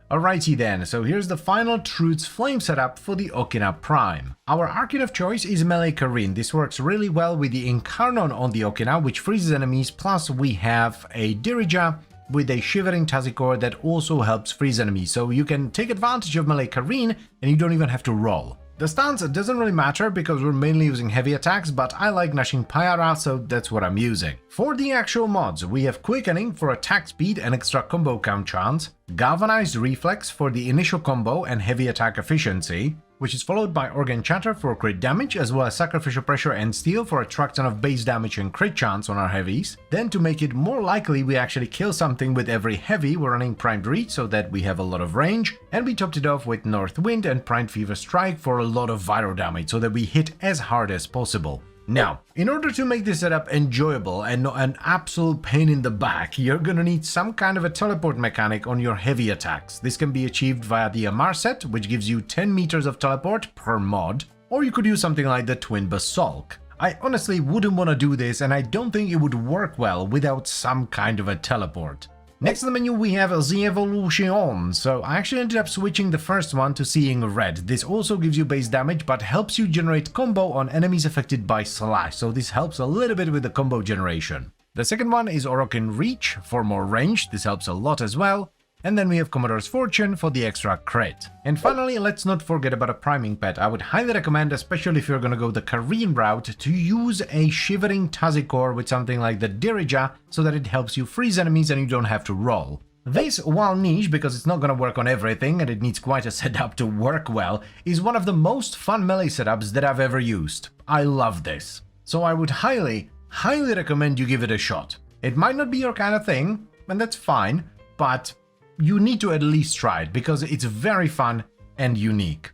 Alrighty then, so here's the final Truth's Flame setup for the Okina Prime. Our Arcane of choice is Melee Kareen. This works really well with the Incarnon on the Okina, which freezes enemies, plus we have a Dirija with a Shivering Tazikor that also helps freeze enemies, so you can take advantage of Melee Kareen and you don't even have to roll. The stance doesn't really matter because we're mainly using heavy attacks, but I like Nashing Pyara, so that's what I'm using. For the actual mods, we have Quickening for attack speed and extra combo count chance, Galvanized Reflex for the initial combo and heavy attack efficiency, which is followed by Organ Chatter for crit damage, as well as Sacrificial Pressure and Steel for a truck ton of base damage and crit chance on our heavies. Then to make it more likely we actually kill something with every heavy, we're running Primed Reach so that we have a lot of range, and we topped it off with North Wind and Primed Fever Strike for a lot of viral damage so that we hit as hard as possible. Now, in order to make this setup enjoyable and not an absolute pain in the back, you're gonna need some kind of a teleport mechanic on your heavy attacks. This can be achieved via the Amar set, which gives you 10 meters of teleport per mod, or you could use something like the Twin Basalt. I honestly wouldn't want to do this, and I don't think it would work well without some kind of a teleport. Next on the menu we have the Evolution, so I actually ended up switching the first one to Seeing Red. This also gives you base damage but helps you generate combo on enemies affected by Slash, so this helps a little bit with the combo generation. The second one is Orokin Reach for more range, this helps a lot as well. And then we have Commodore's Fortune for the extra crit. And finally, let's not forget about a priming pet. I would highly recommend, especially if you're gonna go the Kareen route, to use a Shivering Tazikor with something like the Dirija, so that it helps you freeze enemies and you don't have to roll. This, while niche, because it's not gonna work on everything and it needs quite a setup to work well, is one of the most fun melee setups that I've ever used. I love this. So I would highly recommend you give it a shot. It might not be your kind of thing, and that's fine, but you need to at least try it because it's very fun and unique.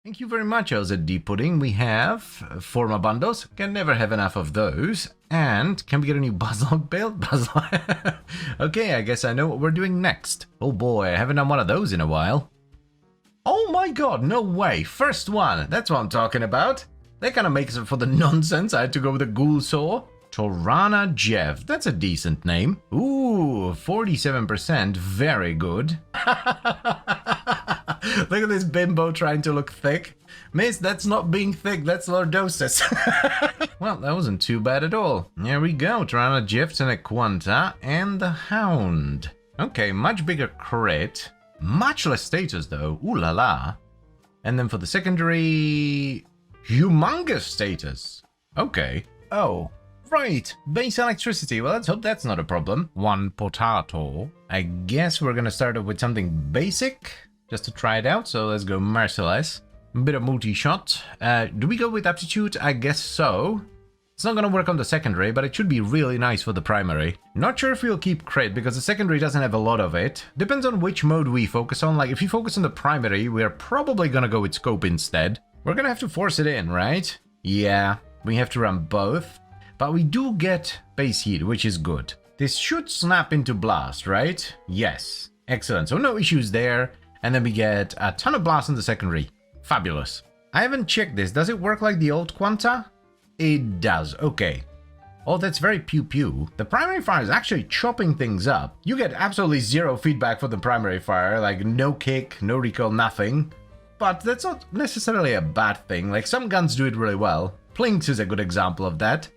Thank you very much, LZD Pudding. We have Forma bundles, can never have enough of those. And can we get a new Buzzlog build? Okay, I guess I know what we're doing next. Oh boy, I haven't done one of those in a while. Oh my god, no way, first one, that's what I'm talking about. That kind of makes it for the nonsense. I had to go with a Ghoul Saw. Torana Jev, that's a decent name. Ooh, 47%, very good. Look at this bimbo trying to look thick. Miss, that's not being thick, that's lordosis. Well, that wasn't too bad at all. There we go, Torana Jev, Tenequanta, and the Hound. Okay, much bigger crit. Much less status though, ooh la la. And then for the secondary, humongous status. Okay. Oh. Right, base electricity. Well, let's hope that's not a problem. One potato. I guess we're gonna start off with something basic, just to try it out. So let's go merciless. A bit of multi-shot. Do we go with aptitude? I guess so. It's not gonna work on the secondary, but it should be really nice for the primary. Not sure if we'll keep crit, because the secondary doesn't have a lot of it. Depends on which mode we focus on. Like, if you focus on the primary, we're probably gonna go with scope instead. We're gonna have to force it in, right? Yeah, we have to run both. But we do get base heat, which is good. This should snap into blast, right? Yes. Excellent. So no issues there. And then we get a ton of blast in the secondary. Fabulous. I haven't checked this. Does it work like the old Quanta? It does. Okay. Oh, that's very pew-pew. The primary fire is actually chopping things up. You get absolutely zero feedback for the primary fire. Like no kick, no recoil, nothing. But that's not necessarily a bad thing. Like some guns do it really well. Plinks is a good example of that.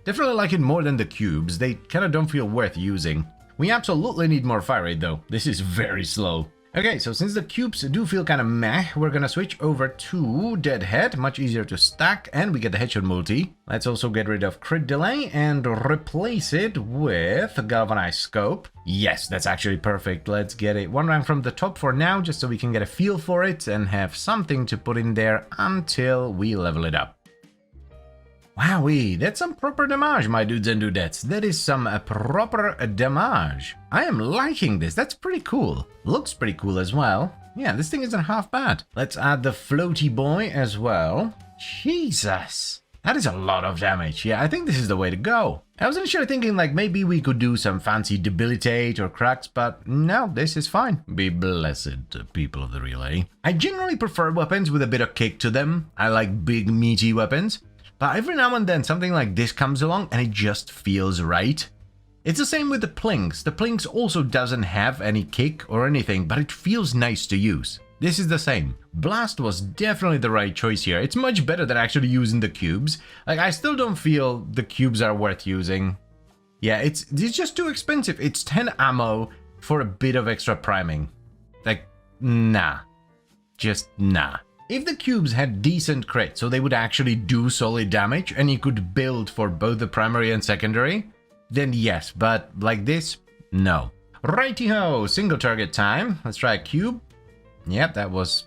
Definitely like it more than the cubes, they kinda don't feel worth using. We absolutely need more fire rate though, this is very slow. Okay, so since the cubes do feel kinda meh, we're gonna switch over to Deadhead, much easier to stack, and we get the headshot multi. Let's also get rid of crit delay and replace it with galvanized scope. Yes, that's actually perfect. Let's get it one rank from the top for now, just so we can get a feel for it and have something to put in there until we level it up. Wowee, that's some proper damage, my dudes and dudettes. That is some proper damage. I am liking this, that's pretty cool. Looks pretty cool as well. Yeah, this thing isn't half bad. Let's add the floaty boy as well. Jesus, that is a lot of damage. Yeah, I think this is the way to go. I was initially thinking like maybe we could do some fancy debilitate or cracks, but no, this is fine. Be blessed, people of the relay. I generally prefer weapons with a bit of kick to them. I like big meaty weapons. But every now and then something like this comes along and it just feels right. It's the same with the Plinks. The Plinks also doesn't have any kick or anything, but it feels nice to use. This is the same. Blast was definitely the right choice here. It's much better than actually using the cubes. Like, I still don't feel the cubes are worth using. Yeah, it's just too expensive. It's 10 ammo for a bit of extra priming. Like, nah. Just nah. If the cubes had decent crit, so they would actually do solid damage, and you could build for both the primary and secondary, then yes, but like this, no. Righty-ho, single target time. Let's try a cube. Yep, that was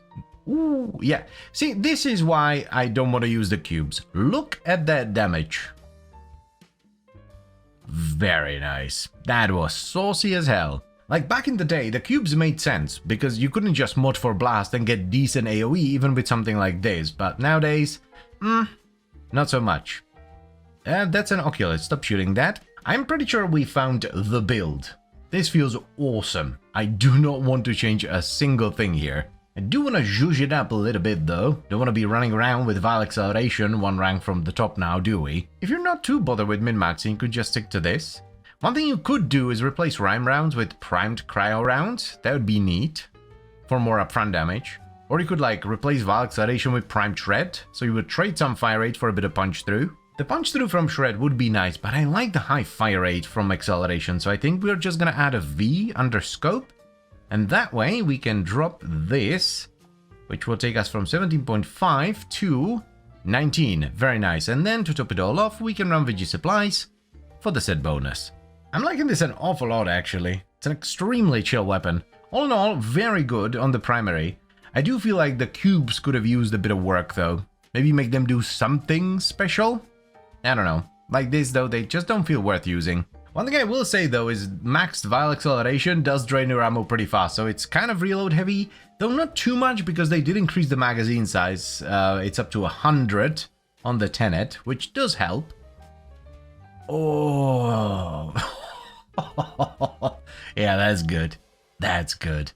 Ooh, yeah. See, this is why I don't want to use the cubes. Look at that damage. Very nice. That was saucy as hell. Like, back in the day, the cubes made sense, because you couldn't just mod for blast and get decent AoE even with something like this, but nowadays, not so much. That's an Oculus, stop shooting that. I'm pretty sure we found the build. This feels awesome. I do not want to change a single thing here. I do want to zhuzh it up a little bit though. Don't want to be running around with Vile Acceleration one rank from the top now, do we? If you're not too bothered with min-maxing, you could just stick to this. One thing you could do is replace Rime rounds with primed cryo rounds. That would be neat for more upfront damage. Or you could like replace Vile Acceleration with primed shred, so you would trade some fire rate for a bit of punch through. The punch through from shred would be nice, but I like the high fire rate from acceleration, so I think we're just gonna add a V under scope, and that way we can drop this, which will take us from 17.5 to 19. Very nice. And then to top it all off, we can run VG supplies for the set bonus. I'm liking this an awful lot, actually. It's an extremely chill weapon. All in all, very good on the primary. I do feel like the cubes could have used a bit of work, though. Maybe make them do something special? I don't know. Like this, though, they just don't feel worth using. One thing I will say, though, is maxed Vile Acceleration does drain your ammo pretty fast, so it's kind of reload heavy, though not too much because they did increase the magazine size. It's up to 100 on the Tenet, which does help. Oh... yeah, that's good. That's good.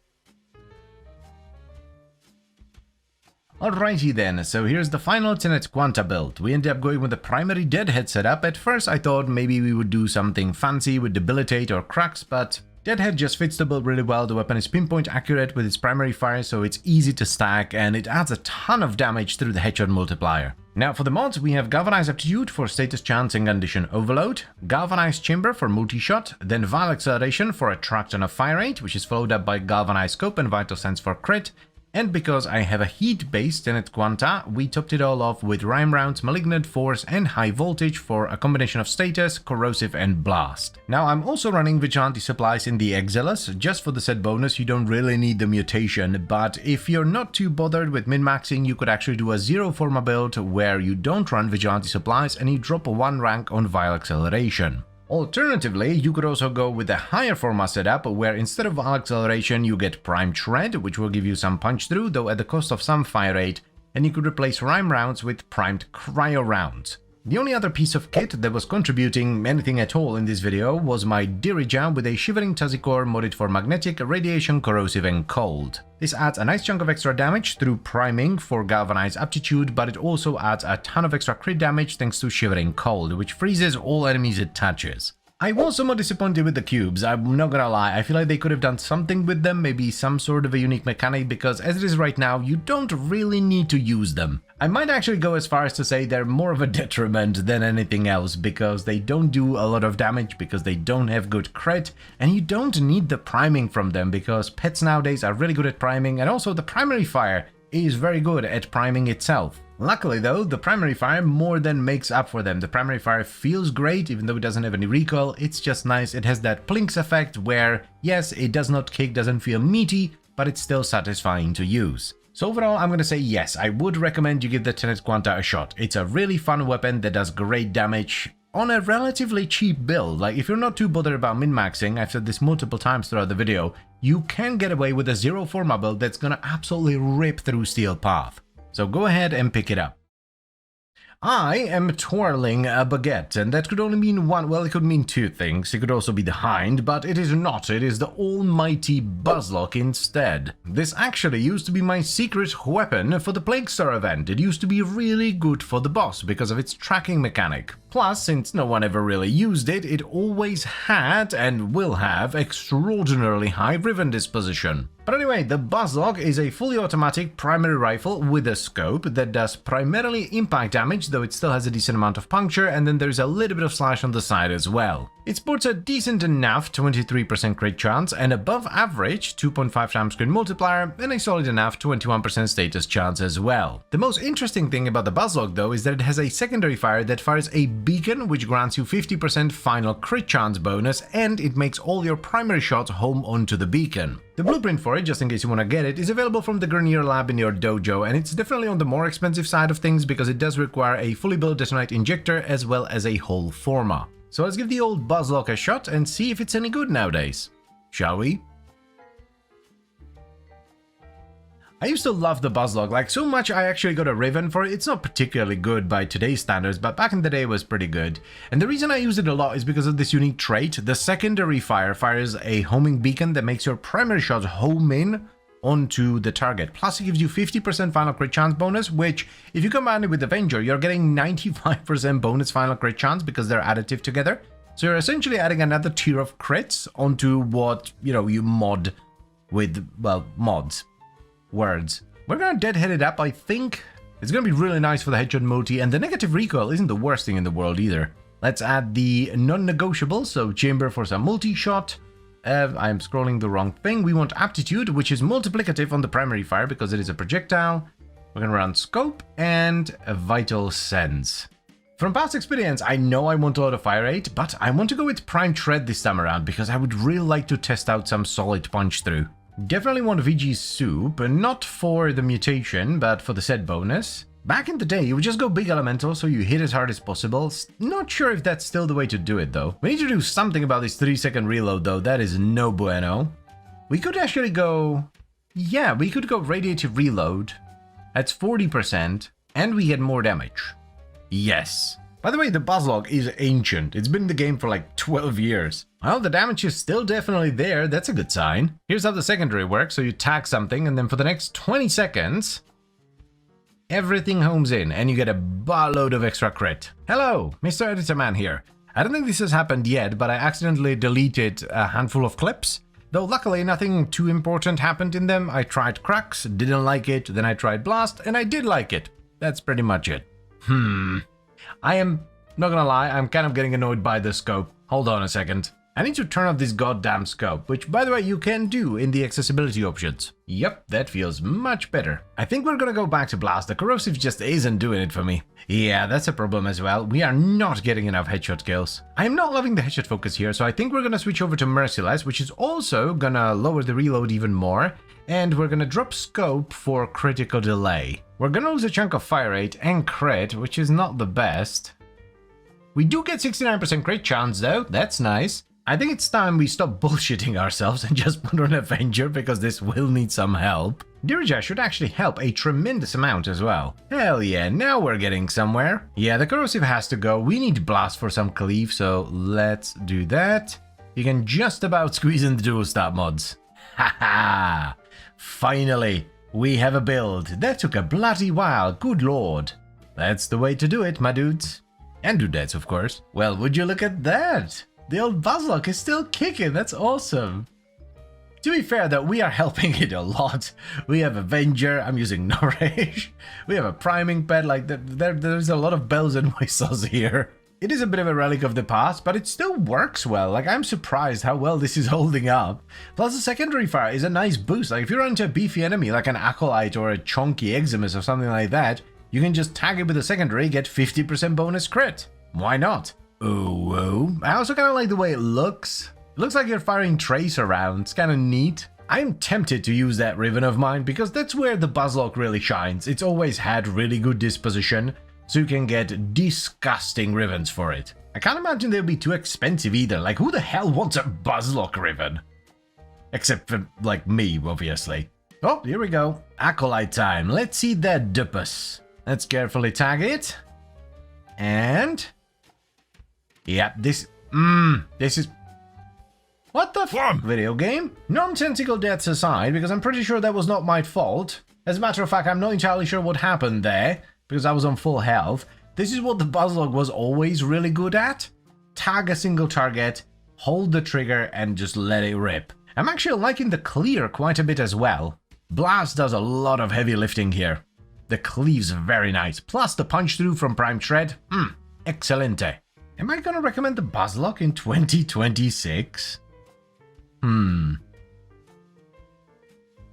Alrighty then, so here's the final Tenet Quanta build. We ended up going with the primary Deadhead setup. At first I thought maybe we would do something fancy with Debilitate or Crux, but Deadhead just fits the build really well. The weapon is pinpoint accurate with its primary fire, so it's easy to stack, and it adds a ton of damage through the headshot multiplier. Now for the mods, we have Galvanized Aptitude for status chance and condition overload, Galvanized Chamber for multi-shot, then Vile Acceleration for a truck ton of fire rate, which is followed up by Galvanized Scope and Vital Sense for crit, and because I have a heat-based Tenet Quanta, we topped it all off with Rime rounds, Malignant Force, and High Voltage for a combination of status, corrosive, and blast. Now I'm also running Vigilante supplies in the Exilus, just for the set bonus. You don't really need the mutation, but if you're not too bothered with min-maxing, you could actually do a Zero Forma build where you don't run Vigilante supplies and you drop a 1 rank on Vile Acceleration. Alternatively, you could also go with a higher Forma setup where instead of Vile Acceleration you get Primed Shred, which will give you some punch through, though at the cost of some fire rate, and you could replace Rime rounds with Primed Cryo rounds. The only other piece of kit that was contributing anything at all in this video was my Dirija with a Shivering Tazikor modded for magnetic, radiation, corrosive, and cold. This adds a nice chunk of extra damage through priming for Galvanized Aptitude, but it also adds a ton of extra crit damage thanks to Shivering Cold, which freezes all enemies it touches. I was somewhat disappointed with the cubes, I'm not gonna lie. I feel like they could have done something with them, maybe some sort of a unique mechanic, because as it is right now, you don't really need to use them. I might actually go as far as to say they're more of a detriment than anything else, because they don't do a lot of damage, because they don't have good crit, and you don't need the priming from them, because pets nowadays are really good at priming, and also the primary fire is very good at priming itself. Luckily though, the primary fire more than makes up for them. The primary fire feels great, even though it doesn't have any recoil. It's just nice. It has that plinks effect where, yes, it does not kick, doesn't feel meaty, but it's still satisfying to use. So overall, I'm gonna say yes, I would recommend you give the Tenet Quanta a shot. It's a really fun weapon that does great damage on a relatively cheap build. Like, if you're not too bothered about min-maxing, I've said this multiple times throughout the video, you can get away with a Zero Forma build that's gonna absolutely rip through Steel Path. So go ahead and pick it up. I am twirling a baguette, and that could only mean one, well, it could mean two things. It could also be the Hind, but it is not. It is the almighty Buzzlock instead. This actually used to be my secret weapon for the Plague Star event. It used to be really good for the boss because of its tracking mechanic. Plus, since no one ever really used it, it always had, and will have, extraordinarily high Riven disposition. But anyway, the Buzzlock is a fully automatic primary rifle with a scope that does primarily impact damage, though it still has a decent amount of puncture, and then there's a little bit of slash on the side as well. It sports a decent enough 23% crit chance, an above average 2.5 times crit multiplier, and a solid enough 21% status chance as well. The most interesting thing about the Buzzlock though is that it has a secondary fire that fires a beacon which grants you 50% final crit chance bonus, and it makes all your primary shots home onto the beacon. The blueprint for it, just in case you want to get it, is available from the Grenier lab in your dojo, and it's definitely on the more expensive side of things because it does require a fully built detonite injector as well as a hull forma. So let's give the old buzzlock a shot and see if it's any good nowadays. Shall we? I used to love the buzzlock, like so much I actually got a Riven for it. It's not particularly good by today's standards, but back in the day it was pretty good. And the reason I use it a lot is because of this unique trait. The secondary fire fires a homing beacon that makes your primary shots home in onto the target. Plus it gives you 50% final crit chance bonus, which if you combine it with Avenger, you're getting 95% bonus final crit chance because they're additive together. So you're essentially adding another tier of crits onto what, you mod with, well, mods. Words. We're gonna deadhead it up, I think. It's gonna be really nice for the headshot multi, and the negative recoil isn't the worst thing in the world either. Let's add the non-negotiable, so chamber for some multi-shot. I'm scrolling the wrong thing. We want aptitude, which is multiplicative on the primary fire because it is a projectile. We're gonna run scope and a vital sense. From past experience, I know I want a lot of fire rate, but I want to go with prime tread this time around because I would really like to test out some solid punch through. Definitely want VG soup, not for the mutation, but for the set bonus. Back in the day, you would just go big elemental so you hit as hard as possible. Not sure if that's still the way to do it though. We need to do something about this 3-second reload though, that is no bueno. We could actually go... yeah, we could go radiative reload. That's 40%, and we get more damage. Yes. By the way, the buzzlock is ancient. It's been in the game for like 12 years. Well, the damage is still definitely there. That's a good sign. Here's how the secondary works. So you tag something, and then for the next 20 seconds, everything homes in, and you get a buttload of extra crit. Hello, Mr. Editor Man here. I don't think this has happened yet, but I accidentally deleted a handful of clips. Though luckily nothing too important happened in them. I tried Crux, didn't like it, then I tried Blast, and I did like it. That's pretty much it. I am, not gonna lie, I'm kind of getting annoyed by the scope. Hold on a second. I need to turn off this goddamn scope, which by the way you can do in the accessibility options. Yep, that feels much better. I think we're gonna go back to Blast. The corrosive just isn't doing it for me. Yeah, that's a problem as well. We are not getting enough headshot kills. I am not loving the headshot focus here, so I think we're gonna switch over to Merciless, which is also gonna lower the reload even more. And we're gonna drop scope for critical delay. We're gonna lose a chunk of fire rate and crit, which is not the best. We do get 69% crit chance though, that's nice. I think it's time we stop bullshitting ourselves and just put on Avenger because this will need some help. Dirija should actually help a tremendous amount as well. Hell yeah, now we're getting somewhere. Yeah, the corrosive has to go. We need Blast for some cleave, so let's do that. You can just about squeeze in the dual stat mods. Haha! Finally, we have a build. That took a bloody while, good lord. That's the way to do it, my dudes. And dudettes, of course. Well, would you look at that? The old buzzlock is still kicking, that's awesome. To be fair though, we are helping it a lot. We have Avenger, I'm using Nourish. We have a priming pad, like there's a lot of bells and whistles here. It is a bit of a relic of the past, but it still works well. Like, I'm surprised how well this is holding up. Plus, the secondary fire is a nice boost. Like, if you run into a beefy enemy, like an Acolyte or a chunky Eximus or something like that, you can just tag it with a secondary, get 50% bonus crit. Why not? Oh, I also kind of like the way it looks. It looks like you're firing trace around. It's kind of neat. I'm tempted to use that Riven of mine because that's where the buzzlock really shines. It's always had really good disposition, so you can get disgusting Rivens for it. I can't imagine they'll be too expensive either. Like, who the hell wants a buzzlock Riven? Except for, like, me, obviously. Oh, here we go. Acolyte time. Let's see that dupus. Let's carefully tag it. And... yeah, this is... what the f*** video game? Nonsensical deaths aside, because I'm pretty sure that was not my fault. As a matter of fact, I'm not entirely sure what happened there, because I was on full health. This is what the buzzlock was always really good at. Tag a single target, hold the trigger, and just let it rip. I'm actually liking the clear quite a bit as well. Blast does a lot of heavy lifting here. The cleave's very nice, plus the punch through from Prime Tread, excelente. Am I gonna recommend the buzzlock in 2026?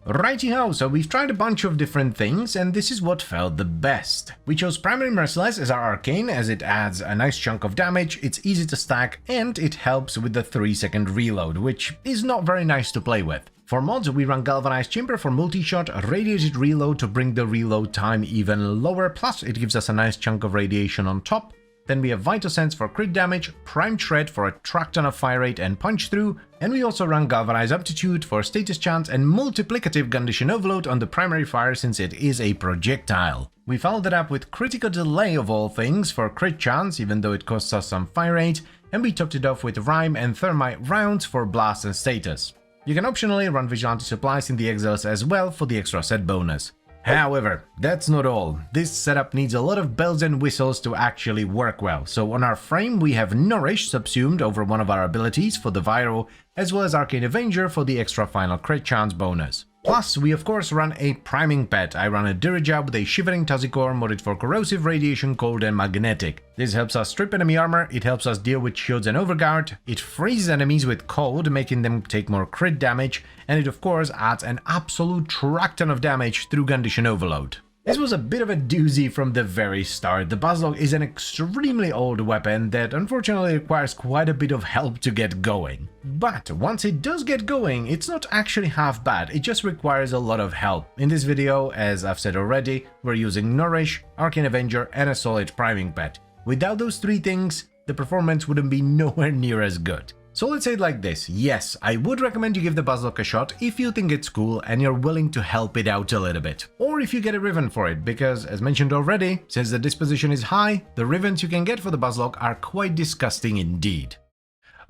Righty-ho, so we've tried a bunch of different things, and this is what felt the best. We chose Primary Merciless as our arcane, as it adds a nice chunk of damage, it's easy to stack, and it helps with the 3-second reload, which is not very nice to play with. For mods, we run Galvanized Chamber for multi-shot, Radiated Reload to bring the reload time even lower, plus it gives us a nice chunk of radiation on top. Then we have Vital Sense for crit damage, Prime Shred for a track ton of fire rate and punch through, and we also run Galvanized Aptitude for status chance and multiplicative condition overload on the primary fire since it is a projectile. We followed it up with Critical Delay of all things for crit chance, even though it costs us some fire rate, and we topped it off with Rime and Thermite rounds for blast and status. You can optionally run Vigilante Supplies in the Exiles as well for the extra set bonus. However, that's not all. This setup needs a lot of bells and whistles to actually work well. So on our frame we have Nourish subsumed over one of our abilities for the Viral, as well as Arcane Avenger for the extra final crit chance bonus. Plus, we of course run a priming pet. I run a Dirija with a Shivering Tuzzycore modded for corrosive, radiation, cold and magnetic. This helps us strip enemy armor, it helps us deal with shields and overguard, it freezes enemies with cold, making them take more crit damage, and it of course adds an absolute track ton of damage through condition overload. This was a bit of a doozy from the very start. The Buzzlog is an extremely old weapon that unfortunately requires quite a bit of help to get going. But once it does get going, it's not actually half bad, it just requires a lot of help. In this video, as I've said already, we're using Nourish, Arcane Avenger and a solid priming pet. Without those three things, the performance wouldn't be nowhere near as good. So let's say it like this, yes, I would recommend you give the Buzzlock a shot if you think it's cool and you're willing to help it out a little bit. Or if you get a Riven for it, because as mentioned already, since the disposition is high, the Rivens you can get for the Buzzlock are quite disgusting indeed.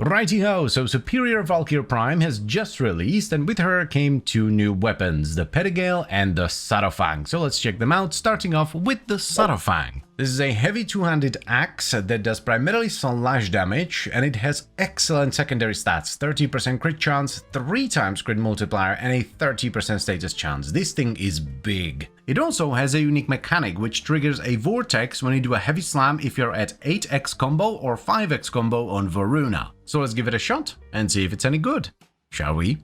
Righty-ho, so Superior Valkyr Prime has just released, and with her came two new weapons, the Petigale and the Sarafang. So let's check them out, starting off with the Sarafang. This is a heavy two-handed axe that does primarily slash damage, and it has excellent secondary stats, 30% crit chance, 3 times crit multiplier, and a 30% status chance. This thing is big. It also has a unique mechanic which triggers a vortex when you do a heavy slam if you're at 8x combo or 5x combo on Varuna. So let's give it a shot and see if it's any good, shall we?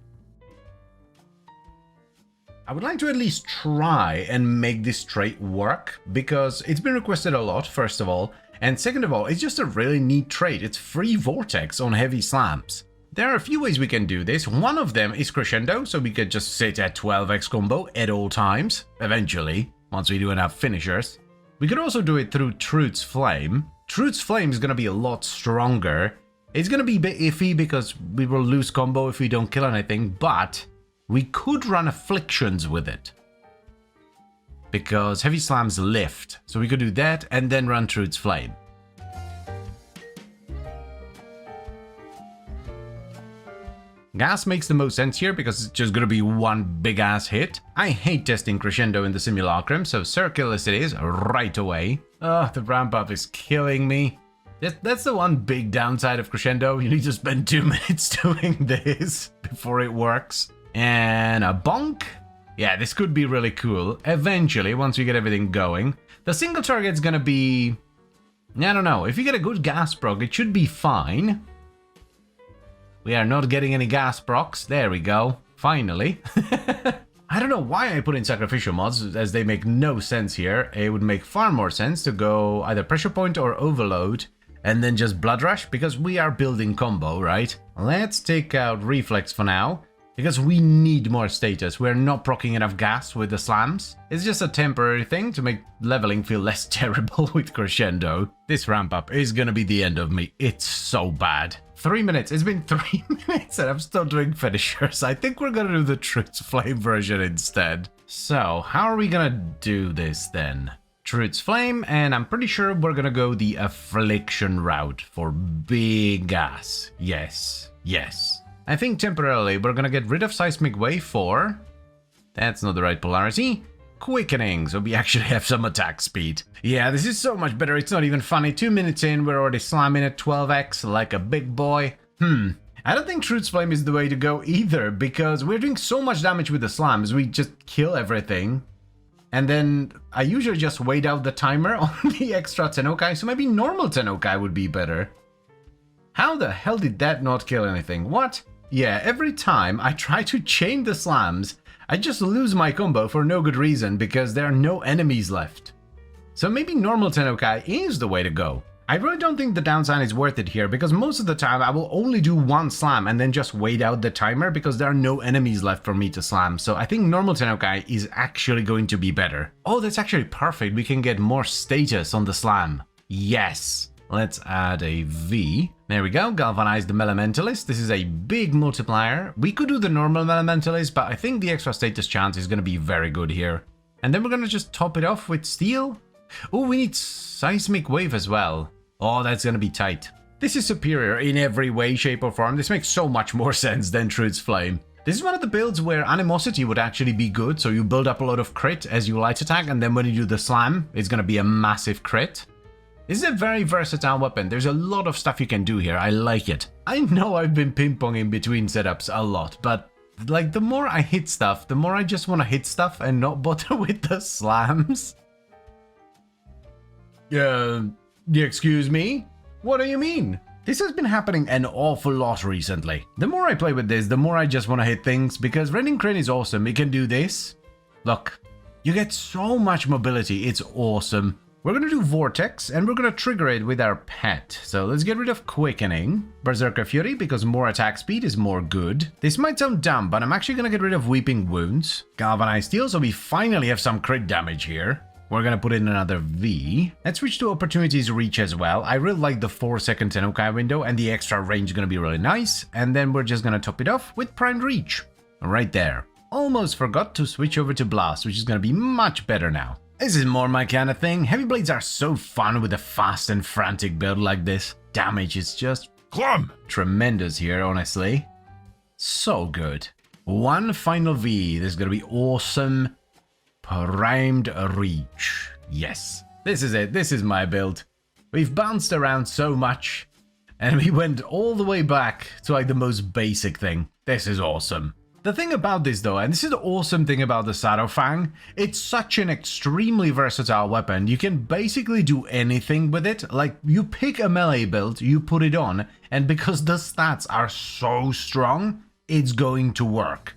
I would like to at least try and make this trait work, because it's been requested a lot, first of all, and second of all, it's just a really neat trait. It's free vortex on heavy slams. There are a few ways we can do this. One of them is Crescendo, so we could just sit at 12x combo at all times, eventually, once we do enough finishers. We could also do it through Truth's Flame. Truth's Flame is gonna be a lot stronger. It's gonna be a bit iffy because we will lose combo if we don't kill anything, but we could run Afflictions with it, because heavy slams lift, so we could do that and then run Truth's Flame. Gas makes the most sense here because it's just gonna be one big ass hit. I hate testing Crescendo in the Simulacrum, so Circulus it is right away. Oh, the ramp up is killing me. That's the one big downside of Crescendo. You need to spend 2 minutes doing this before it works. And a bonk. Yeah, this could be really cool. Eventually, once we get everything going. The single target's gonna be... I don't know. If you get a good gas proc, it should be fine. We are not getting any gas procs. There we go. Finally. I don't know why I put in sacrificial mods, as they make no sense here. It would make far more sense to go either pressure point or overload, and then just blood rush, because we are building combo, right? Let's take out reflex for now, because we need more status. We're not proccing enough gas with the slams. It's just a temporary thing to make leveling feel less terrible with Crescendo. This ramp up is gonna be the end of me. It's so bad. 3 minutes. It's been 3 minutes and I'm still doing finishers. I think we're gonna do the Truth's Flame version instead. So, how are we gonna do this then? Truth's Flame, and I'm pretty sure we're gonna go the Affliction route for big gas. Yes, yes. I think temporarily we're gonna get rid of Seismic Wave for... That's not the right polarity. Quickening, so we actually have some attack speed. Yeah, this is so much better, it's not even funny. 2 minutes in, we're already slamming at 12x like a big boy. I don't think Truth's Flame is the way to go either, because we're doing so much damage with the slams, we just kill everything. And then I usually just wait out the timer on the extra Tennokai, so maybe normal Tennokai would be better. How the hell did that not kill anything? What? Yeah, every time I try to chain the slams, I just lose my combo for no good reason because there are no enemies left. So maybe normal Tennokai is the way to go. I really don't think the downside is worth it here, because most of the time I will only do one slam and then just wait out the timer because there are no enemies left for me to slam, so I think normal Tennokai is actually going to be better. Oh, that's actually perfect, we can get more status on the slam. Yes! Let's add a V. There we go, galvanize the Elementalist. This is a big multiplier. We could do the normal Elementalist, but I think the extra status chance is going to be very good here. And then we're going to just top it off with steel. Oh, we need seismic wave as well. Oh, that's going to be tight. This is superior in every way, shape or form. This makes so much more sense than Truth's Flame. This is one of the builds where animosity would actually be good, so you build up a lot of crit as you light attack, and then when you do the slam, it's going to be a massive crit. This is a very versatile weapon. There's a lot of stuff you can do here. I like it. I know I've been ping-ponging between setups a lot, but like the more I hit stuff, the more I just want to hit stuff and not bother with the slams. Excuse me? What do you mean? This has been happening an awful lot recently. The more I play with this, the more I just want to hit things, because Rending Crane is awesome. It can do this. Look, you get so much mobility. It's awesome. We're going to do Vortex, and we're going to trigger it with our pet. So let's get rid of Quickening. Berserker Fury, because more attack speed is more good. This might sound dumb, but I'm actually going to get rid of Weeping Wounds. Galvanized Steel, so we finally have some crit damage here. We're going to put in another V. Let's switch to Opportunities Reach as well. I really like the 4-second Tennokai window, and the extra range is going to be really nice. And then we're just going to top it off with Primed Reach. Right there. Almost forgot to switch over to Blast, which is going to be much better now. This is more my kind of thing. Heavy Blades are so fun with a fast and frantic build like this. Damage is just tremendous here, honestly. So good. One final V. This is going to be awesome. Primed Reach. Yes. This is it. This is my build. We've bounced around so much, and we went all the way back to like the most basic thing. This is awesome. The thing about this though, and this is the awesome thing about the Shadowfang, it's such an extremely versatile weapon. You can basically do anything with it. Like, you pick a melee build, you put it on, and because the stats are so strong, it's going to work.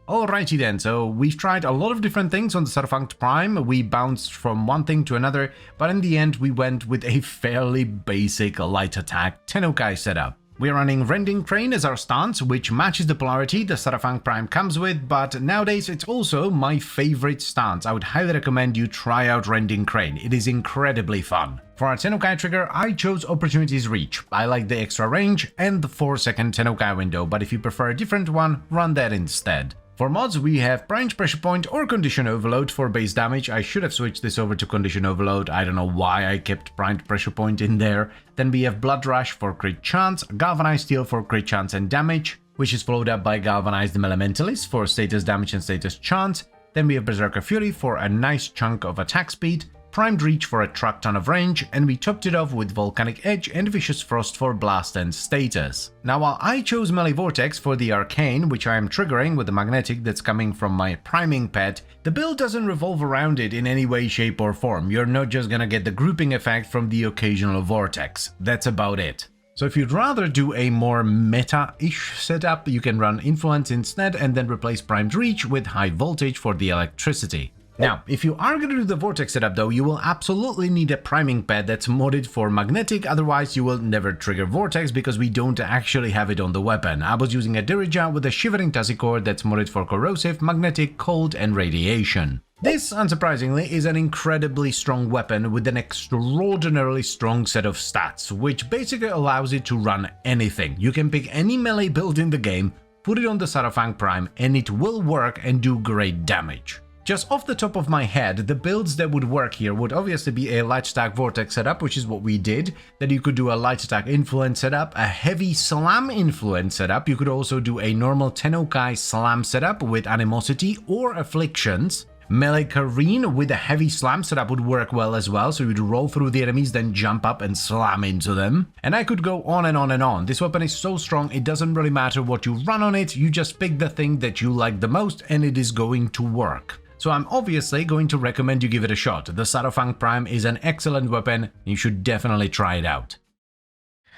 Alrighty then, so we've tried a lot of different things on the Shadowfang Prime. We bounced from one thing to another, but in the end we went with a fairly basic light attack Tennokai setup. We're running Rending Crane as our stance, which matches the polarity the Shadowfang Prime comes with, but nowadays it's also my favorite stance. I would highly recommend you try out Rending Crane. It is incredibly fun. For our Tennokai trigger, I chose Opportunities Reach. I like the extra range and the 4-second Tennokai window, but if you prefer a different one, run that instead. For mods, we have Primed Pressure Point or Condition Overload for base damage. I should have switched this over to Condition Overload. I don't know why I kept Primed Pressure Point in there. Then we have Blood Rush for crit chance, Galvanized Steel for crit chance and damage, which is followed up by Galvanized Elementalist for status damage and status chance. Then we have Berserker Fury for a nice chunk of attack speed, Primed Reach for a truck ton of range, and we topped it off with Volcanic Edge and Vicious Frost for blast and status. Now, while I chose Melee Vortex for the Arcane, which I am triggering with the magnetic that's coming from my priming pet, the build doesn't revolve around it in any way, shape or form. You're not just gonna get the grouping effect from the occasional Vortex. That's about it. So if you'd rather do a more meta-ish setup, you can run Influence instead and then replace Primed Reach with High Voltage for the electricity. Now, if you are going to do the Vortex setup though, you will absolutely need a priming pad that's modded for magnetic, otherwise you will never trigger Vortex because we don't actually have it on the weapon. I was using a Dirija with a Shivering Tasicore that's modded for corrosive, magnetic, cold and radiation. This, unsurprisingly, is an incredibly strong weapon with an extraordinarily strong set of stats, which basically allows it to run anything. You can pick any melee build in the game, put it on the Shadowfang Prime and it will work and do great damage. Just off the top of my head, the builds that would work here would obviously be a light attack Vortex setup, which is what we did. Then you could do a light attack Influence setup, a heavy slam Influence setup. You could also do a normal Tennokai slam setup with Animosity or Afflictions. Melee Kareen with a heavy slam setup would work well as well, so you'd roll through the enemies, then jump up and slam into them. And I could go on and on and on. This weapon is so strong, it doesn't really matter what you run on it, you just pick the thing that you like the most and it is going to work. So I'm obviously going to recommend you give it a shot. The Shadowfang Prime is an excellent weapon, you should definitely try it out.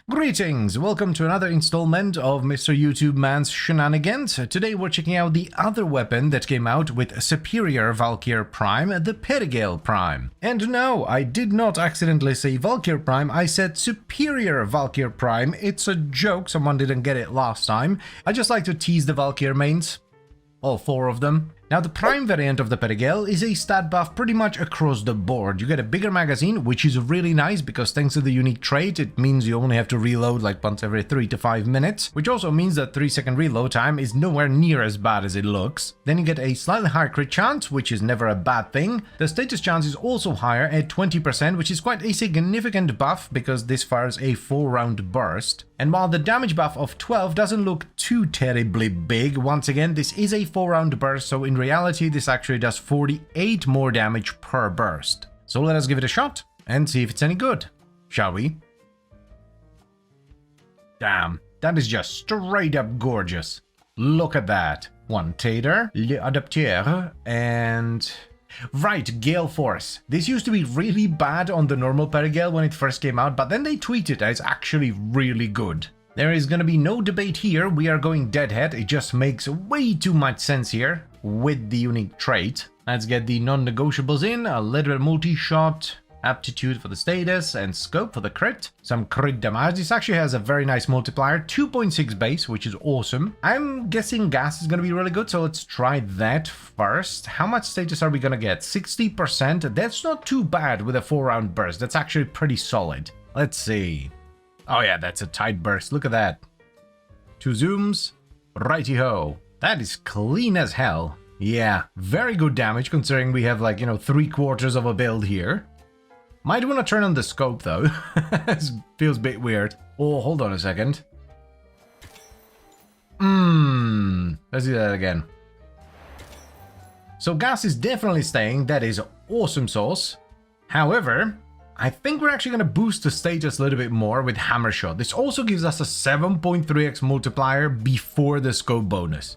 Greetings! Welcome to another installment of Mr. YouTube Man's Shenanigans. Today we're checking out the other weapon that came out with superior Valkyr Prime, the Perigale Prime. And no, I did not accidentally say Valkyr Prime, I said superior Valkyr Prime. It's a joke, someone didn't get it last time. I just like to tease the Valkyr mains. All 4 of them. Now the Prime variant of the Perigale is a stat buff pretty much across the board. You get a bigger magazine, which is really nice because thanks to the unique trait, it means you only have to reload like once every 3 to 5 minutes, which also means that 3-second reload time is nowhere near as bad as it looks. Then you get a slightly higher crit chance, which is never a bad thing. The status chance is also higher at 20%, which is quite a significant buff because this fires a 4-round burst. And while the damage buff of 12 doesn't look too terribly big, once again, this is a 4-round burst, so in reality, this actually does 48 more damage per burst. So let us give it a shot and see if it's any good, shall we? Damn, that is just straight up gorgeous. Look at that. One Tater, Le Adapteur, and... Right, Gale Force. This used to be really bad on the normal Perigale when it first came out, but then they tweaked it as actually really good. There is gonna be no debate here, we are going Deadhead, it just makes way too much sense here with the unique trait. Let's get the non-negotiables in, a little bit multi-shot, aptitude for the status, and scope for the crit. Some crit damage. This actually has a very nice multiplier, 2.6 base, which is awesome. I'm guessing gas is gonna be really good, so let's try that first. How much status are we gonna get? 60%? That's not too bad with a 4-round burst, that's actually pretty solid. Let's see. Oh yeah, that's a tight burst, look at that. 2 zooms, righty-ho. That is clean as hell. Yeah, very good damage considering we have like, 3/4 of a build here. Might want to turn on the scope though, this feels a bit weird. Oh, hold on a second. Let's do that again. So gas is definitely staying, that is awesome sauce. However, I think we're actually going to boost the status a little bit more with Hammer Shot. This also gives us a 7.3x multiplier before the scope bonus.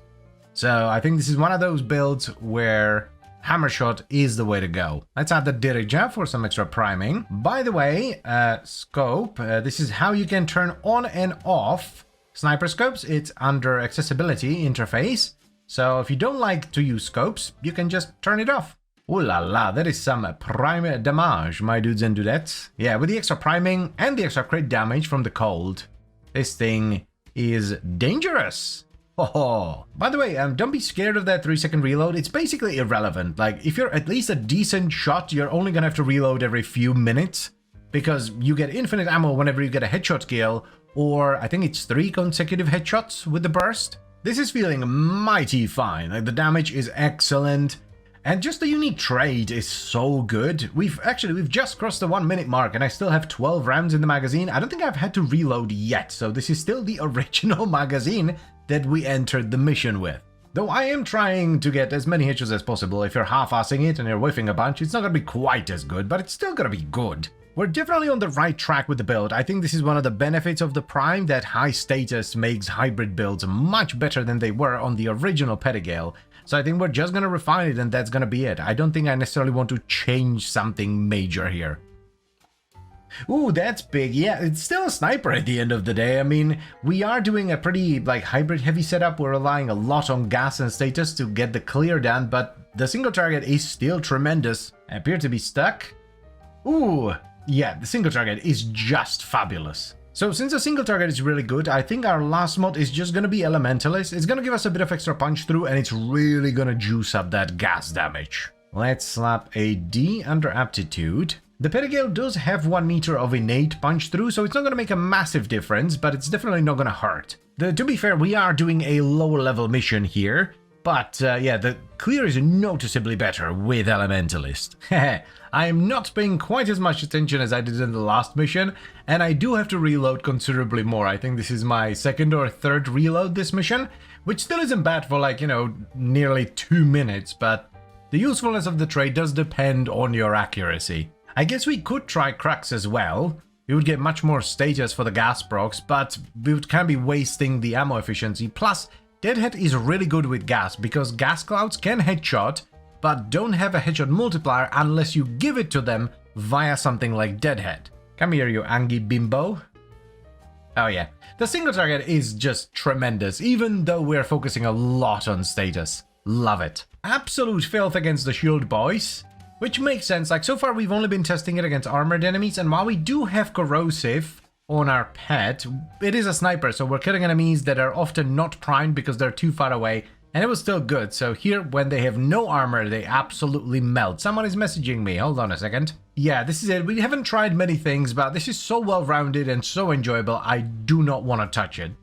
So I think this is one of those builds where Hammer Shot is the way to go. Let's add the Dirija for some extra priming. By the way, scope, this is how you can turn on and off sniper scopes. It's under accessibility interface. So if you don't like to use scopes, you can just turn it off. Ooh la la, that is some prime damage, my dudes and dudettes. Yeah, with the extra priming and the extra crit damage from the cold, this thing is dangerous. Oh, by the way, don't be scared of that 3-second reload. It's basically irrelevant. Like, if you're at least a decent shot, you're only gonna have to reload every few minutes because you get infinite ammo whenever you get a headshot kill, or I think it's 3 consecutive headshots with the burst. This is feeling mighty fine. Like, the damage is excellent. And just the unique trait is so good. We've just crossed the 1-minute mark and I still have 12 rounds in the magazine. I don't think I've had to reload yet, so this is still the original magazine that we entered the mission with. Though I am trying to get as many headshots as possible. If you're half-assing it and you're whiffing a bunch, it's not gonna be quite as good, but it's still gonna be good. We're definitely on the right track with the build. I think this is one of the benefits of the Prime, that high status makes hybrid builds much better than they were on the original Perigale. So I think we're just gonna refine it and that's gonna be it. I don't think I necessarily want to change something major here. Ooh, that's big. Yeah, it's still a sniper at the end of the day. I mean, we are doing a pretty hybrid heavy setup. We're relying a lot on gas and status to get the clear done, but the single target is still tremendous. I appear to be stuck. Ooh, yeah, the single target is just fabulous. So since the single target is really good, I think our last mod is just going to be Elementalist. It's going to give us a bit of extra punch through and it's really going to juice up that gas damage. Let's slap a D under aptitude. The Perigale does have 1 meter of innate punch through, so it's not going to make a massive difference, but it's definitely not going to hurt. To be fair, we are doing a lower level mission here, but yeah, the clear is noticeably better with Elementalist. I am not paying quite as much attention as I did in the last mission, and I do have to reload considerably more. I think this is my 2nd or 3rd reload this mission, which still isn't bad for nearly 2 minutes, but the usefulness of the trait does depend on your accuracy. I guess we could try Crux as well. We would get much more status for the gas procs, but we would kind of be wasting the ammo efficiency. Plus, Deadhead is really good with gas, because gas clouds can headshot, but don't have a headshot multiplier unless you give it to them via something like Deadhead. Come here, you Angie Bimbo. Oh yeah, the single target is just tremendous, even though we're focusing a lot on status. Love it. Absolute filth against the shield boys, which makes sense. Like, so far we've only been testing it against armored enemies, and while we do have corrosive on our pet, it is a sniper, so we're killing enemies that are often not primed because they're too far away, and it was still good. So here, when they have no armor, they absolutely melt. Someone is messaging me, hold on a second. Yeah, this is it. We haven't tried many things, but this is so well-rounded and so enjoyable, I do not want to touch it.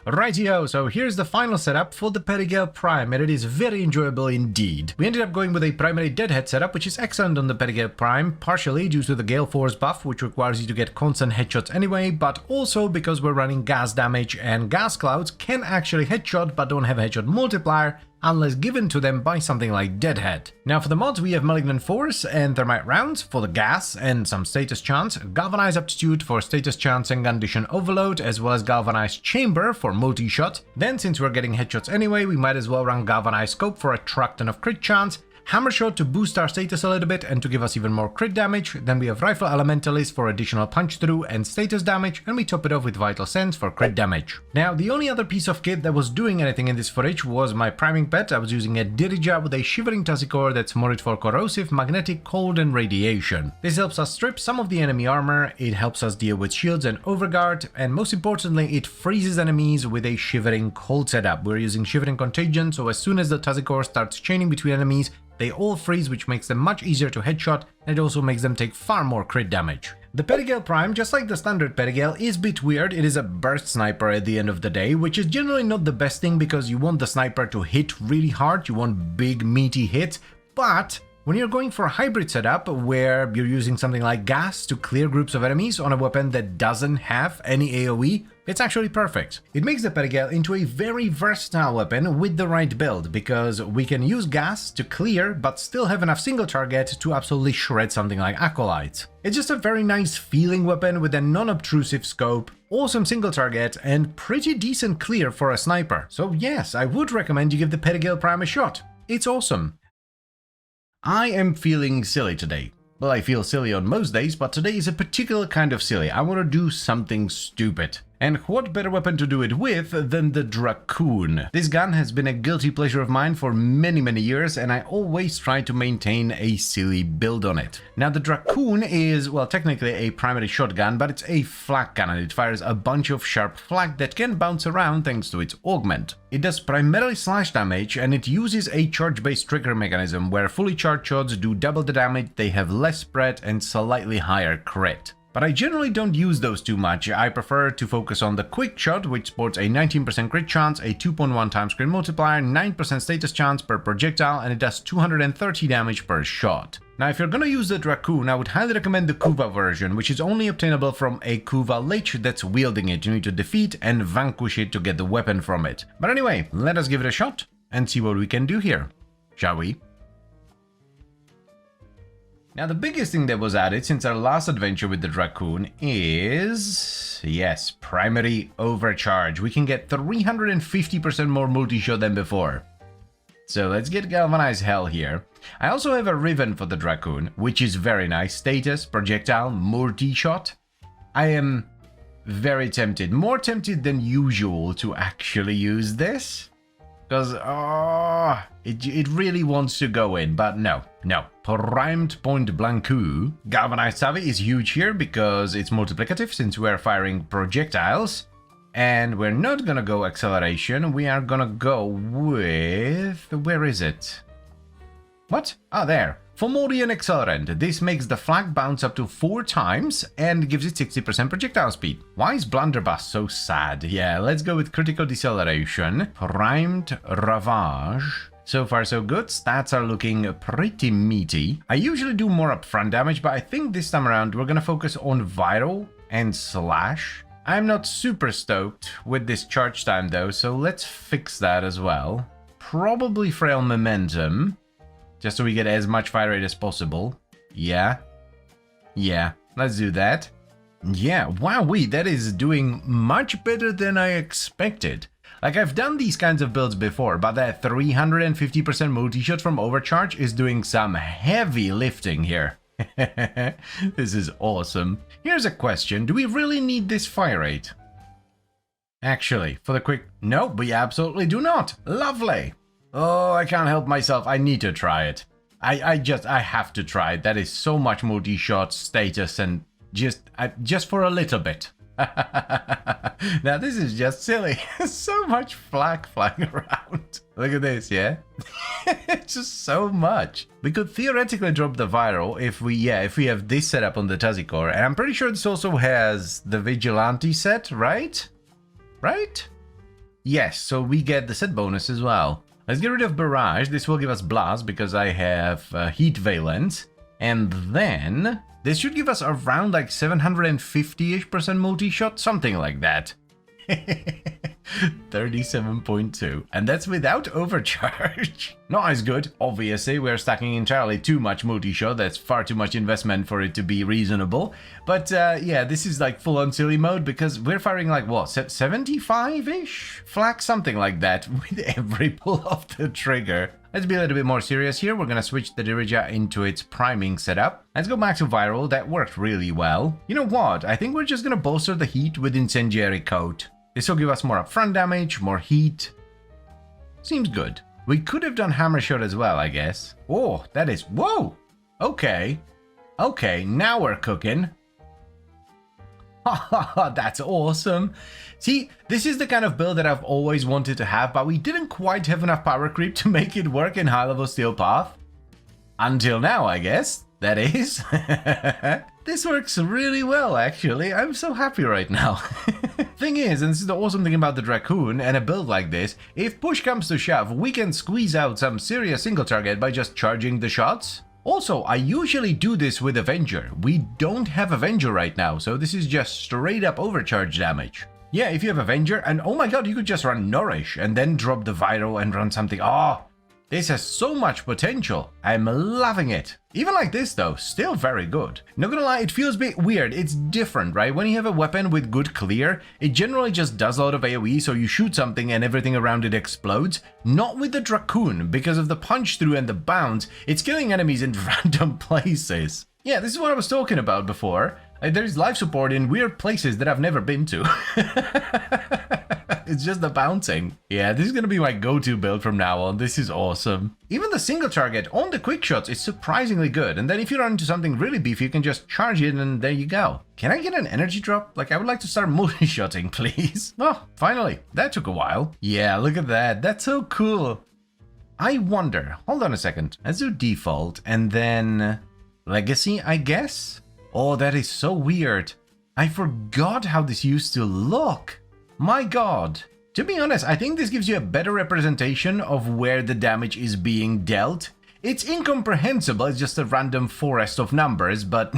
Rightio, so here's the final setup for the Perigale Prime, and it is very enjoyable indeed. We ended up going with a primary deadhead setup, which is excellent on the Perigale Prime, partially due to the Gale Force buff, which requires you to get constant headshots anyway, but also because we're running gas damage, and gas clouds can actually headshot but don't have a headshot multiplier, unless given to them by something like Deadhead. Now for the mods, we have Malignant Force and Thermite Rounds for the gas and some status chance, Galvanized Aptitude for status chance and condition overload, as well as Galvanized Chamber for multi-shot. Then, since we're getting headshots anyway, we might as well run Galvanized Scope for a truck ton of crit chance, Hammer Shot to boost our status a little bit and to give us even more crit damage. Then we have Rifle Elementalist for additional punch through and status damage, and we top it off with Vital Sense for crit damage. Now, the only other piece of kit that was doing anything in this footage was my priming pet. I was using a Dirija with a Shivering Tussycore that's modded for corrosive, magnetic, cold, and radiation. This helps us strip some of the enemy armor, it helps us deal with shields and overguard, and most importantly, it freezes enemies with a Shivering Cold setup. We're using Shivering Contagion, so as soon as the Tussycore starts chaining between enemies, they all freeze, which makes them much easier to headshot, and it also makes them take far more crit damage. The Perigale Prime, just like the standard Perigale, is a bit weird. It is a burst sniper at the end of the day, which is generally not the best thing because you want the sniper to hit really hard, you want big meaty hits, but when you're going for a hybrid setup where you're using something like gas to clear groups of enemies on a weapon that doesn't have any AoE, it's actually perfect. It makes the Perigale into a very versatile weapon with the right build, because we can use gas to clear but still have enough single target to absolutely shred something like Acolyte. It's just a very nice feeling weapon with a non-obtrusive scope, awesome single target, and pretty decent clear for a sniper. So yes, I would recommend you give the Perigale Prime a shot. It's awesome. I am feeling silly today. Well, I feel silly on most days, but today is a particular kind of silly. I want to do something stupid. And what better weapon to do it with than the Dracoon? This gun has been a guilty pleasure of mine for many years, and I always try to maintain a silly build on it. Now the Dracoon is, well, technically a primary shotgun, but it's a flak cannon. It fires a bunch of sharp flak that can bounce around thanks to its augment. It does primarily slash damage, and it uses a charge-based trigger mechanism where fully charged shots do double the damage, they have less spread and slightly higher crit. But I generally don't use those too much. I prefer to focus on the quick shot, which sports a 19% crit chance, a 2.1 times crit multiplier, 9% status chance per projectile, and it does 230 damage per shot. Now, if you're gonna use the Dracoon, I would highly recommend the Kuva version, which is only obtainable from a Kuva Lich that's wielding it. You need to defeat and vanquish it to get the weapon from it. But anyway, let us give it a shot and see what we can do here, shall we? Now, the biggest thing that was added since our last adventure with the Dracoon is, yes, primary overcharge. We can get 350% more multi-shot than before. So let's get Galvanized Hell here. I also have a Riven for the Dracoon, which is very nice. Status, projectile, multi-shot. I am very tempted, more tempted than usual to actually use this. Because, it really wants to go in, but no. Primed Point Blancu. Galvanized Savvy is huge here because it's multiplicative since we're firing projectiles. And we're not gonna go acceleration, we are gonna go with... where is it? What? Ah, there. Fomorian Accelerant. This makes the flak bounce up to 4 times and gives it 60% projectile speed. Why is Blunderbuss so sad? Yeah, let's go with Critical Deceleration. Primed Ravage. So far so good, stats are looking pretty meaty. I usually do more upfront damage, but I think this time around we're gonna focus on Viral and Slash. I'm not super stoked with this charge time though, so let's fix that as well. Probably Frail Momentum, just so we get as much fire rate as possible. Yeah, let's do that. Yeah, wowee, that is doing much better than I expected. Like, I've done these kinds of builds before, but that 350% multi-shot from overcharge is doing some heavy lifting here. This is awesome. Here's a question. Do we really need this fire rate? Actually, for the quick... No, we absolutely do not. Lovely. Oh, I can't help myself. I need to try it. I have to try it. That is so much multi-shot status and just for a little bit. Now this is just silly. So much flak flying around. Look at this, yeah? It's just so much. We could theoretically drop the viral if we have this setup on the Tazikor, and I'm pretty sure this also has the Vigilante set, right? Right? Yes, so we get the set bonus as well. Let's get rid of Barrage. This will give us Blast because I have Heat Valence. And then this should give us around like 750-ish% multi-shot, something like that. 37.2. And that's without overcharge. Not as good. Obviously, we're stacking entirely too much multi-shot. That's far too much investment for it to be reasonable. But yeah, this is like full-on silly mode because we're firing like, what, 75-ish? Flak, something like that with every pull of the trigger. Let's be a little bit more serious here. We're going to switch the Dirija into its priming setup. Let's go back to Viral. That worked really well. You know what? I think we're just going to bolster the heat with Incendiary Coat. This will give us more upfront damage, more heat. Seems good. We could have done Hammer Shot as well, I guess. Oh, that is... Whoa! Okay. Okay, now we're cooking. That's awesome. See, this is the kind of build that I've always wanted to have, but we didn't quite have enough power creep to make it work in high-level Steel Path. Until now, I guess. That is. This works really well, actually. I'm so happy right now. Thing is, and this is the awesome thing about the Dracoon and a build like this, if push comes to shove, we can squeeze out some serious single target by just charging the shots. Also, I usually do this with Avenger. We don't have Avenger right now, so this is just straight up overcharge damage. Yeah, if you have Avenger, and oh my god, you could just run Nourish and then drop the Viral and run something. Oh, this has so much potential. I'm loving it. Even like this though, still very good. Not gonna lie, it feels a bit weird. It's different, right? When you have a weapon with good clear, it generally just does a lot of AoE, so you shoot something and everything around it explodes. Not with the Dracoon, because of the punch through and the bounce, it's killing enemies in random places. Yeah, this is what I was talking about before. There's life support in weird places that I've never been to. It's just the bouncing. Yeah, this is gonna be my go-to build from now on. This is awesome. Even the single target on the quick shots is surprisingly good. And then if you run into something really beefy, you can just charge it and there you go. Can I get an energy drop? Like, I would like to start multi-shotting, please. Oh, finally. That took a while. Yeah, look at that. That's so cool. I wonder. Hold on a second. Let's do default and then legacy, I guess? Oh, that is so weird. I forgot how this used to look. My god. To be honest, I think this gives you a better representation of where the damage is being dealt. It's incomprehensible, it's just a random forest of numbers, but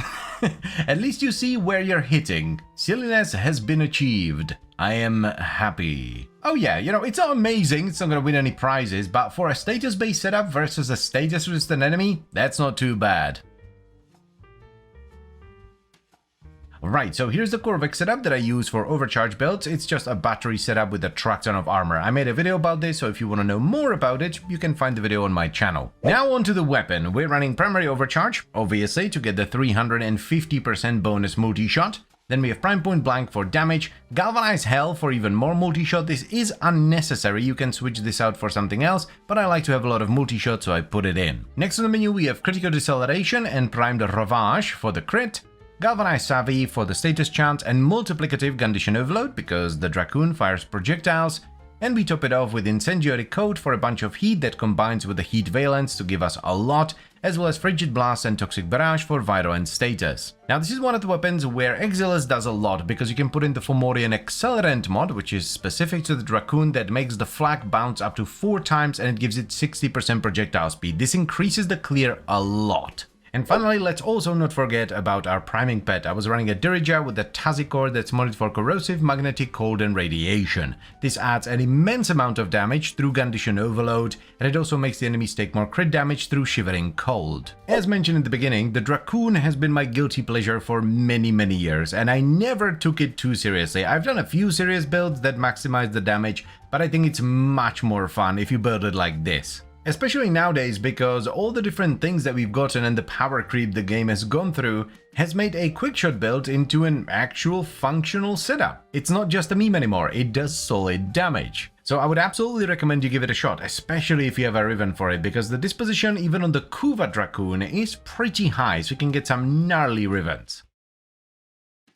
at least you see where you're hitting. Silliness has been achieved. I am happy. Oh yeah, you know, it's not amazing, it's not gonna win any prizes, but for a status-based setup versus a status-resistant enemy, that's not too bad. Right, so here's the Corvix setup that I use for overcharge builds. It's just a battery setup with a truck ton of armor. I made a video about this, so if you want to know more about it, you can find the video on my channel. Now onto the weapon. We're running primary overcharge, obviously, to get the 350% bonus multi-shot. Then we have Prime Point Blank for damage, Galvanize Hell for even more multi-shot. This is unnecessary, you can switch this out for something else, but I like to have a lot of multi-shot, so I put it in. Next on the menu we have Critical Deceleration and Primed Ravage for the crit, Galvanized Savvy for the status chant, and Multiplicative Condition Overload because the Dracoon fires projectiles, and we top it off with Incendiary Coat for a bunch of heat that combines with the Heat Valence to give us a lot, as well as Frigid Blast and Toxic Barrage for Viral and status. Now this is one of the weapons where Exiles does a lot because you can put in the Fomorian Accelerant mod, which is specific to the Dracoon, that makes the flak bounce up to 4 times and it gives it 60% projectile speed. This increases the clear a lot. And finally, let's also not forget about our priming pet. I was running a Dirija with a Tazikor that's modded for corrosive, magnetic, cold and radiation. This adds an immense amount of damage through Condition Overload, and it also makes the enemies take more crit damage through Shivering Cold. As mentioned in the beginning, the Dracoon has been my guilty pleasure for many years, and I never took it too seriously. I've done a few serious builds that maximize the damage, but I think it's much more fun if you build it like this. Especially nowadays, because all the different things that we've gotten and the power creep the game has gone through has made a quickshot build into an actual functional setup. It's not just a meme anymore, it does solid damage. So I would absolutely recommend you give it a shot, especially if you have a Riven for it, because the disposition even on the Kuva Dracoon is pretty high, so you can get some gnarly Rivens.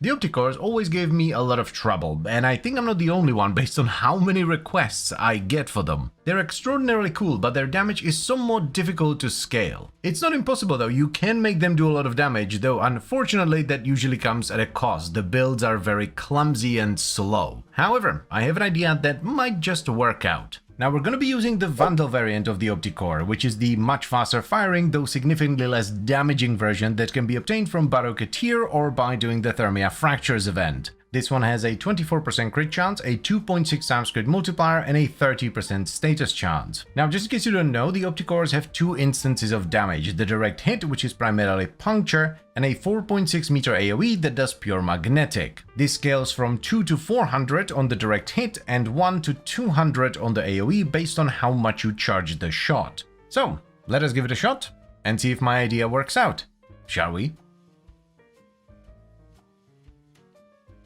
The Opticores always gave me a lot of trouble, and I think I'm not the only one based on how many requests I get for them. They're extraordinarily cool, but their damage is somewhat difficult to scale. It's not impossible though, you can make them do a lot of damage, though unfortunately that usually comes at a cost. The builds are very clumsy and slow. However, I have an idea that might just work out. Now we're going to be using the Vandal variant of the Opticore, which is the much faster firing, though significantly less damaging version that can be obtained from Barocketeer or by doing the Thermia Fractures event. This one has a 24% crit chance, a 2.6 times crit multiplier, and a 30% status chance. Now, just in case you don't know, the Opticores have two instances of damage, the direct hit, which is primarily puncture, and a 4.6 meter AoE that does pure magnetic. This scales from 2 to 400 on the direct hit and 1 to 200 on the AoE based on how much you charge the shot. So, let us give it a shot and see if my idea works out, shall we?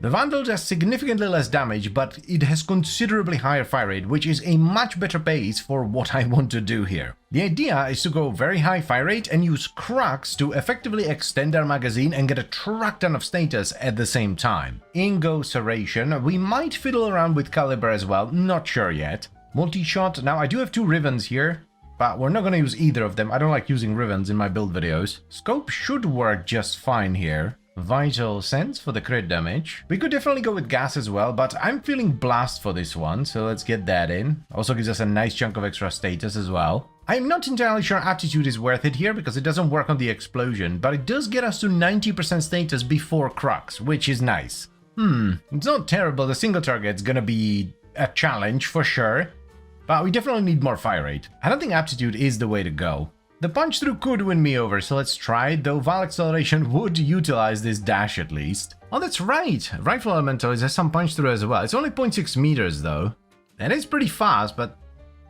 The Vandal does significantly less damage, but it has considerably higher fire rate, which is a much better base for what I want to do here. The idea is to go very high fire rate and use Crux to effectively extend our magazine and get a truck ton of status at the same time. In goes Serration. We might fiddle around with Caliber as well, not sure yet. Multi-shot, now I do have two Rivens here, but we're not going to use either of them. I don't like using Rivens in my build videos. Scope should work just fine here. Vital Sense for the crit damage. We could definitely go with gas as well, but I'm feeling blast for this one, so let's get that in. Also gives us a nice chunk of extra status as well. I'm not entirely sure Aptitude is worth it here because it doesn't work on the explosion, but it does get us to 90% status before Crux, which is nice. It's not terrible. The single target's gonna be a challenge for sure, but we definitely need more fire rate. I don't think Aptitude is the way to go. The punch through could win me over, so let's try it, though Val Acceleration would utilize this dash at least. Oh, that's right! Rifle Elemental has some punch through as well. It's only 0.6 meters though. That is pretty fast, but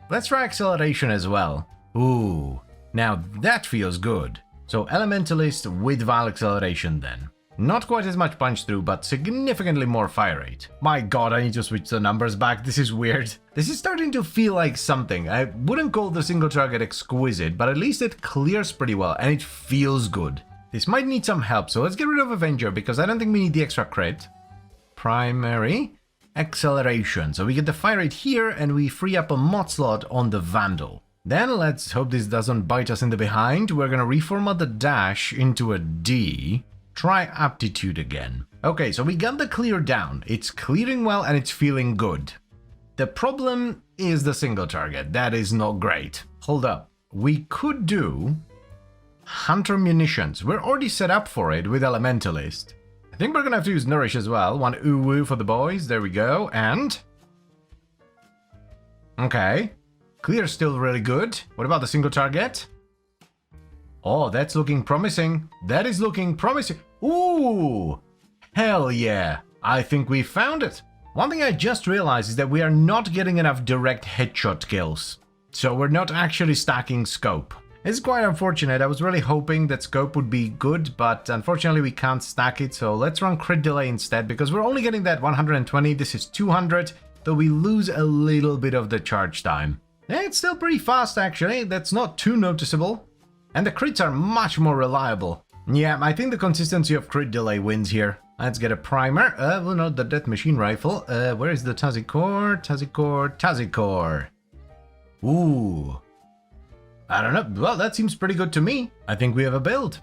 let's try Acceleration as well. Ooh, now that feels good. So Elementalist with Val Acceleration then. Not quite as much punch through, but significantly more fire rate. My god, I need to switch the numbers back, this is weird. This is starting to feel like something. I wouldn't call the single target exquisite, but at least it clears pretty well, and it feels good. This might need some help, so let's get rid of Avenger, because I don't think we need the extra crit. Primary Acceleration. So we get the fire rate here, and we free up a mod slot on the Vandal. Then let's hope this doesn't bite us in the behind. We're gonna reformat the dash into a D. Try Aptitude again. Okay, so we got the clear down. It's clearing well and it's feeling good. The problem is the single target. That is not great. Hold up. We could do Hunter Munitions. We're already set up for it with Elementalist. I think we're gonna have to use Nourish as well. One Uwu for the boys. There we go. And okay. Clear's still really good. What about the single target? Oh, that's looking promising. That is looking promising. Ooh! Hell yeah! I think we found it. One thing I just realized is that we are not getting enough direct headshot kills. So we're not actually stacking scope. It's quite unfortunate. I was really hoping that scope would be good, but unfortunately we can't stack it. So let's run crit delay instead, because we're only getting that 120. This is 200, though we lose a little bit of the charge time. Yeah, it's still pretty fast actually. That's not too noticeable. And the crits are much more reliable. Yeah, I think the consistency of crit delay wins here. Let's get a primer. Well, not the Death Machine Rifle. Where is the Tazikor? Tazikor. Ooh. I don't know. Well, that seems pretty good to me. I think we have a build.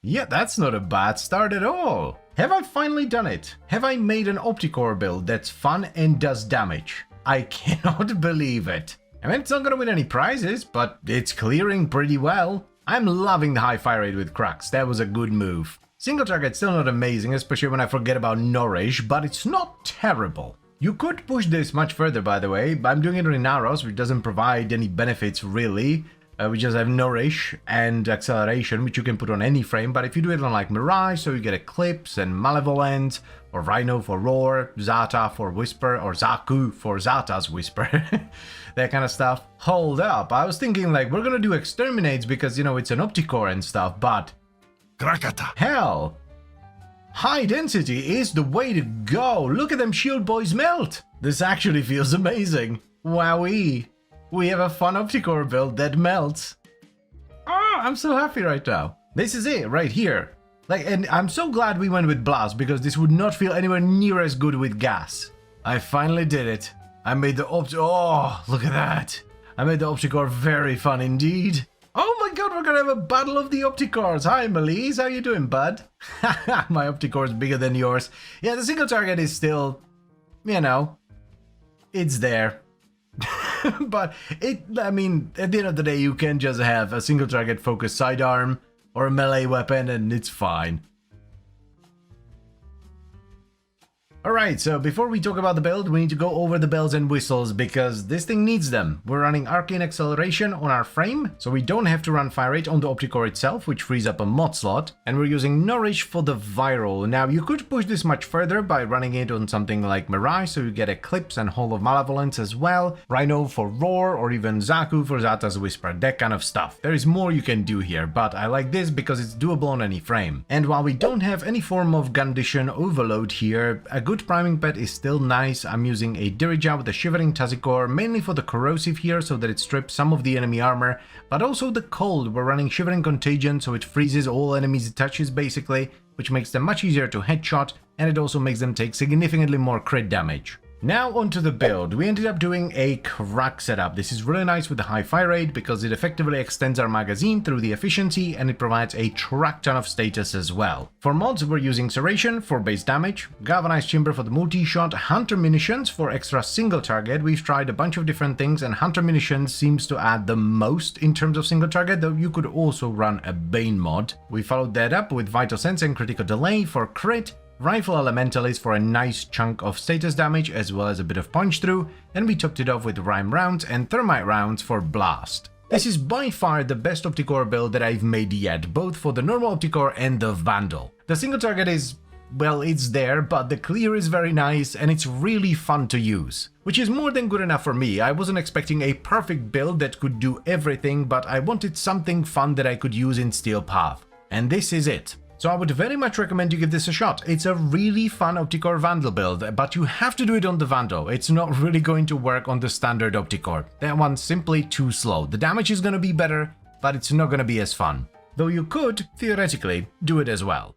Yeah, that's not a bad start at all. Have I finally done it? Have I made an Opticore build that's fun and does damage? I cannot believe it. I mean, it's not gonna win any prizes, but it's clearing pretty well. I'm loving the high fire rate with Crux. That was a good move. Single target's still not amazing, especially when I forget about Nourish, but it's not terrible. You could push this much further, by the way. I'm doing it in Inaros, which doesn't provide any benefits really. We just have Nourish and Acceleration, which you can put on any frame, but if you do it on like Mirage, so you get Eclipse and Malevolent, or Rhino for Roar, Zata for Whisper, or Zaku for Zata's Whisper, that kind of stuff. Hold up, I was thinking like we're gonna do Exterminates because, you know, it's an Opticore and stuff, but Krakata. hell, high density is the way to go. Look at them shield boys melt. This actually feels amazing. Wowee. We have a fun Opticore build that melts. Ah, I'm so happy right now. This is it right here. Like, and I'm so glad we went with Blast because this would not feel anywhere near as good with gas. I finally did it. I made the oh, look at that. I made the Opticore very fun indeed. Oh my god, we're gonna have a battle of the Opticores. Hi, Melise, how you doing, bud? My Opticore is bigger than yours. Yeah, the single target is still, you know, it's there. But I mean, at the end of the day, you can just have a single target focused sidearm or a melee weapon and it's fine. Alright, so before we talk about the build, we need to go over the bells and whistles because this thing needs them. We're running Arcane Acceleration on our frame, so we don't have to run Fire Rate on the Opticore itself, which frees up a mod slot, and we're using Nourish for the viral. Now, you could push this much further by running it on something like Mirage, so you get Eclipse and Hall of Malevolence as well, Rhino for Roar, or even Zaku for Zata's Whisper, that kind of stuff. There is more you can do here, but I like this because it's doable on any frame. And while we don't have any form of condition overload here, a good priming pet is still nice. I'm using a Dirija with a Shivering Tazikor, mainly for the corrosive here so that it strips some of the enemy armor, but also the cold. We're running Shivering Contagion so it freezes all enemies it touches basically, which makes them much easier to headshot, and it also makes them take significantly more crit damage. Now onto the build. We ended up doing a crack setup. This is really nice with the high fire rate because it effectively extends our magazine through the efficiency and it provides a track ton of status as well. For mods, we're using Serration for base damage, Galvanized Chamber for the multi-shot, Hunter Munitions for extra single target. We've tried a bunch of different things and Hunter Munitions seems to add the most in terms of single target, though you could also run a Bane mod. We followed that up with Vital Sense and Critical Delay for crit, Rifle Elementalist for a nice chunk of status damage as well as a bit of punch through, and we topped it off with Rime rounds and Thermite rounds for blast. This is by far the best Opticore build that I've made yet, both for the normal Opticore and the Vandal. The single target is, well, it's there, but the clear is very nice and it's really fun to use. Which is more than good enough for me. I wasn't expecting a perfect build that could do everything, but I wanted something fun that I could use in Steel Path. And this is it. So I would very much recommend you give this a shot. It's a really fun Opticore Vandal build, but you have to do it on the Vandal. It's not really going to work on the standard Opticore. That one's simply too slow. The damage is going to be better, but it's not going to be as fun. Though you could, theoretically, do it as well.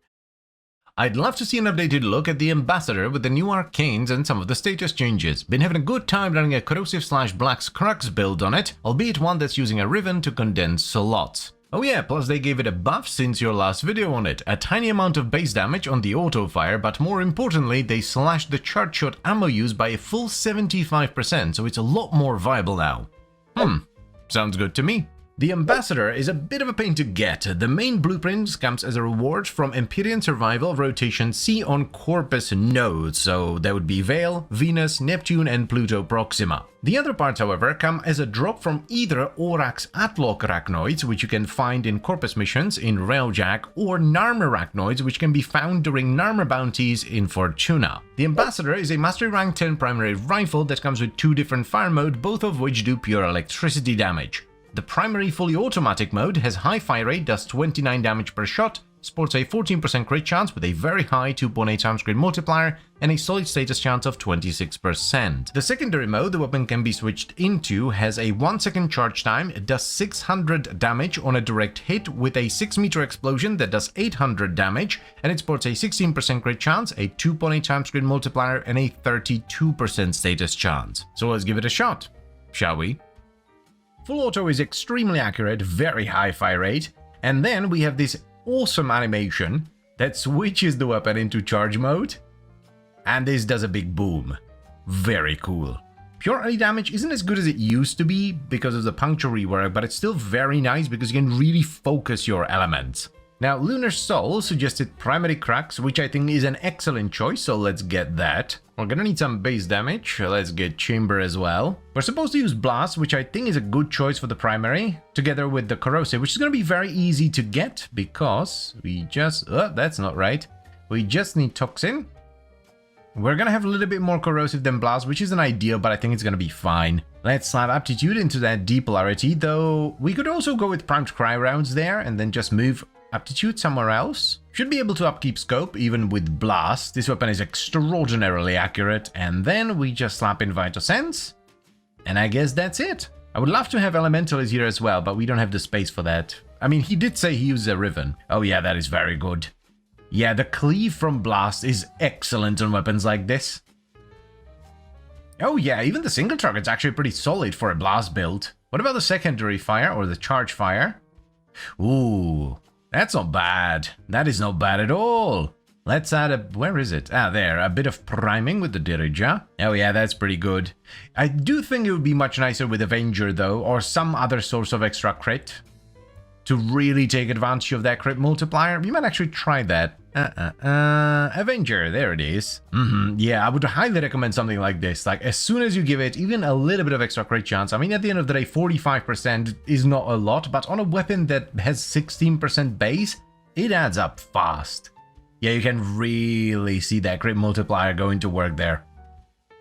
I'd love to see an updated look at the Ambassador with the new arcanes and some of the status changes. Been having a good time running a corrosive/Black's Crux build on it, albeit one that's using a Riven to condense slots. Oh yeah, plus they gave it a buff since your last video on it, a tiny amount of base damage on the auto fire, but more importantly they slashed the charge shot ammo use by a full 75%, so it's a lot more viable now. Sounds good to me. The Ambassador is a bit of a pain to get. The main blueprint comes as a reward from Empyrean Survival Rotation C on Corpus nodes, so that would be Vale, Venus, Neptune and Pluto Proxima. The other parts, however, come as a drop from either Orax Atlock Arachnoids, which you can find in Corpus missions in Railjack, or Narmer Arachnoids, which can be found during Narmer bounties in Fortuna. The Ambassador is a Mastery Rank 10 primary rifle that comes with two different fire modes, both of which do pure electricity damage. The primary fully automatic mode has high fire rate, does 29 damage per shot, sports a 14% crit chance with a very high 2.8 times crit multiplier, and a solid status chance of 26%. The secondary mode the weapon can be switched into has a 1 second charge time, it does 600 damage on a direct hit with a 6-meter explosion that does 800 damage, and it sports a 16% crit chance, a 2.8 times crit multiplier, and a 32% status chance. So let's give it a shot, shall we? Full auto is extremely accurate, very high fire rate, and then we have this awesome animation that switches the weapon into charge mode, and this does a big boom. Very cool. Pure enemy damage isn't as good as it used to be because of the puncture rework, but it's still very nice because you can really focus your elements. Now, Lunar Soul suggested Primary Cracks, which I think is an excellent choice, so let's get that. We're gonna need some base damage, let's get Chamber as well. We're supposed to use Blast, which I think is a good choice for the primary, together with the Corrosive, which is gonna be very easy to get, because we just... that's not right. We just need Toxin. We're gonna have a little bit more Corrosive than Blast, which isn't ideal, but I think it's gonna be fine. Let's slap Aptitude into that Depolarity, though we could also go with Primed Cry rounds there, and then just move Aptitude somewhere else. Should be able to upkeep Scope, even with Blast. This weapon is extraordinarily accurate, and then we just slap in Vital Sense. And I guess that's it. I would love to have Elementalist here as well, but we don't have the space for that. I mean, he did say he used a Riven. Oh yeah, that is very good. Yeah, the cleave from Blast is excellent on weapons like this. Oh yeah, even the single target's actually pretty solid for a Blast build. What about the secondary fire or the charge fire? Ooh, that's not bad. That is not bad at all. Let's add a... where is it? Ah, there. A bit of priming with the Dirija. Oh yeah, that's pretty good. I do think it would be much nicer with Avenger though, or some other source of extra crit. To really take advantage of that crit multiplier. We might actually try that. Avenger, there it is. Yeah, I would highly recommend something like this. Like, as soon as you give it even a little bit of extra crit chance, I mean, at the end of the day, 45% is not a lot, but on a weapon that has 16% base, it adds up fast. Yeah, you can really see that crit multiplier going to work there.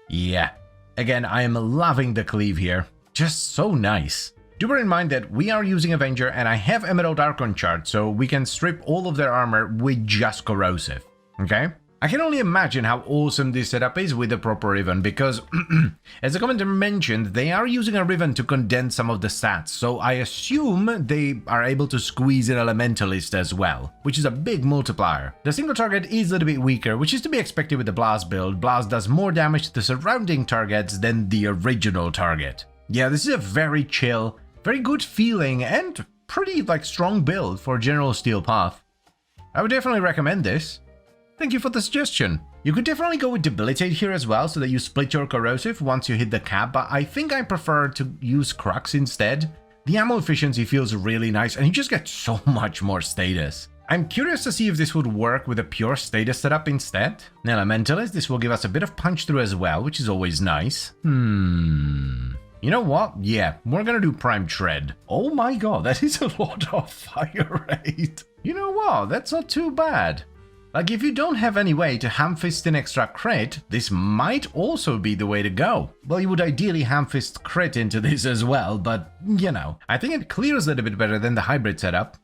Yeah. Again, I am loving the cleave here. Just so nice. Do bear in mind that we are using Avenger and I have Emerald Archon chart, so we can strip all of their armor with just Corrosive, okay? I can only imagine how awesome this setup is with the proper Riven, because, as the commenter mentioned, they are using a Riven to condense some of the stats, so I assume they are able to squeeze in Elementalist as well, which is a big multiplier. The single target is a little bit weaker, which is to be expected with the Blast build. Blast does more damage to the surrounding targets than the original target. Yeah, this is a very chill, very good feeling, and pretty, like, strong build for General Steel Path. I would definitely recommend this. Thank you for the suggestion. You could definitely go with Debilitate here as well, so that you split your Corrosive once you hit the cap, but I think I prefer to use Crux instead. The ammo efficiency feels really nice, and you just get so much more status. I'm curious to see if this would work with a pure status setup instead. Elementalist, this will give us a bit of punch through as well, which is always nice. You know what? Yeah, we're gonna do Prime Tread. Oh my god, that is a lot of fire rate. You know what? That's not too bad. Like, if you don't have any way to ham-fist in extra crit, this might also be the way to go. Well, you would ideally ham-fist crit into this as well, but, you know. I think it clears a little bit better than the hybrid setup.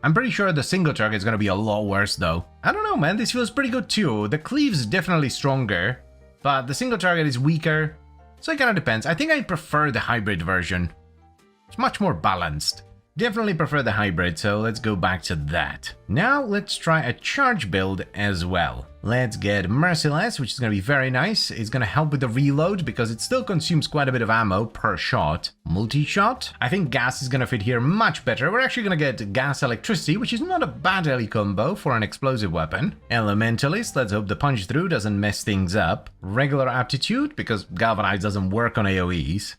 I'm pretty sure the single target is gonna be a lot worse though. I don't know, man, this feels pretty good too. The cleave's definitely stronger, but the single target is weaker. So it kind of depends. I think I prefer the hybrid version. It's much more balanced. Definitely prefer the hybrid, so let's go back to that. Now let's try a charge build as well. Let's get Merciless, which is going to be very nice. It's going to help with the reload because it still consumes quite a bit of ammo per shot. Multi-shot? I think gas is going to fit here much better. We're actually going to get gas electricity, which is not a bad LE combo for an explosive weapon. Elementalist, let's hope the punch through doesn't mess things up. Regular aptitude, because Galvanize doesn't work on AoEs.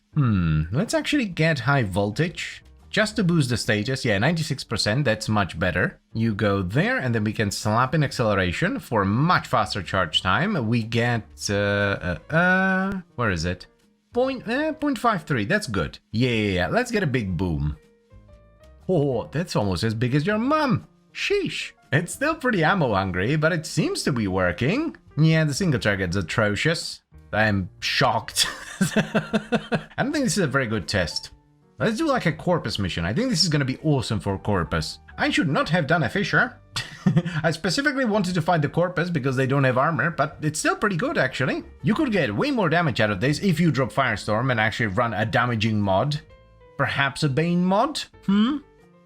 Let's actually get high voltage. Just to boost the status, yeah, 96%, that's much better. You go there, and then we can slap in acceleration for much faster charge time. We get, where is it? 0.53, that's good. Yeah, let's get a big boom. Oh, that's almost as big as your mum. Sheesh. It's still pretty ammo hungry, but it seems to be working. Yeah, the single target's atrocious. I'm shocked. I don't think this is a very good test. Let's do like a Corpus mission. I think this is going to be awesome for Corpus. I should not have done a Fisher. I specifically wanted to find the Corpus because they don't have armor, but it's still pretty good actually. You could get way more damage out of this if you drop Firestorm and actually run a damaging mod. Perhaps a Bane mod?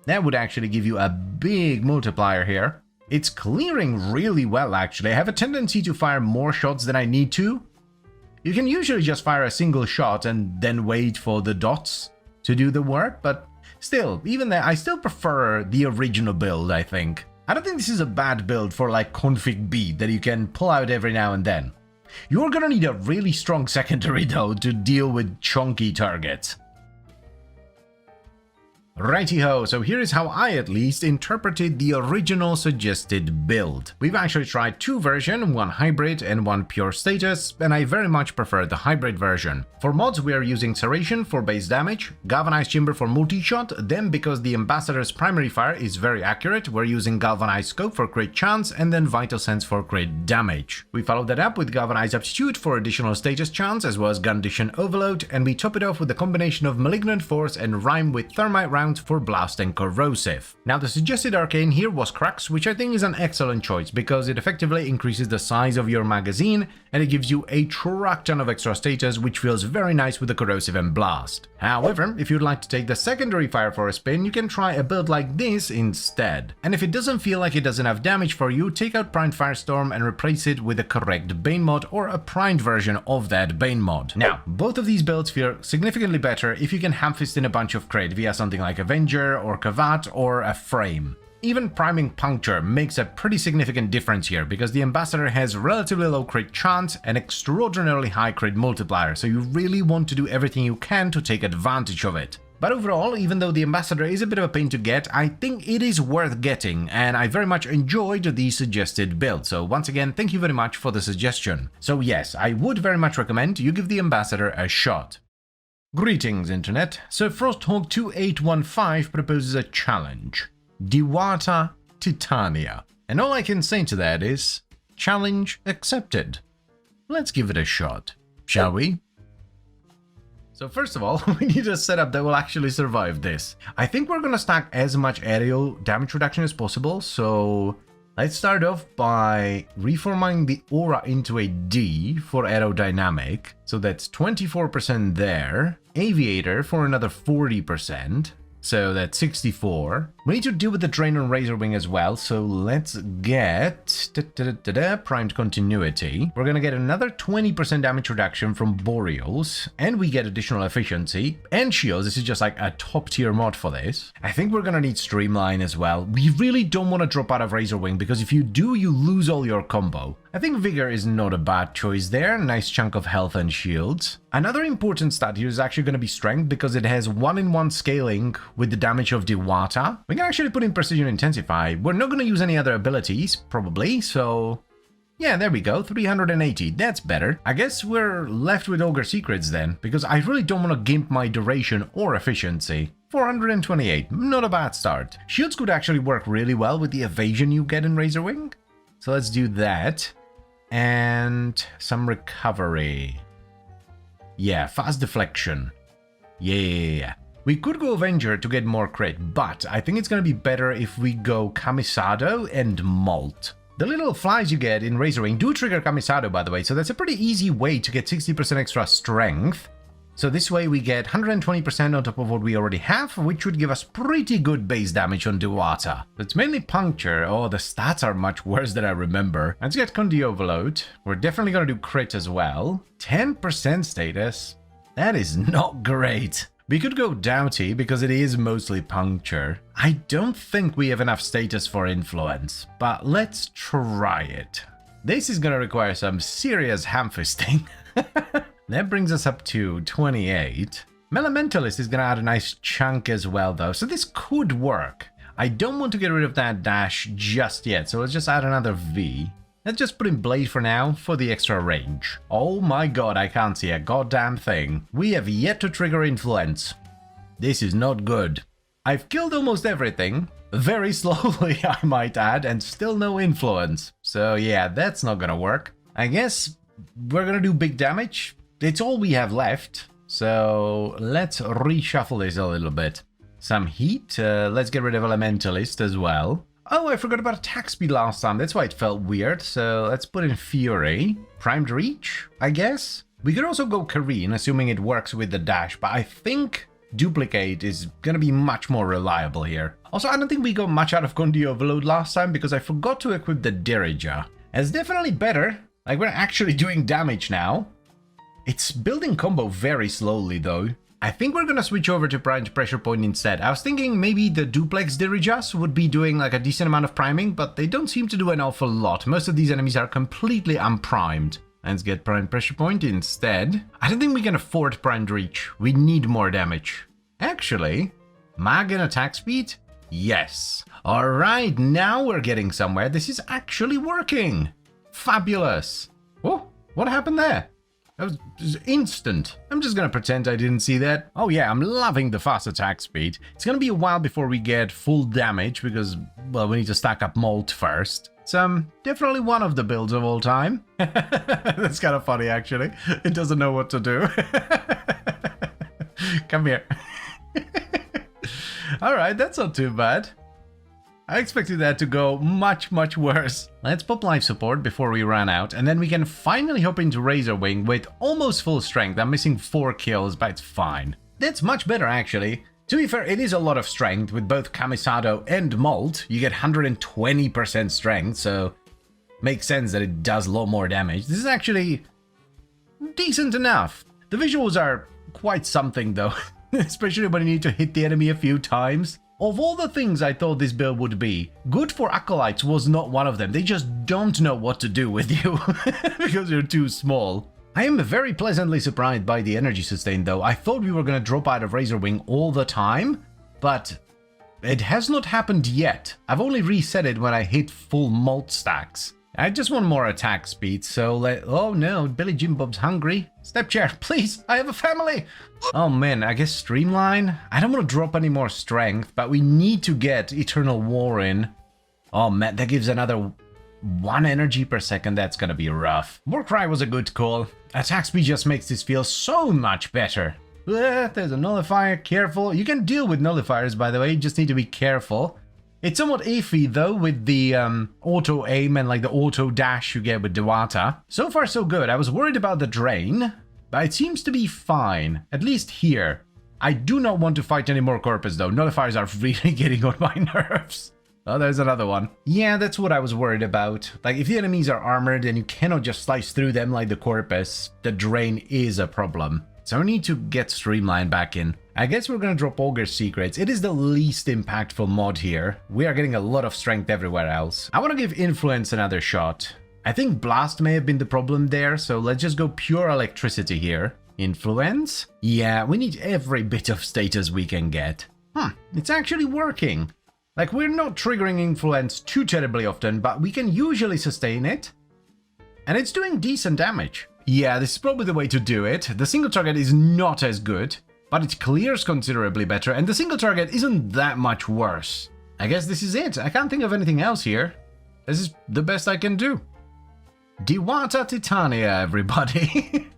That would actually give you a big multiplier here. It's clearing really well actually. I have a tendency to fire more shots than I need to. You can usually just fire a single shot and then wait for the dots to do the work, but still, even there, I still prefer the original build, I think. I don't think this is a bad build for like config B that you can pull out every now and then. You're gonna need a really strong secondary though to deal with chunky targets. Righty-ho, so here is how I at least interpreted the original suggested build. We've actually tried two versions, one hybrid and one pure status, and I very much prefer the hybrid version. For mods we are using Serration for base damage, Galvanized Chamber for multi-shot, then because the Ambassador's primary fire is very accurate, we're using Galvanized Scope for crit chance, and then Vital Sense for crit damage. We followed that up with Galvanized Aptitude for additional status chance, as well as Condition Overload, and we top it off with a combination of Malignant Force and Rhyme with Thermite Round for blast and corrosive. Now the suggested arcane here was Crux, which I think is an excellent choice because it effectively increases the size of your magazine and it gives you a truck ton of extra status, which feels very nice with the corrosive and blast. However, if you'd like to take the secondary fire for a spin, you can try a build like this instead. And if it doesn't feel like it does enough damage for you, take out Primed Firestorm and replace it with the correct Bane mod or a primed version of that Bane mod. Now, both of these builds feel significantly better if you can hamfist in a bunch of crit via something like Avenger or Kavat or a Frame. Even priming Puncture makes a pretty significant difference here because the Ambassador has relatively low crit chance and extraordinarily high crit multiplier, so you really want to do everything you can to take advantage of it. But overall, even though the Ambassador is a bit of a pain to get, I think it is worth getting, and I very much enjoyed the suggested build, so once again, thank you very much for the suggestion. So yes, I would very much recommend you give the Ambassador a shot. Greetings, Internet. So Frosthawk2815 proposes a challenge. Diwata Titania. And all I can say to that is, challenge accepted. Let's give it a shot, shall we? So first of all, we need a setup that will actually survive this. I think we're gonna stack as much aerial damage reduction as possible, so let's start off by reformatting the aura into a D for aerodynamic. So that's 24% there. Aviator for another 40%. So that's 64. We need to deal with the drain on Razorwing as well, so let's get primed continuity. We're gonna get another 20% damage reduction from Boreals, and we get additional efficiency and shields. This is just like a top tier mod for this. I think we're gonna need Streamline as well. We really don't want to drop out of Razorwing because if you do, you lose all your combo. I think Vigor is not a bad choice there, nice chunk of health and shields. Another important stat here is actually going to be Strength because it has 1-in-1 scaling with the damage of Diwata. We can actually put in Precision Intensify. We're not going to use any other abilities, probably, so yeah, there we go, 380, that's better. I guess we're left with Ogre Secrets then, because I really don't want to gimp my duration or efficiency. 428, not a bad start. Shields could actually work really well with the evasion you get in Razorwing. So let's do that. And some recovery. Yeah, fast deflection. Yeah. We could go Avenger to get more crit, but I think it's gonna be better if we go Kamisado and Molt. The little flies you get in Razorwing do trigger Kamisado, by the way, so that's a pretty easy way to get 60% extra strength. So this way we get 120% on top of what we already have, which would give us pretty good base damage on Diwata. It's mainly Puncture. Oh, the stats are much worse than I remember. Let's get Condi Overload. We're definitely gonna do crit as well. 10% status. That is not great. We could go Doughty because it is mostly Puncture. I don't think we have enough status for Influence, but let's try it. This is gonna require some serious hamfisting. That brings us up to 28. Elementalist is gonna add a nice chunk as well though, so this could work. I don't want to get rid of that dash just yet, so let's just add another V. Let's just put in Blade for now, for the extra range. Oh my god, I can't see a goddamn thing. We have yet to trigger Influence. This is not good. I've killed almost everything, very slowly I might add, and still no Influence. So yeah, that's not gonna work. I guess we're gonna do big damage. It's all we have left, so let's reshuffle this a little bit. Some heat, let's get rid of Elementalist as well. Oh, I forgot about attack speed last time, that's why it felt weird, so let's put in Fury. Primed Reach, I guess? We could also go Kareen, assuming it works with the dash, but I think Duplicate is gonna be much more reliable here. Also, I don't think we got much out of Condi Overload last time because I forgot to equip the Dirija. It's definitely better, like we're actually doing damage now. It's building combo very slowly though. I think we're gonna switch over to Primed Pressure Point instead. I was thinking maybe the Duplex Dirijas would be doing like a decent amount of priming, but they don't seem to do an awful lot. Most of these enemies are completely unprimed. Let's get Primed Pressure Point instead. I don't think we can afford Primed Reach. We need more damage. Actually, Mag and attack speed? Yes. Alright, now we're getting somewhere. This is actually working. Fabulous. Oh, what happened there? That was instant. I'm just gonna pretend I didn't see that. Oh yeah, I'm loving the fast attack speed. It's gonna be a while before we get full damage because, well, we need to stack up Molt first. It's definitely one of the builds of all time. That's kind of funny, actually. It doesn't know what to do. Come here. Alright, that's not too bad. I expected that to go much worse. Let's pop life support before we run out, and then we can finally hop into Razor Wing with almost full strength. I'm missing 4 kills, but it's fine. That's much better, actually. To be fair, it is a lot of strength with both Kamisado and Molt. You get 120% strength, so makes sense that it does a lot more damage. This is actually decent enough. The visuals are quite something, though, especially when you need to hit the enemy a few times. Of all the things I thought this build would be, good for Acolytes was not one of them. They just don't know what to do with you because you're too small. I am very pleasantly surprised by the energy sustain though. I thought we were gonna drop out of Razor Wing all the time, but it has not happened yet. I've only reset it when I hit full Molt stacks. I just want more attack speed, so oh no, Billy Jim Bob's hungry. Step chair, please, I have a family! Oh man, I guess Streamline? I don't want to drop any more strength, but we need to get Eternal War in. Oh man, that gives another 1 energy per second, that's gonna be rough. Warcry was a good call. Attack speed just makes this feel so much better. There's a nullifier, careful. You can deal with nullifiers, by the way, you just need to be careful. It's somewhat iffy though with the auto aim and like the auto dash you get with Dewata. So far so good. I was worried about the drain, but it seems to be fine, at least here. I do not want to fight any more Corpus though. Nullifiers are really getting on my nerves. Oh, there's another one. Yeah, that's what I was worried about. Like, if the enemies are armored and you cannot just slice through them like the Corpus, the drain is a problem. So I need to get Streamline back in. I guess we're gonna drop Ogre's Secrets. It is the least impactful mod here. We are getting a lot of strength everywhere else. I want to give Influence another shot. I think Blast may have been the problem there, so let's just go pure electricity here. Influence? Yeah, we need every bit of status we can get. It's actually working. Like, we're not triggering Influence too terribly often, but we can usually sustain it. And it's doing decent damage. Yeah, this is probably the way to do it. The single target is not as good, but it clears considerably better, and the single target isn't that much worse. I guess this is it. I can't think of anything else here. This is the best I can do. Dewata Titania, everybody.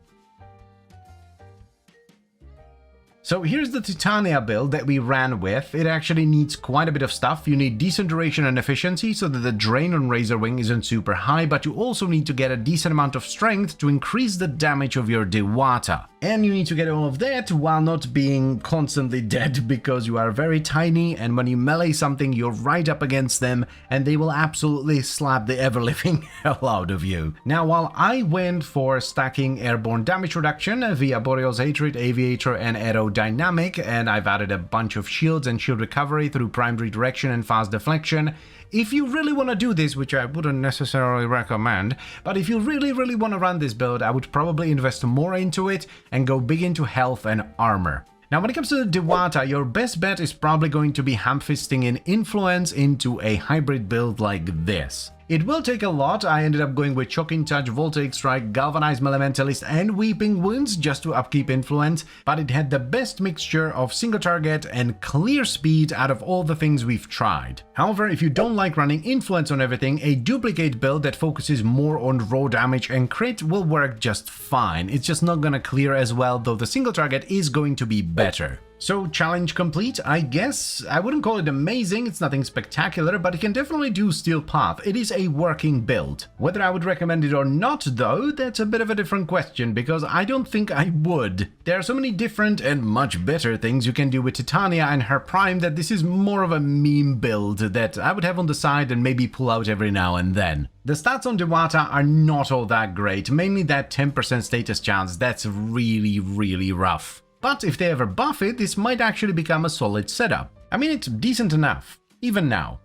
So here's the Titania build that we ran with. It actually needs quite a bit of stuff. You need decent duration and efficiency so that the drain on Razor Wing isn't super high, but you also need to get a decent amount of strength to increase the damage of your Dewata. And you need to get all of that while not being constantly dead because you are very tiny, and when you melee something you're right up against them and they will absolutely slap the ever-living hell out of you. Now, while I went for stacking airborne damage reduction via Boreal's Hatred, Aviator and Aerodynamic, and I've added a bunch of shields and shield recovery through primed redirection and fast deflection. If you really want to do this, which I wouldn't necessarily recommend, but if you really want to run this build, I would probably invest more into it and go big into health and armor. Now, when it comes to the Dewata, your best bet is probably going to be ham-fisting in Influence into a hybrid build like this. It will take a lot. I ended up going with Shocking Touch, Voltaic Strike, Galvanized Elementalist and Weeping Wounds just to upkeep Influence, but it had the best mixture of single target and clear speed out of all the things we've tried. However, if you don't like running Influence on everything, a duplicate build that focuses more on raw damage and crit will work just fine. It's just not gonna clear as well, though the single target is going to be better. So, challenge complete, I guess. I wouldn't call it amazing, it's nothing spectacular, but it can definitely do Steel Path. It is a working build. Whether I would recommend it or not, though, that's a bit of a different question, because I don't think I would. There are so many different and much better things you can do with Titania and her Prime that this is more of a meme build that I would have on the side and maybe pull out every now and then. The stats on Dewata are not all that great, mainly that 10% status chance, that's really rough. But if they ever buff it, this might actually become a solid setup. I mean, it's decent enough, even now.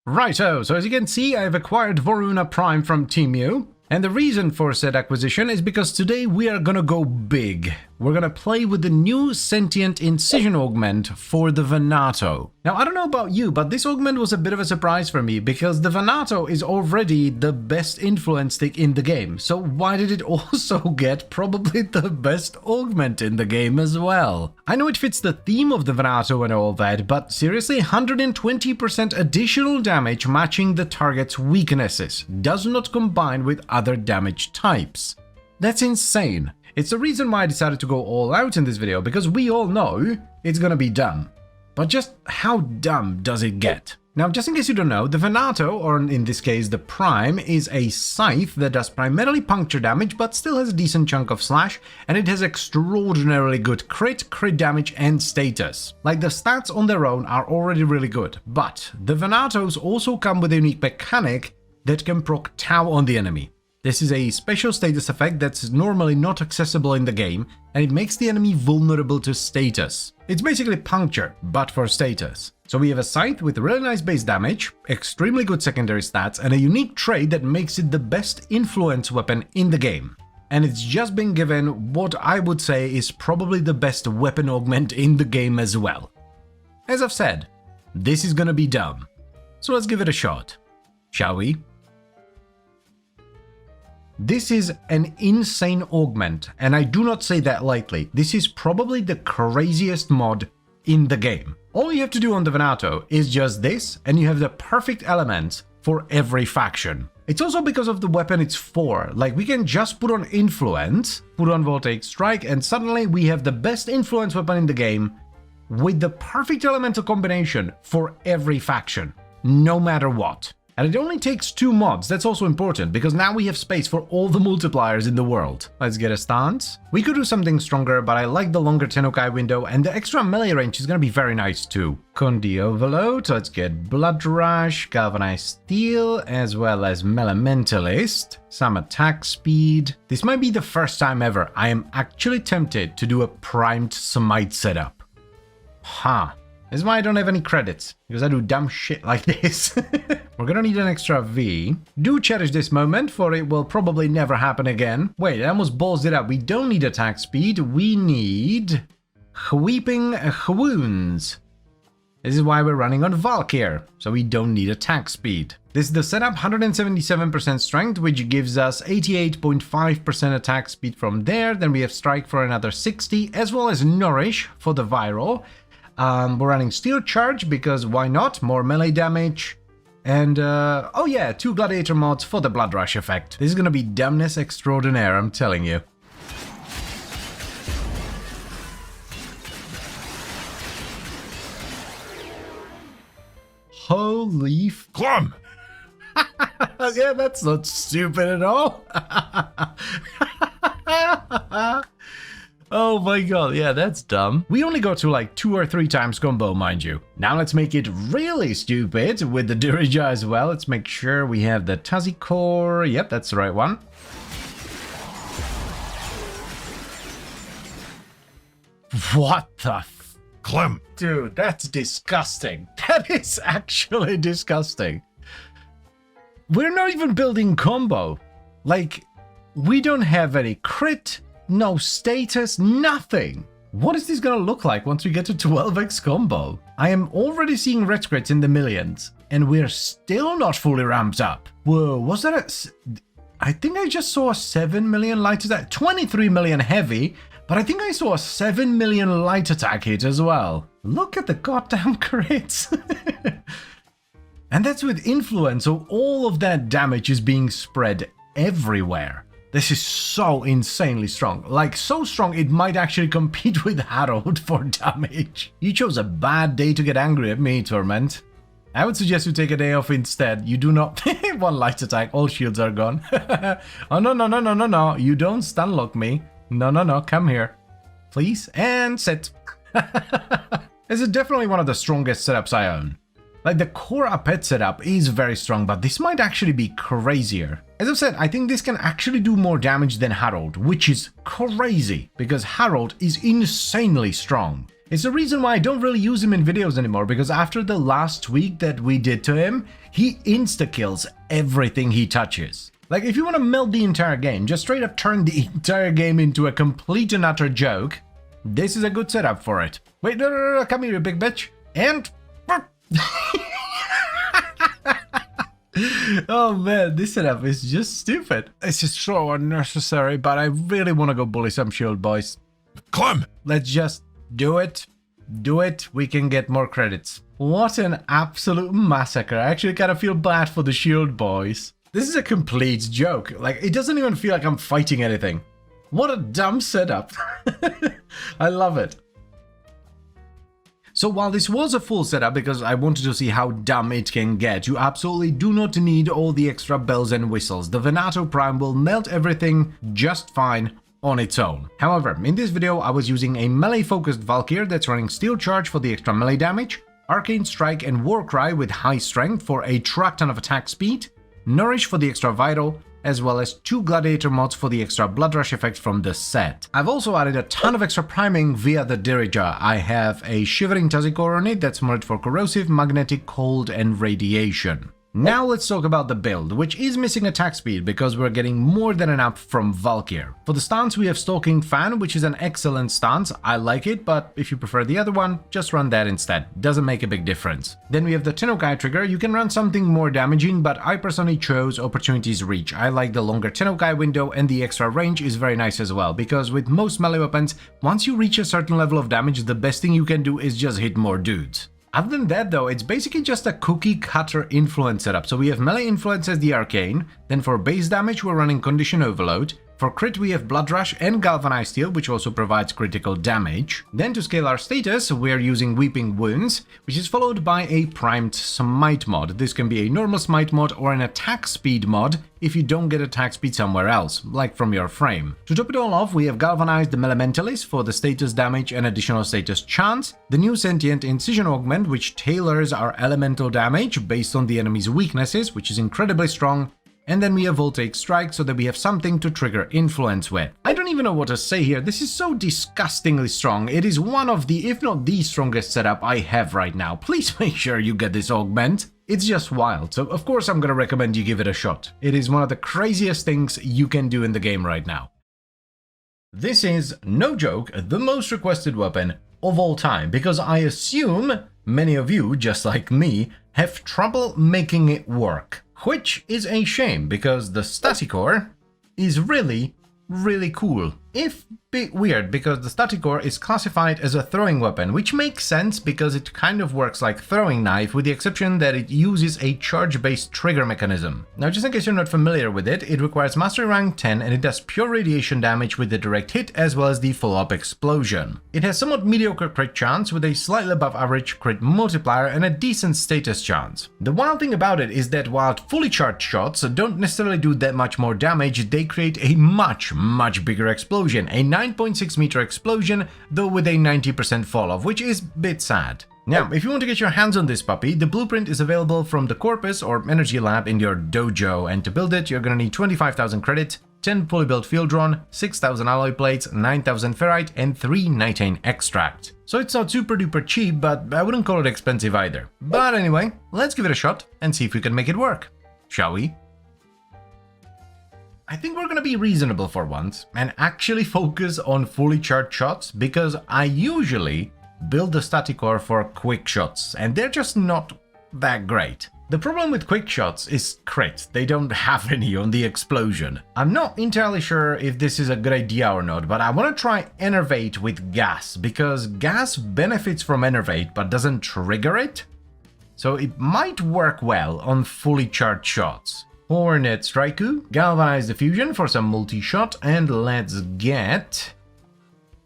Righto, so as you can see, I've acquired Voruna Prime from Temu. And the reason for said acquisition is because today we are gonna go big. we're gonna play with the new Sentient Incision augment for the Venato. Now, I don't know about you, but this augment was a bit of a surprise for me, because the Venato is already the best influence stick in the game, so why did it also get probably the best augment in the game as well? I know it fits the theme of the Venato and all that, but seriously, 120% additional damage matching the target's weaknesses, does not combine with other damage types. That's insane. It's the reason why I decided to go all out in this video, because we all know it's gonna be dumb. But just how dumb does it get? Now, just in case you don't know, the Venato, or in this case the Prime, is a scythe that does primarily puncture damage but still has a decent chunk of slash, and it has extraordinarily good crit damage and status. Like, the stats on their own are already really good, but the Venatos also come with a unique mechanic that can proc Tau on the enemy. This is a special status effect that's normally not accessible in the game, and it makes the enemy vulnerable to status. It's basically puncture, but for status. So we have a scythe with really nice base damage, extremely good secondary stats, and a unique trait that makes it the best influence weapon in the game. And it's just been given what I would say is probably the best weapon augment in the game as well. As I've said, this is gonna be dumb. So let's give it a shot, shall we? This is an insane augment, and I do not say that lightly. This is probably the craziest mod in the game. All you have to do on the Venato is just this, and you have the perfect elements for every faction. It's also because of the weapon it's for. Like, we can just put on Influence, put on Voltaic Strike, and suddenly we have the best influence weapon in the game with the perfect elemental combination for every faction, no matter what. And it only takes 2 mods, that's also important, because now we have space for all the multipliers in the world. Let's get a stance. We could do something stronger, but I like the longer Tennokai window, and the extra melee range is gonna be very nice too. Condi Overload, let's get Blood Rush, Galvanized Steel, as well as Elementalist, some attack speed. This might be the first time ever I am actually tempted to do a primed Smite setup. Huh. This is why I don't have any credits, because I do dumb shit like this. We're gonna need an extra V. Do cherish this moment, for it will probably never happen again. Wait, I almost balls it up. We don't need attack speed, we need Weeping Wounds. This is why we're running on Valkyr, so we don't need attack speed. This is the setup, 177% strength, which gives us 88.5% attack speed from there. Then we have strike for another 60, as well as nourish for the viral. We're running Steel Charge because why not? More melee damage. And, oh yeah, 2 Gladiator mods for the Blood Rush effect. This is gonna be dumbness extraordinaire, I'm telling you. Holy Clum! yeah, that's not stupid at all. Oh my god, yeah, that's dumb. We only go to like 2 or 3 times combo, mind you. Now let's make it really stupid with the Dirija as well. Let's make sure we have the Tazi Core. Yep, that's the right one. What the Clem! Dude, that's disgusting. That is actually disgusting. We're not even building combo. Like, we don't have any crit, no status, nothing. What is this gonna look like once we get to 12x combo? I am already seeing red crits in the millions, and we're still not fully ramped up. Whoa, was that a... I think I just saw a 7 million light attack, 23 million heavy, but I think I saw a 7 million light attack hit as well. Look at the goddamn crits. And that's with influence, so all of that damage is being spread everywhere. This is so insanely strong. Like, so strong it might actually compete with Harold for damage. You chose a bad day to get angry at me, Torment. I would suggest you take a day off instead. You do not... One light attack, all shields are gone. Oh, no. You don't stun lock me. No, come here. Please, and sit. This is definitely one of the strongest setups I own. Like, the core Apet setup is very strong, but this might actually be crazier. As I've said, I think this can actually do more damage than Harold, which is crazy, because Harold is insanely strong. It's the reason why I don't really use him in videos anymore, because after the last tweak that we did to him, he insta-kills everything he touches. Like, if you want to melt the entire game, just straight up turn the entire game into a complete and utter joke, this is a good setup for it. Wait, no, come here, you big bitch. And... Oh man, this setup is just stupid. This is so unnecessary, but I really want to go bully some shield boys. Clem! Let's just do it. Do it, we can get more credits. What an absolute massacre. I actually kind of feel bad for the shield boys. This is a complete joke. Like, it doesn't even feel like I'm fighting anything. What a dumb setup. I love it. So while this was a full setup because I wanted to see how dumb it can get, you absolutely do not need all the extra bells and whistles. The Venato Prime will melt everything just fine on its own. However, in this video I was using a melee focused Valkyr that's running Steel Charge for the extra melee damage, Arcane Strike and Warcry with high strength for a truck ton of attack speed, Nourish for the extra vital, as well as 2 Gladiator mods for the extra Blood Rush effect from the set. I've also added a ton of extra priming via the Dirija. I have a Shivering Tazikor on it that's modded for corrosive, magnetic, cold and radiation. Now let's talk about the build, which is missing attack speed because we're getting more than enough from Valkyr. For the stance we have Stalking Fan, which is an excellent stance, I like it, but if you prefer the other one, just run that instead, doesn't make a big difference. Then we have the Tennokai trigger, you can run something more damaging, but I personally chose Opportunity's Reach. I like the longer Tennokai window and the extra range is very nice as well, because with most melee weapons, once you reach a certain level of damage, the best thing you can do is just hit more dudes. Other than that though, it's basically just a cookie cutter influence setup. So we have melee influence as the arcane, then for base damage we're running Condition Overload, for crit we have Blood Rush and Galvanized Steel, which also provides critical damage. Then to scale our status, we're using Weeping Wounds, which is followed by a primed Smite mod. This can be a normal Smite mod or an attack speed mod if you don't get attack speed somewhere else, like from your frame. To top it all off, we have Galvanized the Elementalist for the status damage and additional status chance, the new Sentient Incision Augment, which tailors our elemental damage based on the enemy's weaknesses, which is incredibly strong, and then we have Voltaic Strike so that we have something to trigger influence with. I don't even know what to say here, this is so disgustingly strong. It is one of the, if not the strongest setup I have right now. Please make sure you get this augment. It's just wild, so of course I'm gonna recommend you give it a shot. It is one of the craziest things you can do in the game right now. This is, no joke, the most requested weapon of all time, because I assume many of you, just like me, have trouble making it work. Which is a shame, because the Staticor is really cool. If bit weird, because the Staticor is classified as a throwing weapon, which makes sense because it kind of works like throwing knife, with the exception that it uses a charge-based trigger mechanism. Now, just in case you're not familiar with it, it requires Mastery Rank 10 and it does pure radiation damage with the direct hit as well as the follow-up explosion. It has somewhat mediocre crit chance with a slightly above average crit multiplier and a decent status chance. The wild thing about it is that while fully charged shots don't necessarily do that much more damage, they create a much bigger explosion, a 9.6 meter explosion, though with a 90% fall off, which is a bit sad. Now, if you want to get your hands on this puppy, the blueprint is available from the Corpus or Energy Lab in your dojo, and to build it, you're gonna need 25,000 credits, 10 fully built field drawn, 6,000 alloy plates, 9,000 ferrite, and 3 nitane extract. So it's not super duper cheap, but I wouldn't call it expensive either. But anyway, let's give it a shot and see if we can make it work. Shall we? I think we're gonna be reasonable for once and actually focus on fully charged shots, because I usually build the Staticor for quick shots and they're just not that great. The problem with quick shots is crit, they don't have any on the explosion. I'm not entirely sure if this is a good idea or not, but I want to try Enervate with gas, because gas benefits from Enervate but doesn't trigger it. So it might work well on fully charged shots. Hornet Straiku, Galvanize Diffusion for some multi-shot, and let's get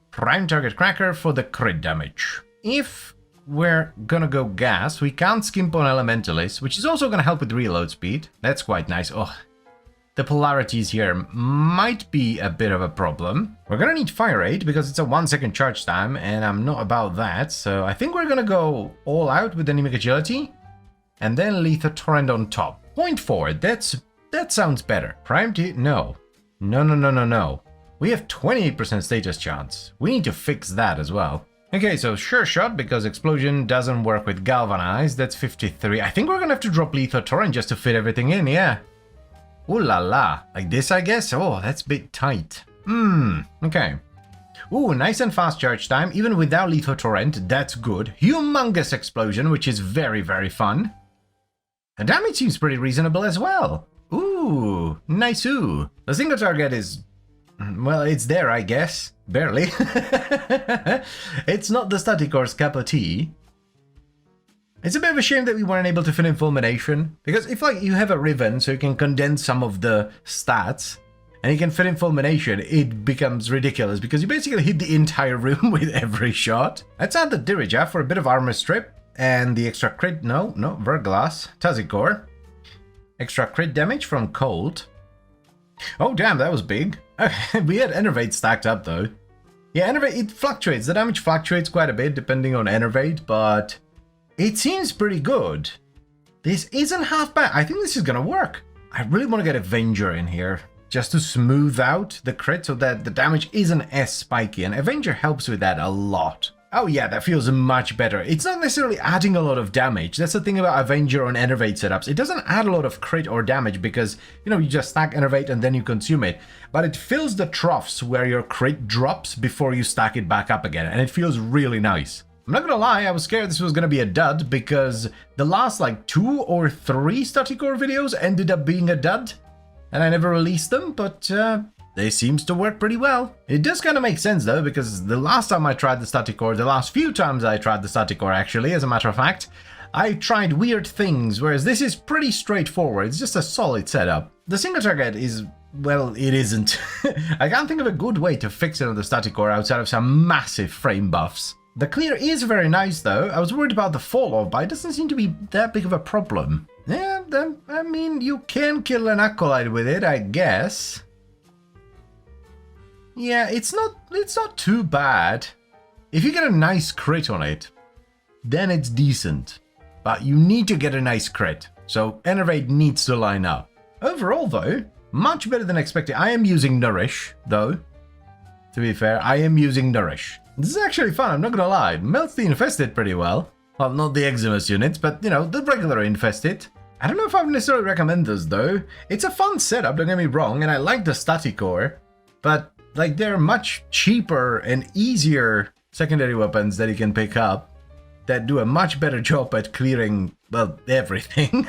Prime Target Cracker for the crit damage. If we're gonna go gas, we can't skimp on Elementalist, which is also gonna help with reload speed. That's quite nice. Oh, the polarities here might be a bit of a problem. We're gonna need Fire Rate because it's a 1 second charge time, and I'm not about that, so I think we're gonna go all out with Anemic Agility, and then Lethal Torrent on top. 0.4, that sounds better. Prime T, no. No. We have 28% status chance. We need to fix that as well. Okay, so Sure Shot, because Explosion doesn't work with Galvanize, that's 53. I think we're gonna have to drop Lethal Torrent just to fit everything in, yeah. Ooh la la. Like this, I guess? Oh, that's a bit tight. Okay. Ooh, nice and fast charge time, even without lethal torrent. That's good. Humongous explosion, which is very, very fun. The damage seems pretty reasonable as well. Ooh, nice ooh. The single target is... well, it's there, I guess. Barely. It's not the static core's cup of tea. It's a bit of a shame that we weren't able to fit in fulmination, because if like you have a ribbon so you can condense some of the stats, and you can fit in fulmination, it becomes ridiculous, because you basically hit the entire room with every shot. Let's add the Dirija for a bit of armor strip, and the extra crit, no, Verglass, Tazikor. Extra crit damage from Cold. Oh damn, that was big. We had Enervate stacked up though. Yeah, Enervate, it fluctuates, the damage fluctuates quite a bit depending on Enervate, but it seems pretty good. This isn't half bad, I think this is gonna work. I really want to get Avenger in here, just to smooth out the crit so that the damage isn't as spiky, and Avenger helps with that a lot. Oh yeah, that feels much better. It's not necessarily adding a lot of damage. That's the thing about Avenger on Enervate setups. It doesn't add a lot of crit or damage because, you know, you just stack Enervate and then you consume it. But it fills the troughs where your crit drops before you stack it back up again, and it feels really nice. I'm not gonna lie, I was scared this was gonna be a dud because the last like 2 or 3 static core videos ended up being a dud. And I never released them, but they seems to work pretty well. It does kind of make sense though, because the last time I tried the static core, the last few times I tried the static core actually, as a matter of fact, I tried weird things, whereas this is pretty straightforward. It's just a solid setup. The single target is, well, it isn't. I can't think of a good way to fix it on the static core outside of some massive frame buffs. The clear is very nice though. I was worried about the fall off, but it doesn't seem to be that big of a problem. Yeah, I mean, you can kill an acolyte with it, I guess. Yeah, it's not too bad. If you get a nice crit on it, then it's decent. But you need to get a nice crit, so Enervate needs to line up. Overall though, much better than expected. I am using Nourish, though. To be fair, I am using Nourish. This is actually fun, I'm not gonna lie. Melts the Infested pretty well. Well, not the Eximus units, but, you know, the regular Infested. I don't know if I would necessarily recommend this, though. It's a fun setup, don't get me wrong, and I like the static core, but, like, they're much cheaper and easier secondary weapons that you can pick up that do a much better job at clearing, well, everything.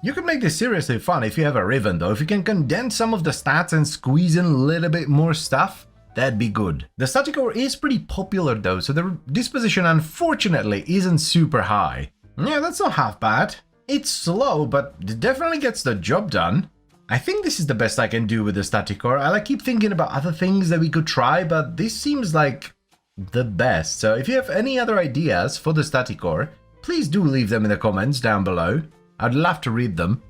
You can make this seriously fun if you have a Riven, though. If you can condense some of the stats and squeeze in a little bit more stuff, that'd be good. The static core is pretty popular though, so the disposition unfortunately isn't super high. Yeah, that's not half bad. It's slow, but it definitely gets the job done. I think this is the best I can do with the static core. I keep thinking about other things that we could try, but this seems like the best. So if you have any other ideas for the static core, please do leave them in the comments down below. I'd love to read them.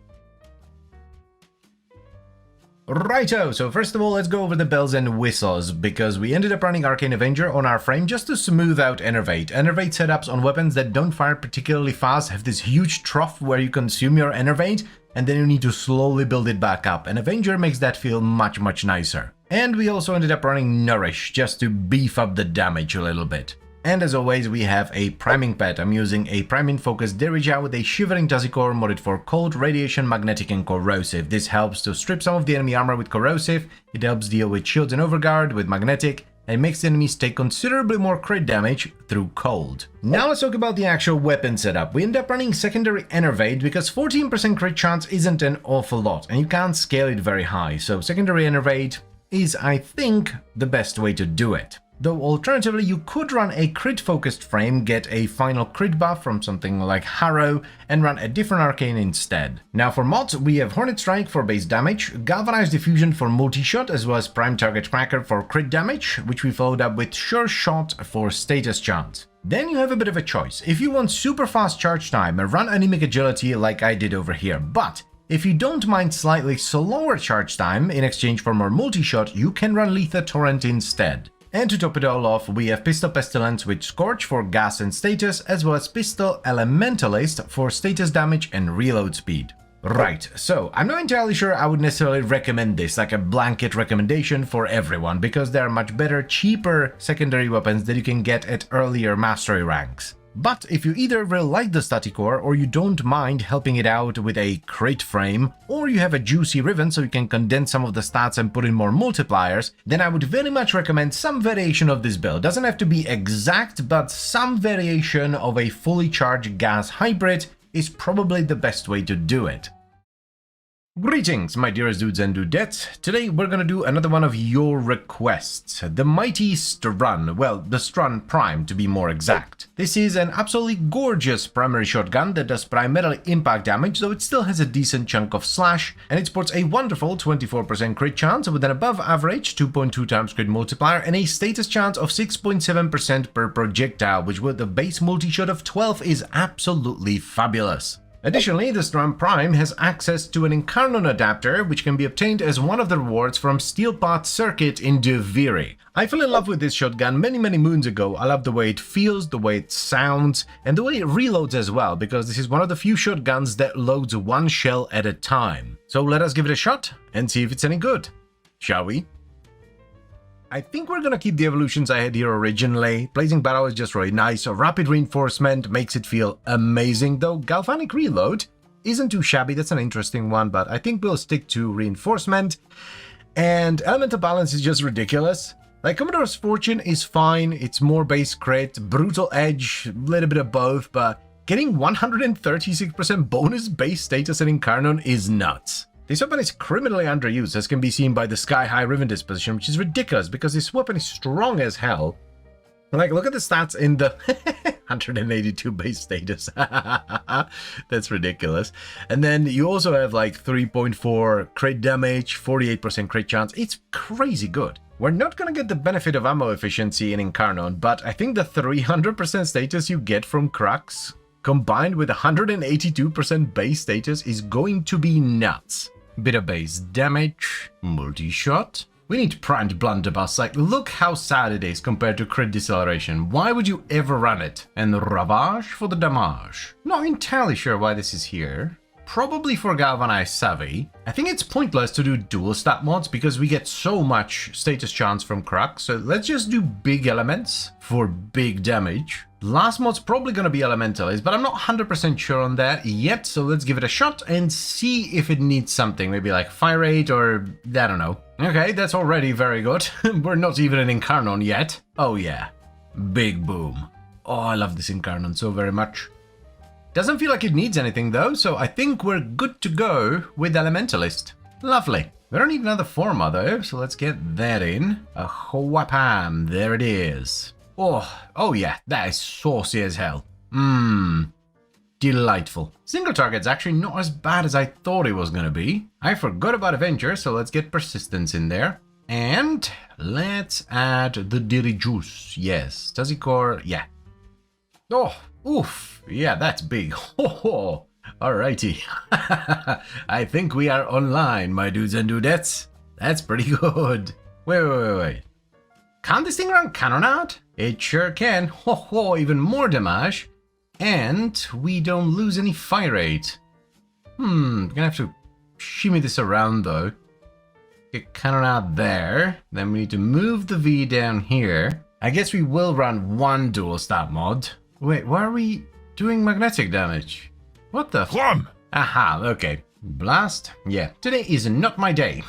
Righto, so first of all, let's go over the bells and whistles, because we ended up running Arcane Avenger on our frame just to smooth out Enervate. Enervate setups on weapons that don't fire particularly fast have this huge trough where you consume your Enervate, and then you need to slowly build it back up, and Avenger makes that feel much, much nicer. And we also ended up running Nourish, just to beef up the damage a little bit. And as always, we have a priming pet. I'm using a priming focused Dirija with a Shivering Tazikor modded for cold, radiation, magnetic, and corrosive. This helps to strip some of the enemy armor with corrosive, it helps deal with shields and overguard with magnetic, and makes the enemies take considerably more crit damage through cold. Now let's talk about the actual weapon setup. We end up running secondary Enervate because 14% crit chance isn't an awful lot, and you can't scale it very high, so secondary Enervate is, I think, the best way to do it. Though alternatively, you could run a crit-focused frame, get a final crit buff from something like Harrow, and run a different arcane instead. Now for mods, we have Hornet Strike for base damage, Galvanized Diffusion for multi-shot, as well as Prime Target Cracker for crit damage, which we followed up with Sure Shot for status chance. Then you have a bit of a choice. If you want super fast charge time, run Anemic Agility like I did over here, but if you don't mind slightly slower charge time in exchange for more multi-shot, you can run Lethal Torrent instead. And to top it all off, we have Pistol Pestilence with Scorch for gas and status, as well as Pistol Elementalist for status damage and reload speed. Right, so I'm not entirely sure I would necessarily recommend this, like a blanket recommendation for everyone, because there are much better, cheaper secondary weapons that you can get at earlier mastery ranks. But if you either really like the static core or you don't mind helping it out with a crate frame, or you have a juicy ribbon so you can condense some of the stats and put in more multipliers, then I would very much recommend some variation of this build. Doesn't have to be exact, but some variation of a fully charged gas hybrid is probably the best way to do it. Greetings, my dearest dudes and dudettes. Today we're gonna do another one of your requests. The mighty Strun, well, the Strun Prime to be more exact. This is an absolutely gorgeous primary shotgun that does primarily impact damage, though it still has a decent chunk of slash, and it sports a wonderful 24% crit chance with an above average 2.2 times crit multiplier and a status chance of 6.7% per projectile, which with a base multi-shot of 12 is absolutely fabulous. Additionally, the Strun Prime has access to an Incarnon adapter, which can be obtained as one of the rewards from Steelpot Circuit in Deviri. I fell in love with this shotgun many moons ago. I love the way it feels, the way it sounds, and the way it reloads as well, because this is one of the few shotguns that loads one shell at a time. So let us give it a shot and see if it's any good, shall we? I think we're gonna keep the evolutions I had here originally. Blazing Barrel is just really nice. Rapid Reinforcement makes it feel amazing, though Galvanic Reload isn't too shabby. That's an interesting one, but I think we'll stick to Reinforcement. And Elemental Balance is just ridiculous. Like, Commodore's Fortune is fine. It's more base crit. Brutal Edge, a little bit of both, but getting 136% bonus base status in Incarnon is nuts. This weapon is criminally underused, as can be seen by the Sky-High Riven disposition, which is ridiculous because this weapon is strong as hell. Like, look at the stats in the 182 base status. That's ridiculous. And then you also have like 3.4 crit damage, 48% crit chance. It's crazy good. We're not gonna get the benefit of ammo efficiency in Incarnon, but I think the 300% status you get from Crux, combined with 182% base status, is going to be nuts. Bit of base damage, multi-shot. We need primed blunderbuss. Like, look how sad it is compared to crit deceleration. Why would you ever run it? And ravage for the damage. Not entirely sure why this is here. Probably for Galvanized Savvy. I think it's pointless to do dual stat mods because we get so much status chance from Crux, so let's just do big elements for big damage. Last mod's probably gonna be Elementalist, but I'm not 100% sure on that yet, so let's give it a shot and see if it needs something, maybe like fire rate or I don't know. Okay, that's already very good. We're not even in Incarnon yet. Oh yeah, big boom. Oh, I love this Incarnon so very much. Doesn't feel like it needs anything though, so I think we're good to go with Elementalist. Lovely. We don't need another Forma though, so let's get that in. A whapam, there it is. Oh yeah, that is saucy as hell. Delightful. Single target's actually not as bad as I thought it was gonna be. I forgot about Avenger, so let's get Persistence in there. And let's add the Dirijuice. Yes, Tazikor, yeah. Oh, oof, yeah, that's big. Oh, alrighty. I think we are online, my dudes and dudettes. That's pretty good. Wait. Can this thing run Cannonade? It sure can. Even more damage. And we don't lose any fire rate. Gonna have to shimmy this around though. Get Cannonade there. Then we need to move the V down here. I guess we will run one dual stat mod. Wait, why are we doing magnetic damage? What the? Plum! Aha, okay. Blast? Yeah, today is not my day.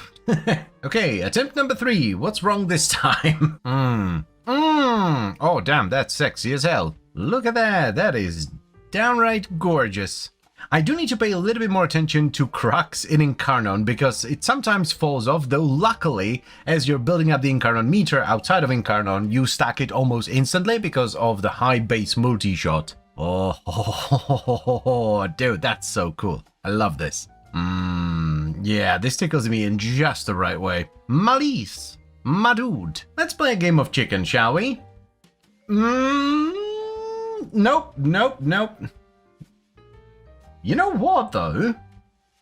Okay, attempt number 3. What's wrong this time? Oh, damn, that's sexy as hell. Look at that. That is downright gorgeous. I do need to pay a little bit more attention to Crux in Incarnon because it sometimes falls off, though luckily, as you're building up the Incarnon meter outside of Incarnon, you stack it almost instantly because of the high base multi-shot. Oh, dude, that's so cool. I love this. Yeah, this tickles me in just the right way. Malice, my dude. Let's play a game of chicken, shall we? Nope. You know what, though?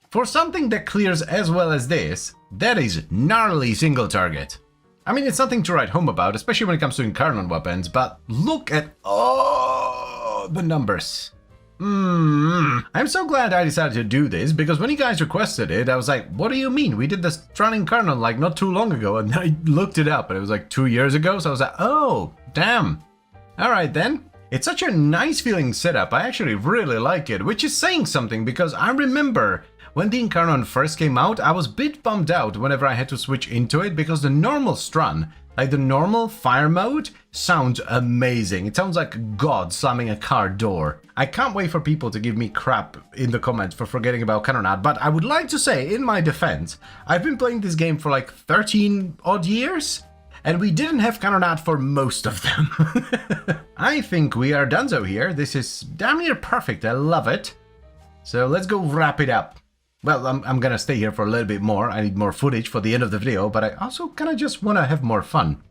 For something that clears as well as this, that is gnarly single target. I mean, it's nothing to write home about, especially when it comes to Incarnon weapons, but look at the numbers. I'm so glad I decided to do this, because when you guys requested it, I was like, what do you mean? We did this Strun Incarnon like not too long ago, and then I looked it up, and it was like 2 years ago, so I was like, oh, damn. Alright then, It's such a nice feeling setup, I actually really like it, which is saying something because I remember when the Incarnon first came out, I was a bit bummed out whenever I had to switch into it because the normal Strun, like the normal fire mode, sounds amazing. It sounds like God slamming a car door. I can't wait for people to give me crap in the comments for forgetting about Cannonade, but I would like to say, in my defense, I've been playing this game for like 13 odd years, and we didn't have Cannonade for most of them. I think we are donezo here. This is damn near perfect. I love it. So let's go wrap it up. Well, I'm gonna stay here for a little bit more. I need more footage for the end of the video, but I also kind of just want to have more fun.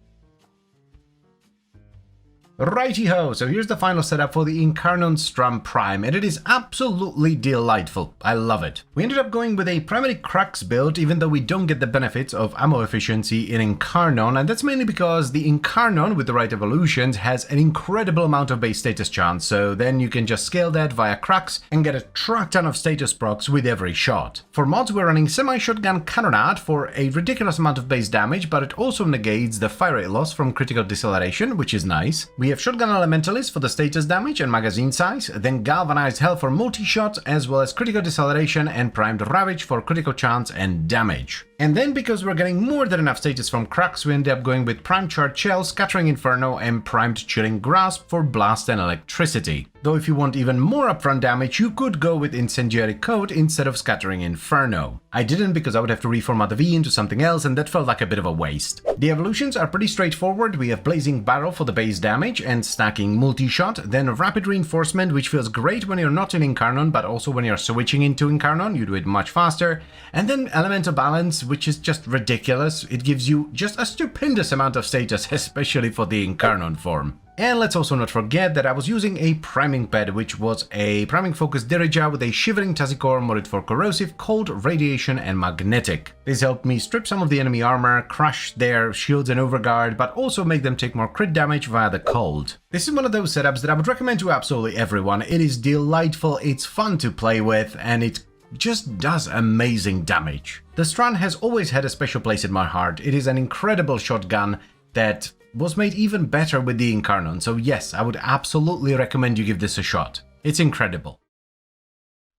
Righty-ho, so here's the final setup for the Incarnon Strum Prime, and it is absolutely delightful. I love it. We ended up going with a primary Crux build, even though we don't get the benefits of ammo efficiency in Incarnon, and that's mainly because the Incarnon, with the right evolutions, has an incredible amount of base status chance, so then you can just scale that via Crux and get a truck ton of status procs with every shot. For mods, we're running semi-shotgun Cannonade for a ridiculous amount of base damage, but it also negates the fire rate loss from critical deceleration, which is nice. We have Shotgun Elementalist for the status damage and magazine size, then Galvanized Hell for multi-shots, as well as critical deceleration and Primed Ravage for critical chance and damage. And then, because we're getting more than enough status from Crux, we end up going with Primed Charged Shell, Scattering Inferno, and Primed Chilling Grasp for blast and electricity. Though if you want even more upfront damage, you could go with Incendiary Coat instead of Scattering Inferno. I didn't because I would have to reformat the V into something else, and that felt like a bit of a waste. The evolutions are pretty straightforward. We have Blazing Barrel for the base damage and stacking multi-shot, then Rapid Reinforcement, which feels great when you're not in Incarnon, but also when you're switching into Incarnon, you do it much faster, and then Elemental Balance, which is just ridiculous. It gives you just a stupendous amount of status, especially for the Incarnon form. And let's also not forget that I was using a priming pad, which was a priming focused Dirija with a Shivering Tasicore modded for corrosive, cold, radiation, and magnetic. This helped me strip some of the enemy armor, crush their shields and overguard, but also make them take more crit damage via the cold. This is one of those setups that I would recommend to absolutely everyone. It is delightful, it's fun to play with, and it just does amazing damage. The Strun has always had a special place in my heart. It is an incredible shotgun that was made even better with the Incarnon, so yes, I would absolutely recommend you give this a shot. It's incredible.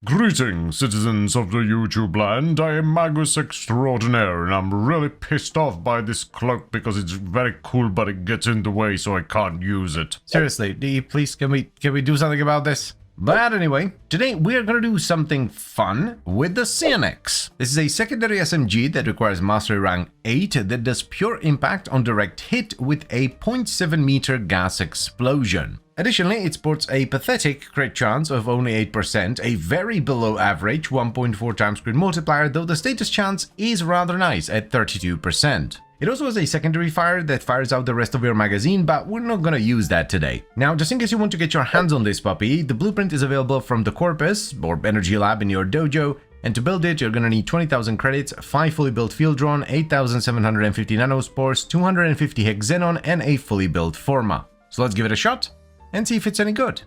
Greetings, citizens of the YouTube land. I am Magus Extraordinaire, and I'm really pissed off by this cloak because it's very cool, but it gets in the way, so I can't use it. Seriously, please, can we do something about this? But anyway, today we're gonna do something fun with the CNX. This is a secondary SMG that requires Mastery Rank 8 that does pure impact on direct hit with a 0.7 meter gas explosion. Additionally, it sports a pathetic crit chance of only 8%, a very below average 1.4 times crit multiplier, though the status chance is rather nice at 32%. It also has a secondary fire that fires out the rest of your magazine, but we're not gonna use that today. Now, just in case you want to get your hands on this puppy, the blueprint is available from the Corpus, or Energy Lab in your dojo, and to build it, you're gonna need 20,000 credits, 5 fully built field drone, 8,750 nanospores, 250 hex xenon, and a fully built Forma. So let's give it a shot, and see if it's any good.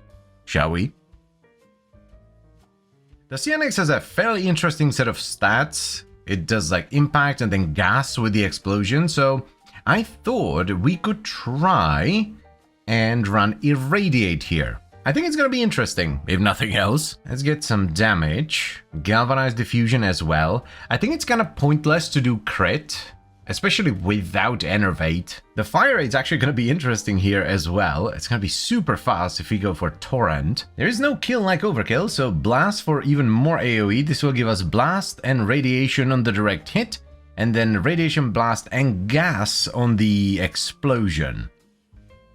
Shall we? The CNX has a fairly interesting set of stats. It does like impact and then gas with the explosion, so I thought we could try and run Irradiate here. I think it's gonna be interesting, if nothing else. Let's get some damage. Galvanized Diffusion as well. I think it's kind of pointless to do crit, especially without Enervate. The fire rate's actually gonna be interesting here as well. It's gonna be super fast if we go for Torrent. There is no kill like Overkill, so Blast for even more AoE. This will give us Blast and Radiation on the direct hit, and then Radiation, Blast, and Gas on the explosion.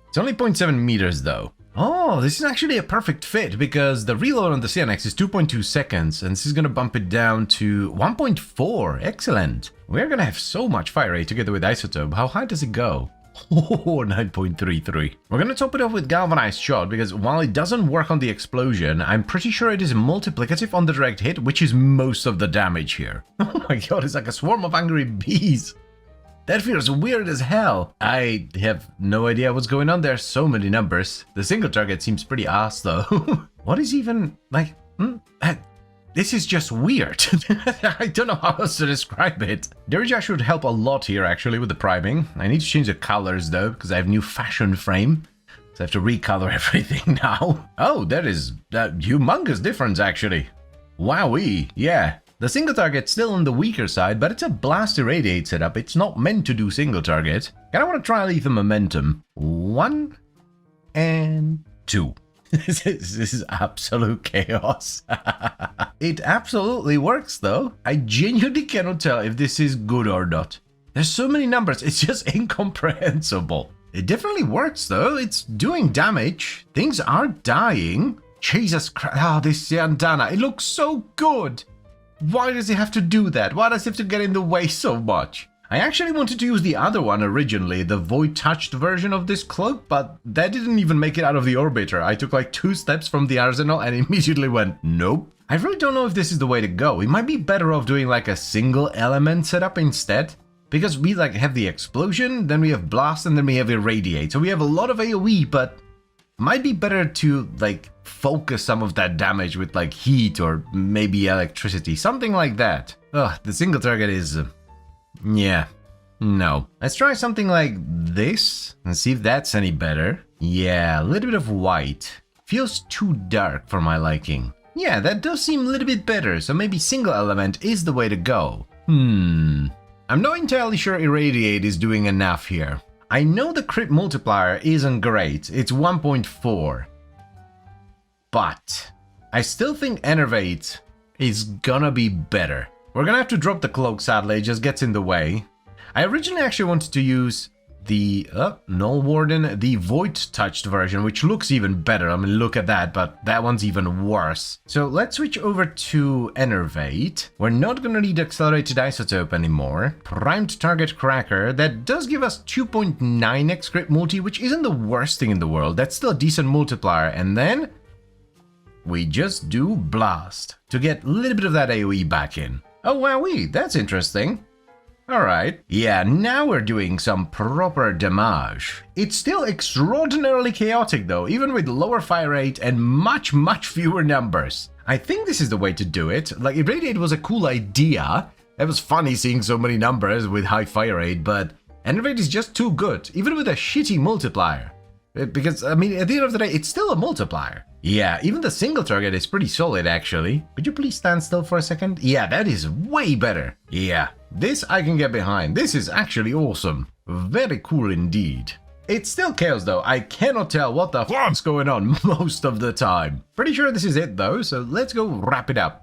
It's only 0.7 meters though. Oh, this is actually a perfect fit because the reload on the CNX is 2.2 seconds and this is going to bump it down to 1.4. Excellent. We're going to have so much fire rate together with Isotope. How high does it go? Oh, 9.33. We're going to top it off with Galvanized Shot because while it doesn't work on the explosion, I'm pretty sure it is multiplicative on the direct hit, which is most of the damage here. Oh my god, it's like a swarm of angry bees. That feels weird as hell. I have no idea what's going on there. So many numbers. The single target seems pretty ass though. What is even like? This is just weird. I don't know how else to describe it. Dirija should help a lot here actually with the priming. I need to change the colors though because I have new fashion frame. So I have to recolor everything now. Oh, that is a humongous difference, actually. Wowee, yeah. The single target's still on the weaker side, but it's a blast irradiate setup. It's not meant to do single target. Kinda want to try lethal momentum. 1 and 2. This is absolute chaos. It absolutely works, though. I genuinely cannot tell if this is good or not. There's so many numbers, it's just incomprehensible. It definitely works, though. It's doing damage. Things are dying. Jesus Christ. Oh, this Yandana. It looks so good. Why does he have to do that? Why does he have to get in the way so much? I actually wanted to use the other one originally, the void-touched version of this cloak, but that didn't even make it out of the orbiter. I took like 2 steps from the arsenal and immediately went, nope. I really don't know if this is the way to go. We might be better off doing like a single element setup instead. Because we like have the explosion, then we have blast, and then we have irradiate. So we have a lot of AoE, but might be better to like focus some of that damage with like heat or maybe electricity, something like that. Ugh, the single target is... yeah, no. Let's try something like this and see if that's any better. Yeah, a little bit of white. Feels too dark for my liking. Yeah, that does seem a little bit better, so maybe single element is the way to go. I'm not entirely sure Irradiate is doing enough here. I know the crit multiplier isn't great, it's 1.4. But I still think Enervate is gonna be better. We're gonna have to drop the cloak, sadly, it just gets in the way. I originally actually wanted to use the Null Warden, the void-touched version, which looks even better. I mean, look at that, but that one's even worse. So let's switch over to Enervate. We're not gonna need Accelerated Isotope anymore. Primed Target Cracker, that does give us 2.9x crit multi, which isn't the worst thing in the world. That's still a decent multiplier. And then we just do Blast to get a little bit of that AoE back in. Oh, wowee, that's interesting. Alright, yeah, now we're doing some proper damage. It's still extraordinarily chaotic though, even with lower fire rate and much fewer numbers. I think this is the way to do it. Like, Irradiate was a cool idea. It was funny seeing so many numbers with high fire rate, but Enervate is just too good, even with a shitty multiplier. Because, I mean, at the end of the day, it's still a multiplier. Yeah, even the single target is pretty solid, actually. Could you please stand still for a second? Yeah, that is way better. Yeah, this I can get behind. This is actually awesome. Very cool indeed. It's still chaos, though. I cannot tell what the f***'s going on most of the time. Pretty sure this is it, though, so let's go wrap it up.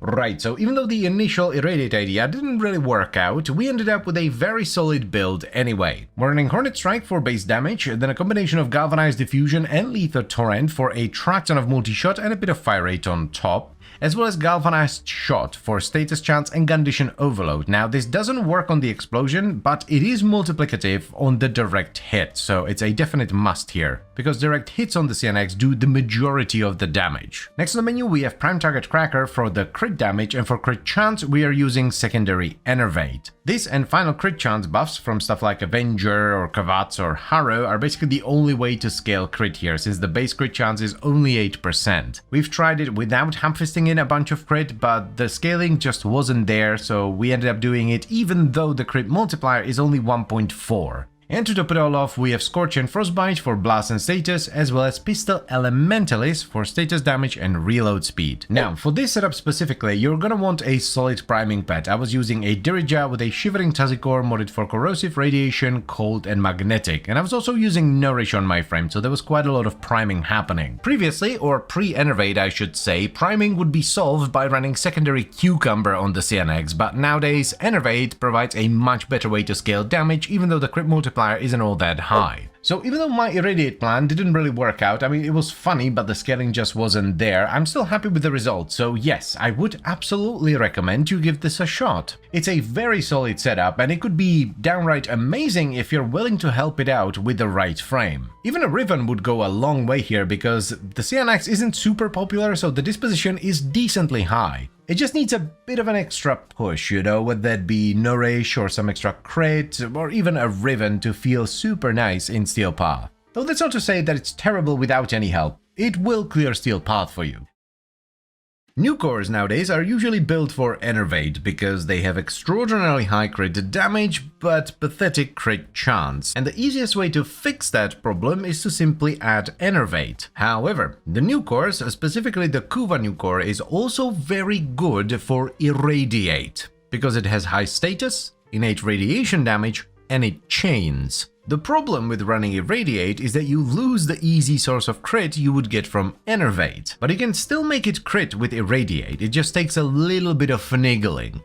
Right, so even though the initial Irradiate idea didn't really work out, we ended up with a very solid build anyway. We're running Hornet Strike for base damage, then a combination of Galvanized Diffusion and Lethal Torrent for a track ton of multi-shot and a bit of fire rate on top, as well as Galvanized Shot for status chance and condition overload. Now, this doesn't work on the explosion, but it is multiplicative on the direct hit, so it's a definite must here, because direct hits on the CNX do the majority of the damage. Next on the menu, we have Prime Target Cracker for the crit damage, and for crit chance, we are using secondary Enervate. This and final crit chance buffs from stuff like Avenger or Kavats or Harrow are basically the only way to scale crit here, since the base crit chance is only 8%. We've tried it without hamfisting in a bunch of crit, but the scaling just wasn't there, so we ended up doing it even though the crit multiplier is only 1.4. And to top it all off, we have Scorch and Frostbite for blast and status, as well as Pistol Elementalis for status damage and reload speed. Now, for this setup specifically, you're gonna want a solid priming pad. I was using a Dirija with a Shivering Tazikor modded for corrosive, radiation, cold, and magnetic. And I was also using Nourish on my frame, so there was quite a lot of priming happening. Previously, or pre-Enervate I should say, priming would be solved by running secondary Cucumber on the CNX, but nowadays, Enervate provides a much better way to scale damage, even though the crit multiplier isn't all that high. So even though my Irradiate plan didn't really work out, I mean, it was funny, but the scaling just wasn't there, I'm still happy with the results, so yes, I would absolutely recommend you give this a shot. It's a very solid setup, and it could be downright amazing if you're willing to help it out with the right frame. Even a Riven would go a long way here, because the CNX isn't super popular, so the disposition is decently high. It just needs a bit of an extra push, you know, whether that be Nourish or some extra crit, or even a Riven to feel super nice in Steel Path. Though that's not to say that it's terrible without any help. It will clear Steel Path for you. New cores nowadays are usually built for Enervate because they have extraordinarily high crit damage but pathetic crit chance, and the easiest way to fix that problem is to simply add Enervate. However, the new cores, specifically the Kuva new core, is also very good for Irradiate because it has high status, innate radiation damage, and it chains. The problem with running Irradiate is that you lose the easy source of crit you would get from Enervate, but you can still make it crit with Irradiate, it just takes a little bit of finagling.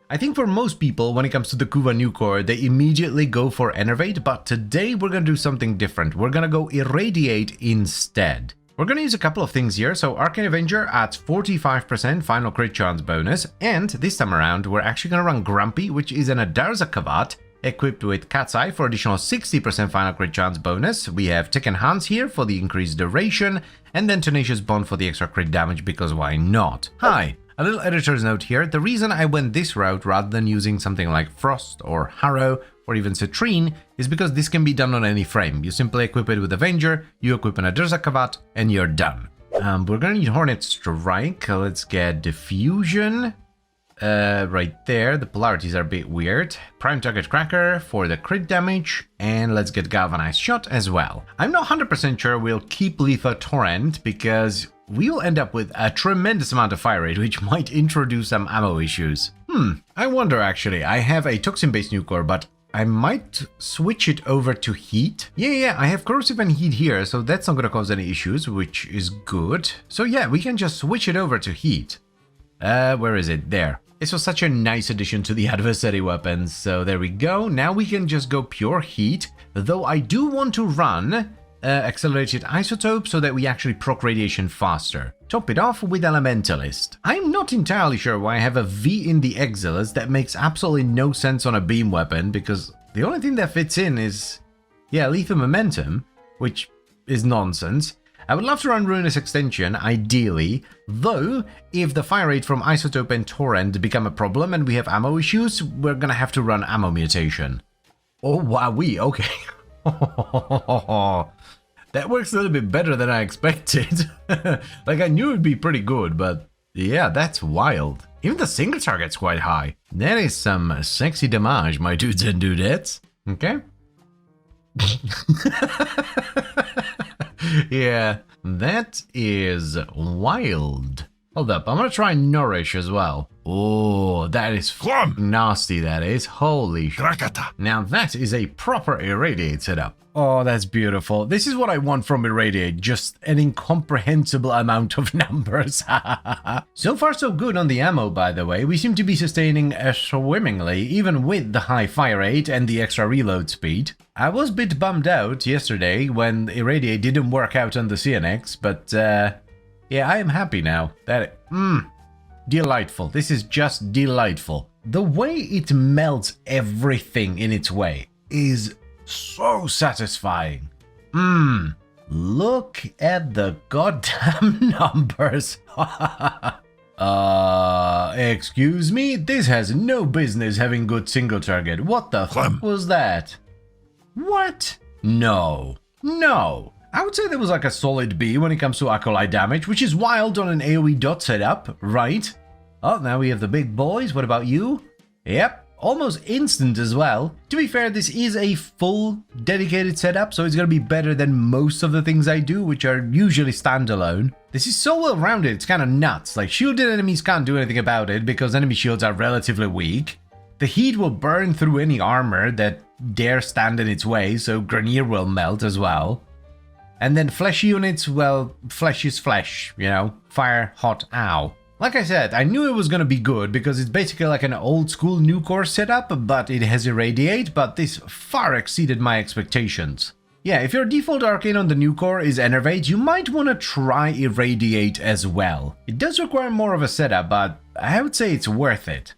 I think for most people, when it comes to the Kuva new core, they immediately go for Enervate, but today we're gonna do something different. We're gonna go Irradiate instead. We're gonna use a couple of things here, so Arcane Avenger adds 45% final crit chance bonus, and this time around we're actually gonna run Grumpy, which is an Adarza Kavat, equipped with Cat's Eye for additional 60% final crit chance bonus. We have Tick and Hans here for the increased duration, and then Tenacious Bond for the extra crit damage, because why not? Hi! A little editor's note here, the reason I went this route rather than using something like Frost or Harrow or even Citrine is because this can be done on any frame. You simply equip it with Avenger, you equip an Adarza Kavat, and you're done. We're gonna need Hornet Strike. Let's get Diffusion. Right there, the polarities are a bit weird. Prime Target Cracker for the crit damage, and let's get Galvanized Shot as well. I'm not 100% sure we'll keep Letha Torrent because we'll end up with a tremendous amount of fire rate, which might introduce some ammo issues. I wonder actually. I have a Toxin-based new core, but I might switch it over to Heat. Yeah, I have Corrosive and Heat here, so that's not gonna cause any issues, which is good. So yeah, we can just switch it over to Heat. Where is it? There. This was such a nice addition to the adversary weapons, so there we go. Now we can just go pure Heat, though I do want to run Accelerated Isotope so that we actually proc radiation faster. Top it off with Elementalist. I'm not entirely sure why I have a V in the Exiles. That makes absolutely no sense on a beam weapon, because the only thing that fits in is, yeah, Lethal Momentum, which is nonsense. I would love to run Ruinous Extension, ideally, though if the fire rate from Isotope and Torrent become a problem and we have ammo issues, we're gonna have to run Ammo Mutation. Oh, wowee, okay. That works a little bit better than I expected. Like, I knew it'd be pretty good, but yeah, that's wild. Even the single target's quite high. That is some sexy damage, my dudes and dudettes. Okay. Yeah, that is wild. Hold up, I'm gonna try Nourish as well. Oh, that is nasty, that is. Holy shit. Now that is a proper Irradiate setup. Oh, that's beautiful. This is what I want from Irradiate, just an incomprehensible amount of numbers. So far so good on the ammo, by the way. We seem to be sustaining swimmingly, even with the high fire rate and the extra reload speed. I was a bit bummed out yesterday when Irradiate didn't work out on the CNX, but yeah, I am happy now. Delightful. This is just delightful. The way it melts everything in its way is so satisfying. Look at the goddamn numbers. Excuse me? This has no business having good single target. What the f was that? What? No. I would say there was like a solid B when it comes to Acolyte damage, which is wild on an AoE dot setup, right? Oh, now we have the big boys. What about you? Yep. Almost instant as well. To be fair, this is a full dedicated setup, so it's gonna be better than most of the things I do, which are usually standalone. This is so well rounded, it's kind of nuts. Like, shielded enemies can't do anything about it because enemy shields are relatively weak. The heat will burn through any armor that dare stand in its way, so Grenier will melt as well. And then flesh units, well, flesh is flesh, you know? Fire, hot, ow. Like I said, I knew it was gonna be good because it's basically like an old school new core setup, but it has Irradiate, but this far exceeded my expectations. Yeah, if your default arcane on the new core is Enervate, you might want to try Irradiate as well. It does require more of a setup, but I would say it's worth it.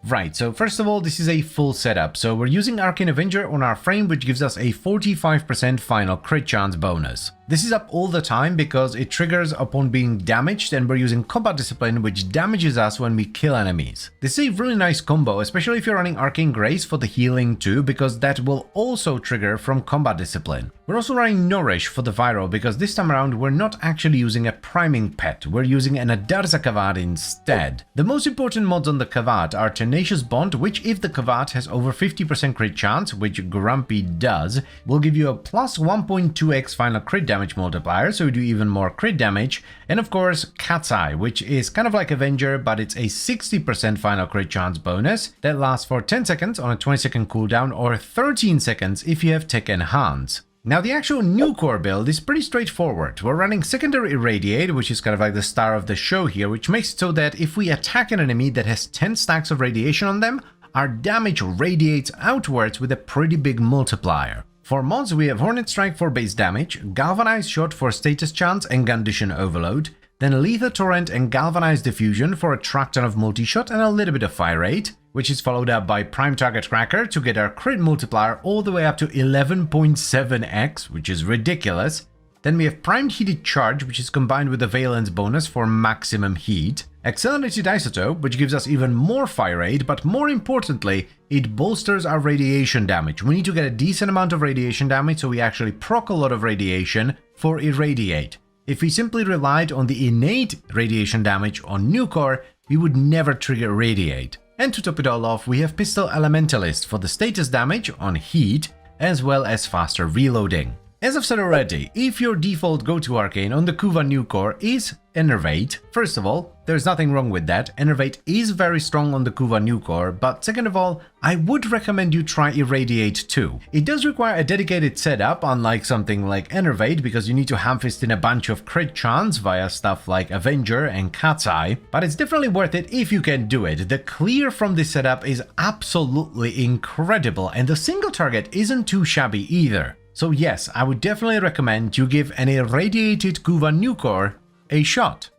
Right, so first of all, this is a full setup. So we're using Arcane Avenger on our frame, which gives us a 45% final crit chance bonus. This is up all the time because it triggers upon being damaged, and we're using Combat Discipline, which damages us when we kill enemies. This is a really nice combo, especially if you're running Arcane Grace for the healing too, because that will also trigger from Combat Discipline. We're also running Nourish for the Viral because this time around we're not actually using a priming pet, we're using an Adarza Kavad instead. The most important mods on the Kavad are Tenacious Bond, which if the Kavad has over 50% crit chance, which Grumpy does, will give you a plus 1.2x final crit damage multiplier, so you do even more crit damage, and of course Cat's Eye, which is kind of like Avenger, but it's a 60% final crit chance bonus that lasts for 10 seconds on a 20-second cooldown, or 13 seconds if you have Tech Enhance. Now the actual new core build is pretty straightforward. We're running Secondary Irradiate, which is kind of like the star of the show here, which makes it so that if we attack an enemy that has 10 stacks of radiation on them, our damage radiates outwards with a pretty big multiplier. For mods, we have Hornet Strike for base damage, Galvanized Shot for status chance and Condition Overload, then Lethal Torrent and Galvanized Diffusion for a truck ton of multi-shot and a little bit of fire rate, which is followed up by Prime Target Cracker to get our crit multiplier all the way up to 11.7x, which is ridiculous. Then we have Primed Heated Charge, which is combined with the Valence bonus for maximum heat, Accelerated Isotope, which gives us even more fire rate, but more importantly, it bolsters our radiation damage. We need to get a decent amount of radiation damage, so we actually proc a lot of radiation for Irradiate. If we simply relied on the innate radiation damage on new core, we would never trigger Radiate. And to top it all off, we have Pistol Elementalist for the status damage on heat, as well as faster reloading. As I've said already, if your default go-to arcane on the Kuva new core is Enervate, first of all, there's nothing wrong with that. Enervate is very strong on the Kuva new core, but second of all, I would recommend you try Irradiate too. It does require a dedicated setup, unlike something like Enervate, because you need to hamfist in a bunch of crit chance via stuff like Avenger and Cat's Eye, but it's definitely worth it if you can do it. The clear from this setup is absolutely incredible, and the single target isn't too shabby either. So yes, I would definitely recommend you give an irradiated Kuva new core a shot.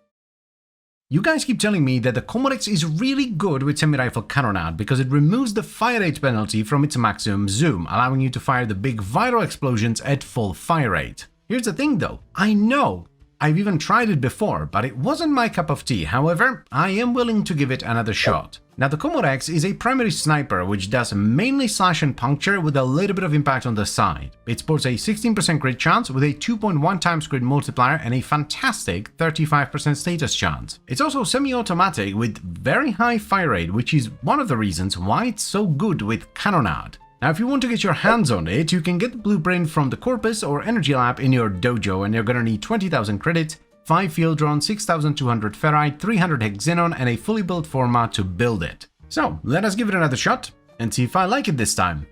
You guys keep telling me that the Comorex is really good with semi-rifle cannonade because it removes the fire rate penalty from its maximum zoom, allowing you to fire the big viral explosions at full fire rate. Here's the thing though, I know, I've even tried it before, but it wasn't my cup of tea. However, I am willing to give it another shot. Now the Comorex is a primary sniper which does mainly slash and puncture with a little bit of impact on the side. It sports a 16% crit chance with a 2.1 times crit multiplier and a fantastic 35% status chance. It's also semi-automatic with very high fire rate, which is one of the reasons why it's so good with Cannonade. Now if you want to get your hands on it, you can get the blueprint from the Corpus or Energy Lab in your dojo, and you're gonna need 20,000 credits, 5 field drone, 6,200 ferrite, 300 hex xenon, and a fully built format to build it. So let us give it another shot and see if I like it this time.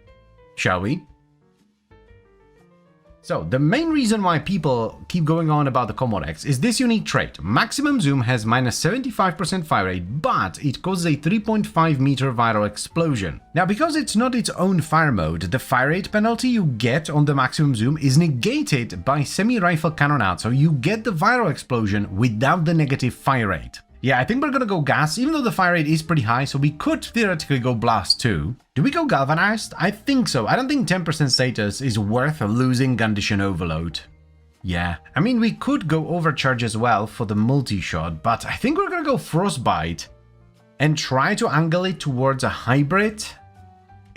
Shall we? So the main reason why people keep going on about the Comorex is this unique trait. Maximum zoom has minus 75% fire rate, but it causes a 3.5 meter viral explosion. Now because it's not its own fire mode, the fire rate penalty you get on the maximum zoom is negated by semi-rifle cannonade, so you get the viral explosion without the negative fire rate. Yeah, I think we're gonna go gas, even though the fire rate is pretty high, so we could theoretically go blast too. Do we go galvanized? I think so. I don't think 10% status is worth losing condition overload. Yeah, I mean, we could go overcharge as well for the multi-shot, but I think we're gonna go frostbite and try to angle it towards a hybrid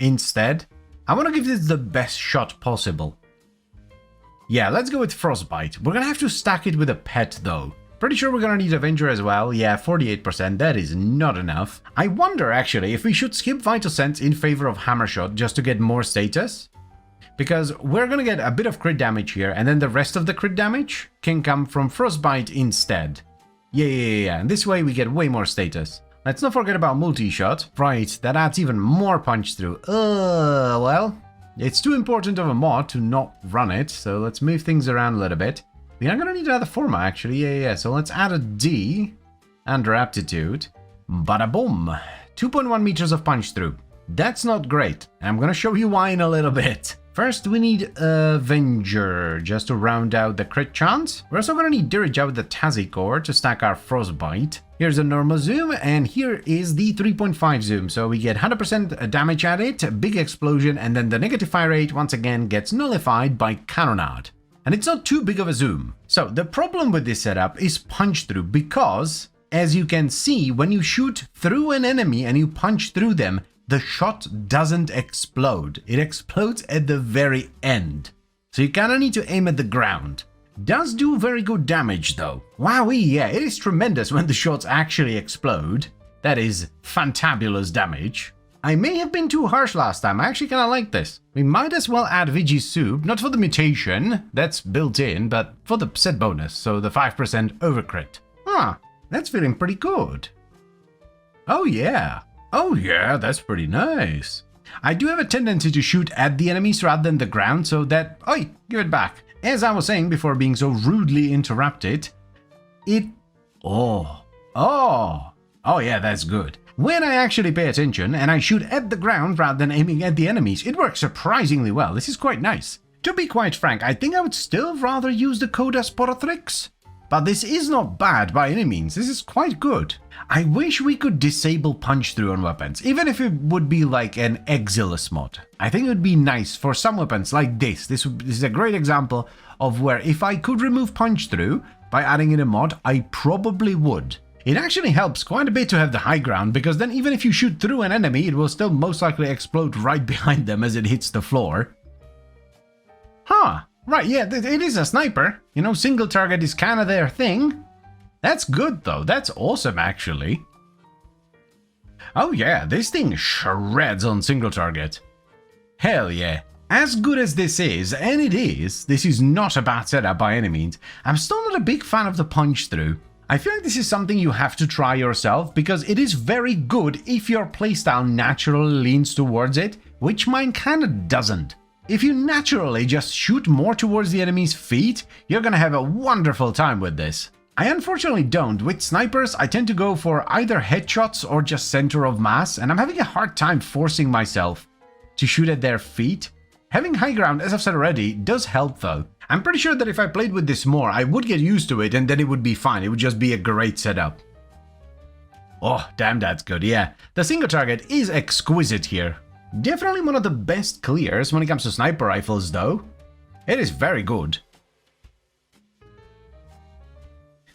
instead. I wanna give this the best shot possible. Yeah, let's go with frostbite. We're gonna have to stack it with a pet though. Pretty sure we're gonna need Avenger as well. Yeah, 48%, that is not enough. I wonder actually if we should skip Vital Sense in favor of Hammershot just to get more status. Because we're gonna get a bit of crit damage here, and then the rest of the crit damage can come from Frostbite instead. Yeah, and this way we get way more status. Let's not forget about multi-shot. Right, that adds even more punch through. Well, it's too important of a mod to not run it, so let's move things around a little bit. We are gonna need another forma actually, yeah, so let's add a D under aptitude. Bada boom! 2.1 meters of punch through. That's not great. I'm gonna show you why in a little bit. First, we need Avenger just to round out the crit chance. We're also gonna need Dirija with the Tazi core to stack our Frostbite. Here's a normal zoom, and here is the 3.5 zoom, so we get 100% damage at it, big explosion, and then the negative fire rate once again gets nullified by Cannonade. and it's not too big of a zoom. So the problem with this setup is punch through, because as you can see, when you shoot through an enemy and you punch through them, the shot doesn't explode. It explodes at the very end. So you kind of need to aim at the ground. Does do very good damage though. Wowee, yeah, it is tremendous when the shots actually explode. That is fantabulous damage. I may have been too harsh last time, I actually kind of like this. We might as well add Veggie Soup, not for the mutation, that's built in, but for the set bonus, so the 5% overcrit. Huh, that's feeling pretty good. Oh yeah, that's pretty nice. I do have a tendency to shoot at the enemies rather than the ground, so that... Oi, give it back. As I was saying before being so rudely interrupted, Oh yeah, that's good. When I actually pay attention and I shoot at the ground rather than aiming at the enemies, it works surprisingly well. This is quite nice. To be quite frank, I think I would still rather use the Coda Sporatrix. But this is not bad by any means, this is quite good. I wish we could disable punch through on weapons, even if it would be like an Exilis mod. I think it would be nice for some weapons like this. This is a great example of where if I could remove punch through by adding in a mod, I probably would. It actually helps quite a bit to have the high ground, because then even if you shoot through an enemy, it will still most likely explode right behind them as it hits the floor. Huh, right, yeah, it is a sniper. You know, single target is kind of their thing. That's good though, that's awesome actually. Oh yeah, this thing shreds on single target. Hell yeah. As good as this is, and it is, this is not a bad setup by any means. I'm still not a big fan of the punch through. I feel like this is something you have to try yourself, because it is very good if your playstyle naturally leans towards it, which mine kinda doesn't. If you naturally just shoot more towards the enemy's feet, you're gonna have a wonderful time with this. I unfortunately don't. With snipers, I tend to go for either headshots or just center of mass, and I'm having a hard time forcing myself to shoot at their feet. Having high ground, as I've said already, does help though. I'm pretty sure that if I played with this more, I would get used to it and then it would be fine. It would just be a great setup. Oh, damn, that's good, yeah. The single target is exquisite here. Definitely one of the best clears when it comes to sniper rifles though. It is very good.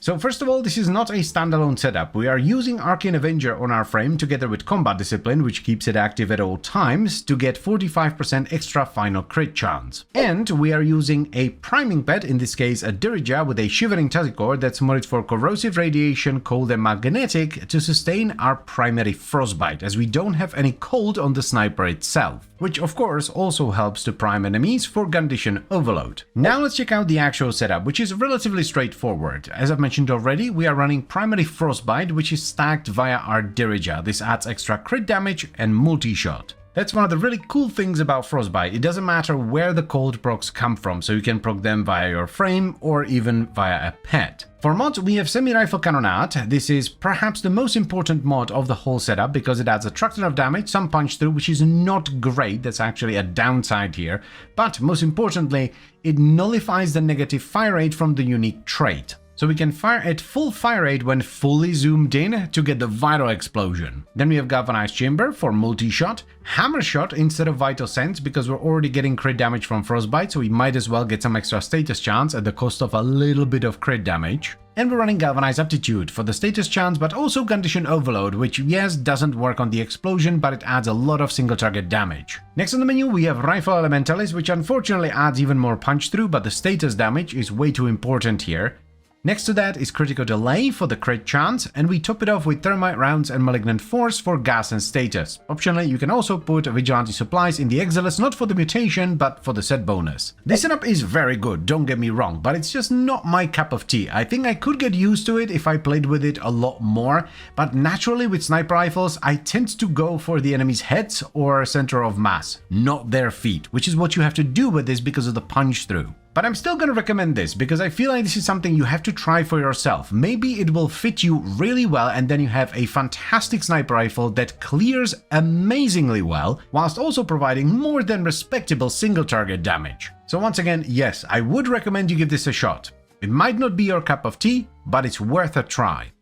So first of all, this is not a standalone setup. We are using Arcane Avenger on our frame together with Combat Discipline, which keeps it active at all times, to get 45% extra final crit chance. And we are using a priming pad, in this case a Dirija with a Shivering Tasicore that's modded for corrosive radiation, cold and magnetic, to sustain our primary frostbite, as we don't have any cold on the sniper itself. Which of course also helps to prime enemies for condition overload. Now let's check out the actual setup, which is relatively straightforward. As I've mentioned already, we are running primary frostbite, which is stacked via our Dirija. This adds extra crit damage and multi-shot. That's one of the really cool things about frostbite. It doesn't matter where the cold procs come from, so you can proc them via your frame or even via a pet. For mods, we have Semi-Rifle Cannonade. This is perhaps the most important mod of the whole setup because it adds a truck ton of damage, some punch through, which is not great. That's actually a downside here. But most importantly, it nullifies the negative fire rate from the unique trait. So we can fire at full fire rate when fully zoomed in to get the vital explosion. Then we have Galvanized Chamber for multi-shot, Hammer Shot instead of Vital Sense because we're already getting crit damage from Frostbite, so we might as well get some extra status chance at the cost of a little bit of crit damage. And we're running Galvanized Aptitude for the status chance, but also Condition Overload, which yes, doesn't work on the explosion, but it adds a lot of single target damage. Next on the menu we have Rifle Elementalis, which unfortunately adds even more punch through, but the status damage is way too important here. Next to that is Critical Delay for the crit chance, and we top it off with Thermite Rounds and Malignant Force for gas and status. Optionally, you can also put Vigilante Supplies in the Exilis, not for the mutation, but for the set bonus. This setup is very good, don't get me wrong, but it's just not my cup of tea. I think I could get used to it if I played with it a lot more, but naturally with sniper rifles, I tend to go for the enemy's heads or center of mass, not their feet, which is what you have to do with this because of the punch through. But I'm still gonna recommend this because I feel like this is something you have to try for yourself. Maybe it will fit you really well and then you have a fantastic sniper rifle that clears amazingly well, whilst also providing more than respectable single target damage. So once again, yes, I would recommend you give this a shot. It might not be your cup of tea, but it's worth a try.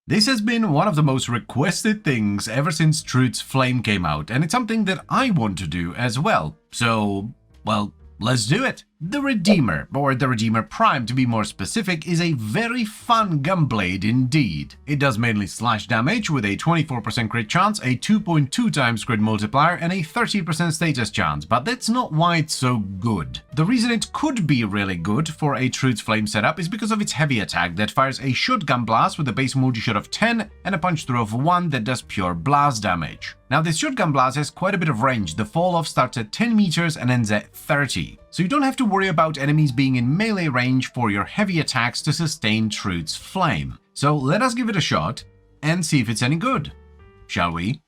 This has been one of the most requested things ever since Truth's Flame came out, and it's something that I want to do as well. So, well, let's do it. The Redeemer, or the Redeemer Prime to be more specific, is a very fun gunblade indeed. It does mainly slash damage with a 24% crit chance, a 2.2 times crit multiplier, and a 30% status chance, but that's not why it's so good. The reason it could be really good for a Truth Flame setup is because of its heavy attack that fires a shotgun blast with a base multi-shot of 10 and a punch through of 1 that does pure blast damage. Now this shotgun blast has quite a bit of range. The fall off starts at 10 meters and ends at 30. So you don't have to worry about enemies being in melee range for your heavy attacks to sustain Truth's Flame. So let us give it a shot and see if it's any good. Shall we?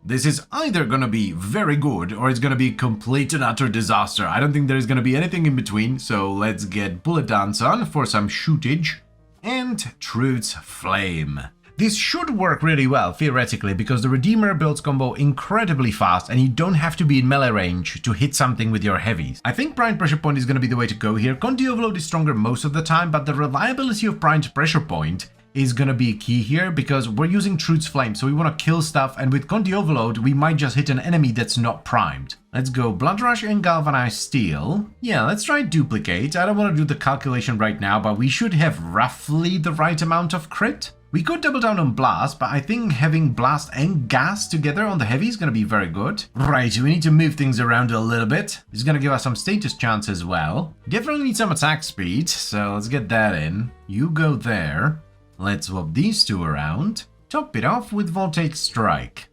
This is either gonna be very good or it's gonna be complete and utter disaster. I don't think there's gonna be anything in between, so let's get Bullet Dance on for some shootage and Truth's Flame. This should work really well, theoretically, because the Redeemer builds combo incredibly fast and you don't have to be in melee range to hit something with your heavies. I think Primed Pressure Point is going to be the way to go here. Conti Overload is stronger most of the time, but the reliability of Primed Pressure Point is going to be key here because we're using Truth's Flame, so we want to kill stuff, and with Conti Overload, we might just hit an enemy that's not primed. Let's go Blood Rush and Galvanized Steel. Yeah, let's try Duplicate. I don't want to do the calculation right now, but we should have roughly the right amount of crit. We could double down on Blast, but I think having Blast and Gas together on the heavy is going to be very good. Right, we need to move things around a little bit. It's going to give us some status chance as well. Definitely need some attack speed, so let's get that in. You go there. Let's swap these two around. Top it off with Voltaic Strike.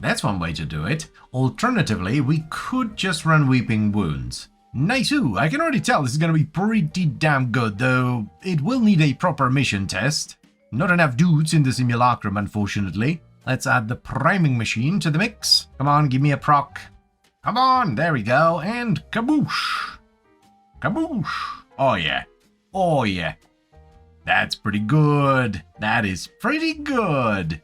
That's one way to do it. Alternatively, we could just run Weeping Wounds. Nice, ooh, I can already tell this is going to be pretty damn good, though it will need a proper mission test. Not enough dudes in the simulacrum, unfortunately. Let's add the priming machine to the mix. Come on, give me a proc. Come on, there we go, and kaboosh. Kaboosh. Oh yeah. Oh yeah. That's pretty good. That is pretty good.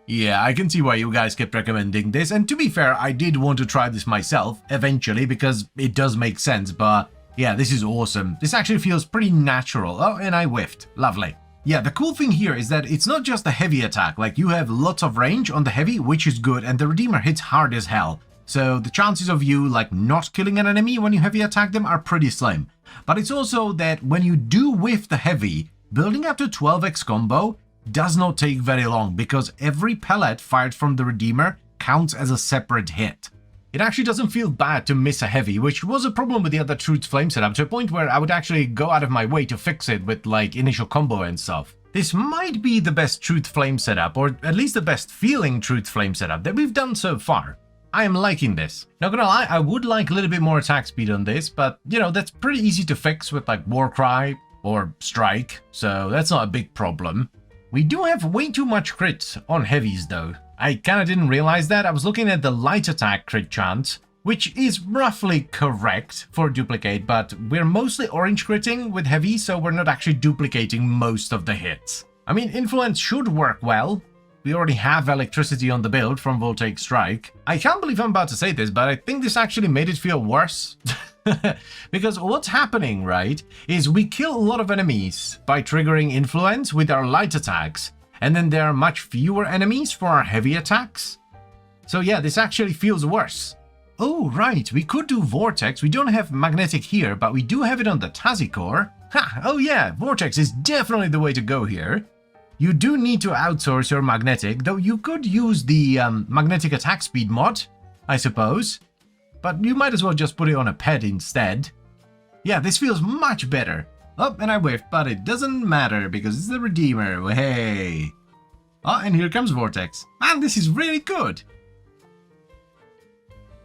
Yeah, I can see why you guys kept recommending this, and to be fair, I did want to try this myself, eventually, because it does make sense, but yeah, this is awesome. This actually feels pretty natural. Oh, and I whiffed. Lovely. Yeah, the cool thing here is that it's not just a heavy attack, like you have lots of range on the heavy, which is good, and the Redeemer hits hard as hell. So the chances of you like not killing an enemy when you heavy attack them are pretty slim. But it's also that when you do whiff the heavy, building up to 12x combo does not take very long because every pellet fired from the Redeemer counts as a separate hit. It actually doesn't feel bad to miss a heavy, which was a problem with the other Truth Flame setup, to a point where I would actually go out of my way to fix it with like initial combo and stuff. This might be the best Truth Flame setup, or at least the best feeling Truth Flame setup that we've done so far. I am liking this. Not gonna lie, I would like a little bit more attack speed on this, but you know, that's pretty easy to fix with like Warcry or Strike, so that's not a big problem. We do have way too much crit on heavies though. I kinda didn't realize that. I was looking at the light attack crit chance, which is roughly correct for Duplicate, but we're mostly orange critting with heavy, so we're not actually duplicating most of the hits. I mean, Influence should work well. We already have electricity on the build from Voltaic Strike. I can't believe I'm about to say this, but I think this actually made it feel worse. Because what's happening, right, is we kill a lot of enemies by triggering Influence with our light attacks, and then there are much fewer enemies for our heavy attacks. So yeah, this actually feels worse. Oh, right, we could do Vortex. We don't have Magnetic here, but we do have it on the Tazikor. Ha! Oh yeah, Vortex is definitely the way to go here. You do need to outsource your Magnetic, though you could use the Magnetic Attack Speed mod, I suppose. But you might as well just put it on a pet instead. Yeah, this feels much better. Oh, and I whiffed, but it doesn't matter because it's the Redeemer. Hey. Oh, and here comes Vortex. Man, this is really good.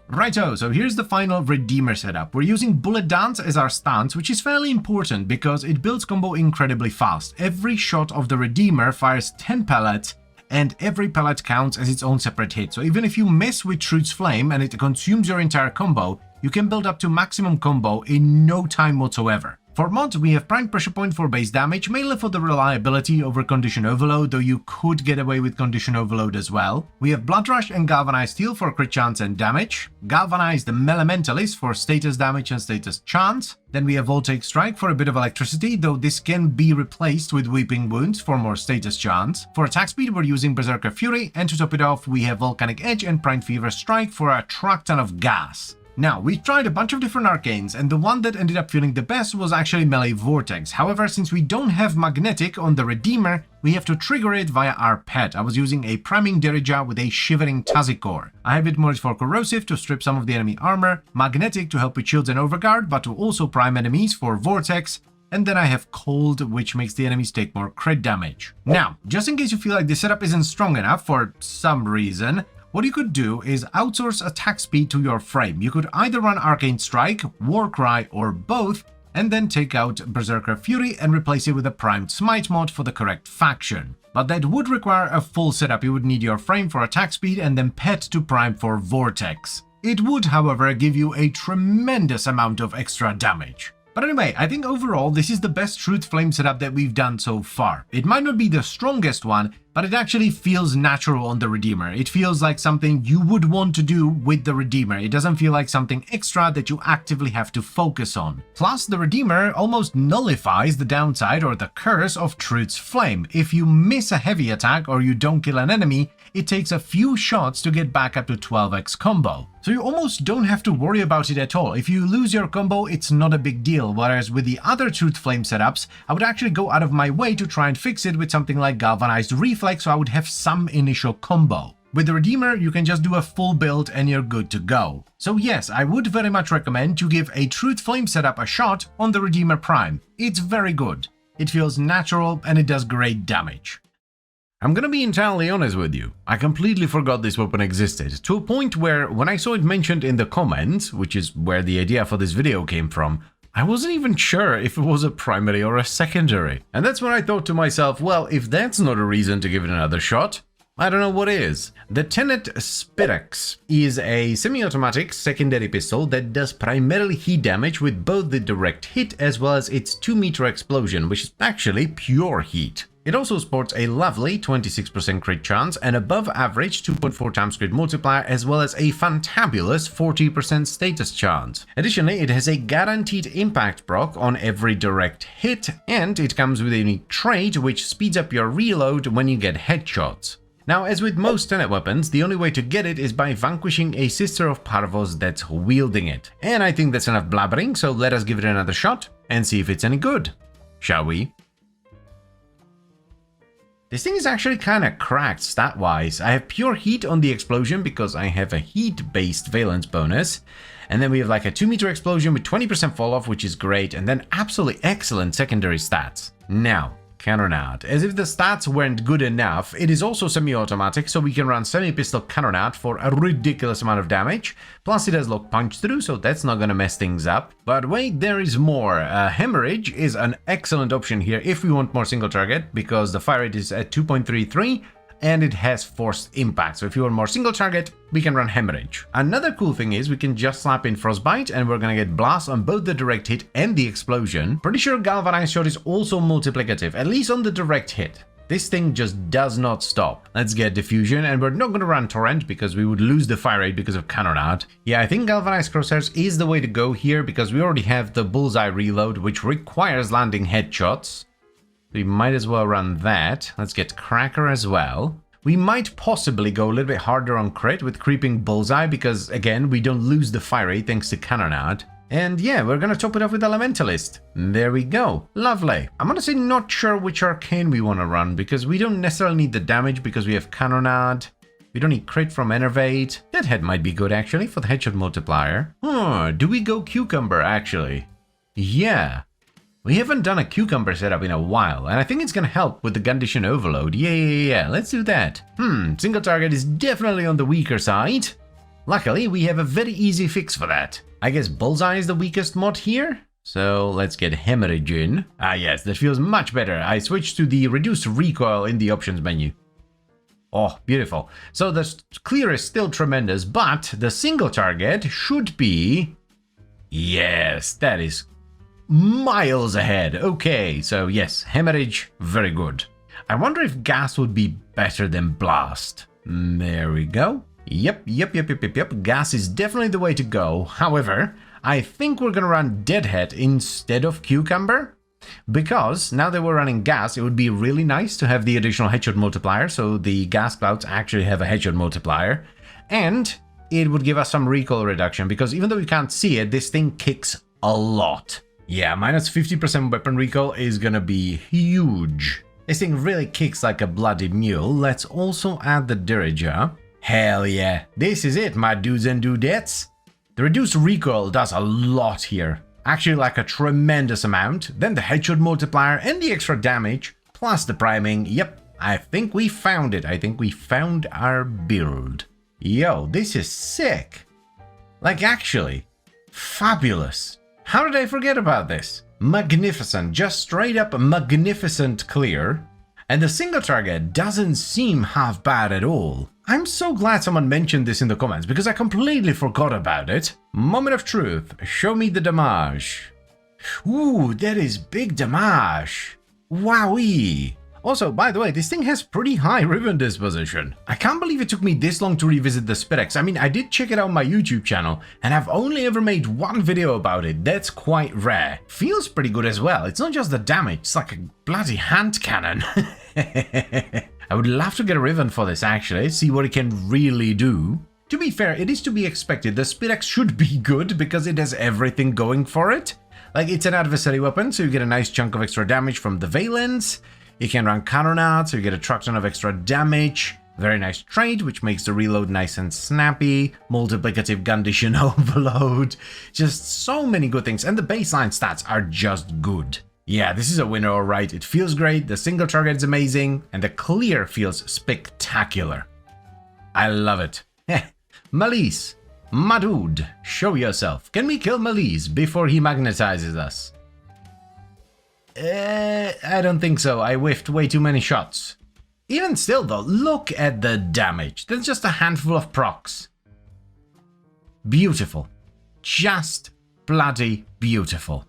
Righto, so here's the final Redeemer setup. We're using Bullet Dance as our stance, which is fairly important because it builds combo incredibly fast. Every shot of the Redeemer fires 10 pellets, and every pellet counts as its own separate hit. So even if you miss with Truth's Flame and it consumes your entire combo, you can build up to maximum combo in no time whatsoever. For mods, we have Primed Pressure Point for base damage, mainly for the reliability over Condition Overload, though you could get away with Condition Overload as well. We have Blood Rush and Galvanized Steel for crit chance and damage. Galvanized Elementalist for status damage and status chance. Then we have Voltaic Strike for a bit of electricity, though this can be replaced with Weeping Wounds for more status chance. For attack speed, we're using Berserker Fury, and to top it off, we have Volcanic Edge and Primed Fever Strike for a truck ton of gas. Now, we tried a bunch of different arcanes, and the one that ended up feeling the best was actually Melee Vortex. However, since we don't have Magnetic on the Redeemer, we have to trigger it via our pet. I was using a Priming Derija with a Shivering Tazikor. I have it modded for Corrosive to strip some of the enemy armor, Magnetic to help with shields and overguard, but to also prime enemies for Vortex, and then I have Cold, which makes the enemies take more crit damage. Now, just in case you feel like the setup isn't strong enough for some reason, what you could do is outsource attack speed to your frame. You could either run Arcane Strike, Warcry, or both, and then take out Berserker Fury and replace it with a primed Smite mod for the correct faction. But that would require a full setup. You would need your frame for attack speed and then pet to prime for Vortex. It would, however, give you a tremendous amount of extra damage. But anyway, I think overall this is the best Truth Flame setup that we've done so far. It might not be the strongest one, but it actually feels natural on the Redeemer. It feels like something you would want to do with the Redeemer. It doesn't feel like something extra that you actively have to focus on. Plus, the Redeemer almost nullifies the downside or the curse of Truth's Flame. If you miss a heavy attack or you don't kill an enemy, it takes a few shots to get back up to 12x combo. So you almost don't have to worry about it at all. If you lose your combo, it's not a big deal, whereas with the other Truth Flame setups, I would actually go out of my way to try and fix it with something like Galvanized Reflex, so I would have some initial combo. With the Redeemer, you can just do a full build and you're good to go. So yes, I would very much recommend to give a Truth Flame setup a shot on the Redeemer Prime. It's very good. It feels natural and it does great damage. I'm gonna be entirely honest with you, I completely forgot this weapon existed, to a point where when I saw it mentioned in the comments, which is where the idea for this video came from, I wasn't even sure if it was a primary or a secondary. And that's when I thought to myself, well, if that's not a reason to give it another shot, I don't know what is. The Tenet Spirex is a semi-automatic secondary pistol that does primarily heat damage with both the direct hit as well as its 2-meter explosion, which is actually pure heat. It also sports a lovely 26% crit chance, an above average 2.4 times crit multiplier, as well as a fantabulous 40% status chance. Additionally, it has a guaranteed impact proc on every direct hit, and it comes with a unique trait which speeds up your reload when you get headshots. Now, as with most Tenet weapons, the only way to get it is by vanquishing a Sister of Parvos that's wielding it. And I think that's enough blabbering, so let us give it another shot and see if it's any good. Shall we? This thing is actually kinda cracked stat-wise. I have pure heat on the explosion because I have a heat-based valence bonus. And then we have like a 2-meter explosion with 20% fall-off, which is great, and then absolutely excellent secondary stats. Now, Canonade. As if the stats weren't good enough, it is also semi-automatic, so we can run semi-pistol Canonade for a ridiculous amount of damage. Plus it has lock punch through, so that's not gonna mess things up. But wait, there is more. Hemorrhage is an excellent option here if we want more single target, because the fire rate is at 2.33, and it has forced impact. So if you want more single target, we can run Hemorrhage. Another cool thing is we can just slap in Frostbite and we're gonna get Blast on both the direct hit and the explosion. Pretty sure Galvanized Shot is also multiplicative, at least on the direct hit. This thing just does not stop. Let's get Diffusion, and we're not gonna run Torrent because we would lose the fire rate because of Canonade. Yeah, I think Galvanized Crosshairs is the way to go here because we already have the Bullseye reload, which requires landing headshots. We might as well run that. Let's get Cracker as well. We might possibly go a little bit harder on crit with Creeping Bullseye because, again, we don't lose the fire rate thanks to Canonade. And yeah, we're gonna top it off with Elementalist. There we go. Lovely. I'm honestly not sure which arcane we want to run because we don't necessarily need the damage because we have Canonade. We don't need crit from Enervate. Deadhead might be good actually for the headshot multiplier. Do we go Cucumber actually? Yeah. We haven't done a Cucumber setup in a while, and I think it's gonna help with the Condition Overload. Yeah, let's do that. Single target is definitely on the weaker side. Luckily, we have a very easy fix for that. I guess Bullseye is the weakest mod here? So let's get Hemorrhage in. Ah yes, that feels much better. I switched to the Reduced Recoil in the options menu. Oh, beautiful. So the clear is still tremendous, but the single target should be... Yes, that is miles ahead. Okay, so yes, Hemorrhage, very good. I wonder if Gas would be better than Blast. There we go. Yep. Gas is definitely the way to go. However, I think we're gonna run Deadhead instead of Cucumber. Because now that we're running Gas, it would be really nice to have the additional headshot multiplier, so the Gas Clouds actually have a headshot multiplier. And it would give us some recoil reduction, because even though you can't see it, this thing kicks a lot. Yeah, minus 50% weapon recoil is gonna be huge. This thing really kicks like a bloody mule. Let's also add the Diriger. Hell yeah, this is it, my dudes and dudettes. The reduced recoil does a lot here. Actually, like a tremendous amount. Then the headshot multiplier and the extra damage, plus the priming. Yep, I think we found it. I think we found our build. Yo, this is sick. Like, actually, fabulous. How did I forget about this? Magnificent, just straight up magnificent clear. And the single target doesn't seem half bad at all. I'm so glad someone mentioned this in the comments, because I completely forgot about it. Moment of truth, show me the damage. Ooh, that is big damage. Wowee. Also, by the way, this thing has pretty high ribbon disposition. I can't believe it took me this long to revisit the SpitX. I mean, I did check it out on my YouTube channel, and I've only ever made one video about it. That's quite rare. Feels pretty good as well. It's not just the damage, it's like a bloody hand cannon. I would love to get a ribbon for this, actually, see what it can really do. To be fair, it is to be expected. The SpitX should be good because it has everything going for it. Like, it's an adversary weapon, so you get a nice chunk of extra damage from the Valence. You can run Canonade, so you get a truck ton of extra damage. Very nice trait, which makes the reload nice and snappy. Multiplicative condition overload. Just so many good things, and the baseline stats are just good. Yeah, this is a winner, alright. It feels great, the single target is amazing, and the clear feels spectacular. I love it. Malise, my dude, show yourself. Can we kill Malise before he magnetizes us? I don't think so. I whiffed way too many shots. Even still though, look at the damage. That's just a handful of procs. Beautiful. Just bloody beautiful.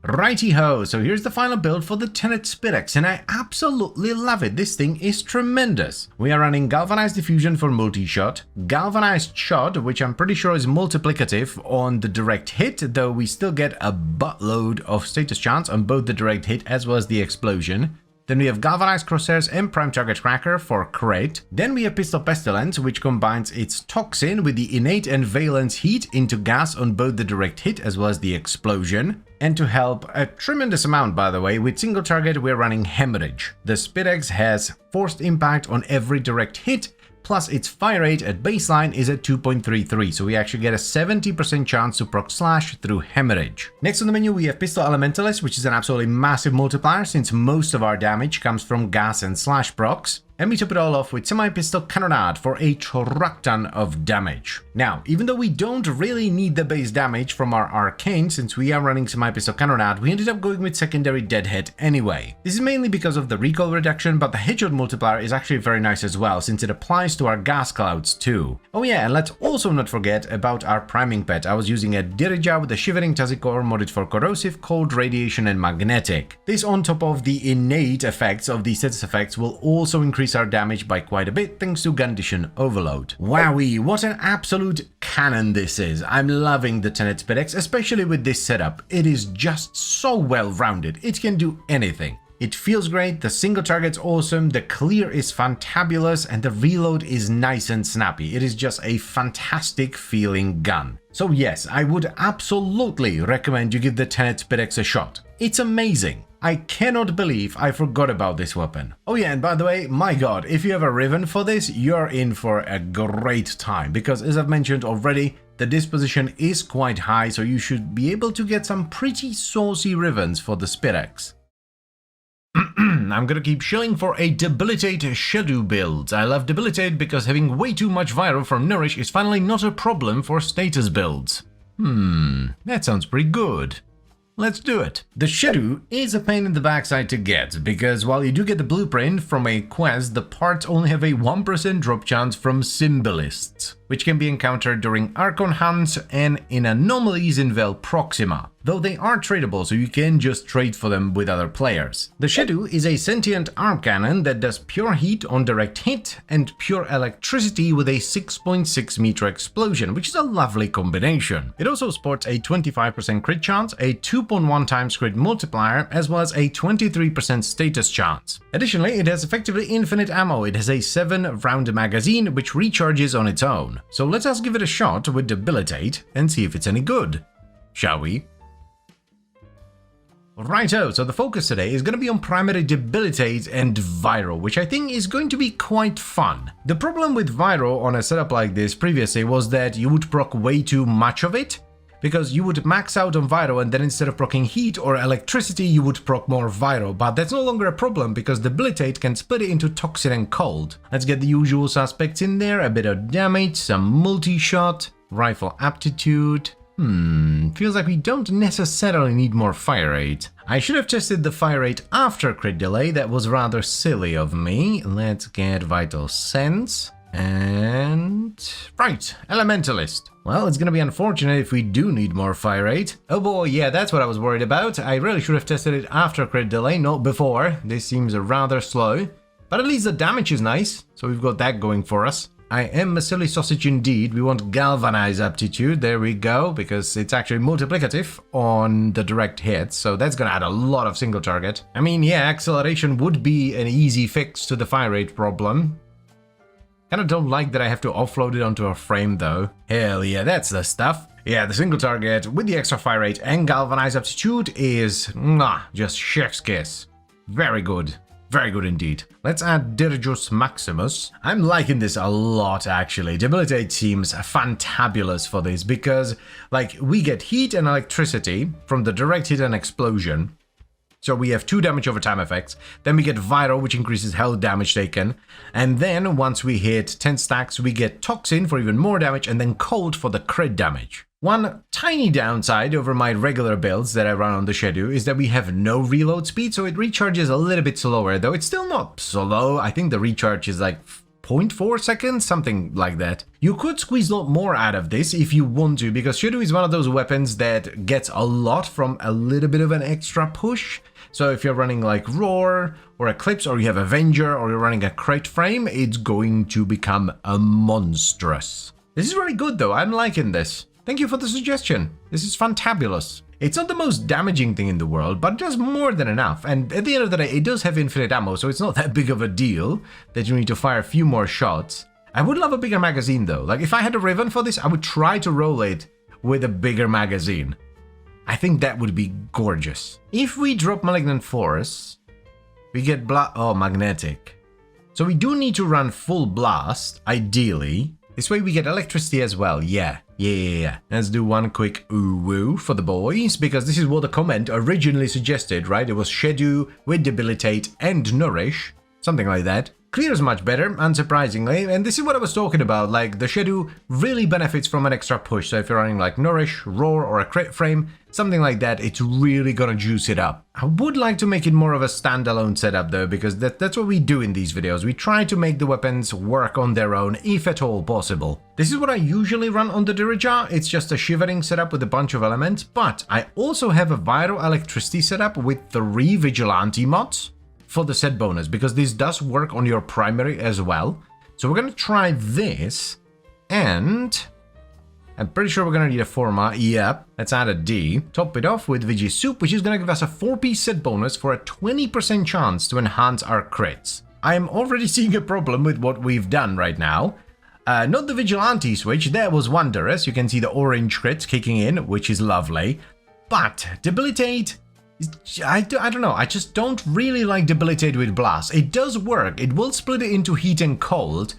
Righty-ho, so here's the final build for the Tenet SpitX, and I absolutely love it. This thing is tremendous. We are running Galvanized Diffusion for multi-shot, Galvanized Shot, which I'm pretty sure is multiplicative on the direct hit, though we still get a buttload of status chance on both the direct hit as well as the explosion. Then we have Galvanized Crosshairs and Prime Target Cracker for crit. Then we have Pistol Pestilence, which combines its Toxin with the innate and valence heat into gas on both the direct hit as well as the explosion. And to help a tremendous amount, by the way, with single target we're running Hemorrhage. The SpitX has forced impact on every direct hit, plus its fire rate at baseline is at 2.33, so we actually get a 70% chance to proc slash through Hemorrhage. Next on the menu we have Pistol Elementalist, which is an absolutely massive multiplier since most of our damage comes from gas and slash procs. And we top it all off with Semi-Pistol Canonade for a truck ton of damage. Now, even though we don't really need the base damage from our Arcane, since we are running Semi-Pistol Canonade, we ended up going with Secondary Deadhead anyway. This is mainly because of the recoil reduction, but the headshot multiplier is actually very nice as well, since it applies to our gas clouds too. Oh yeah, and let's also not forget about our priming pet. I was using a Dirija with a Shivering Tazikor modded for Corrosive, Cold, Radiation and Magnetic. This on top of the innate effects of these status effects will also increase our damage by quite a bit thanks to Condition Overload. Wowee, what an absolute cannon this is. I'm loving the Tenet SpitX, especially with this setup. It is just so well rounded. It can do anything. It feels great, the single target's awesome, the clear is fantabulous, and the reload is nice and snappy. It is just a fantastic feeling gun. So yes, I would absolutely recommend you give the Tenet SpitX a shot. It's amazing. I cannot believe I forgot about this weapon. Oh yeah, and by the way, my god, if you have a Riven for this, you're in for a great time, because as I've mentioned already, the disposition is quite high, so you should be able to get some pretty saucy Rivens for the SpitX. I'm gonna keep shilling for a Debilitate Shadow build. I love Debilitate because having way too much Viro from Nourish is finally not a problem for status builds. That sounds pretty good. Let's do it. The Shadow is a pain in the backside to get, because while you do get the blueprint from a quest, the parts only have a 1% drop chance from Symbolists. which can be encountered during Archon hunts and in anomalies in Vel Proxima, though they are tradable, so you can just trade for them with other players. The Shadow is a sentient arm cannon that does pure heat on direct hit and pure electricity with a 6.6 meter explosion, which is a lovely combination. It also sports a 25% crit chance, a 2.1 times crit multiplier, as well as a 23% status chance. Additionally, it has effectively infinite ammo. It has a 7-round magazine which recharges on its own. So let us give it a shot with Debilitate and see if it's any good. Shall we? Righto, so the focus today is going to be on primary Debilitate and Viral, which I think is going to be quite fun. The problem with Viral on a setup like this previously was that you would proc way too much of it, because you would max out on Viral and then instead of proccing heat or electricity, you would proc more Viral, but that's no longer a problem because Debilitate can split it into Toxin and Cold. Let's get the usual suspects in there, a bit of damage, some multi-shot, rifle aptitude. Feels like we don't necessarily need more fire rate. I should have tested the fire rate after crit delay, that was rather silly of me. Let's get Vital Sense. And... right, Elementalist. Well, it's gonna be unfortunate if we do need more fire rate. Oh boy, yeah, that's what I was worried about. I really should have tested it after crit delay, not before. This seems rather slow. But at least the damage is nice, so we've got that going for us. I am a silly sausage indeed. We want Galvanize Aptitude, there we go, because it's actually multiplicative on the direct hits, so that's gonna add a lot of single target. I mean, yeah, acceleration would be an easy fix to the fire rate problem. Kinda don't like that I have to offload it onto a frame though. Hell yeah, that's the stuff. Yeah, the single target with the extra fire rate and Galvanize Aptitude is, just chef's kiss. Very good. Very good indeed. Let's add Dirgus Maximus. I'm liking this a lot actually. Debilitate seems fantabulous for this because, like, we get heat and electricity from the direct hit and explosion. So we have 2 damage over time effects, then we get Viral, which increases health damage taken, and then once we hit 10 stacks, we get Toxin for even more damage, and then Cold for the crit damage. One tiny downside over my regular builds that I run on the Shadow is that we have no reload speed, so it recharges a little bit slower, though it's still not slow. I think the recharge is like 0.4 seconds, something like that. You could squeeze a lot more out of this if you want to, because Shadow is one of those weapons that gets a lot from a little bit of an extra push. So if you're running like Roar or Eclipse, or you have Avenger, or you're running a Crate Frame, it's going to become a monstrous. This is really good though, I'm liking this. Thank you for the suggestion. This is fantabulous. It's not the most damaging thing in the world, but it does more than enough, and at the end of the day, it does have infinite ammo, so it's not that big of a deal that you need to fire a few more shots. I would love a bigger magazine though. Like, if I had a Riven for this, I would try to roll it with a bigger magazine. I think that would be gorgeous. If we drop Malignant Force, we get Magnetic. So we do need to run full blast, ideally. This way we get electricity as well, yeah. Let's do one quick ooh-woo for the boys, because this is what the comment originally suggested, right? It was Shadow with Debilitate and Nourish, something like that. Clears much better, unsurprisingly, and this is what I was talking about, like, the Shadow really benefits from an extra push, so if you're running like Nourish, Roar, or a Crit Frame, something like that, it's really gonna juice it up. I would like to make it more of a standalone setup though, because that's what we do in these videos. We try to make the weapons work on their own, if at all possible. This is what I usually run on the Dirija. It's just a shivering setup with a bunch of elements, but I also have a Viral Electricity setup with 3 Vigilante mods for the set bonus, because this does work on your primary as well. So we're gonna try this, and I'm pretty sure we're gonna need a Forma. Yep, let's add a D. Top it off with Vigi Soup, which is gonna give us a 4-piece set bonus for a 20% chance to enhance our crits. I'm already seeing a problem with what we've done right now. Not the Vigilante switch, that was wondrous. You can see the orange crits kicking in, which is lovely. But Debilitate, I don't know, I just don't really like Debilitate with Blast. It does work, it will split it into heat and cold,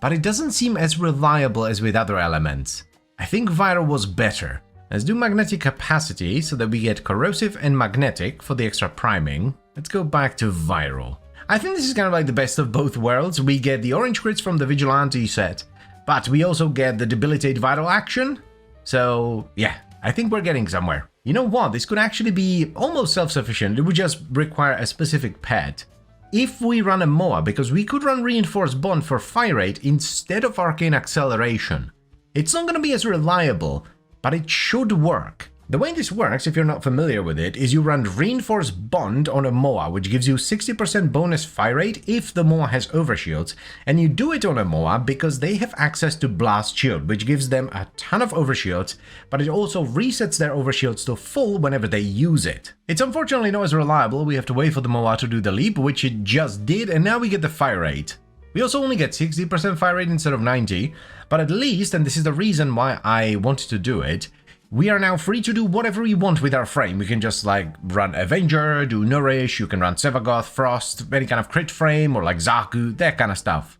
but it doesn't seem as reliable as with other elements. I think Viral was better. Let's do Magnetic Capacity so that we get Corrosive and Magnetic for the extra priming. Let's go back to Viral. I think this is kind of like the best of both worlds. We get the orange crits from the Vigilante set, but we also get the Debilitate Viral action. So yeah, I think we're getting somewhere. You know what, this could actually be almost self-sufficient. It would just require a specific pet. if we run a MOA, because we could run Reinforced Bond for fire rate instead of Arcane Acceleration. It's not going to be as reliable, but it should work. The way this works, if you're not familiar with it, is you run Reinforced Bond on a MOA, which gives you 60% bonus fire rate if the MOA has overshields, and you do it on a MOA because they have access to Blast Shield, which gives them a ton of overshields, but it also resets their overshields to full whenever they use it. It's unfortunately not as reliable, we have to wait for the MOA to do the leap, which it just did, and now we get the fire rate. We also only get 60% fire rate instead of 90, but at least, and this is the reason why I wanted to do it, we are now free to do whatever we want with our frame. We can just like run Avenger, do Nourish, you can run Sevagoth, Frost, any kind of crit frame, or like Zaku, that kind of stuff.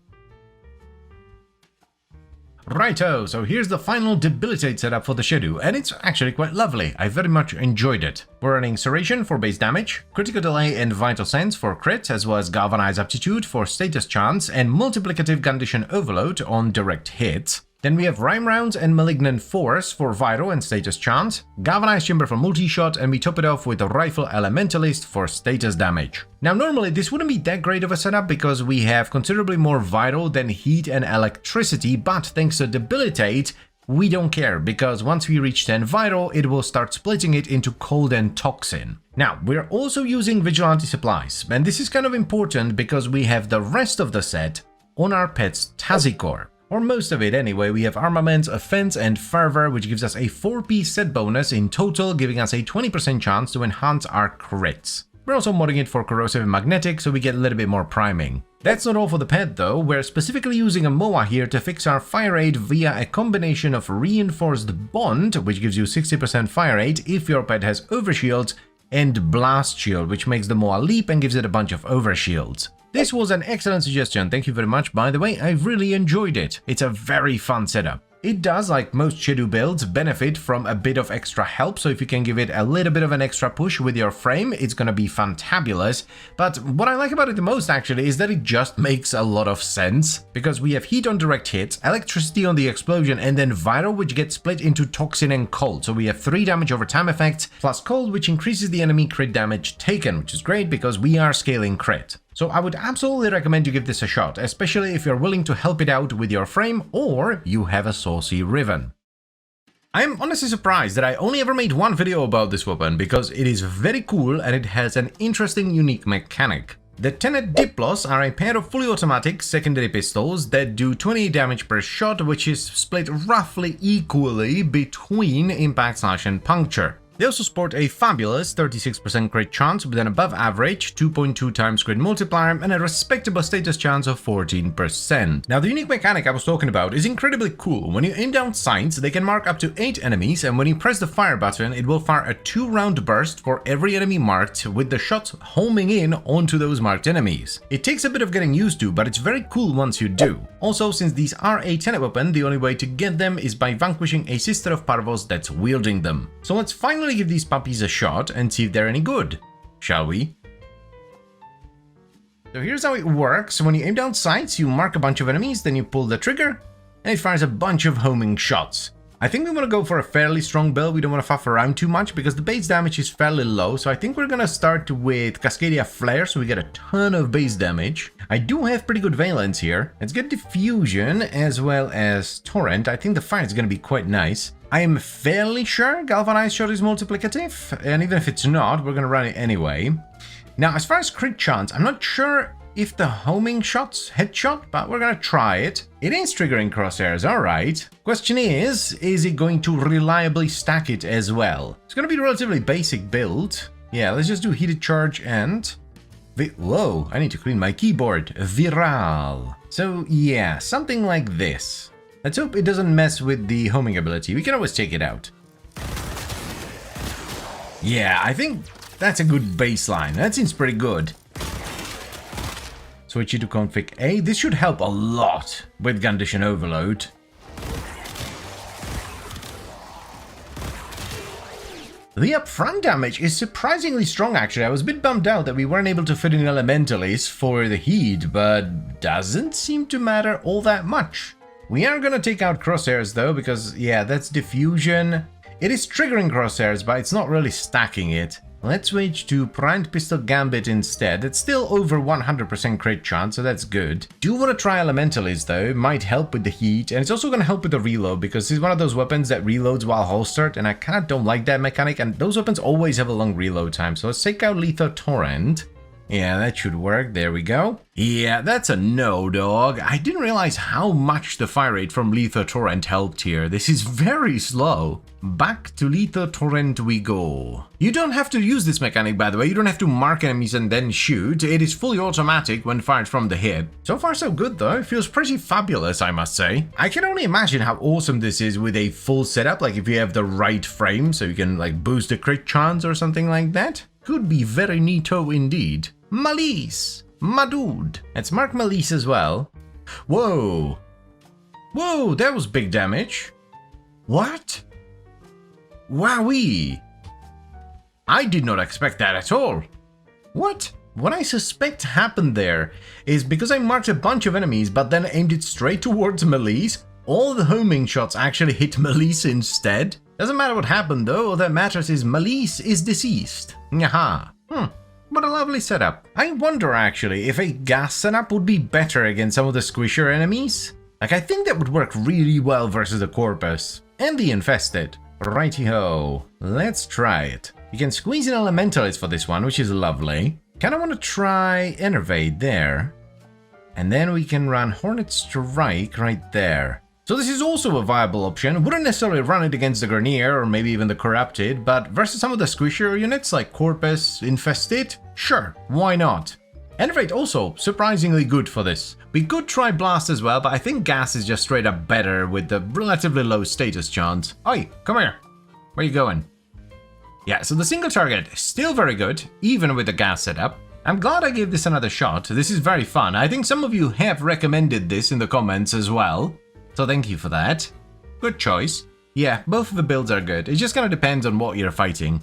Righto, so here's the final Debilitate setup for the Shadow, and it's actually quite lovely. I very much enjoyed it. We're running Serration for base damage, Critical Delay and Vital Sense for crit, as well as Galvanize Aptitude for status chance, and Multiplicative Condition Overload on direct hits. Then we have Rhyme Rounds and Malignant Force for Vital and Status Chance, Galvanized Chamber for multi-shot, and we top it off with a Rifle Elementalist for status damage. Now normally this wouldn't be that great of a setup because we have considerably more Vital than Heat and Electricity, but thanks to Debilitate, we don't care, because once we reach 10 Vital, it will start splitting it into Cold and Toxin. Now, we're also using Vigilante Supplies, and this is kind of important because we have the rest of the set on our pet's Tazikor. Or most of it anyway. We have Armaments, Offense, and Fervor, which gives us a 4-piece set bonus in total, giving us a 20% chance to enhance our crits. We're also modding it for Corrosive and Magnetic, so we get a little bit more priming. That's not all for the pet though, we're specifically using a MOA here to fix our fire rate via a combination of Reinforced Bond, which gives you 60% fire rate if your pet has Overshield, and Blast Shield, which makes the MOA leap and gives it a bunch of overshields. This was an excellent suggestion, thank you very much, by the way, I've really enjoyed it. It's a very fun setup. It does, like most Shadow builds, benefit from a bit of extra help, so if you can give it a little bit of an extra push with your frame, it's gonna be fantabulous. But what I like about it the most, actually, is that it just makes a lot of sense, because we have Heat on direct hits, Electricity on the explosion, and then Vital, which gets split into Toxin and Cold. So we have 3 damage over time effects, plus Cold, which increases the enemy crit damage taken, which is great because we are scaling crit. So I would absolutely recommend you give this a shot, especially if you're willing to help it out with your frame or you have a saucy Riven. I'm honestly surprised that I only ever made one video about this weapon because it is very cool and it has an interesting unique mechanic. The Tenet Diplos are a pair of fully automatic secondary pistols that do 20 damage per shot, which is split roughly equally between Impact, Slash and Puncture. They also sport a fabulous 36% crit chance with an above average 2.2 times crit multiplier and a respectable status chance of 14%. Now the unique mechanic I was talking about is incredibly cool. When you aim down sights, they can mark up to 8 enemies, and when you press the fire button, it will fire a 2-round burst for every enemy marked, with the shots homing in onto those marked enemies. It takes a bit of getting used to, but it's very cool once you do. Also, since these are a Tenet weapon, the only way to get them is by vanquishing a Sister of Parvos that's wielding them. So let's finally give these puppies a shot and see if they're any good, shall we? So here's how it works. When you aim down sights, you mark a bunch of enemies, then you pull the trigger, and it fires a bunch of homing shots. I think we want to go for a fairly strong build. We don't want to fuff around too much because the base damage is fairly low, so I think we're gonna start with Cascadia Flare, so we get a ton of base damage. I do have pretty good Valence here. Let's get Diffusion as well as Torrent. I think the fire is gonna be quite nice. I am fairly sure Galvanized Shot is multiplicative, and even if it's not, we're gonna run it anyway. Now, as far as crit chance, I'm not sure if the homing shot's headshot, but we're gonna try it. It is triggering crosshairs, alright. Question is it going to reliably stack it as well? It's gonna be a relatively basic build. Yeah, let's just do Heated Charge and... Whoa, I need to clean my keyboard. Viral. So yeah, something like this. Let's hope it doesn't mess with the homing ability. We can always take it out. Yeah, I think that's a good baseline. That seems pretty good. Switch it to config A. This should help a lot with condition overload. The upfront damage is surprisingly strong actually. I was a bit bummed out that we weren't able to fit in Elementalist for the heat, but doesn't seem to matter all that much. We are gonna take out crosshairs though, because yeah, that's diffusion. It is triggering crosshairs, but it's not really stacking it. Let's switch to primed pistol gambit instead. It's still over 100% crit chance, so that's good. Do want to try elementalist though, it might help with the heat, and it's also going to help with the reload because it's one of those weapons that reloads while holstered, and I kind of don't like that mechanic, and those weapons always have a long reload time. So let's take out Lethal Torrent. Yeah, that should work. There we go. Yeah, that's a no, dog. I didn't realize how much the fire rate from Lethal Torrent helped here. This is very slow. Back to Lethal Torrent we go. You don't have to use this mechanic, by the way. You don't have to mark enemies and then shoot. It is fully automatic when fired from the hip. So far so good though. It feels pretty fabulous, I must say. I can only imagine how awesome this is with a full setup, like if you have the right frame, so you can like boost the crit chance or something like that. Could be very neato indeed. Malice! My dude! Let's mark Malice as well. Whoa! Whoa, that was big damage. What? Wowee! I did not expect that at all. What? What I suspect happened there is because I marked a bunch of enemies but then aimed it straight towards Malice, all the homing shots actually hit Malice instead. Doesn't matter what happened though, all that matters is Malice is deceased. Yaha. What a lovely setup. I wonder actually if a gas setup would be better against some of the squisher enemies. Like I think that would work really well versus the Corpus. And the Infested. Righty-ho. Let's try it. You can squeeze in Elementalist for this one, which is lovely. Kinda wanna try Enervate there. And then we can run Hornet Strike right there. So this is also a viable option. Wouldn't necessarily run it against the Grenier or maybe even the Corrupted, but versus some of the squishier units like Corpus, Infested, sure, why not? Enervate also surprisingly good for this. We could try Blast as well, but I think Gas is just straight up better with the relatively low status chance. Oi, come here. Where you going? Yeah, so the single target is still very good, even with the Gas setup. I'm glad I gave this another shot. This is very fun. I think some of you have recommended this in the comments as well. So thank you for that. Good choice. Yeah, both of the builds are good. It just kind of depends on what you're fighting.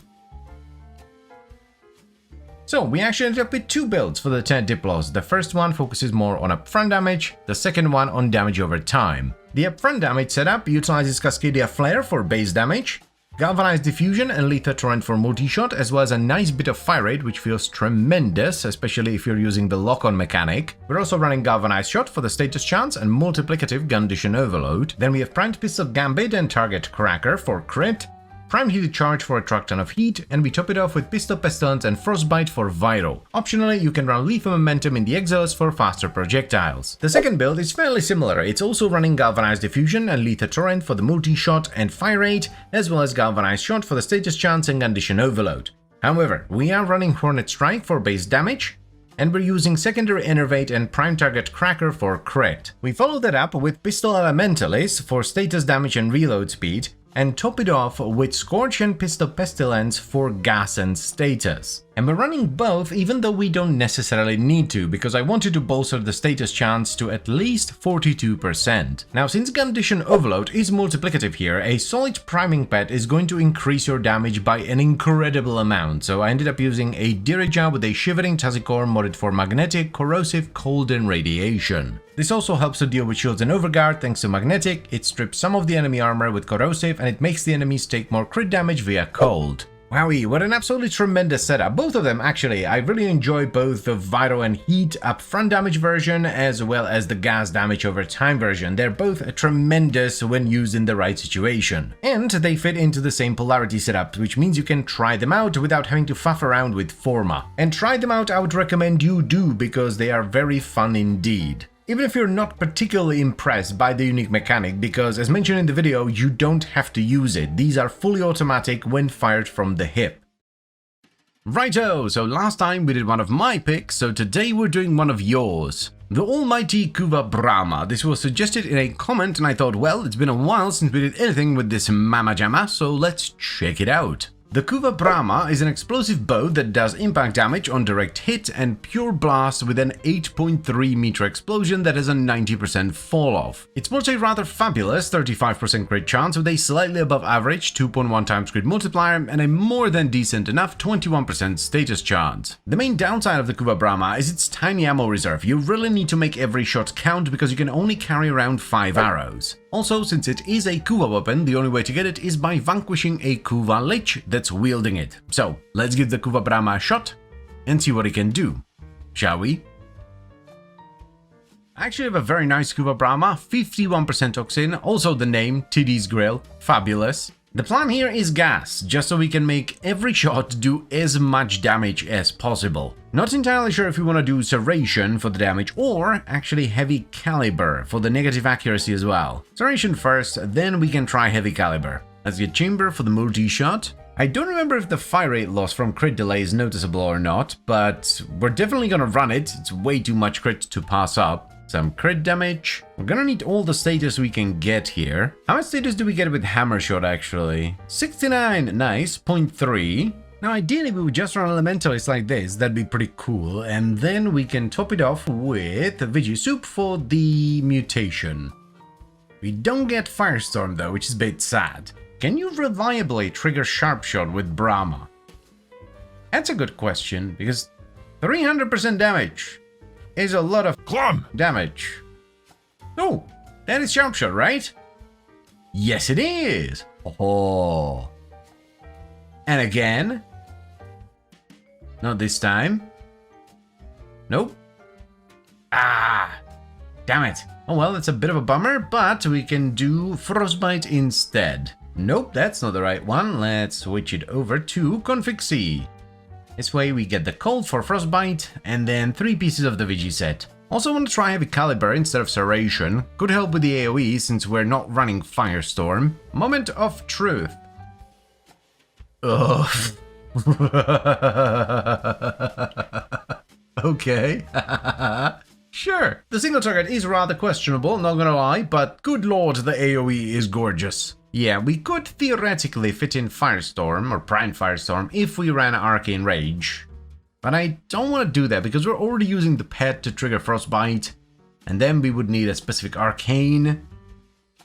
So we actually ended up with two builds for the 10 Diplos. The first one focuses more on upfront damage, the second one on damage over time. The upfront damage setup utilizes Cascadia Flare for base damage, Galvanized Diffusion and Lethal Torrent for multi-shot, as well as a nice bit of fire rate, which feels tremendous, especially if you're using the lock-on mechanic. We're also running Galvanized Shot for the status chance and multiplicative Gundition Overload. Then we have Primed Pistol Gambit and Target Cracker for crit, Primed Heated Charge for a truck ton of heat, and we top it off with Pistol Pestilence and Frostbite for viral. Optionally, you can run Lethal Momentum in the Exhaust for faster projectiles. The second build is fairly similar. It's also running Galvanized Diffusion and Lethal Torrent for the multi-shot and fire rate, as well as Galvanized Shot for the status chance and Condition Overload. However, we are running Hornet Strike for base damage, and we're using Secondary Enervate and Prime Target Cracker for crit. We follow that up with Pistol Elementalist for status damage and reload speed, and top it off with Scorch and Pistol Pestilence for gas and status. And we're running both even though we don't necessarily need to, because I wanted to bolster the status chance to at least 42%. Now since Condition Overload is multiplicative here, a solid priming pet is going to increase your damage by an incredible amount, so I ended up using a Dirija with a Shivering Tazikor modded for Magnetic, Corrosive, Cold and Radiation. This also helps to deal with shields and overguard thanks to Magnetic, it strips some of the enemy armor with Corrosive, and it makes the enemies take more crit damage via Cold. Wowie, what an absolutely tremendous setup. Both of them actually. I really enjoy both the Viral and Heat upfront damage version as well as the gas damage over time version. They're both tremendous when used in the right situation. And they fit into the same polarity setup, which means you can try them out without having to faff around with Forma. And try them out I would recommend you do because they are very fun indeed. Even if you're not particularly impressed by the unique mechanic, because as mentioned in the video, you don't have to use it. These are fully automatic when fired from the hip. Righto, so last time we did one of my picks, so today we're doing one of yours. The almighty Kuva Brahma. This was suggested in a comment and I thought, well, it's been a while since we did anything with this Mama Jamma, so let's check it out. The Kuva Brahma is an explosive bow that does impact damage on direct hit and pure blast with an 8.3 meter explosion that has a 90% fall off. It's mostly rather fabulous 35% crit chance with a slightly above average 2.1 times crit multiplier and a more than decent enough 21% status chance. The main downside of the Kuva Brahma is its tiny ammo reserve. You really need to make every shot count because you can only carry around 5 arrows. Also, since it is a Kuva weapon, the only way to get it is by vanquishing a Kuva Lich that's wielding it. So, let's give the Kuva Brahma a shot and see what it can do, shall we? I actually have a very nice Kuva Brahma, 51% toxin, also the name, TD's Grill, fabulous. The plan here is gas, just so we can make every shot do as much damage as possible. Not entirely sure if we want to do Serration for the damage or actually Heavy Caliber for the negative accuracy as well. Serration first, then we can try Heavy Caliber. Let's get Chamber for the multi-shot. I don't remember if the fire rate loss from crit delay is noticeable or not, but we're definitely gonna run it. It's way too much crit to pass up. Some crit damage. We're gonna need all the status we can get here. How much status do we get with Hammer Shot actually? 69, nice, 0.3. Now ideally we would just run Elementalist like this, that'd be pretty cool. And then we can top it off with Veggie Soup for the mutation. We don't get Firestorm though, which is a bit sad. Can you reliably trigger Sharp Shot with Brahma? That's a good question, because 300% damage is a lot of damage. Oh, that is Sharp Shot, right? Yes, it is. Oh. And again. Not this time. Nope. Ah, damn it. Oh well, it's a bit of a bummer, but we can do Frostbite instead. Nope, that's not the right one. Let's switch it over to Config C. This way we get the cold for Frostbite, and then 3 pieces of the Vigi set. Also want to try Heavy Caliber instead of Serration. Could help with the AoE since we're not running Firestorm. Moment of truth. Ugh. Okay. Sure. The single target is rather questionable, not gonna lie, but good lord, the AoE is gorgeous. Yeah, we could theoretically fit in Firestorm, or Prime Firestorm, if we ran Arcane Rage. But I don't want to do that, because we're already using the pet to trigger Frostbite, and then we would need a specific Arcane.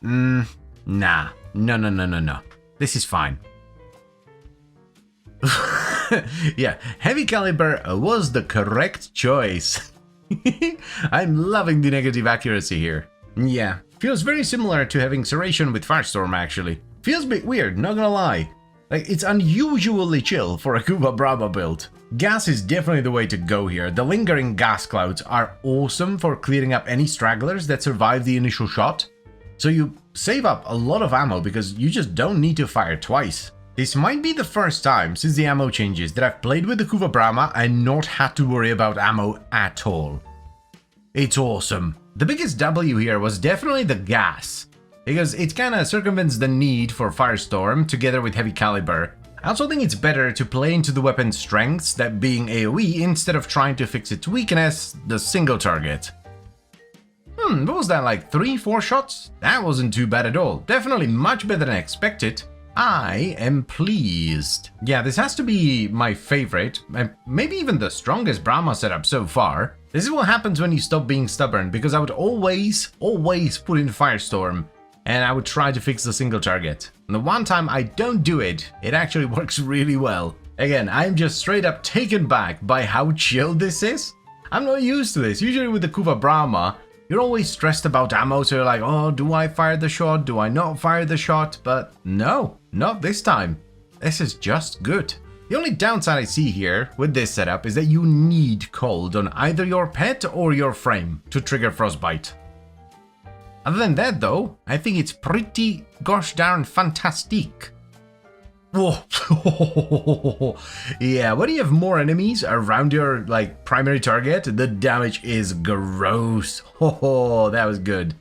Nah. No. This is fine. Yeah, Heavy Caliber was the correct choice. I'm loving the negative accuracy here. Yeah, feels very similar to having Serration with Firestorm actually. Feels a bit weird, not gonna lie. Like, it's unusually chill for a Kuva Brahma build. Gas is definitely the way to go here. The lingering gas clouds are awesome for clearing up any stragglers that survive the initial shot. So you save up a lot of ammo because you just don't need to fire twice. This might be the first time since the ammo changes that I've played with the Kuva Brahma and not had to worry about ammo at all. It's awesome. The biggest W here was definitely the gas, because it kinda circumvents the need for Firestorm together with Heavy Caliber. I also think it's better to play into the weapon's strengths, that being AoE, instead of trying to fix its weakness, the single target. What was that, like 3-4 shots? That wasn't too bad at all. Definitely much better than expected. I am pleased. Yeah, this has to be my favorite, and maybe even the strongest Brahma setup so far. This is what happens when you stop being stubborn, because I would always put in Firestorm, and I would try to fix the single target. And the one time I don't do it, it actually works really well. Again, I'm just straight up taken back by how chill this is. I'm not used to this. Usually with the Kuva Brahma, you're always stressed about ammo, so you're like, oh, do I fire the shot? Do I not fire the shot? But no, not this time. This is just good. The only downside I see here with this setup is that you need cold on either your pet or your frame to trigger Frostbite. Other than that though, I think it's pretty gosh darn fantastic. Whoa. Yeah, when you have more enemies around your primary target, the damage is gross. Oh, that was good.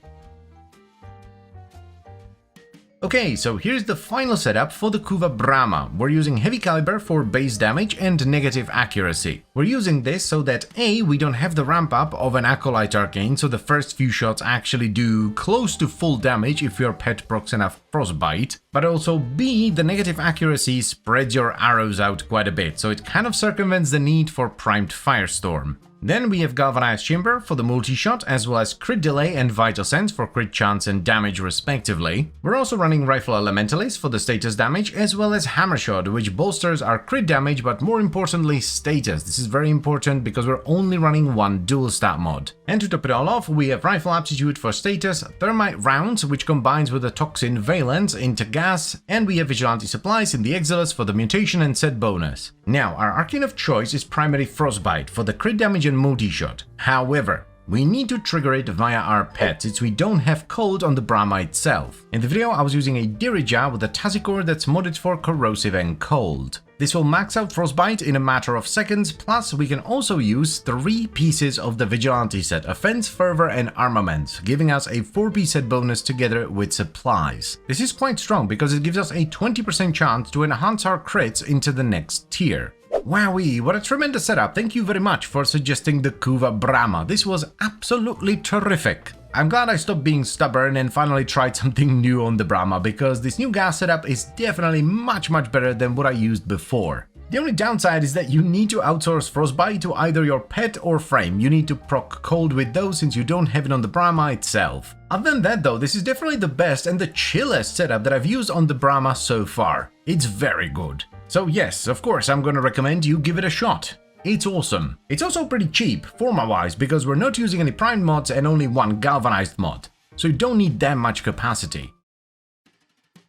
Okay, so here's the final setup for the Kuva Brahma. We're using Heavy Caliber for base damage and negative accuracy. We're using this so that A, we don't have the ramp up of an Acolyte Arcane, so the first few shots actually do close to full damage if your pet procs enough Frostbite, but also B, the negative accuracy spreads your arrows out quite a bit, so it kind of circumvents the need for primed Firestorm. Then we have Galvanized Chamber for the multi-shot, as well as Crit Delay and Vital Sense for crit chance and damage respectively. We're also running Rifle Elementalist for the status damage, as well as Hammer Shot, which bolsters our crit damage, but more importantly status. This is very important because we're only running one dual stat mod. And to top it all off, we have Rifle Aptitude for status, Thermite Rounds, which combines with the Toxin Valence into gas, and we have Vigilante Supplies in the Exilus for the mutation and set bonus. Now, our arcane of choice is Primary Frostbite for the crit damage and multi-shot. However, we need to trigger it via our pet, since we don't have cold on the Brahma itself. In the video, I was using a Dirija with a Tasicore that's modded for corrosive and cold. This will max out Frostbite in a matter of seconds, plus we can also use 3 pieces of the Vigilante set, Offense, Fervor and Armament, giving us a 4-piece set bonus together with supplies. This is quite strong because it gives us a 20% chance to enhance our crits into the next tier. Wowee, what a tremendous setup. Thank you very much for suggesting the Kuva Brahma. This was absolutely terrific. I'm glad I stopped being stubborn and finally tried something new on the Brahma, because this new gas setup is definitely much better than what I used before. The only downside is that you need to outsource Frostbite to either your pet or frame. You need to proc cold with those since you don't have it on the Brahma itself. Other than that though, this is definitely the best and the chillest setup that I've used on the Brahma so far. It's very good. So yes, of course I'm gonna recommend you give it a shot. It's awesome. It's also pretty cheap, forma-wise, because we're not using any primed mods and only one galvanized mod, so you don't need that much capacity.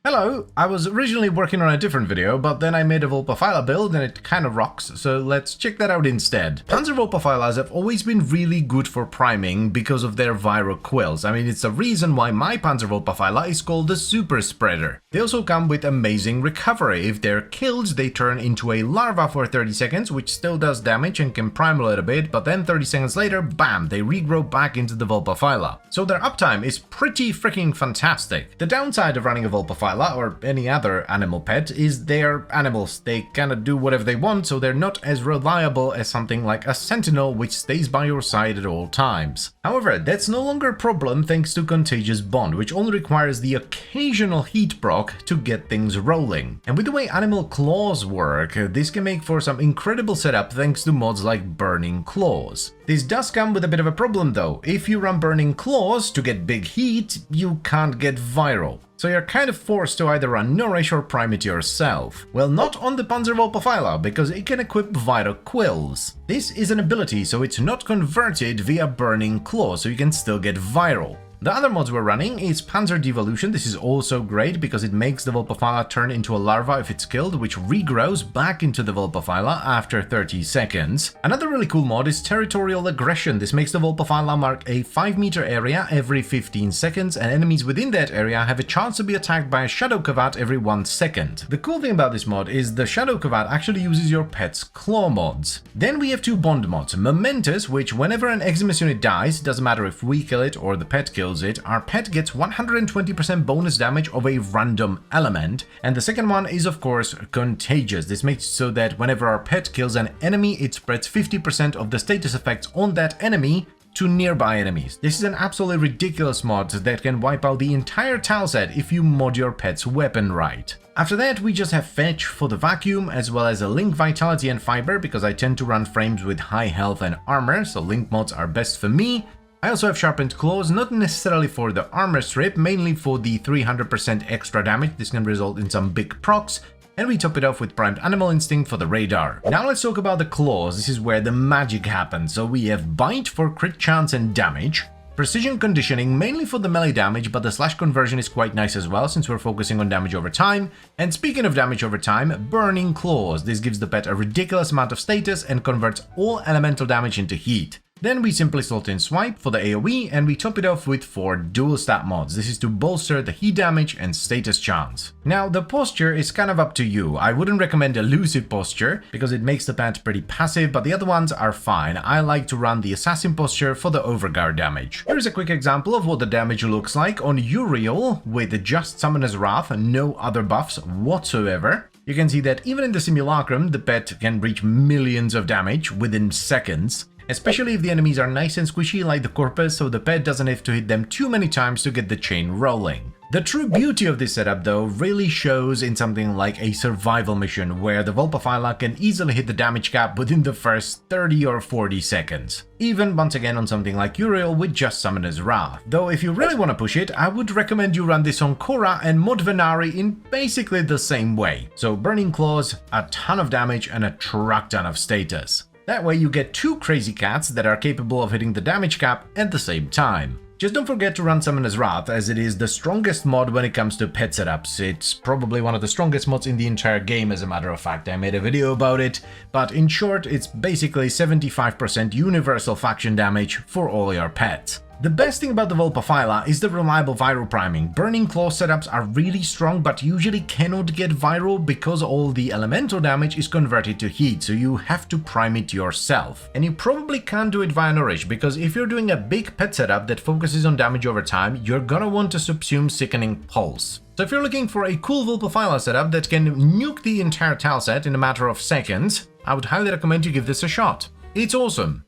Hello, I was originally working on a different video, but then I made a Volpaphyla build and it kinda rocks, so let's check that out instead. Panzer Volpaphylas have always been really good for priming because of their viral quills. I mean, it's the reason why my Panzer Volpaphyla is called the Super Spreader. They also come with amazing recovery. If they're killed, they turn into a larva for 30 seconds, which still does damage and can prime a little bit, but then 30 seconds later, bam, they regrow back into the Volpaphyla. So their uptime is pretty freaking fantastic. The downside of running a Volpaphyla or any other animal pet is they're animals. They kinda do whatever they want, so they're not as reliable as something like a Sentinel, which stays by your side at all times. However, that's no longer a problem thanks to Contagious Bond, which only requires the occasional heat proc to get things rolling. And with the way animal claws work, this can make for some incredible setup thanks to mods like Burning Claws. This does come with a bit of a problem though. If you run Burning Claws to get big heat, you can't get viral. So you're kind of forced to either run Nourish or prime it yourself. Well, not on the Panzer Volpaphyla, because it can equip Vital Quills. This is an ability, so it's not converted via Burning Claw, so you can still get viral. The other mods we're running is Panzer Devolution. This is also great because it makes the Volpaphyla turn into a larva if it's killed, which regrows back into the Volpaphyla after 30 seconds. Another really cool mod is Territorial Aggression. This makes the Volpaphyla mark a 5-meter area every 15 seconds, and enemies within that area have a chance to be attacked by a Shadow Kavat every 1 second. The cool thing about this mod is the Shadow Kavat actually uses your pet's claw mods. Then we have 2 bond mods. Momentous, which whenever an Eximus unit dies, doesn't matter if we kill it or the pet kills it, our pet gets 120% bonus damage of a random element. And the second one is of course Contagious. This makes it so that whenever our pet kills an enemy, it spreads 50% of the status effects on that enemy to nearby enemies. This is an absolutely ridiculous mod that can wipe out the entire tile set if you mod your pet's weapon right. After that, we just have Fetch for the vacuum, as well as a Link Vitality and Fiber, because I tend to run frames with high health and armor, so Link mods are best for me. I also have Sharpened Claws, not necessarily for the armor strip, mainly for the 300% extra damage. This can result in some big procs. And we top it off with Primed Animal Instinct for the radar. Now let's talk about the claws. This is where the magic happens. So we have Bite for crit chance and damage, Precision Conditioning mainly for the melee damage, but the slash conversion is quite nice as well since we're focusing on damage over time. And speaking of damage over time, Burning Claws. This gives the pet a ridiculous amount of status and converts all elemental damage into heat. Then we simply slot in Swipe for the AoE, and we top it off with 4 dual stat mods. This is to bolster the heat damage and status chance. Now, the posture is kind of up to you. I wouldn't recommend Elusive Posture, because it makes the pet pretty passive, but the other ones are fine. I like to run the Assassin Posture for the overguard damage. Here's a quick example of what the damage looks like on Uriel with just Summoner's Wrath and no other buffs whatsoever. You can see that even in the Simulacrum, the pet can reach millions of damage within seconds. Especially if the enemies are nice and squishy like the Corpus, so the pet doesn't have to hit them too many times to get the chain rolling. The true beauty of this setup though really shows in something like a survival mission where the Vulpaphyla can easily hit the damage cap within the first 30 or 40 seconds. Even once again on something like Uriel with just Summoner's Wrath. Though if you really want to push it, I would recommend you run this on Korra and Mod Venari in basically the same way. So Burning Claws, a ton of damage and a truck ton of status. That way you get two crazy cats that are capable of hitting the damage cap at the same time. Just don't forget to run Summoner's Wrath, as it is the strongest mod when it comes to pet setups. It's probably one of the strongest mods in the entire game, as a matter of fact. I made a video about it, but in short, it's basically 75% universal faction damage for all your pets. The best thing about the Vulpaphyla is the reliable viral priming. Burning Claw setups are really strong but usually cannot get viral because all the elemental damage is converted to heat, so you have to prime it yourself. And you probably can't do it via Nourish, because if you're doing a big pet setup that focuses on damage over time, you're gonna want to subsume Sickening Pulse. So if you're looking for a cool Vulpaphyla setup that can nuke the entire tile set in a matter of seconds, I would highly recommend you give this a shot. It's awesome.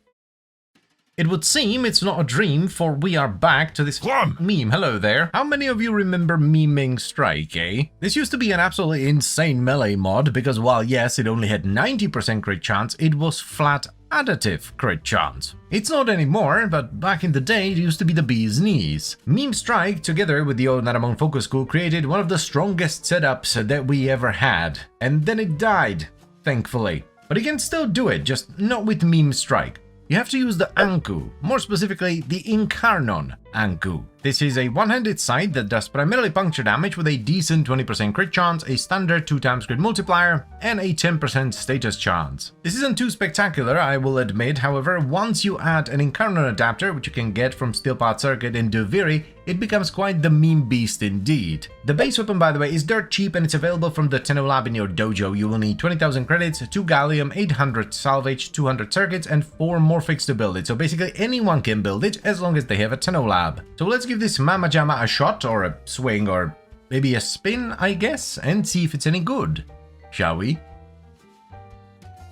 It would seem it's not a dream, for we are back to this meme. Hello there. How many of you remember meming Strike, eh? This used to be an absolutely insane melee mod, because while yes, it only had 90% crit chance, it was flat additive crit chance. It's not anymore, but back in the day it used to be the bee's knees. Meme Strike, together with the old Naramon Focus School, created one of the strongest setups that we ever had. And then it died, thankfully. But you can still do it, just not with Meme Strike. You have to use the Anku, more specifically the Incarnon Anku. This is a one-handed sight that does primarily puncture damage with a decent 20% crit chance, a standard 2x crit multiplier, and a 10% status chance. This isn't too spectacular, I will admit. However, once you add an Incarnon adapter, which you can get from Steelpath Circuit in Duviri, it becomes quite the meme beast indeed. The base weapon, by the way, is dirt cheap and it's available from the Tenno Lab in your dojo. You will need 20,000 credits, 2 gallium, 800 salvage, 200 circuits, and 4 morphics to build it. So basically anyone can build it as long as they have a Tenno Lab. So let's give this Mama Jama a shot, or a swing, or maybe a spin, I guess, and see if it's any good. Shall we?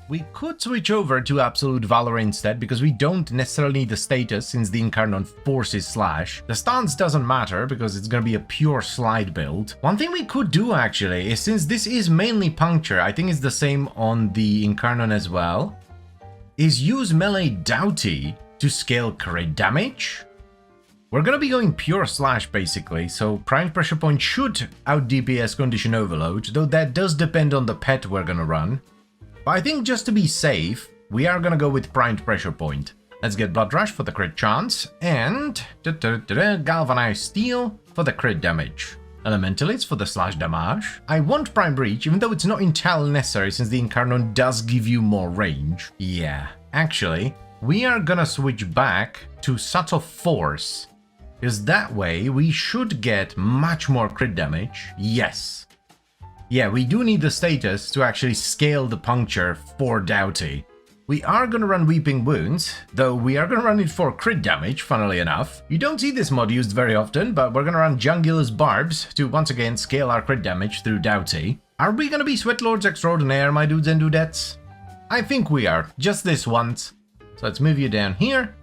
We could switch over to Absolute Valor instead, because we don't necessarily need the status since the Incarnon forces slash. The stance doesn't matter because it's gonna be a pure slide build. One thing we could do actually is, since this is mainly puncture, I think it's the same on the Incarnon as well, is use melee Doughty to scale crit damage. We're gonna be going pure slash basically, so Prime Pressure Point should out DPS Condition Overload, though that does depend on the pet we're gonna run. But I think just to be safe, we are gonna go with Primed Pressure Point. Let's get Blood Rush for the crit chance, and Galvanized Steel for the crit damage. Elementalists for the slash damage. I want Prime Breach, even though it's not entirely necessary since the Incarnon does give you more range. Yeah, actually, we are gonna switch back to Subtle Force, because that way we should get much more crit damage. Yes. Yeah, we do need the status to actually scale the puncture for Doughty. We are gonna run Weeping Wounds, though we are gonna run it for crit damage, funnily enough. You don't see this mod used very often, but we're gonna run Jungula's Barbs to once again scale our crit damage through Doughty. Are we gonna be Sweatlords Extraordinaire, my dudes and dudettes? I think we are, just this once. So let's move you down here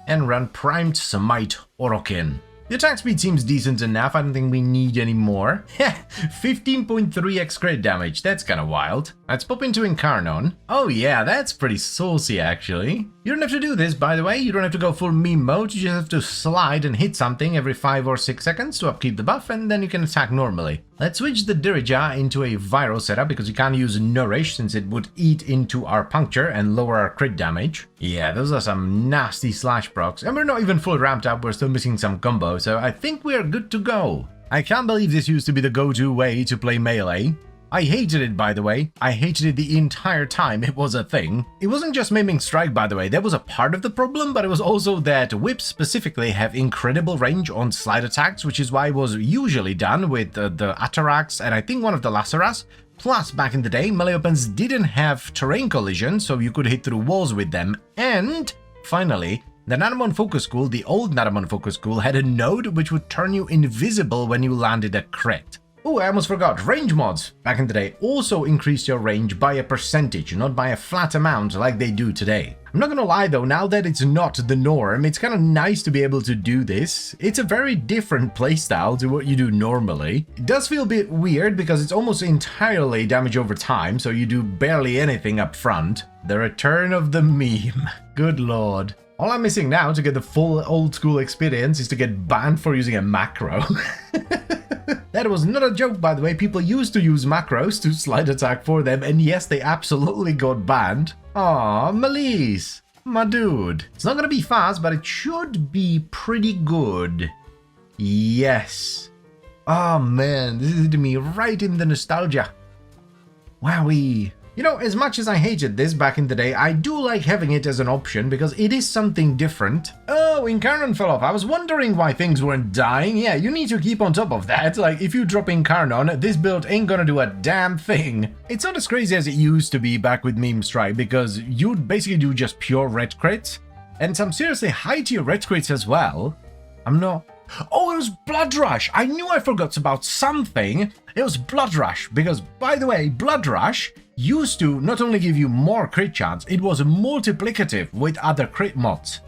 and run Primed Smite Orokin. The attack speed seems decent enough, I don't think we need any more. Heh, 15.3x crit damage, that's kinda wild. Let's pop into Incarnon. Oh yeah, that's pretty saucy actually. You don't have to do this, by the way, you don't have to go full meme mode, you just have to slide and hit something every 5 or 6 seconds to upkeep the buff, and then you can attack normally. Let's switch the Dirija into a viral setup because we can't use Nourish since it would eat into our puncture and lower our crit damage. Yeah, those are some nasty slash procs, and we're not even fully ramped up, we're still missing some combos, so I think we're good to go. I can't believe this used to be the go-to way to play melee. I hated it, by the way. I hated it the entire time it was a thing. It wasn't just Maiming Strike, by the way. That was a part of the problem, but it was also that whips specifically have incredible range on slide attacks, which is why it was usually done with the Atarax and I think one of the Laceras. Plus, back in the day, melee weapons didn't have terrain collision, so you could hit through walls with them. And, finally, the Naramon Focus School, the old Naramon Focus School, had a node which would turn you invisible when you landed a crit. Oh, I almost forgot, range mods back in the day also increased your range by a percentage, not by a flat amount like they do today. I'm not gonna lie though, now that it's not the norm, it's kind of nice to be able to do this. It's a very different playstyle to what you do normally. It does feel a bit weird because it's almost entirely damage over time, so you do barely anything up front. The return of the meme. Good lord. All I'm missing now to get the full old school experience is to get banned for using a macro. That was not a joke, by the way. People used to use macros to slide attack for them, and yes, they absolutely got banned. Aw, Melise, my dude. It's not gonna be fast, but it should be pretty good. Yes. Oh man, this is hitting me right in the nostalgia. Wowee. You know, as much as I hated this back in the day, I do like having it as an option because it is something different. Oh, Incarnon fell off. I was wondering why things weren't dying. Yeah, you need to keep on top of that. Like, if you drop Incarnon, this build ain't gonna do a damn thing. It's not as crazy as it used to be back with Meme Strike because you'd basically do just pure red crits and some seriously high tier red crits as well. I'm not... Oh, it was Blood Rush! I knew I forgot about something. It was Blood Rush, because, by the way, Blood Rush used to not only give you more crit chance, it was multiplicative with other crit mods.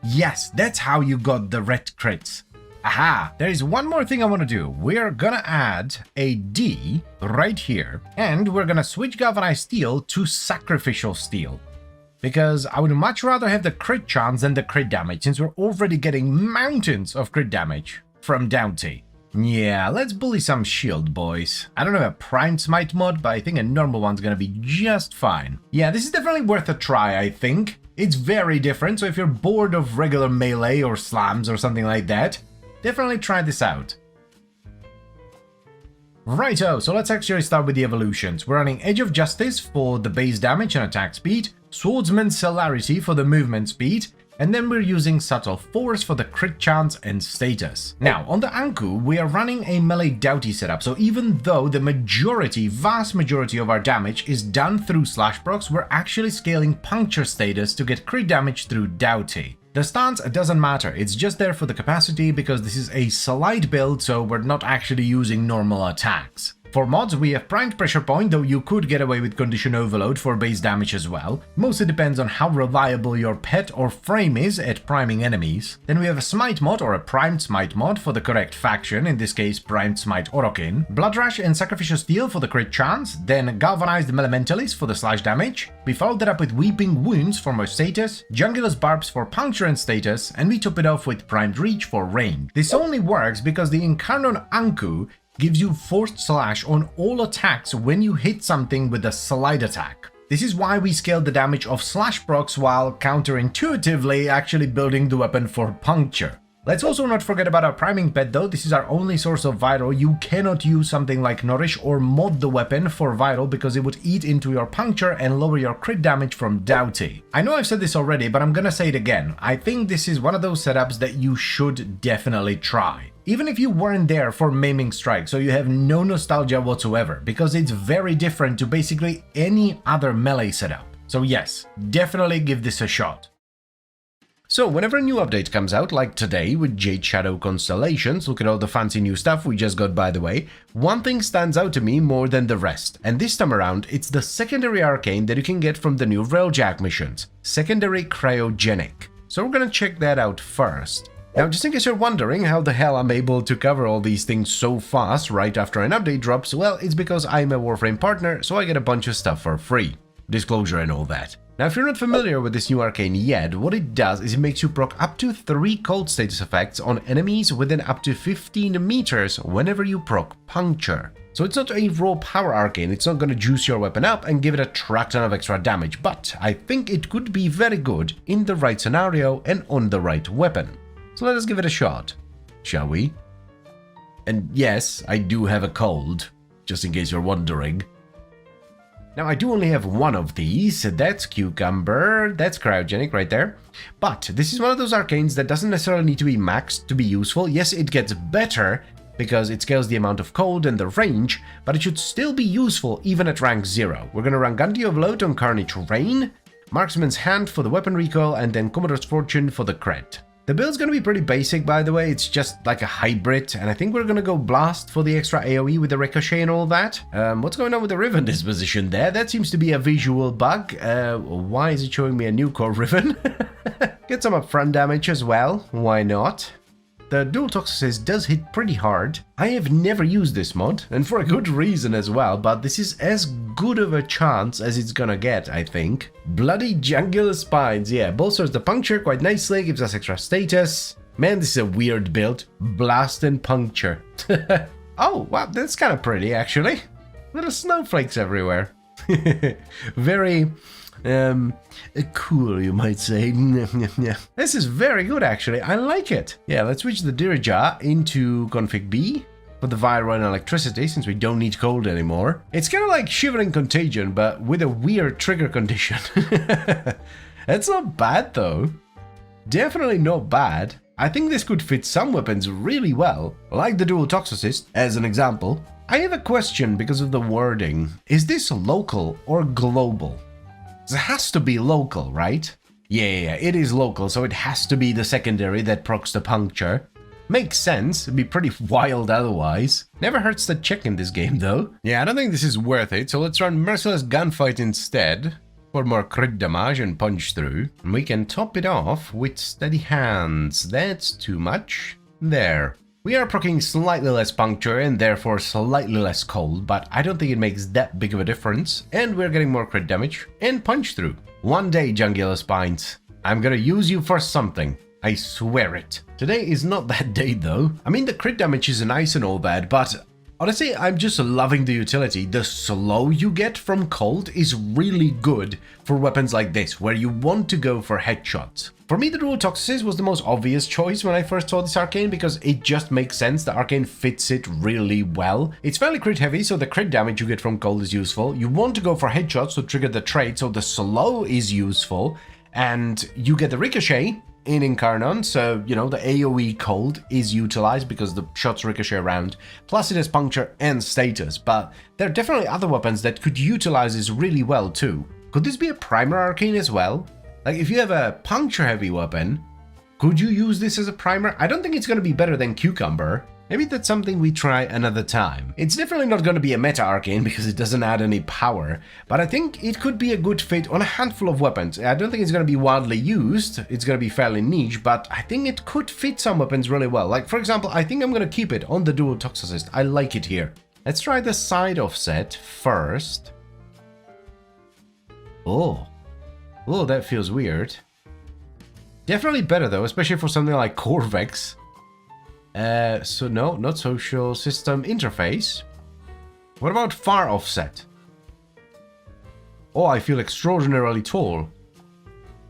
Yes, that's how you got the red crits. Aha! There is one more thing I want to do. We're gonna add a D right here, and we're gonna switch Galvanized Steel to Sacrificial Steel. Because I would much rather have the crit chance than the crit damage, since we're already getting mountains of crit damage from Doughty. Yeah, let's bully some shield, boys. I don't have a Primed Smite mod, but I think a normal one's gonna be just fine. Yeah, this is definitely worth a try, I think. It's very different, so if you're bored of regular melee or slams or something like that, definitely try this out. Righto, so let's actually start with the evolutions. We're running Edge of Justice for the base damage and attack speed, Swordsman's Celerity for the movement speed, and then we're using Subtle Force for the crit chance and status. Now, on the Anku, we are running a melee Doughty setup, so even though the vast majority of our damage is done through slash procs, we're actually scaling puncture status to get crit damage through Doughty. The stance doesn't matter, it's just there for the capacity because this is a slide build, so we're not actually using normal attacks. For mods, we have Primed Pressure Point, though you could get away with Condition Overload for base damage as well. Mostly depends on how reliable your pet or frame is at priming enemies. Then we have a Smite mod or a Primed Smite mod for the correct faction, in this case Primed Smite Orokin. Blood Rush and Sacrificial Steel for the crit chance, then Galvanized Elementalist for the slash damage. We followed that up with Weeping Wounds for more status, Jungler's Barbs for puncture and status, and we top it off with Primed Reach for range. This only works because the Incarnon Anku gives you forced slash on all attacks when you hit something with a slide attack. This is why we scaled the damage of slash procs while counterintuitively actually building the weapon for puncture. Let's also not forget about our priming pet though. This is our only source of viral. You cannot use something like Nourish or mod the weapon for viral because it would eat into your puncture and lower your crit damage from Doughty. I know I've said this already, but I'm gonna say it again. I think this is one of those setups that you should definitely try. Even if you weren't there for Maiming Strike, so you have no nostalgia whatsoever, because it's very different to basically any other melee setup. So yes, definitely give this a shot. So whenever a new update comes out, like today with Jade Shadow Constellations, look at all the fancy new stuff we just got by the way, one thing stands out to me more than the rest, and this time around it's the secondary arcane that you can get from the new Railjack missions, Secondary Cryogenic. So we're gonna check that out first. Now, just in case you're wondering how the hell I'm able to cover all these things so fast right after an update drops, well, it's because I'm a Warframe partner, so I get a bunch of stuff for free. Disclosure and all that. Now, if you're not familiar with this new arcane yet, what it does is it makes you proc up to 3 cold status effects on enemies within up to 15 meters whenever you proc Puncture. So it's not a raw power arcane, it's not gonna juice your weapon up and give it a truck ton of extra damage, but I think it could be very good in the right scenario and on the right weapon. So let us give it a shot, shall we? And yes, I do have a cold, just in case you're wondering. Now I do only have one of these, that's Cucumber, that's Cryogenic right there. But this is one of those arcanes that doesn't necessarily need to be maxed to be useful. Yes, it gets better because it scales the amount of cold and the range, but it should still be useful even at rank 0. We're gonna run Gundy of Load on Carnage Rain, Marksman's Hand for the weapon recoil, and then Commodore's Fortune for the crit. The build's gonna be pretty basic, by the way. It's just like a hybrid, and I think we're gonna go Blast for the extra AoE with the Ricochet and all that. What's going on with the ribbon disposition there? That seems to be a visual bug. Why is it showing me a new core ribbon? Get some upfront damage as well. Why not? The dual toxicist does hit pretty hard. I have never used this mod, and for a good reason as well, but this is as good of a chance as it's gonna get, I think. Bloody Jungular Spines, yeah, bolsters the puncture quite nicely, gives us extra status. Man, this is a weird build. Blast and puncture. Oh, wow, that's kind of pretty, actually. Little snowflakes everywhere. Very... cool, you might say. This is very good, actually. I like it. Yeah, let's switch the Dirija into config B for the viral and electricity, since we don't need cold anymore. It's kind of like Shivering Contagion, but with a weird trigger condition. That's not bad, though. Definitely not bad. I think this could fit some weapons really well, like the dual toxicist, as an example. I have a question because of the wording. Is this local or global? It has to be local, right? Yeah, it is local, so it has to be the secondary that procs the puncture. Makes sense, it'd be pretty wild otherwise. Never hurts to check in this game, though. Yeah, I don't think this is worth it, so let's run Merciless Gunfight instead, for more crit damage and punch through. And we can top it off with Steady Hands. That's too much. There. We are proccing slightly less puncture and therefore slightly less cold, but I don't think it makes that big of a difference, and we're getting more crit damage and punch through. One day, Jungular Spines, I'm gonna use you for something. I swear it. Today is not that day though. I mean, the crit damage is nice and all that, but honestly, I'm just loving the utility. The slow you get from cold is really good for weapons like this, where you want to go for headshots. For me, the dual toxicist was the most obvious choice when I first saw this arcane, because it just makes sense. The arcane fits it really well. It's fairly crit heavy, so the crit damage you get from cold is useful. You want to go for headshots to trigger the trait, so the slow is useful. And you get the ricochet in Incarnon, so, you know, the AoE cold is utilized because the shots ricochet around. Plus it has puncture and status, but there are definitely other weapons that could utilize this really well too. Could this be a primer arcane as well? Like, if you have a puncture-heavy weapon, could you use this as a primer? I don't think it's going to be better than Cucumber. Maybe that's something we try another time. It's definitely not going to be a meta arcane because it doesn't add any power, but I think it could be a good fit on a handful of weapons. I don't think it's going to be widely used, it's going to be fairly niche, but I think it could fit some weapons really well. Like, for example, I think I'm going to keep it on the dual toxicist. I like it here. Let's try the side offset first. Oh, that feels weird. Definitely better though, especially for something like Corvex. So no, not social system interface. What about far offset? Oh, I feel extraordinarily tall.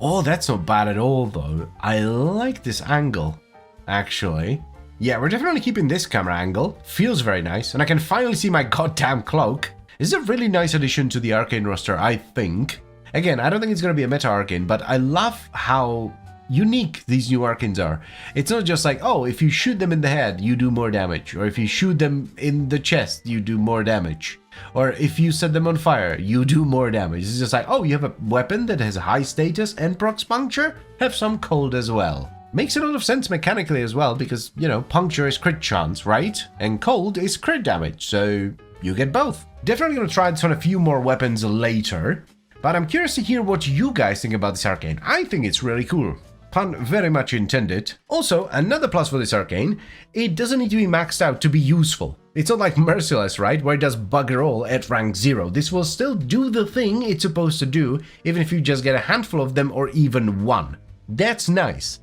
Oh, that's not bad at all though. I like this angle, actually. Yeah, we're definitely keeping this camera angle. Feels very nice, and I can finally see my goddamn cloak. This is a really nice addition to the arcane roster, I think. Again, I don't think it's going to be a meta arcane, but I love how unique these new arcanes are. It's not just like, oh, if you shoot them in the head, you do more damage. Or if you shoot them in the chest, you do more damage. Or if you set them on fire, you do more damage. It's just like, oh, you have a weapon that has high status and procs puncture? Have some cold as well. Makes a lot of sense mechanically as well, because, you know, puncture is crit chance, right? And cold is crit damage, so you get both. Definitely going to try this on a few more weapons later. But I'm curious to hear what you guys think about this arcane. I think it's really cool. Pun very much intended. Also, another plus for this arcane, it doesn't need to be maxed out to be useful. It's not like Merciless, right, where it does bugger all at rank 0. This will still do the thing it's supposed to do, even if you just get a handful of them or even one. That's nice.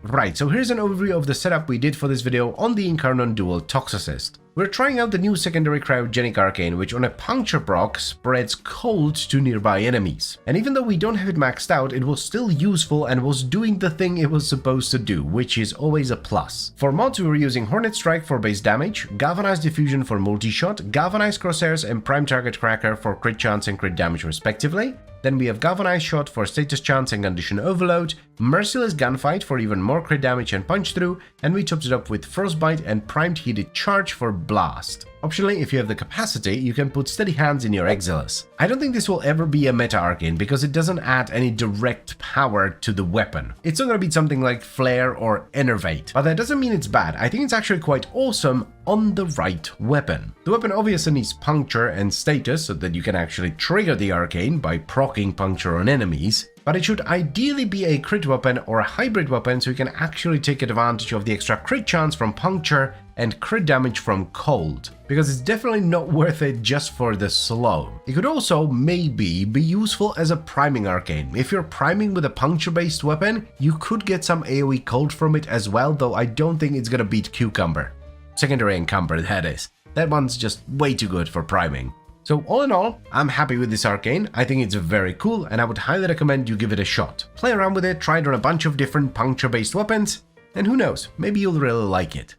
Right, so here's an overview of the setup we did for this video on the Incarnon Dual Toxicist. We're trying out the new secondary cryogenic arcane, which on a puncture proc spreads cold to nearby enemies. And even though we don't have it maxed out, it was still useful and was doing the thing it was supposed to do, which is always a plus. For mods, we were using Hornet Strike for base damage, Galvanized Diffusion for multi-shot, Galvanized Crosshairs and Prime Target Cracker for crit chance and crit damage respectively. Then we have Galvanized Shot for status chance and condition overload, Merciless Gunfight for even more crit damage and punch through, and we topped it up with Frostbite and Primed Heated Charge for blast. Optionally, if you have the capacity, you can put steady hands in your Exiles. I don't think this will ever be a meta arcane because it doesn't add any direct power to the weapon. It's not going to be something like Flare or Enervate, but that doesn't mean it's bad. I think it's actually quite awesome on the right weapon. The weapon obviously needs Puncture and Status so that you can actually trigger the arcane by proccing Puncture on enemies, but it should ideally be a crit weapon or a hybrid weapon so you can actually take advantage of the extra crit chance from Puncture and crit damage from Cold, because it's definitely not worth it just for the slow. It could also maybe be useful as a priming arcane. If you're priming with a Puncture based weapon, you could get some AoE Cold from it as well, though I don't think it's gonna beat Cucumber. Secondary Encumber, that is. That one's just way too good for priming. So all in all, I'm happy with this arcane. I think it's very cool and I would highly recommend you give it a shot. Play around with it, try it on a bunch of different Puncture based weapons, and who knows, maybe you'll really like it.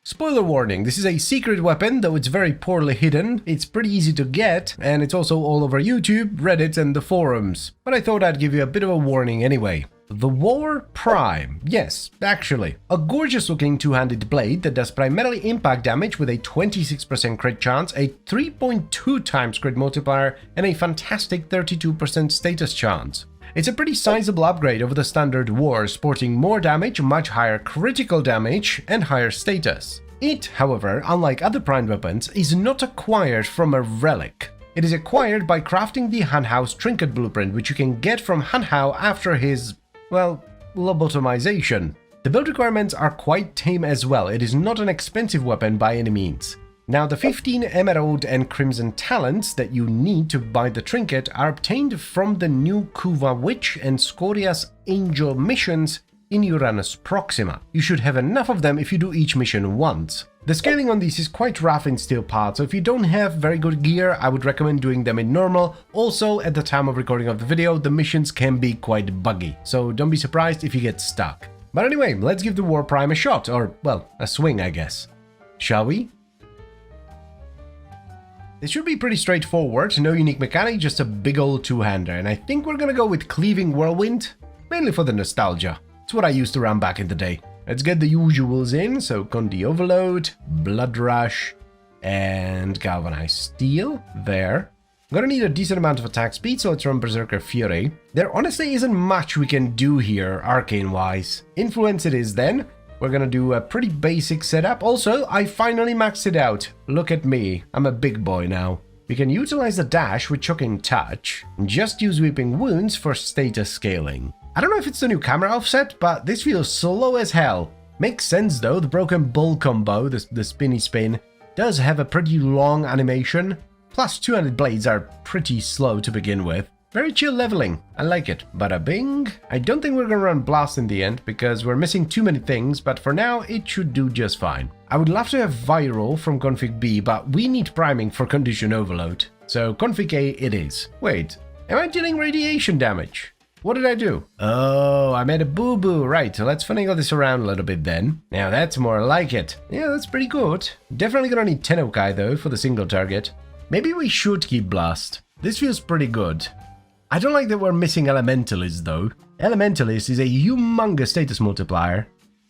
Spoiler warning, this is a secret weapon, though it's very poorly hidden, it's pretty easy to get, and it's also all over YouTube, Reddit and the forums. But I thought I'd give you a bit of a warning anyway. The Warframe. Yes, actually. A gorgeous looking two-handed blade that does primarily impact damage with a 26% crit chance, a 3.2 times crit multiplier, and a fantastic 32% status chance. It's a pretty sizable upgrade over the standard War, sporting more damage, much higher critical damage, and higher status. It, however, unlike other primed weapons, is not acquired from a relic. It is acquired by crafting the Hanhao's Trinket Blueprint, which you can get from Hanhao after his, well, lobotomization. The build requirements are quite tame as well. It is not an expensive weapon by any means. Now, the 15 Emerald and Crimson talents that you need to buy the trinket are obtained from the new Kuva Witch and Scoria's Angel missions in Uranus Proxima. You should have enough of them if you do each mission once. The scaling on these is quite rough in steel parts, so if you don't have very good gear, I would recommend doing them in normal. Also, at the time of recording of the video, the missions can be quite buggy, so don't be surprised if you get stuck. But anyway, let's give the Warframe a shot, or, well, a swing, I guess. Shall we? It should be pretty straightforward, no unique mechanic, just a big old two-hander, and I think we're gonna go with Cleaving Whirlwind, mainly for the nostalgia. It's what I used to run back in the day. Let's get the usuals in, so Condi Overload, Blood Rush, and Galvanized Steel, there. I'm gonna need a decent amount of attack speed, so let's run Berserker Fury. There honestly isn't much we can do here, arcane-wise. Influence it is then. We're gonna do a pretty basic setup. Also, I finally maxed it out. Look at me, I'm a big boy now. We can utilize the dash with Shocking Touch, and just use Weeping Wounds for status scaling. I don't know if it's the new camera offset, but this feels slow as hell. Makes sense though, the Broken Bull combo, the spinny spin, does have a pretty long animation. Plus 200 blades are pretty slow to begin with. Very chill leveling, I like it. Bada bing. I don't think we're gonna run Blast in the end, because we're missing too many things, but for now it should do just fine. I would love to have Viral from Config B, but we need priming for Condition Overload. So Config A it is. Wait, am I dealing radiation damage? What did I do? Oh, I made a boo-boo. Right, so let's finagle this around a little bit then. Now that's more like it. Yeah, that's pretty good. Definitely gonna need Tennokai though for the single target. Maybe we should keep Blast. This feels pretty good. I don't like that we're missing Elementalist though. Elementalist is a humongous status multiplier.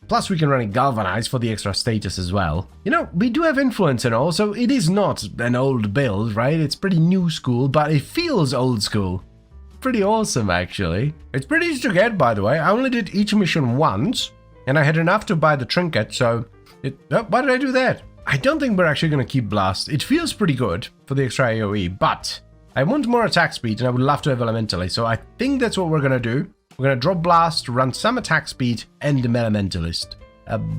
Plus we can run a Galvanize for the extra status as well. You know, we do have influence and all, so it is not an old build, right? It's pretty new school, but it feels old school. Pretty awesome actually. It's pretty easy to get, by the way. I only did each mission once, and I had enough to buy the trinket, so why did I do that? I don't think we're actually gonna keep Blast. It feels pretty good for the extra AoE, but I want more attack speed and I would love to have Elementalist, so I think that's what we're gonna do. We're gonna drop Blast, run some attack speed, and the Elementalist.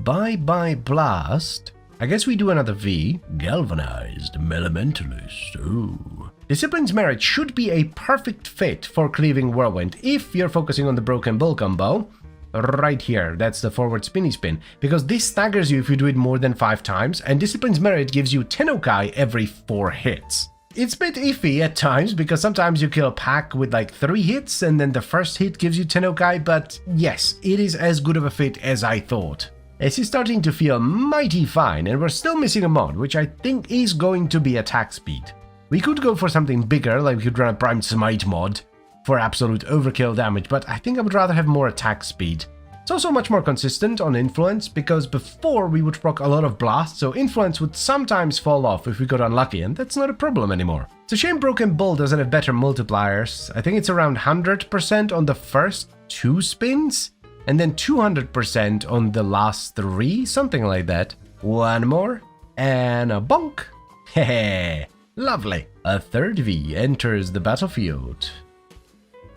Bye-bye Blast. I guess we do another V. Galvanized Elementalist. Ooh. Discipline's Merit should be a perfect fit for Cleaving Whirlwind if you're focusing on the Broken Bull combo. Right here, that's the forward spinny spin, because this staggers you if you do it more than 5 times, and Discipline's Merit gives you Tennokai every 4 hits. It's a bit iffy at times, because sometimes you kill a pack with like 3 hits, and then the first hit gives you Tennokai, but yes, it is as good of a fit as I thought. This is starting to feel mighty fine, and we're still missing a mod, which I think is going to be attack speed. We could go for something bigger, like we could run a Primed Smite mod for absolute overkill damage, but I think I would rather have more attack speed. It's also much more consistent on influence, because before we would proc a lot of blasts, so influence would sometimes fall off if we got unlucky, and that's not a problem anymore. It's a shame Broken Bull doesn't have better multipliers. I think it's around 100% on the first 2 spins, and then 200% on the last 3, something like that. One more, and a bonk. Hehe, lovely. A third V enters the battlefield.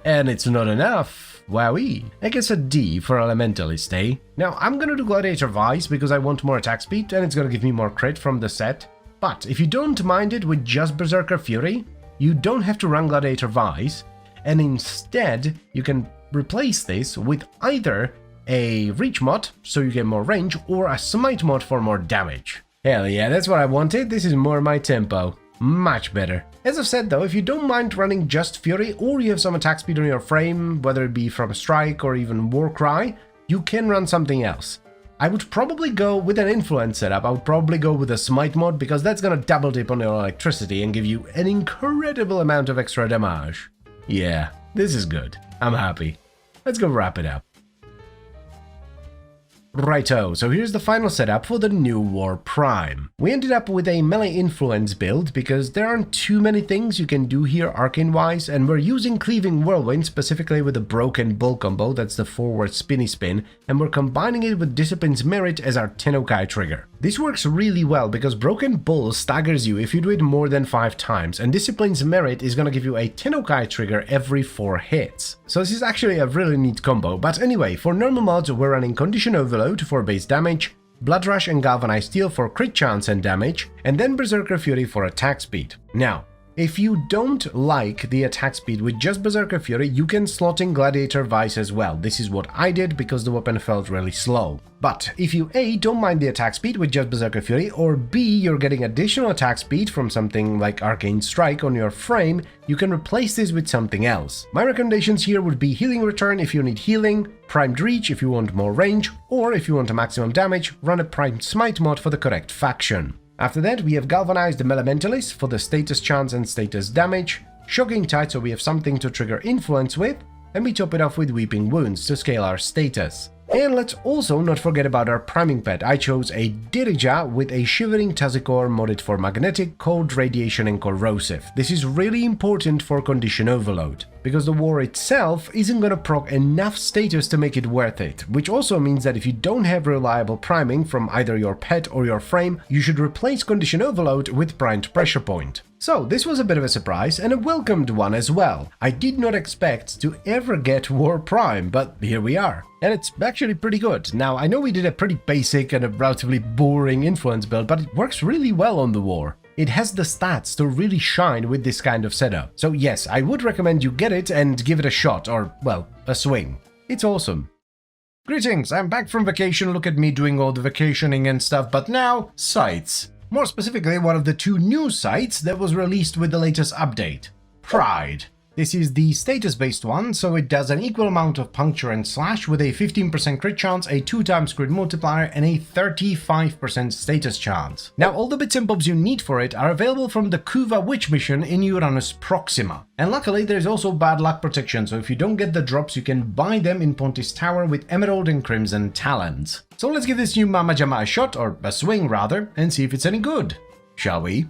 And it's not enough. Wowee. I guess a D for Elementalist, eh? Now, I'm gonna do Gladiator Vice because I want more attack speed and it's gonna give me more crit from the set. But if you don't mind it with just Berserker Fury, you don't have to run Gladiator Vice, and instead you can replace this with either a Reach mod, so you get more range, or a Smite mod for more damage. Hell yeah, that's what I wanted. This is more my tempo. Much better. As I've said though, if you don't mind running just Fury, or you have some attack speed on your frame, whether it be from Strike or even Warcry, you can run something else. I would probably go with an influence setup. I would probably go with a Smite mod, because that's gonna double dip on your electricity and give you an incredible amount of extra damage. Yeah, this is good. I'm happy. Let's go wrap it up. Righto, so here's the final setup for the new Warframe. We ended up with a melee influence build because there aren't too many things you can do here arcane-wise, and we're using Cleaving Whirlwind specifically with the Broken Bull combo, that's the forward spinny spin, and we're combining it with Discipline's Merit as our Tennokai trigger. This works really well because Broken Bull staggers you if you do it more than 5 times, and Discipline's Merit is gonna give you a Tennokai trigger every 4 hits. So this is actually a really neat combo, but anyway, for normal mods we're running Condition Overload for base damage, Blood Rush and Galvanized Steel for crit chance and damage, and then Berserker Fury for attack speed. Now, if you don't like the attack speed with just Berserker Fury, you can slot in Gladiator Vice as well. This is what I did because the weapon felt really slow. But if you A, don't mind the attack speed with just Berserker Fury, or B, you're getting additional attack speed from something like Arcane Strike on your frame, you can replace this with something else. My recommendations here would be Healing Return if you need healing, Primed Reach if you want more range, or if you want a maximum damage, run a Primed Smite mod for the correct faction. After that, we have Galvanized the Elementalist for the status chance and status damage, Shocking Tide so we have something to trigger influence with, and we top it off with Weeping Wounds to scale our status. And let's also not forget about our priming pet. I chose a Dirija with a Shivering Tazikor modded for magnetic, cold, radiation and corrosive. This is really important for Condition Overload, because the war itself isn't gonna proc enough status to make it worth it, which also means that if you don't have reliable priming from either your pet or your frame, you should replace Condition Overload with Primed Pressure Point. So this was a bit of a surprise and a welcomed one as well. I did not expect to ever get War Prime, but here we are. And it's actually pretty good. Now, I know we did a pretty basic and a relatively boring influence build, but it works really well on the war. It has the stats to really shine with this kind of setup. So yes, I would recommend you get it and give it a shot, or, well, a swing. It's awesome. Greetings, I'm back from vacation. Look at me doing all the vacationing and stuff, but now, sites. More specifically, one of the 2 new sites that was released with the latest update. Pride. This is the status-based one, so it does an equal amount of puncture and slash with a 15% crit chance, a 2x crit multiplier, and a 35% status chance. Now, all the bits and bobs you need for it are available from the Kuva Witch mission in Uranus Proxima. And luckily, there's also bad luck protection, so if you don't get the drops, you can buy them in Pontis Tower with Emerald and Crimson Talents. So let's give this new Mama Jama a shot, or a swing rather, and see if it's any good. Shall we?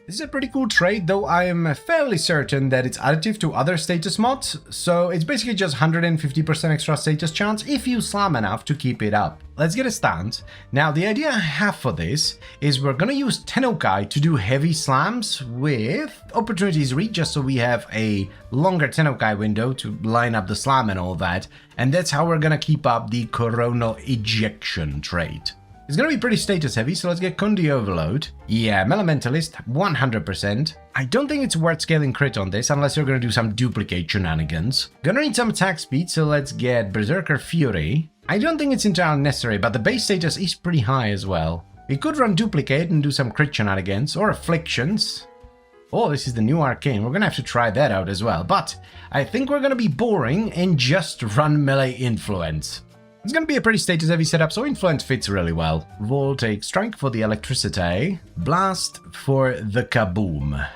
This is a pretty cool trait, though I am fairly certain that it's additive to other status mods, so it's basically just 150% extra status chance if you slam enough to keep it up. Let's get a stance. Now, the idea I have for this is we're gonna use Tennokai to do heavy slams with Opportunities Reach, just so we have a longer Tennokai window to line up the slam and all that, and that's how we're gonna keep up the Coronal Ejection trait. It's gonna be pretty status heavy, so let's get Condi Overload. Yeah, Elementalist, 100%. I don't think it's worth scaling crit on this, unless you're gonna do some duplicate shenanigans. Gonna need some attack speed, so let's get Berserker Fury. I don't think it's entirely necessary, but the base status is pretty high as well. We could run duplicate and do some crit shenanigans, or afflictions. Oh, this is the new arcane, we're gonna have to try that out as well, but I think we're gonna be boring and just run melee influence. It's gonna be a pretty status heavy setup, so influence fits really well. Voltaic Strike for the electricity. Blast for the kaboom.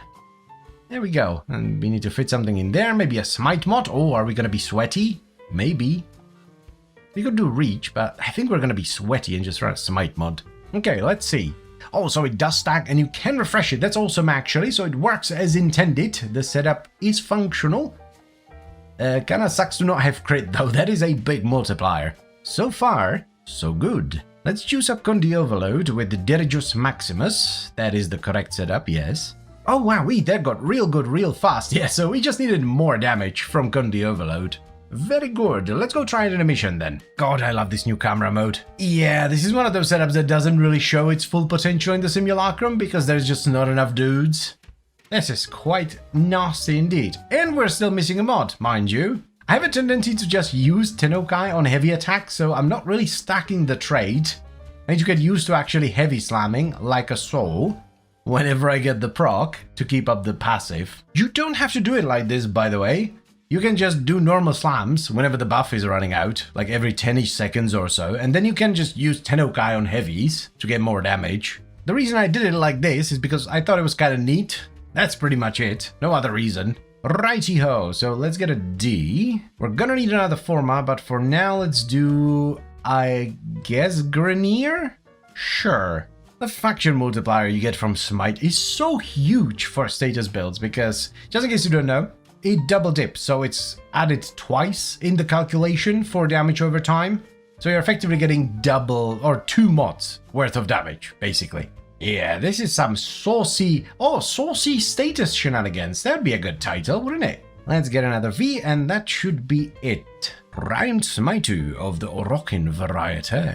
There we go. And we need to fit something in there, maybe a smite mod. Oh, are we gonna be sweaty? maybe. We could do reach, but I think we're gonna be sweaty and just run a smite mod. Okay, let's see. Oh, so it does stack and you can refresh it. That's awesome actually, so it works as intended. The setup is functional. Kinda sucks to not have crit though, that is a big multiplier. So far, so good. Let's choose up Condi Overload with the Dirigus Maximus. That is the correct setup, yes. Oh wow, that got real good real fast. Yeah, so we just needed more damage from Condi Overload. Very good. Let's go try it in a mission then. God, I love this new camera mode. Yeah, this is one of those setups that doesn't really show its full potential in the simulacrum because there's just not enough dudes. This is quite nasty indeed. And we're still missing a mod, mind you. I have a tendency to just use Tennokai on heavy attacks, so I'm not really stacking the trait. I need to get used to actually heavy slamming, like a soul, whenever I get the proc, to keep up the passive. You don't have to do it like this, by the way. You can just do normal slams whenever the buff is running out, like every 10-ish seconds or so, and then you can just use Tennokai on heavies to get more damage. The reason I did it like this is because I thought it was kind of neat. That's pretty much it, no other reason. Righty-ho, so let's get a D. We're gonna need another forma, but for now let's do, I guess, Grenier? Sure. The faction multiplier you get from Smite is so huge for status builds because, just in case you don't know, it double dips, so it's added twice in the calculation for damage over time. So you're effectively getting double or 2 mods worth of damage, basically. Yeah, this is some saucy status shenanigans. That'd be a good title, wouldn't it? Let's get another V, and that should be it. Primed Smite of the Orokin variety.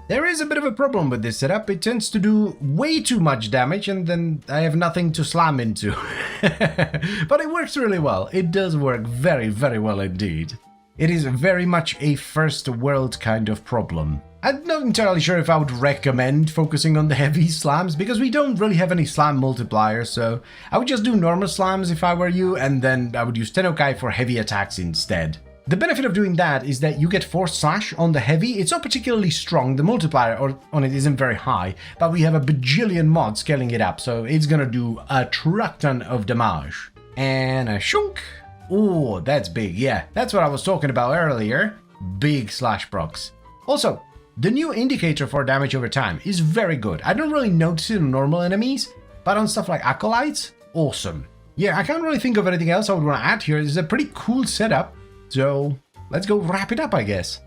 There is a bit of a problem with this setup. It tends to do way too much damage and then I have nothing to slam into. But it works really well. It does work very, very well indeed. It is very much a first world kind of problem. I'm not entirely sure if I would recommend focusing on the heavy slams because we don't really have any slam multipliers, so I would just do normal slams if I were you, and then I would use Tennokai for heavy attacks instead. The benefit of doing that is that you get Force Slash on the heavy. It's not particularly strong, the multiplier on it isn't very high, but we have a bajillion mods scaling it up, so it's gonna do a truck ton of damage. And a shunk. Oh, that's big, yeah. That's what I was talking about earlier. Big slash procs. Also, the new indicator for damage over time is very good. I don't really notice it on normal enemies, but on stuff like Acolytes, awesome. Yeah, I can't really think of anything else I would want to add here. This is a pretty cool setup. So, let's go wrap it up, I guess.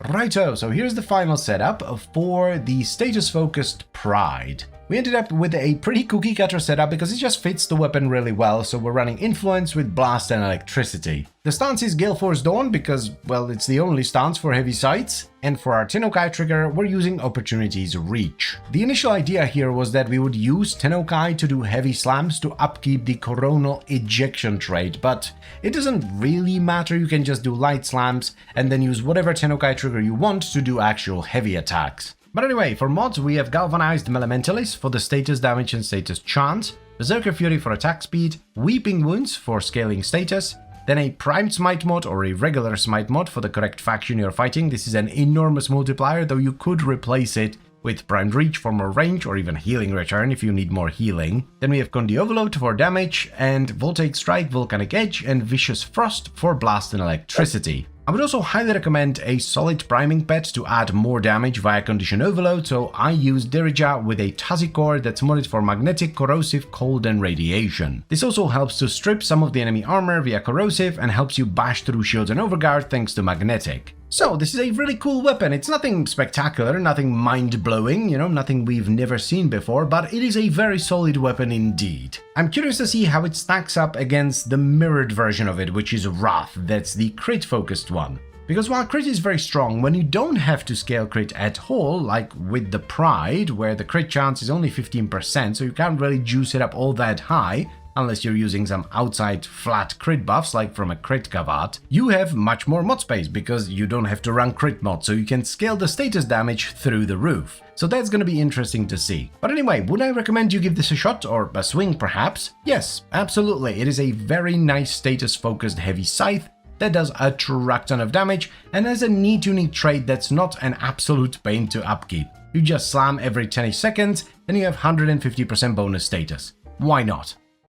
Righto, so here's the final setup for the status-focused Pride. We ended up with a pretty cookie cutter setup because it just fits the weapon really well, so we're running Influence with Blast and Electricity. The stance is Gale Force Dawn because, well, it's the only stance for heavy sights, and for our Tennokai trigger, we're using Opportunity's Reach. The initial idea here was that we would use Tennokai to do heavy slams to upkeep the Coronal Ejection trait, but it doesn't really matter, you can just do light slams and then use whatever Tennokai trigger you want to do actual heavy attacks. But anyway, for mods we have Galvanized Elementalist for the status damage and status chance, Berserker Fury for attack speed, Weeping Wounds for scaling status, then a Primed Smite mod or a regular Smite mod for the correct faction you're fighting. This is an enormous multiplier, though you could replace it with Primed Reach for more range or even Healing Return if you need more healing. Then we have Condi Overload for damage, and Voltaic Strike, Volcanic Edge, and Vicious Frost for blast and electricity. I would also highly recommend a solid priming pet to add more damage via Condition Overload, so I use Dirija with a Tazikor that's modded for magnetic, corrosive, cold and radiation. This also helps to strip some of the enemy armor via corrosive and helps you bash through shields and overguard thanks to magnetic. So this is a really cool weapon. It's nothing spectacular, nothing mind-blowing, you know, nothing we've never seen before, but it is a very solid weapon indeed. I'm curious to see how it stacks up against the mirrored version of it, which is Wrath, that's the crit-focused one. Because while crit is very strong, when you don't have to scale crit at all, like with the Pride, where the crit chance is only 15%, so you can't really juice it up all that high, unless you're using some outside flat crit buffs like from a crit Kavat, you have much more mod space because you don't have to run crit mod, so you can scale the status damage through the roof. So that's gonna be interesting to see. But anyway, would I recommend you give this a shot, or a swing perhaps? Yes, absolutely. It is a very nice status focused heavy scythe that does a truck ton of damage and has a neat unique trait that's not an absolute pain to upkeep. You just slam every 10 seconds and you have 150% bonus status. Why not?